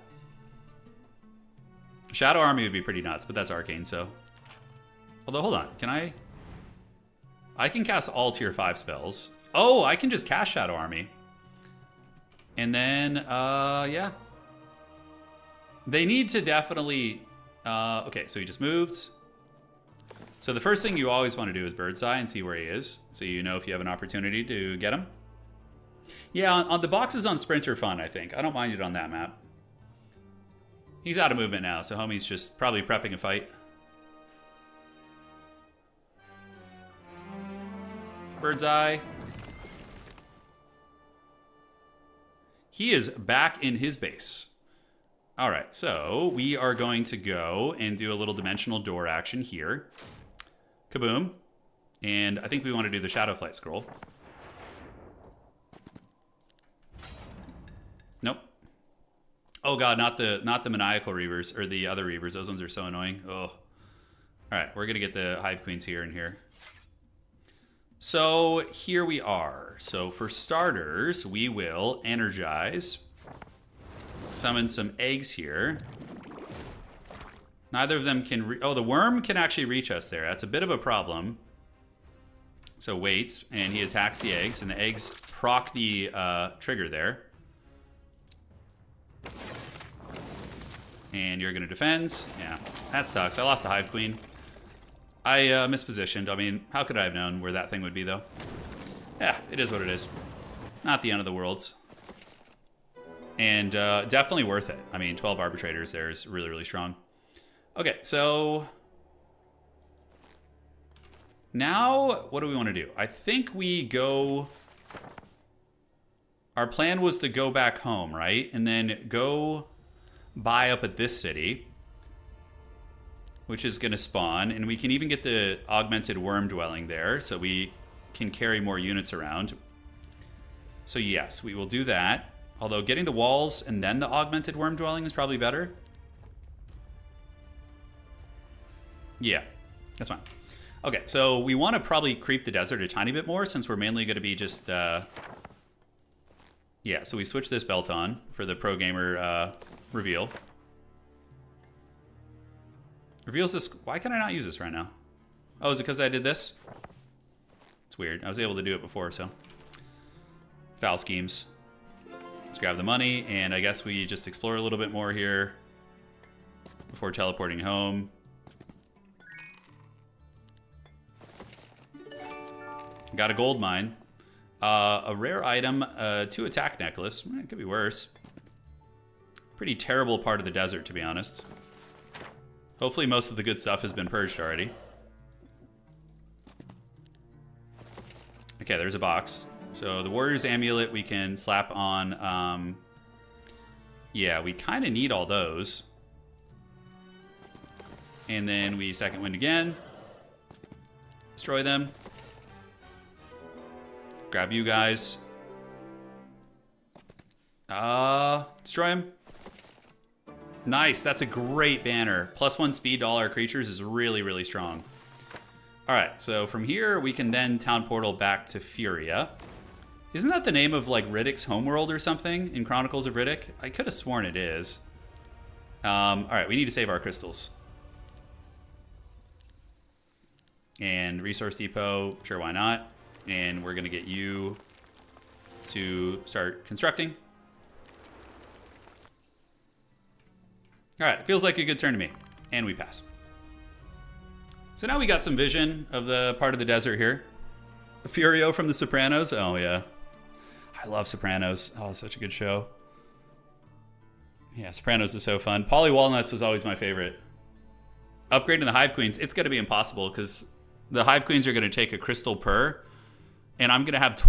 Shadow Army would be pretty nuts, but that's Arcane, so. Although, hold on. Can I can cast all tier 5 spells. Oh, I can just cast Shadow Army. And then, yeah. They need to definitely... okay, so he just moved. So the first thing you always want to do is Bird's Eye and see where he is. So you know if you have an opportunity to get him. Yeah, on the boxes on Sprint are fun, I think. I don't mind it on that map. He's out of movement now, so homie's just probably prepping a fight. Bird's Eye. He is back in his base. All right, so we are going to go and do a little dimensional door action here. Kaboom. And I think we want to do the Shadow Flight scroll. Nope. Oh god, not the maniacal reavers or the other reavers. Those ones are so annoying. Oh. All right, we're gonna get the Hive Queens here and here. So here we are. So for starters, we will energize. Summon some eggs here. Neither of them can... oh, the worm can actually reach us there. That's a bit of a problem. So waits, and he attacks the eggs, and the eggs proc the trigger there. And you're going to defend. Yeah, that sucks. I lost the Hive Queen. I mispositioned. I mean, how could I have known where that thing would be, though? Yeah, it is what it is. Not the end of the world. And definitely worth it. I mean, 12 arbitrators there is really, really strong. Okay, so... now, what do we want to do? I think we go... our plan was to go back home, right? And then go buy up at this city, which is going to spawn. And we can even get the augmented worm dwelling there, so we can carry more units around. So yes, we will do that. Although getting the walls and then the augmented worm dwelling is probably better. Yeah, that's fine. Okay, so we want to probably creep the desert a tiny bit more since we're mainly going to be just... yeah, so we switch this belt on for the pro gamer reveal. Reveals this... why can I not use this right now? Oh, is it because I did this? It's weird. I was able to do it before, so... foul schemes. Let's grab the money, and I guess we just explore a little bit more here before teleporting home. Got a gold mine. A rare item, 2 attack necklace. It could be worse. Pretty terrible part of the desert, to be honest. Hopefully most of the good stuff has been purged already. Okay, there's a box. So the Warrior's Amulet we can slap on... yeah, we kind of need all those. And then we second wind again. Destroy them. Grab you guys. Destroy him. Nice, that's a great banner. +1 speed to all our creatures is really, really strong. Alright, so from here we can then town portal back to Furia. Isn't that the name of like Riddick's homeworld or something in Chronicles of Riddick? I could have sworn it is. Alright, we need to save our crystals. And Resource Depot, sure, why not? And we're going to get you to start constructing. All right, feels like a good turn to me. And we pass. So now we got some vision of the part of the desert here. Furio from The Sopranos. Oh, yeah. I love Sopranos. Oh, such a good show. Yeah, Sopranos is so fun. Polly Walnuts was always my favorite. Upgrading the Hive Queens, it's going to be impossible because the Hive Queens are going to take a crystal per. And I'm going to have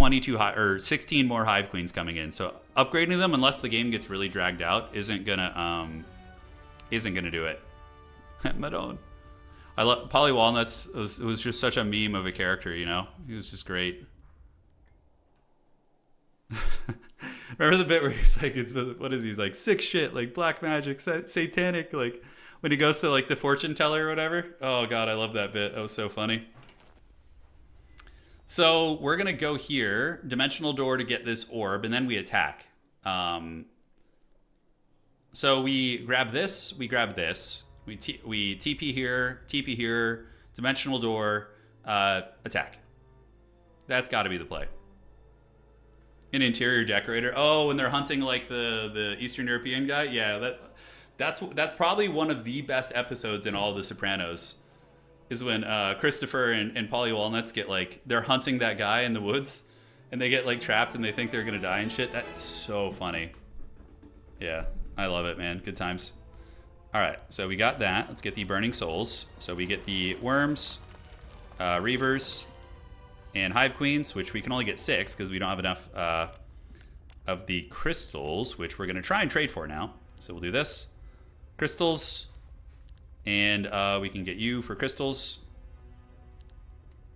16 more Hive Queens coming in. So upgrading them, unless the game gets really dragged out, isn't going to do it. Madone. I love Polly Walnuts. It was just such a meme of a character, you know. He was just great. Remember the bit where he's like, what is he? He's like, sick shit, like black magic, satanic, like when he goes to like the fortune teller or whatever. Oh god, I love that bit. That was so funny. So we're gonna go here, dimensional door to get this orb, and then we attack. So we grab this, we grab this, we TP here, dimensional door, attack. That's got to be the play. An interior decorator. Oh, when they're hunting like the Eastern European guy. Yeah, that's probably one of the best episodes in all of The Sopranos. Is when Christopher and Polly Walnuts get like they're hunting that guy in the woods, and they get like trapped and they think they're gonna die and shit. That's so funny. Yeah, I love it, man. Good times. All right, so we got that. Let's get the burning souls. So we get the worms, reavers, and hive queens, which we can only get 6 because we don't have enough of the crystals, which we're going to try and trade for now. So we'll do this. Crystals. And we can get you for crystals.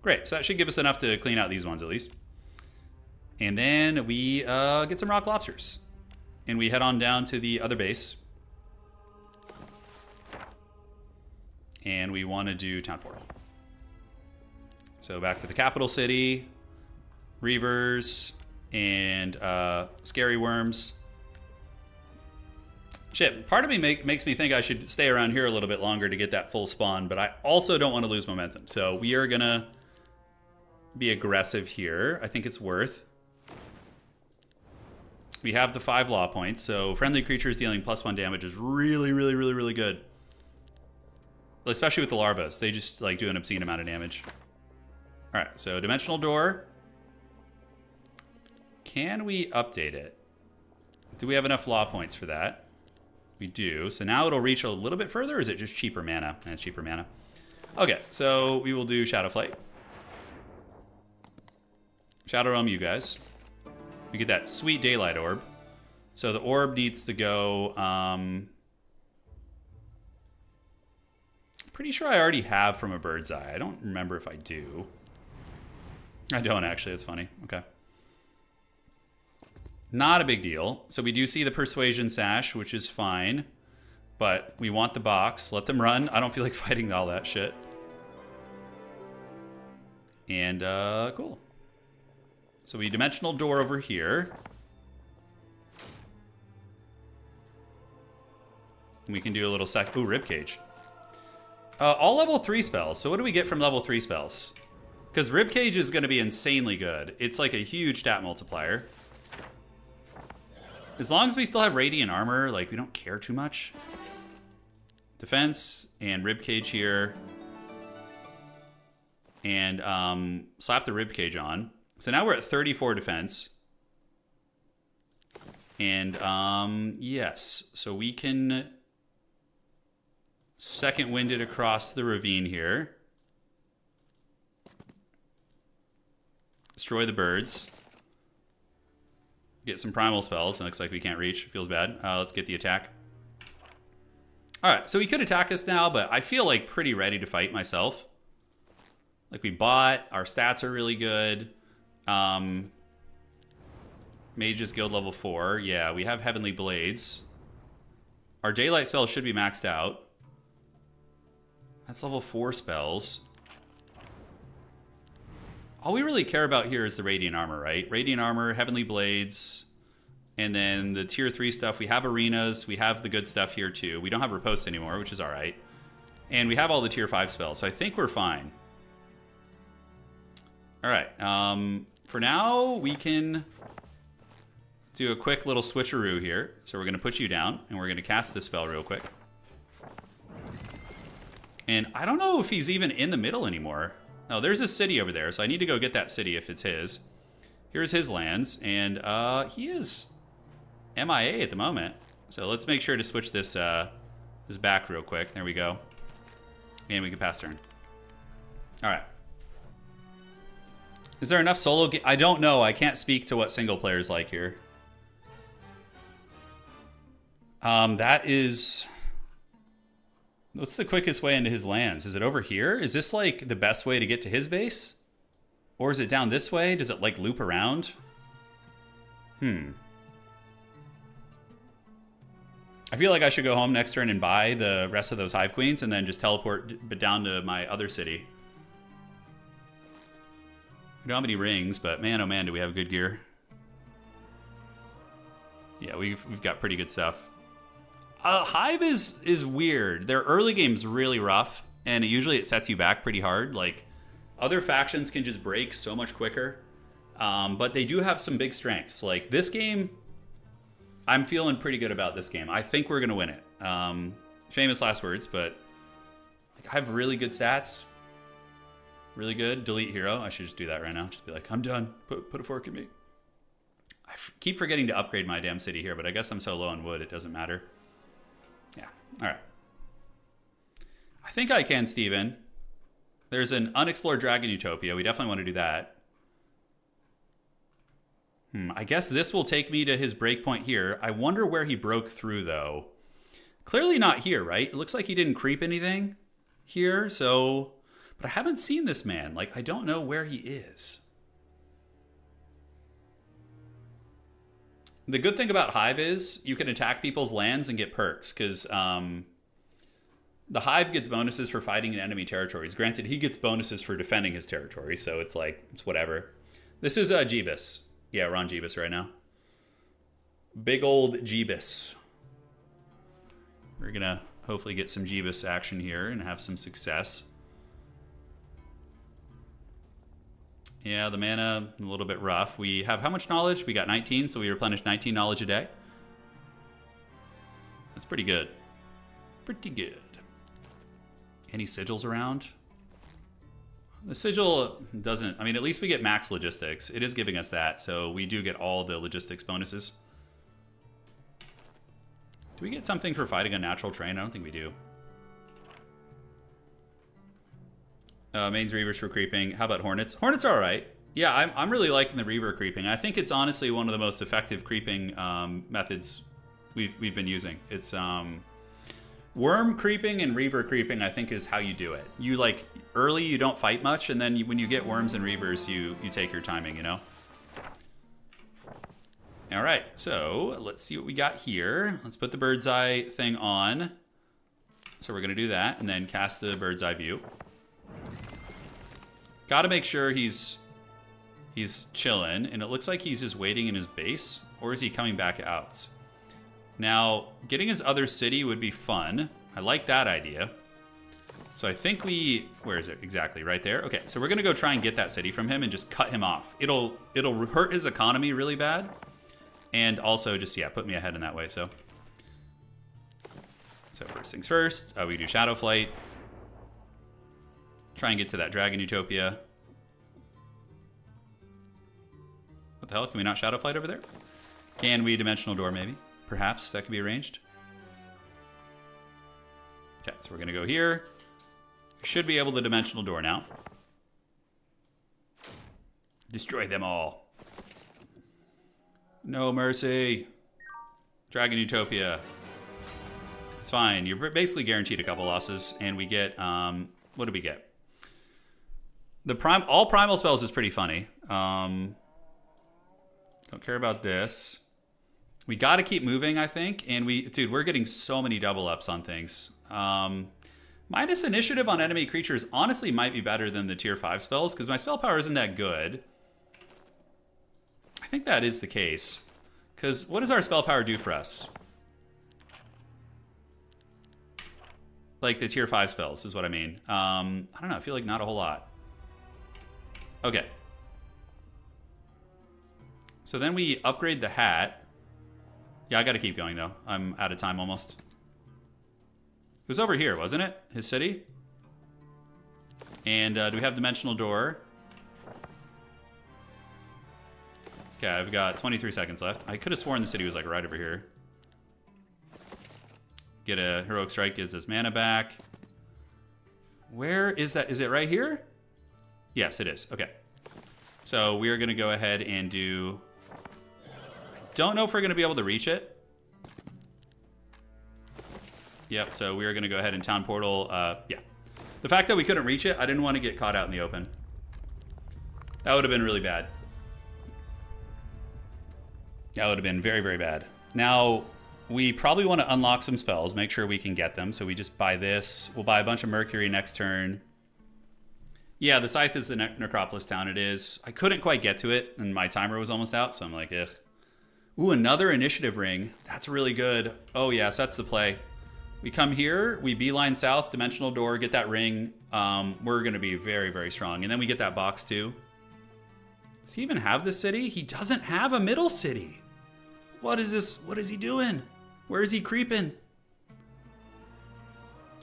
Great. So that should give us enough to clean out these ones at least. And then we get some rock lobsters. And we head on down to the other base. And we want to do town portal. So back to the capital city, reavers, and scary worms. Shit, part of me makes me think I should stay around here a little bit longer to get that full spawn, but I also don't want to lose momentum. So we are going to be aggressive here. I think it's worth. We have the 5 law points, so friendly creatures dealing +1 damage is really, really, really, really good. Especially with the larvas. They just like do an obscene amount of damage. Alright, so dimensional door. Can we update it? Do we have enough law points for that? We do. So now it'll reach a little bit further, or is it just cheaper mana? It's cheaper mana. Okay, so we will do Shadow Flight. Shadow Realm, you guys. We get that sweet daylight orb. So the orb needs to go... pretty sure I already have from a bird's eye. I don't remember if I do. I don't actually. That's funny. Okay. Not a big deal. So we do see the Persuasion Sash, which is fine. But we want the box. Let them run. I don't feel like fighting all that shit. And, cool. So we dimensional door over here. And we can do a little ooh, Ribcage. All level 3 spells. So what do we get from level 3 spells? Because Ribcage is going to be insanely good. It's like a huge stat multiplier. As long as we still have Radiant Armor, like, we don't care too much. Defense and Ribcage here. And slap the Ribcage on. So now we're at 34 defense. And yes, so we can... second wind it across the ravine here. Destroy the birds. Get some primal spells. It looks like we can't reach. Feels bad. Let's get the attack. Alright, so he could attack us now, but I feel like pretty ready to fight myself. Like we bought. Our stats are really good. Mage's Guild level 4. Yeah, we have Heavenly Blades. Our daylight spells should be maxed out. That's level 4 spells. All we really care about here is the Radiant Armor, right? Radiant Armor, Heavenly Blades, and then the tier 3 stuff. We have arenas. We have the good stuff here too. We don't have Riposte anymore, which is all right. And we have all the tier 5 spells, so I think we're fine. All right. For now, we can do a quick little switcheroo here. So we're going to put you down, and we're going to cast this spell real quick. And I don't know if he's even in the middle anymore. No, there's a city over there, so I need to go get that city if it's his. Here's his lands, and he is MIA at the moment. So let's make sure to switch this this back real quick. There we go. And we can pass turn. All right. Is there enough solo? I don't know. I can't speak to what single player's like here. That is... What's the quickest way into his lands? Is it over here? Is this like the best way to get to his base? Or is it down this way? Does it like loop around? I feel like I should go home next turn and buy the rest of those Hive Queens and then just teleport down to my other city. We don't have any rings, but man, oh man, do we have good gear. Yeah, we've got pretty good stuff. Hive is weird. Their early game's really rough, and usually it sets you back pretty hard. Like, other factions can just break so much quicker, but they do have some big strengths. Like, this game, I'm feeling pretty good about this game. I think we're going to win it. Famous last words, but like, I have really good stats. Really good. Delete hero. I should just do that right now. Just be like, I'm done. Put a fork in me. I keep forgetting to upgrade my damn city here, but I guess I'm so low on wood, it doesn't matter. Yeah. All right. I think I can, Steven. There's an unexplored dragon utopia. We definitely want to do that. I guess this will take me to his breakpoint here. I wonder where he broke through, though. Clearly not here, right? It looks like he didn't creep anything here, so... But I haven't seen this man. Like, I don't know where he is. The good thing about Hive is you can attack people's lands and get perks, because the Hive gets bonuses for fighting in enemy territories. Granted, he gets bonuses for defending his territory, so it's like, it's whatever. This is Jeebus. Yeah, we're on Jeebus right now. Big old Jeebus. We're going to hopefully get some Jeebus action here and have some success. Yeah, the mana, a little bit rough. We have how much knowledge? We got 19, so we replenish 19 knowledge a day. That's pretty good. Pretty good. Any sigils around? The sigil doesn't... I mean, at least we get max logistics. It is giving us that, so we do get all the logistics bonuses. Do we get something for fighting a natural terrain? I don't think we do. Mains Reavers for creeping. How about Hornets? Hornets are alright. Yeah, I'm really liking the Reaver creeping. I think it's honestly one of the most effective creeping methods we've been using. It's Worm creeping and Reaver creeping, I think, is how you do it. You like early, you don't fight much, and then when you get Worms and Reavers, you take your timing, you know? All right, so let's see what we got here. Let's put the bird's eye thing on. So we're going to do that, and then cast the bird's eye view. Got to make sure he's chilling, and it looks like he's just waiting in his base, or is he coming back out? Now, getting his other city would be fun. I like that idea. So I think where is it exactly? Right there? Okay, so we're gonna go try and get that city from him and just cut him off. It'll hurt his economy really bad, and also just, yeah, put me ahead in that way, so. So first things first, we do Shadow Flight. Try and get to that Dragon Utopia. What the hell? Can we not Shadow Flight over there? Can we Dimensional Door maybe? Perhaps that could be arranged. Okay, so we're going to go here. We should be able to Dimensional Door now. Destroy them all. No mercy. Dragon Utopia. It's fine. You're basically guaranteed a couple losses, and we get, what do we get? All primal spells is pretty funny. Don't care about this. We got to keep moving, I think. And dude, we're getting so many double ups on things. Minus initiative on enemy creatures honestly might be better than the tier 5 spells, because my spell power isn't that good. I think that is the case. Because what does our spell power do for us? Like the tier 5 spells is what I mean. I don't know, I feel like not a whole lot. Okay. So then we upgrade the hat. Yeah, I gotta keep going though. I'm out of time almost. It was over here, wasn't it? His city? And do we have Dimensional Door? Okay, I've got 23 seconds left. I could have sworn the city was like right over here. Get a Heroic Strike, gives us mana back. Where is that? Is it right here? Yes, it is. Okay. So we are going to go ahead and do... Don't know if we're going to be able to reach it. Yep, so we are going to go ahead and town portal. Yeah. The fact that we couldn't reach it, I didn't want to get caught out in the open. That would have been really bad. That would have been very, very bad. Now, we probably want to unlock some spells, make sure we can get them. So we just buy this. We'll buy a bunch of Mercury next turn. Yeah, the Scythe is the Necropolis town. It is. I couldn't quite get to it, and my timer was almost out, so I'm like, ugh. Ooh, another initiative ring. That's really good. Oh, yes, that's the play. We come here, we beeline south, dimensional door, get that ring. We're going to be very, very strong. And then we get that box, too. Does he even have the city? He doesn't have a middle city. What is this? What is he doing? Where is he creeping?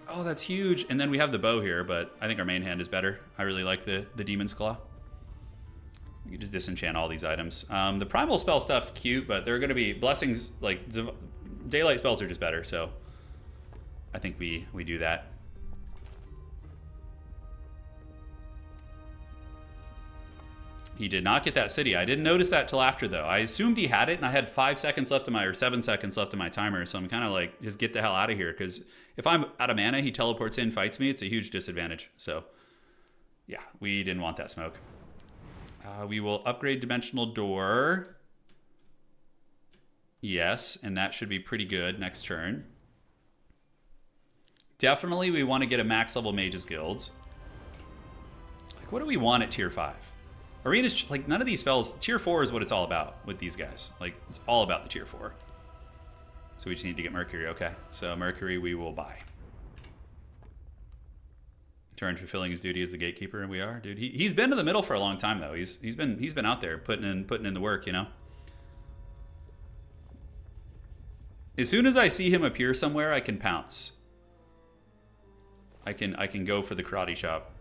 Oh, that's huge. And then we have the bow here, but I think our main hand is better. I really like the Demon's Claw. We can just disenchant all these items. The primal spell stuff's cute, but they're going to be blessings, like daylight spells are just better, so I think we do that. He did not get that city. I didn't notice that till after, though. I assumed he had it, and I had 5 seconds left of my, or 7 seconds left of my timer, so I'm kind of like, just get the hell out of here, because if I'm out of mana, he teleports in, fights me, it's a huge disadvantage. So, yeah, we didn't want that smoke. We will upgrade Dimensional Door. Yes, and that should be pretty good next turn. Definitely we want to get a max level Mages Guilds. Like, what do we want at tier 5? Arena's, like, none of these spells, tier 4 is what it's all about with these guys. Like, it's all about the tier 4. So we just need to get Mercury, okay. So Mercury we will buy. Turn fulfilling his duty as the gatekeeper, and we are, dude. He's been in the middle for a long time, though. He's been out there putting in the work, you know. As soon as I see him appear somewhere, I can pounce. I can go for the karate chop.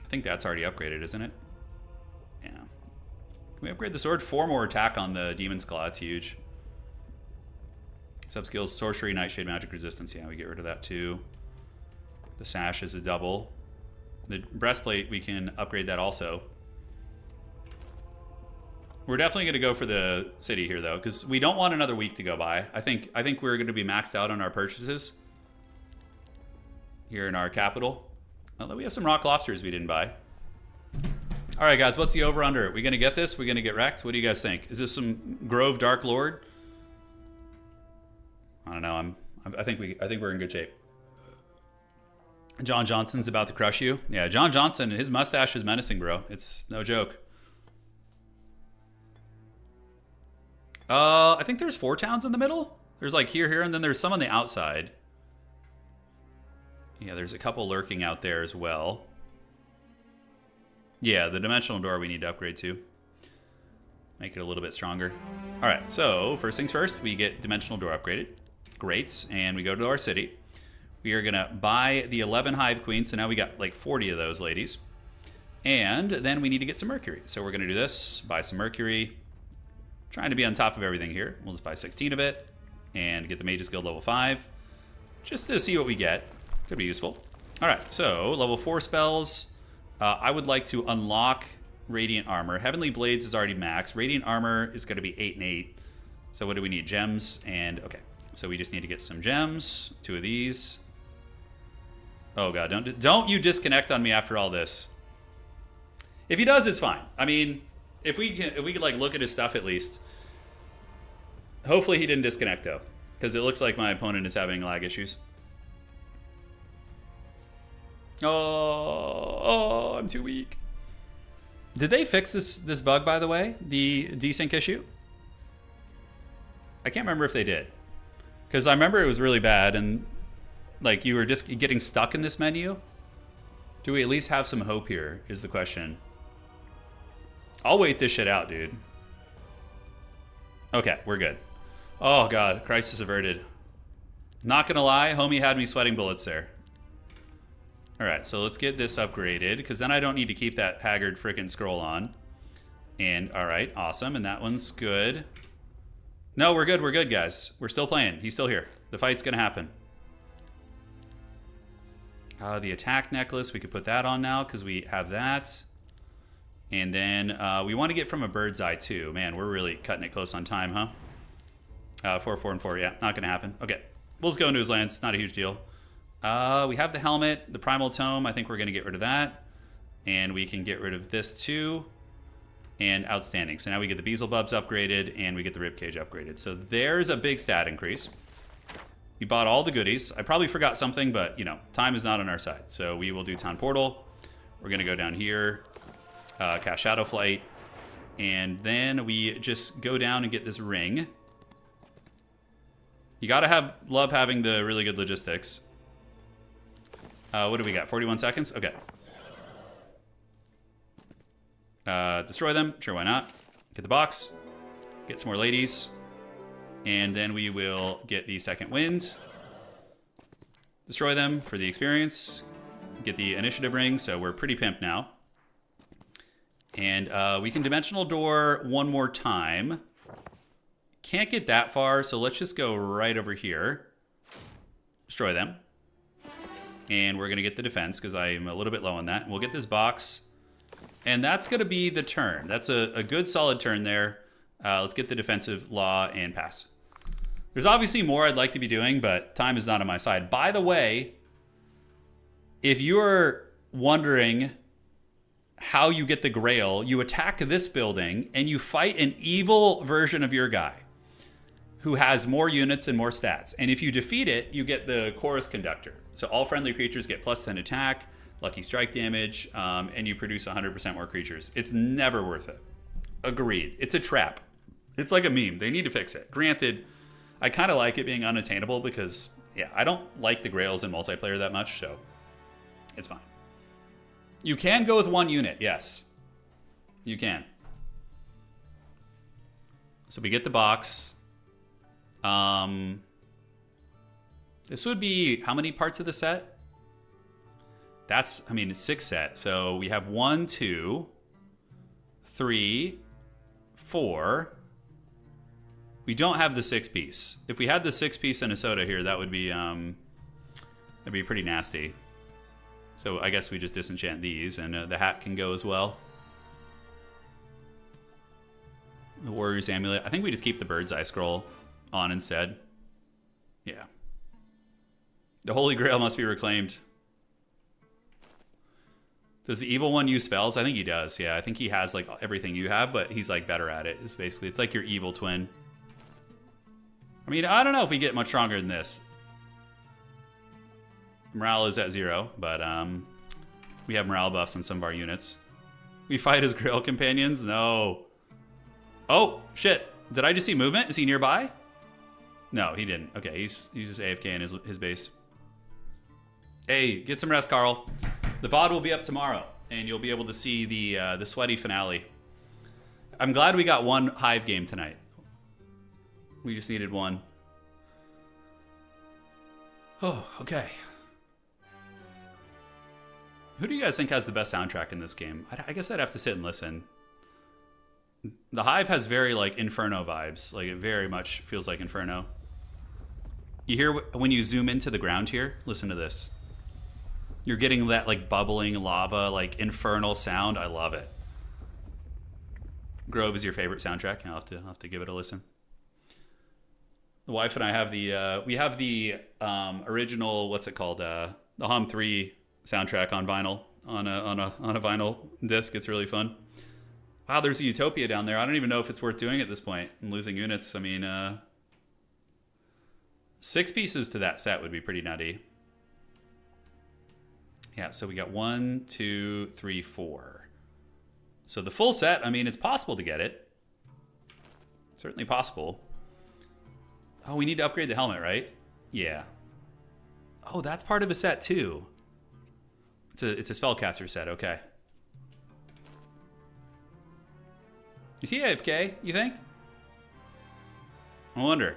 I think that's already upgraded, isn't it? Yeah. Can we upgrade the sword? 4 more attack on the Demon's Claw. It's huge. Sub skills, sorcery, nightshade, magic resistance. Yeah, we get rid of that too. The sash is a double. The breastplate, we can upgrade that also. We're definitely going to go for the city here, though, because we don't want another week to go by. I think we're going to be maxed out on our purchases here in our capital. Although we have some rock lobsters we didn't buy. All right, guys, what's the over/under? Are we going to get this? Are we going to get wrecked? What do you guys think? Is this some Grove Dark Lord? I don't know. I think we're in good shape. John Johnson's about to crush you. Yeah, John Johnson, his mustache is menacing, bro. It's no joke. I think there's 4 towns in the middle. There's like here, and then there's some on the outside. Yeah, there's a couple lurking out there as well. Yeah, the dimensional door we need to upgrade to. Make it a little bit stronger. All right, so first things first, we get dimensional door upgraded. Great, and we go to our city. We are gonna buy the 11 Hive Queens, so now we got like 40 of those ladies. And then we need to get some Mercury. So we're gonna do this, buy some Mercury. Trying to be on top of everything here. We'll just buy 16 of it and get the Mage's Guild level 5. Just to see what we get. Could be useful. All right, so level 4 spells. I would like to unlock Radiant Armor. Heavenly Blades is already max. Radiant Armor is going to be 8 and 8. So what do we need? Gems and okay. So we just need to get some gems. 2 of these. Oh god, don't you disconnect on me after all this. If he does, it's fine. I mean, if we could like look at his stuff at least. Hopefully he didn't disconnect though, because it looks like my opponent is having lag issues. Oh, I'm too weak. Did they fix this bug, by the way? The desync issue? I can't remember if they did. Because I remember it was really bad, and like you were just getting stuck in this menu. Do we at least have some hope here, is the question. I'll wait this shit out, dude. Okay, we're good. Oh god, crisis averted. Not gonna lie, homie had me sweating bullets there. Alright, so let's get this upgraded, because then I don't need to keep that haggard frickin' scroll on. And, alright, awesome, and that one's good. No, we're good, guys. We're still playing. He's still here. The fight's gonna happen. The attack necklace, we could put that on now, because we have that. And then we want to get from a bird's eye, too. Man, we're really cutting it close on time, huh? 4, 4, and 4, yeah, not gonna happen. Okay. We'll just go into his lands. Not a huge deal. We have the helmet, the primal tome. I think we're going to get rid of that. And we can get rid of this too. And outstanding. So now we get the Beelzebubs upgraded and we get the Ribcage upgraded. So there's a big stat increase. We bought all the goodies. I probably forgot something, but, you know, time is not on our side. So we will do Town Portal. We're going to go down here, cast Shadow Flight, and then we just go down and get this ring. You got to love having the really good logistics. What do we got? 41 seconds? Okay. Destroy them. Sure, why not? Get the box. Get some more ladies. And then we will get the second wind. Destroy them for the experience. Get the initiative ring, so we're pretty pimped now. And we can dimensional door one more time. Can't get that far, so let's just go right over here. Destroy them. And we're going to get the defense, because I'm a little bit low on that. And we'll get this box. And that's going to be the turn. That's a good solid turn there. Let's get the defensive law and pass. There's obviously more I'd like to be doing, but time is not on my side. By the way, if you're wondering how you get the Grail, you attack this building and you fight an evil version of your guy who has more units and more stats. And if you defeat it, you get the Chorus Conductor. So all friendly creatures get +10 attack, lucky strike damage, and you produce 100% more creatures. It's never worth it. Agreed. It's a trap. It's like a meme. They need to fix it. Granted, I kind of like it being unattainable because, yeah, I don't like the Grails in multiplayer that much, so it's fine. You can go with one unit, yes. You can. So we get the box. This would be how many parts of the set? That's, I mean, it's 6 set. So we have 1, 2, 3, 4. We don't have the 6-piece. If we had the 6-piece and a soda here, that would be that'd be pretty nasty. So I guess we just disenchant these, and the hat can go as well. The Warrior's Amulet. I think we just keep the Bird's Eye Scroll on instead. Yeah. The Holy Grail must be reclaimed. Does the evil one use spells? I think he does. Yeah, I think he has like everything you have, but he's like better at it. It's basically, it's like your evil twin. I mean, I don't know if we get much stronger than this. Morale is at 0, but we have morale buffs on some of our units. We fight as Grail companions? No. Oh, shit. Did I just see movement? Is he nearby? No, he didn't. Okay, he's just AFK in his base. Hey, get some rest, Carl. The VOD will be up tomorrow, and you'll be able to see the sweaty finale. I'm glad we got one Hive game tonight. We just needed one. Oh, okay. Who do you guys think has the best soundtrack in this game? I guess I'd have to sit and listen. The Hive has very, like, Inferno vibes. Like, it very much feels like Inferno. You hear when you zoom into the ground here? Listen to this. You're getting that, like, bubbling lava, like, infernal sound. I love it. Grove is your favorite soundtrack. I'll have to give it a listen. The wife and I have the original, what's it called? The Hum 3 soundtrack on vinyl, on a vinyl disc. It's really fun. Wow, there's a Utopia down there. I don't even know if it's worth doing at this point and losing units. I mean, 6 pieces to that set would be pretty nutty. Yeah, so we got 1, 2, 3, 4. So the full set, I mean, it's possible to get it. Certainly possible. Oh, we need to upgrade the helmet, right? Yeah. Oh, that's part of a set too. It's a spellcaster set, okay. Is he AFK, you think? I wonder.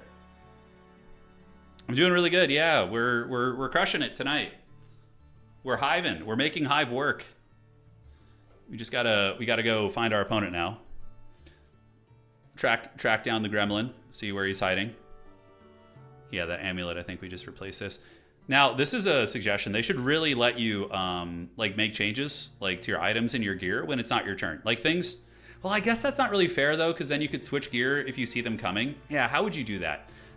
I'm doing really good, yeah. We're crushing it tonight. We're hiving. We're making Hive work. We gotta go find our opponent now. Track down the gremlin, see where he's hiding. Yeah, that amulet, I think we just replaced this. Now, this is a suggestion. They should really let you like make changes like to your items and your gear when it's not your turn. Like things, well, I guess that's not really fair though, because then you could switch gear if you see them coming. Yeah, how would you do that?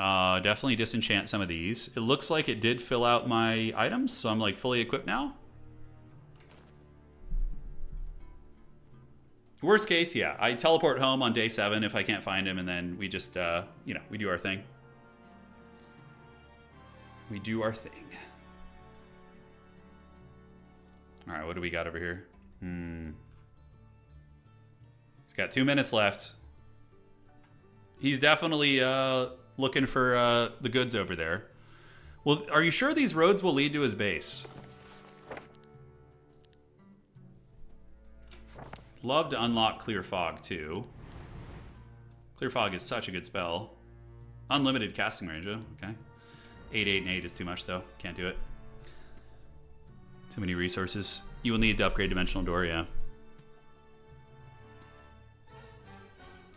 Definitely disenchant some of these. It looks like it did fill out my items, so I'm like fully equipped now. Worst case, yeah. I teleport home on day 7 if I can't find him, and then we just, you know, we do our thing. We do our thing. All right, what do we got over here? He's got 2 minutes left. He's definitely looking for the goods over there. Well, are you sure these roads will lead to his base? Love to unlock Clear Fog, too. Clear Fog is such a good spell. Unlimited casting range, okay. 8, 8, and 8 is too much, though. Can't do it. Too many resources. You will need to upgrade Dimensional Door, yeah.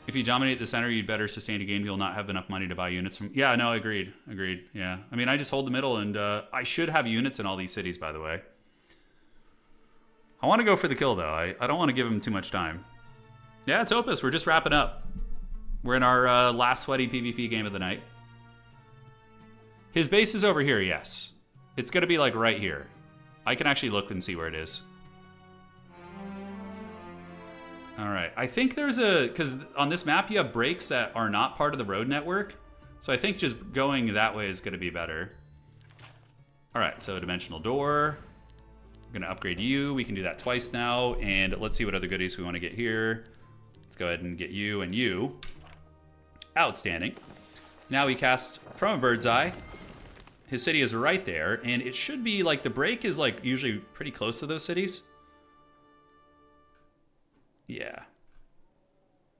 If you dominate the center, you'd better sustain a game. You'll not have enough money to buy units from... Yeah, no, agreed. Agreed, yeah. I mean, I just hold the middle, and I should have units in all these cities, by the way. I want to go for the kill, though. I don't want to give him too much time. Yeah, it's Opus. We're just wrapping up. We're in our last sweaty PvP game of the night. His base is over here, yes. It's going to be, like, right here. I can actually look and see where it is. All right. I think there's a... Because on this map, you have breaks that are not part of the road network. So I think just going that way is going to be better. All right. So Dimensional Door... I'm going to upgrade you. We can do that twice now. And let's see what other goodies we want to get here. Let's go ahead and get you and you. Outstanding. Now we cast from a bird's eye. His city is right there. And it should be like the break is like usually pretty close to those cities. Yeah.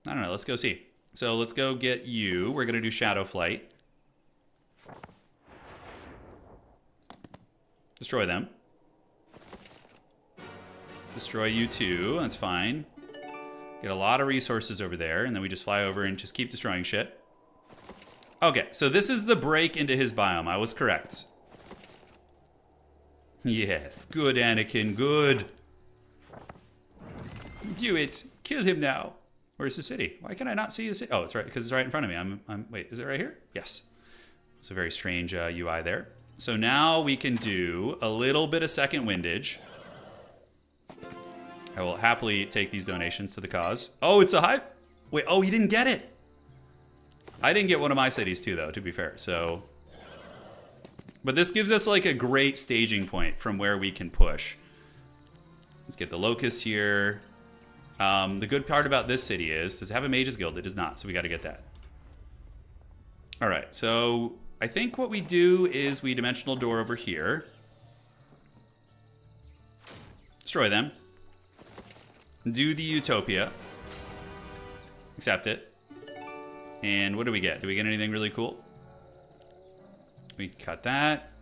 I don't know. Let's go see. So let's go get you. We're going to do Shadow Flight. Destroy them. Destroy you too, that's fine. Get a lot of resources over there, and then we just fly over and just keep destroying shit. Okay, so this is the break into his biome. I was correct. Yes, good, Anakin, good. Do it. Kill him now. Where's the city? Why can I not see the city? Oh, it's right, because it's right in front of me. Wait, is it right here? Yes. It's a very strange UI there. So now we can do a little bit of second windage. I will happily take these donations to the cause. Oh, it's a HIVE? Wait, oh, you didn't get it. I didn't get one of my cities too, though, to be fair. So, but this gives us like a great staging point from where we can push. Let's get the Locust here. The good part about this city is, does it have a Mage's Guild? It does not, so we got to get that. All right, so I think what we do is we Dimensional Door over here. Destroy them. Do the Utopia. Accept it. And what do we get? Do we get anything really cool? We cut that.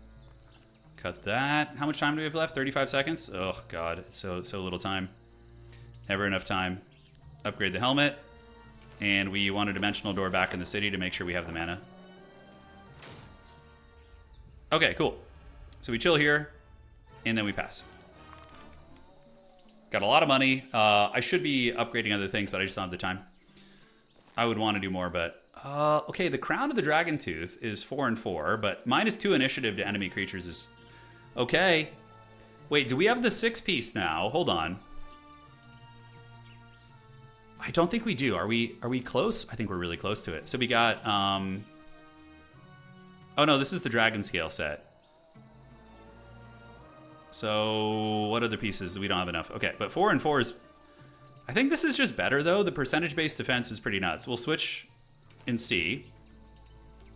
Cut that. How much time do we have left? 35 seconds? Oh, God. It's so little time. Never enough time. Upgrade the helmet. And we want a Dimensional Door back in the city to make sure we have the mana. Okay, cool. So we chill here. And then we pass. Got a lot of money. I should be upgrading other things, but I just don't have the time. I would want to do more, but... okay, the Crown of the Dragon Tooth is 4 and 4, but -2 initiative to enemy creatures is... Okay. Wait, do we have the 6-piece now? Hold on. I don't think we do. Are we close? I think we're really close to it. So we got... Oh, no, this is the Dragon Scale set. So, what other pieces? We don't have enough. Okay, but 4 and 4 is... I think this is just better, though. The percentage-based defense is pretty nuts. We'll switch and see.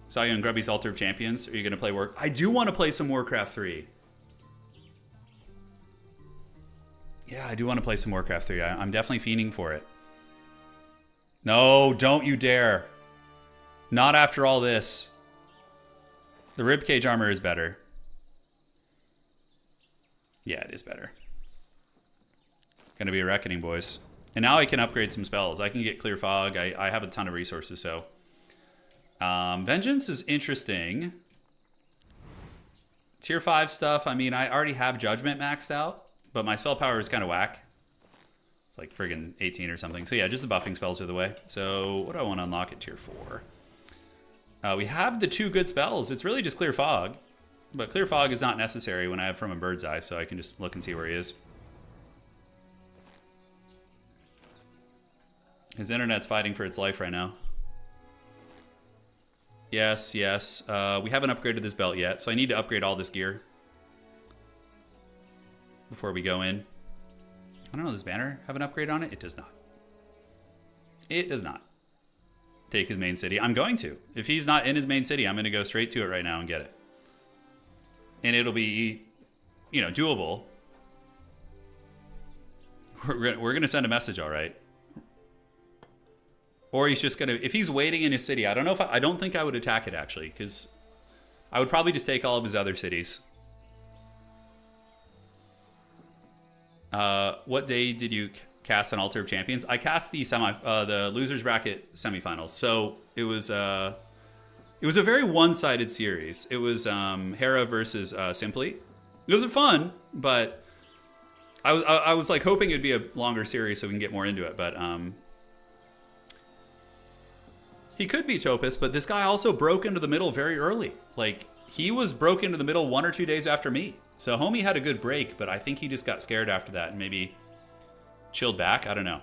Saw you in Grubby's Altar of Champions. Are you going to play work? I do want to play some Warcraft 3. Yeah, I do want to play some Warcraft 3. I'm definitely fiending for it. No, don't you dare. Not after all this. The Ribcage armor is better. Yeah, it is better. Gonna be a reckoning, boys. And now I can upgrade some spells. I can get Clear Fog. I have a ton of resources, so. Vengeance is interesting. Tier 5 stuff, I mean, I already have Judgment maxed out, but my spell power is kind of whack. It's like friggin' 18 or something. So yeah, just the buffing spells are the way. So what do I want to unlock at Tier 4? We have the 2 good spells. It's really just Clear Fog. But Clear Fog is not necessary when I have From a Bird's Eye, so I can just look and see where he is. His internet's fighting for its life right now. Yes, yes. We haven't upgraded this belt yet, so I need to upgrade all this gear before we go in. I don't know, does this banner have an upgrade on it? It does not. It does not. Take his main city. I'm going to. If he's not in his main city, I'm going to go straight to it right now and get it. And it'll be, you know, doable. We're going to send a message, all right. Or he's just going to, if he's waiting in his city, I don't know if I don't think I would attack it actually, because I would probably just take all of his other cities. What day did you cast an Altar of Champions? I cast the losers bracket semifinals. So it was a very one-sided series. It was Hera versus Simply. It was fun, but I was like hoping it'd be a longer series so we can get more into it. But he could be Topus, but this guy also broke into the middle very early. Like, he was broke into the middle 1 or 2 days after me. So homie had a good break, but I think he just got scared after that and maybe chilled back. I don't know.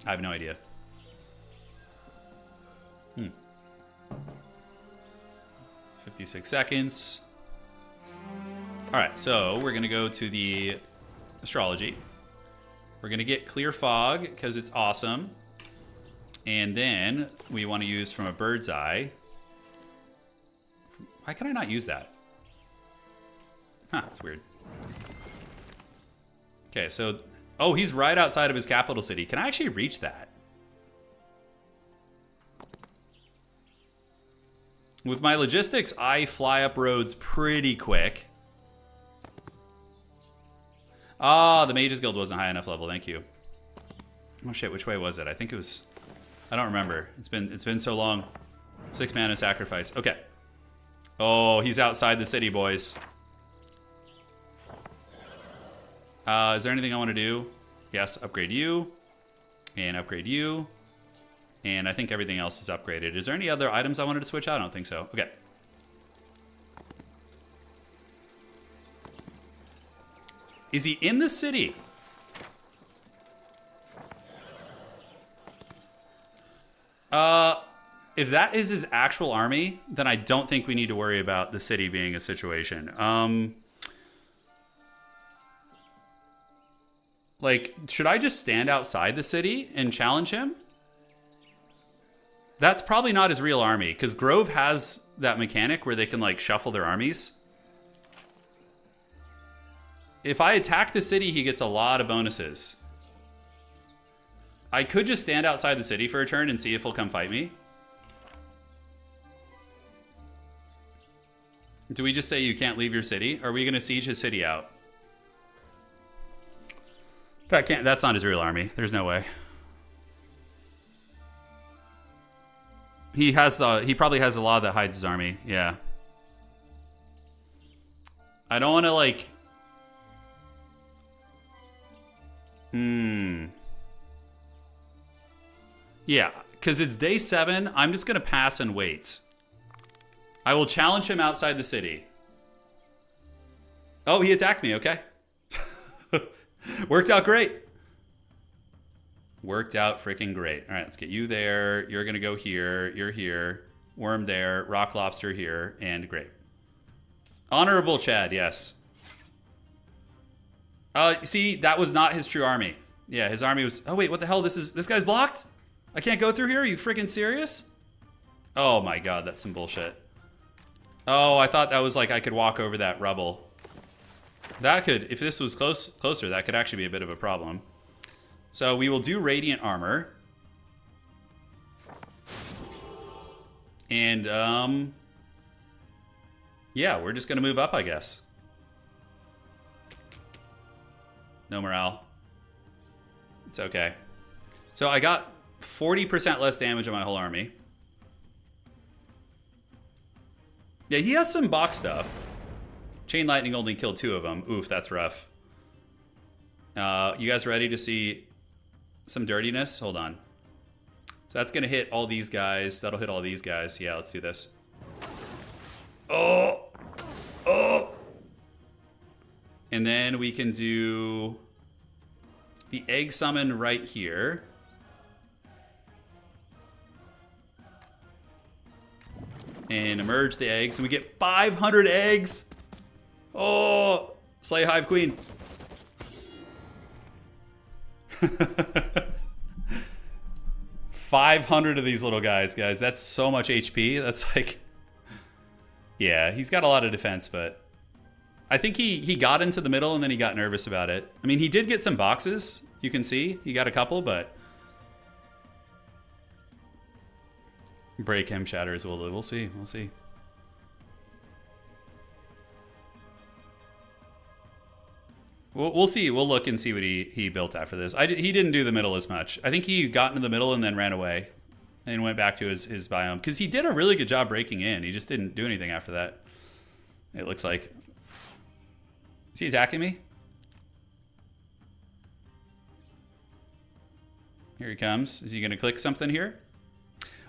I have no idea. 56 seconds. All right, so we're going to go to the astrology. We're going to get Clear Fog because it's awesome. And then we want to use From a Bird's Eye. Why can I not use that? Huh, that's weird. Okay, so... Oh, he's right outside of his capital city. Can I actually reach that? With my logistics, I fly up roads pretty quick. Ah, the Mages Guild wasn't high enough level. Thank you. Oh shit, which way was it? I think it was... I don't remember. It's been so long. 6 mana sacrifice. Okay. Oh, he's outside the city, boys. Is there anything I want to do? Yes, upgrade you. And upgrade you. And I think everything else is upgraded. Is there any other items I wanted to switch out? I don't think so. Okay. Is he in the city? If that is his actual army, then I don't think we need to worry about the city being a situation. Like, should I just stand outside the city and challenge him? That's probably not his real army, because Grove has that mechanic where they can, like, shuffle their armies. If I attack the city, he gets a lot of bonuses. I could just stand outside the city for a turn and see if he'll come fight me. Do we just say you can't leave your city? Are we going to siege his city out? That's not his real army. There's no way. He probably has a law that hides his army. Yeah. I don't want to, like... Yeah, because it's day 7. I'm just going to pass and wait. I will challenge him outside the city. Oh, he attacked me. Okay. Worked out great. Worked out freaking great. All right, let's get you there. You're going to go here. You're here. Worm there. Rock Lobster here. And great. Honorable Chad, yes. See, that was not his true army. Yeah, his army was... Oh, wait, what the hell? This guy's blocked? I can't go through here? Are you freaking serious? Oh my god, that's some bullshit. Oh, I thought that was like I could walk over that rubble. That could, if this was closer, that could actually be a bit of a problem. So we will do Radiant Armor. And, yeah, we're just going to move up, I guess. No morale. It's okay. So I got 40% less damage on my whole army. Yeah, he has some box stuff. Chain Lightning only killed 2 of them. Oof, that's rough. You guys ready to see some dirtiness? Hold on. So that's going to hit all these guys. That'll hit all these guys. Yeah, let's do this. Oh! Oh! And then we can do the egg summon right here. And emerge the eggs. And we get 500 eggs! Oh! Slay Hive Queen. 500 of these little guys. That's so much HP. That's like... Yeah, he's got a lot of defense, but... I think he got into the middle and then he got nervous about it. I mean, he did get some boxes. You can see. He got a couple, but... Break him, shatters. We'll see. We'll see. We'll see. We'll look and see what he built after this. He didn't do the middle as much. I think he got into the middle and then ran away. And went back to his biome. Because he did a really good job breaking in. He just didn't do anything after that. It looks like. Is he attacking me? Here he comes. Is he going to click something here?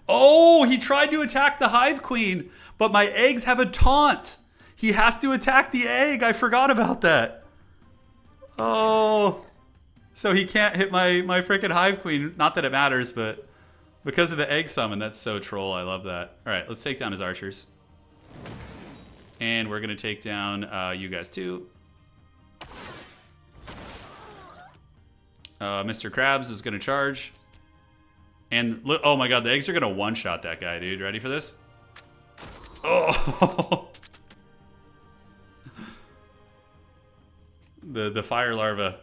Oh, he tried to attack the Hive Queen. But my eggs have a taunt. He has to attack the egg. I forgot about that. Oh. So he can't hit my freaking Hive Queen. Not that it matters, but... Because of the egg summon, that's so troll. I love that. All right, let's take down his archers. And we're going to take down you guys too. Mr. Krabs is going to charge. And look, oh my god, the eggs are going to one-shot that guy, dude. Ready for this? Oh! the fire larva.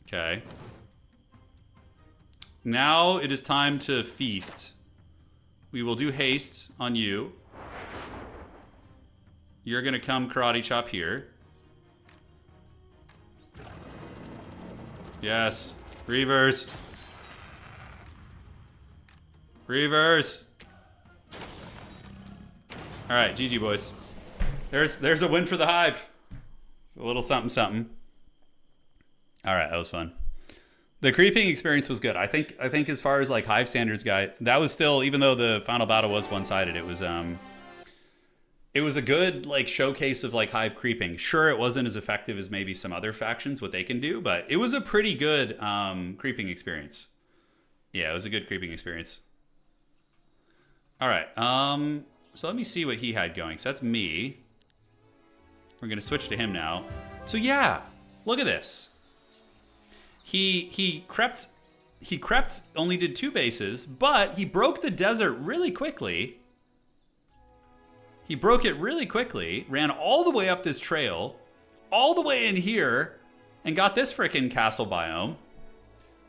Okay. Now it is time to feast. We will do haste on you. You're going to come karate chop here. Yes. Reavers. Reavers. All right, GG boys. There's a win for the Hive. It's a little something something. All right, that was fun. The creeping experience was good. I think as far as like Hive standards guy, that was still, even though the final battle was one-sided, it was a good like showcase of like Hive creeping. Sure, it wasn't as effective as maybe some other factions what they can do, but it was a pretty good creeping experience. Yeah, it was a good creeping experience. All right, so let me see what he had going. So that's me. We're gonna switch to him now. So yeah, look at this. He crept, only did 2 bases, but he broke the desert really quickly. He broke it really quickly, ran all the way up this trail, all the way in here, and got this frickin' castle biome.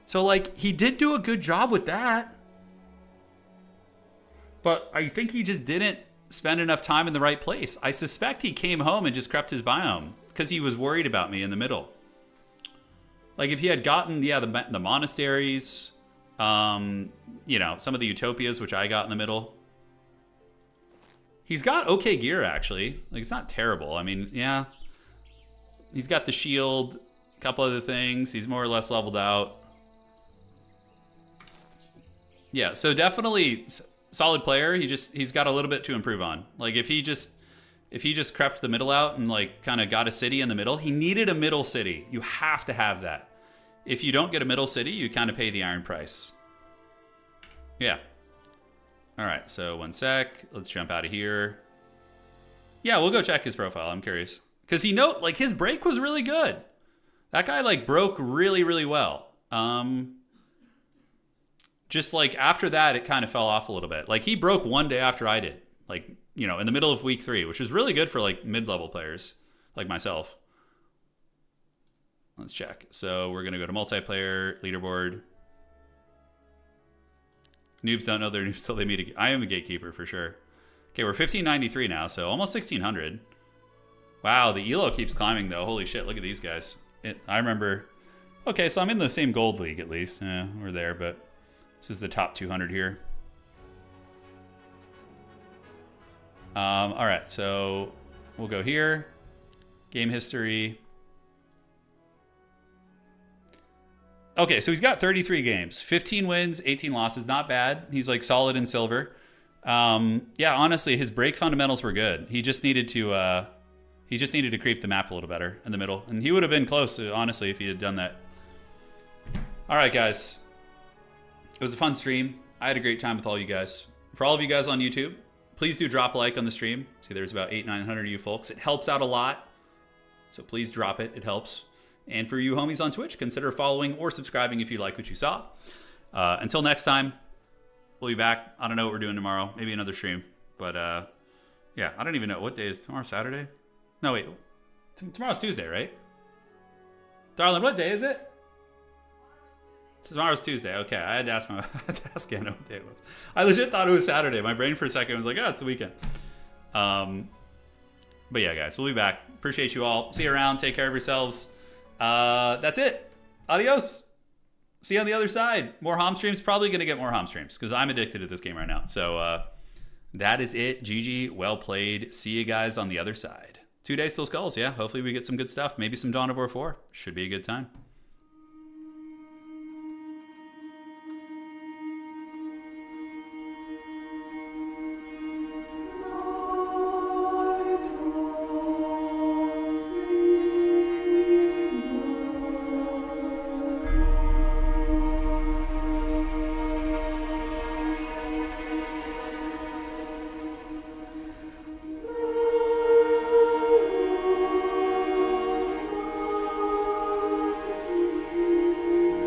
So, like, he did do a good job with that. But I think he just didn't spend enough time in the right place. I suspect he came home and just crept his biome because he was worried about me in the middle. Like, if he had gotten, yeah, the monasteries, you know, some of the utopias, which I got in the middle. He's got okay gear, actually. Like, it's not terrible. I mean, yeah. He's got the shield, a couple other things. He's more or less leveled out. Yeah, so definitely solid player. He's got a little bit to improve on. Like, if he just crept the middle out and, like, kind of got a city in the middle, he needed a middle city. You have to have that. If you don't get a middle city, you kind of pay the iron price. Yeah. All right, so 1 sec. Let's jump out of here. Yeah, we'll go check his profile. I'm curious. Because like, his break was really good. That guy, like, broke really, really well. Just, like, after that, it kind of fell off a little bit. Like, he broke 1 day after I did. Like, you know, in the middle of week 3, which is really good for, like, mid-level players like myself. Let's check. So we're going to go to multiplayer, leaderboard. Noobs don't know they're noobs till they meet. I am a gatekeeper for sure. Okay, we're 1593 now, so almost 1600. Wow, the ELO keeps climbing though. Holy shit, look at these guys. I remember... Okay, so I'm in the same gold league at least. We're there, but this is the top 200 here. All right, so we'll go here. Game history. Okay, so he's got 33 games, 15 wins, 18 losses. Not bad. He's like solid in silver. Yeah, honestly, his break fundamentals were good. He just needed to creep the map a little better in the middle, and he would have been close, honestly, if he had done that. All right, guys. It was a fun stream. I had a great time with all you guys. For all of you guys on YouTube, please do drop a like on the stream. See, there's about 800-900 of you folks. It helps out a lot, so please drop it. It helps. And for you homies on Twitch, consider following or subscribing if you like what you saw. Until next time, we'll be back. I don't know what we're doing tomorrow. Maybe another stream. But yeah, I don't even know. What day is tomorrow? Saturday? No, wait. Tomorrow's Tuesday, right? Darling, what day is it? Tomorrow's Tuesday. Okay, I had to ask Anna what day it was. I legit thought it was Saturday. My brain for a second was like, oh, it's the weekend. But yeah, guys, we'll be back. Appreciate you all. See you around. Take care of yourselves. That's it. Adios. See you on the other side. More hom streams. Probably going to get more hom streams because I'm addicted to this game right now. So that is it. GG. Well played. See you guys on the other side. 2 days till Skulls. Yeah, hopefully we get some good stuff. Maybe some Dawn of War 4. Should be a good time.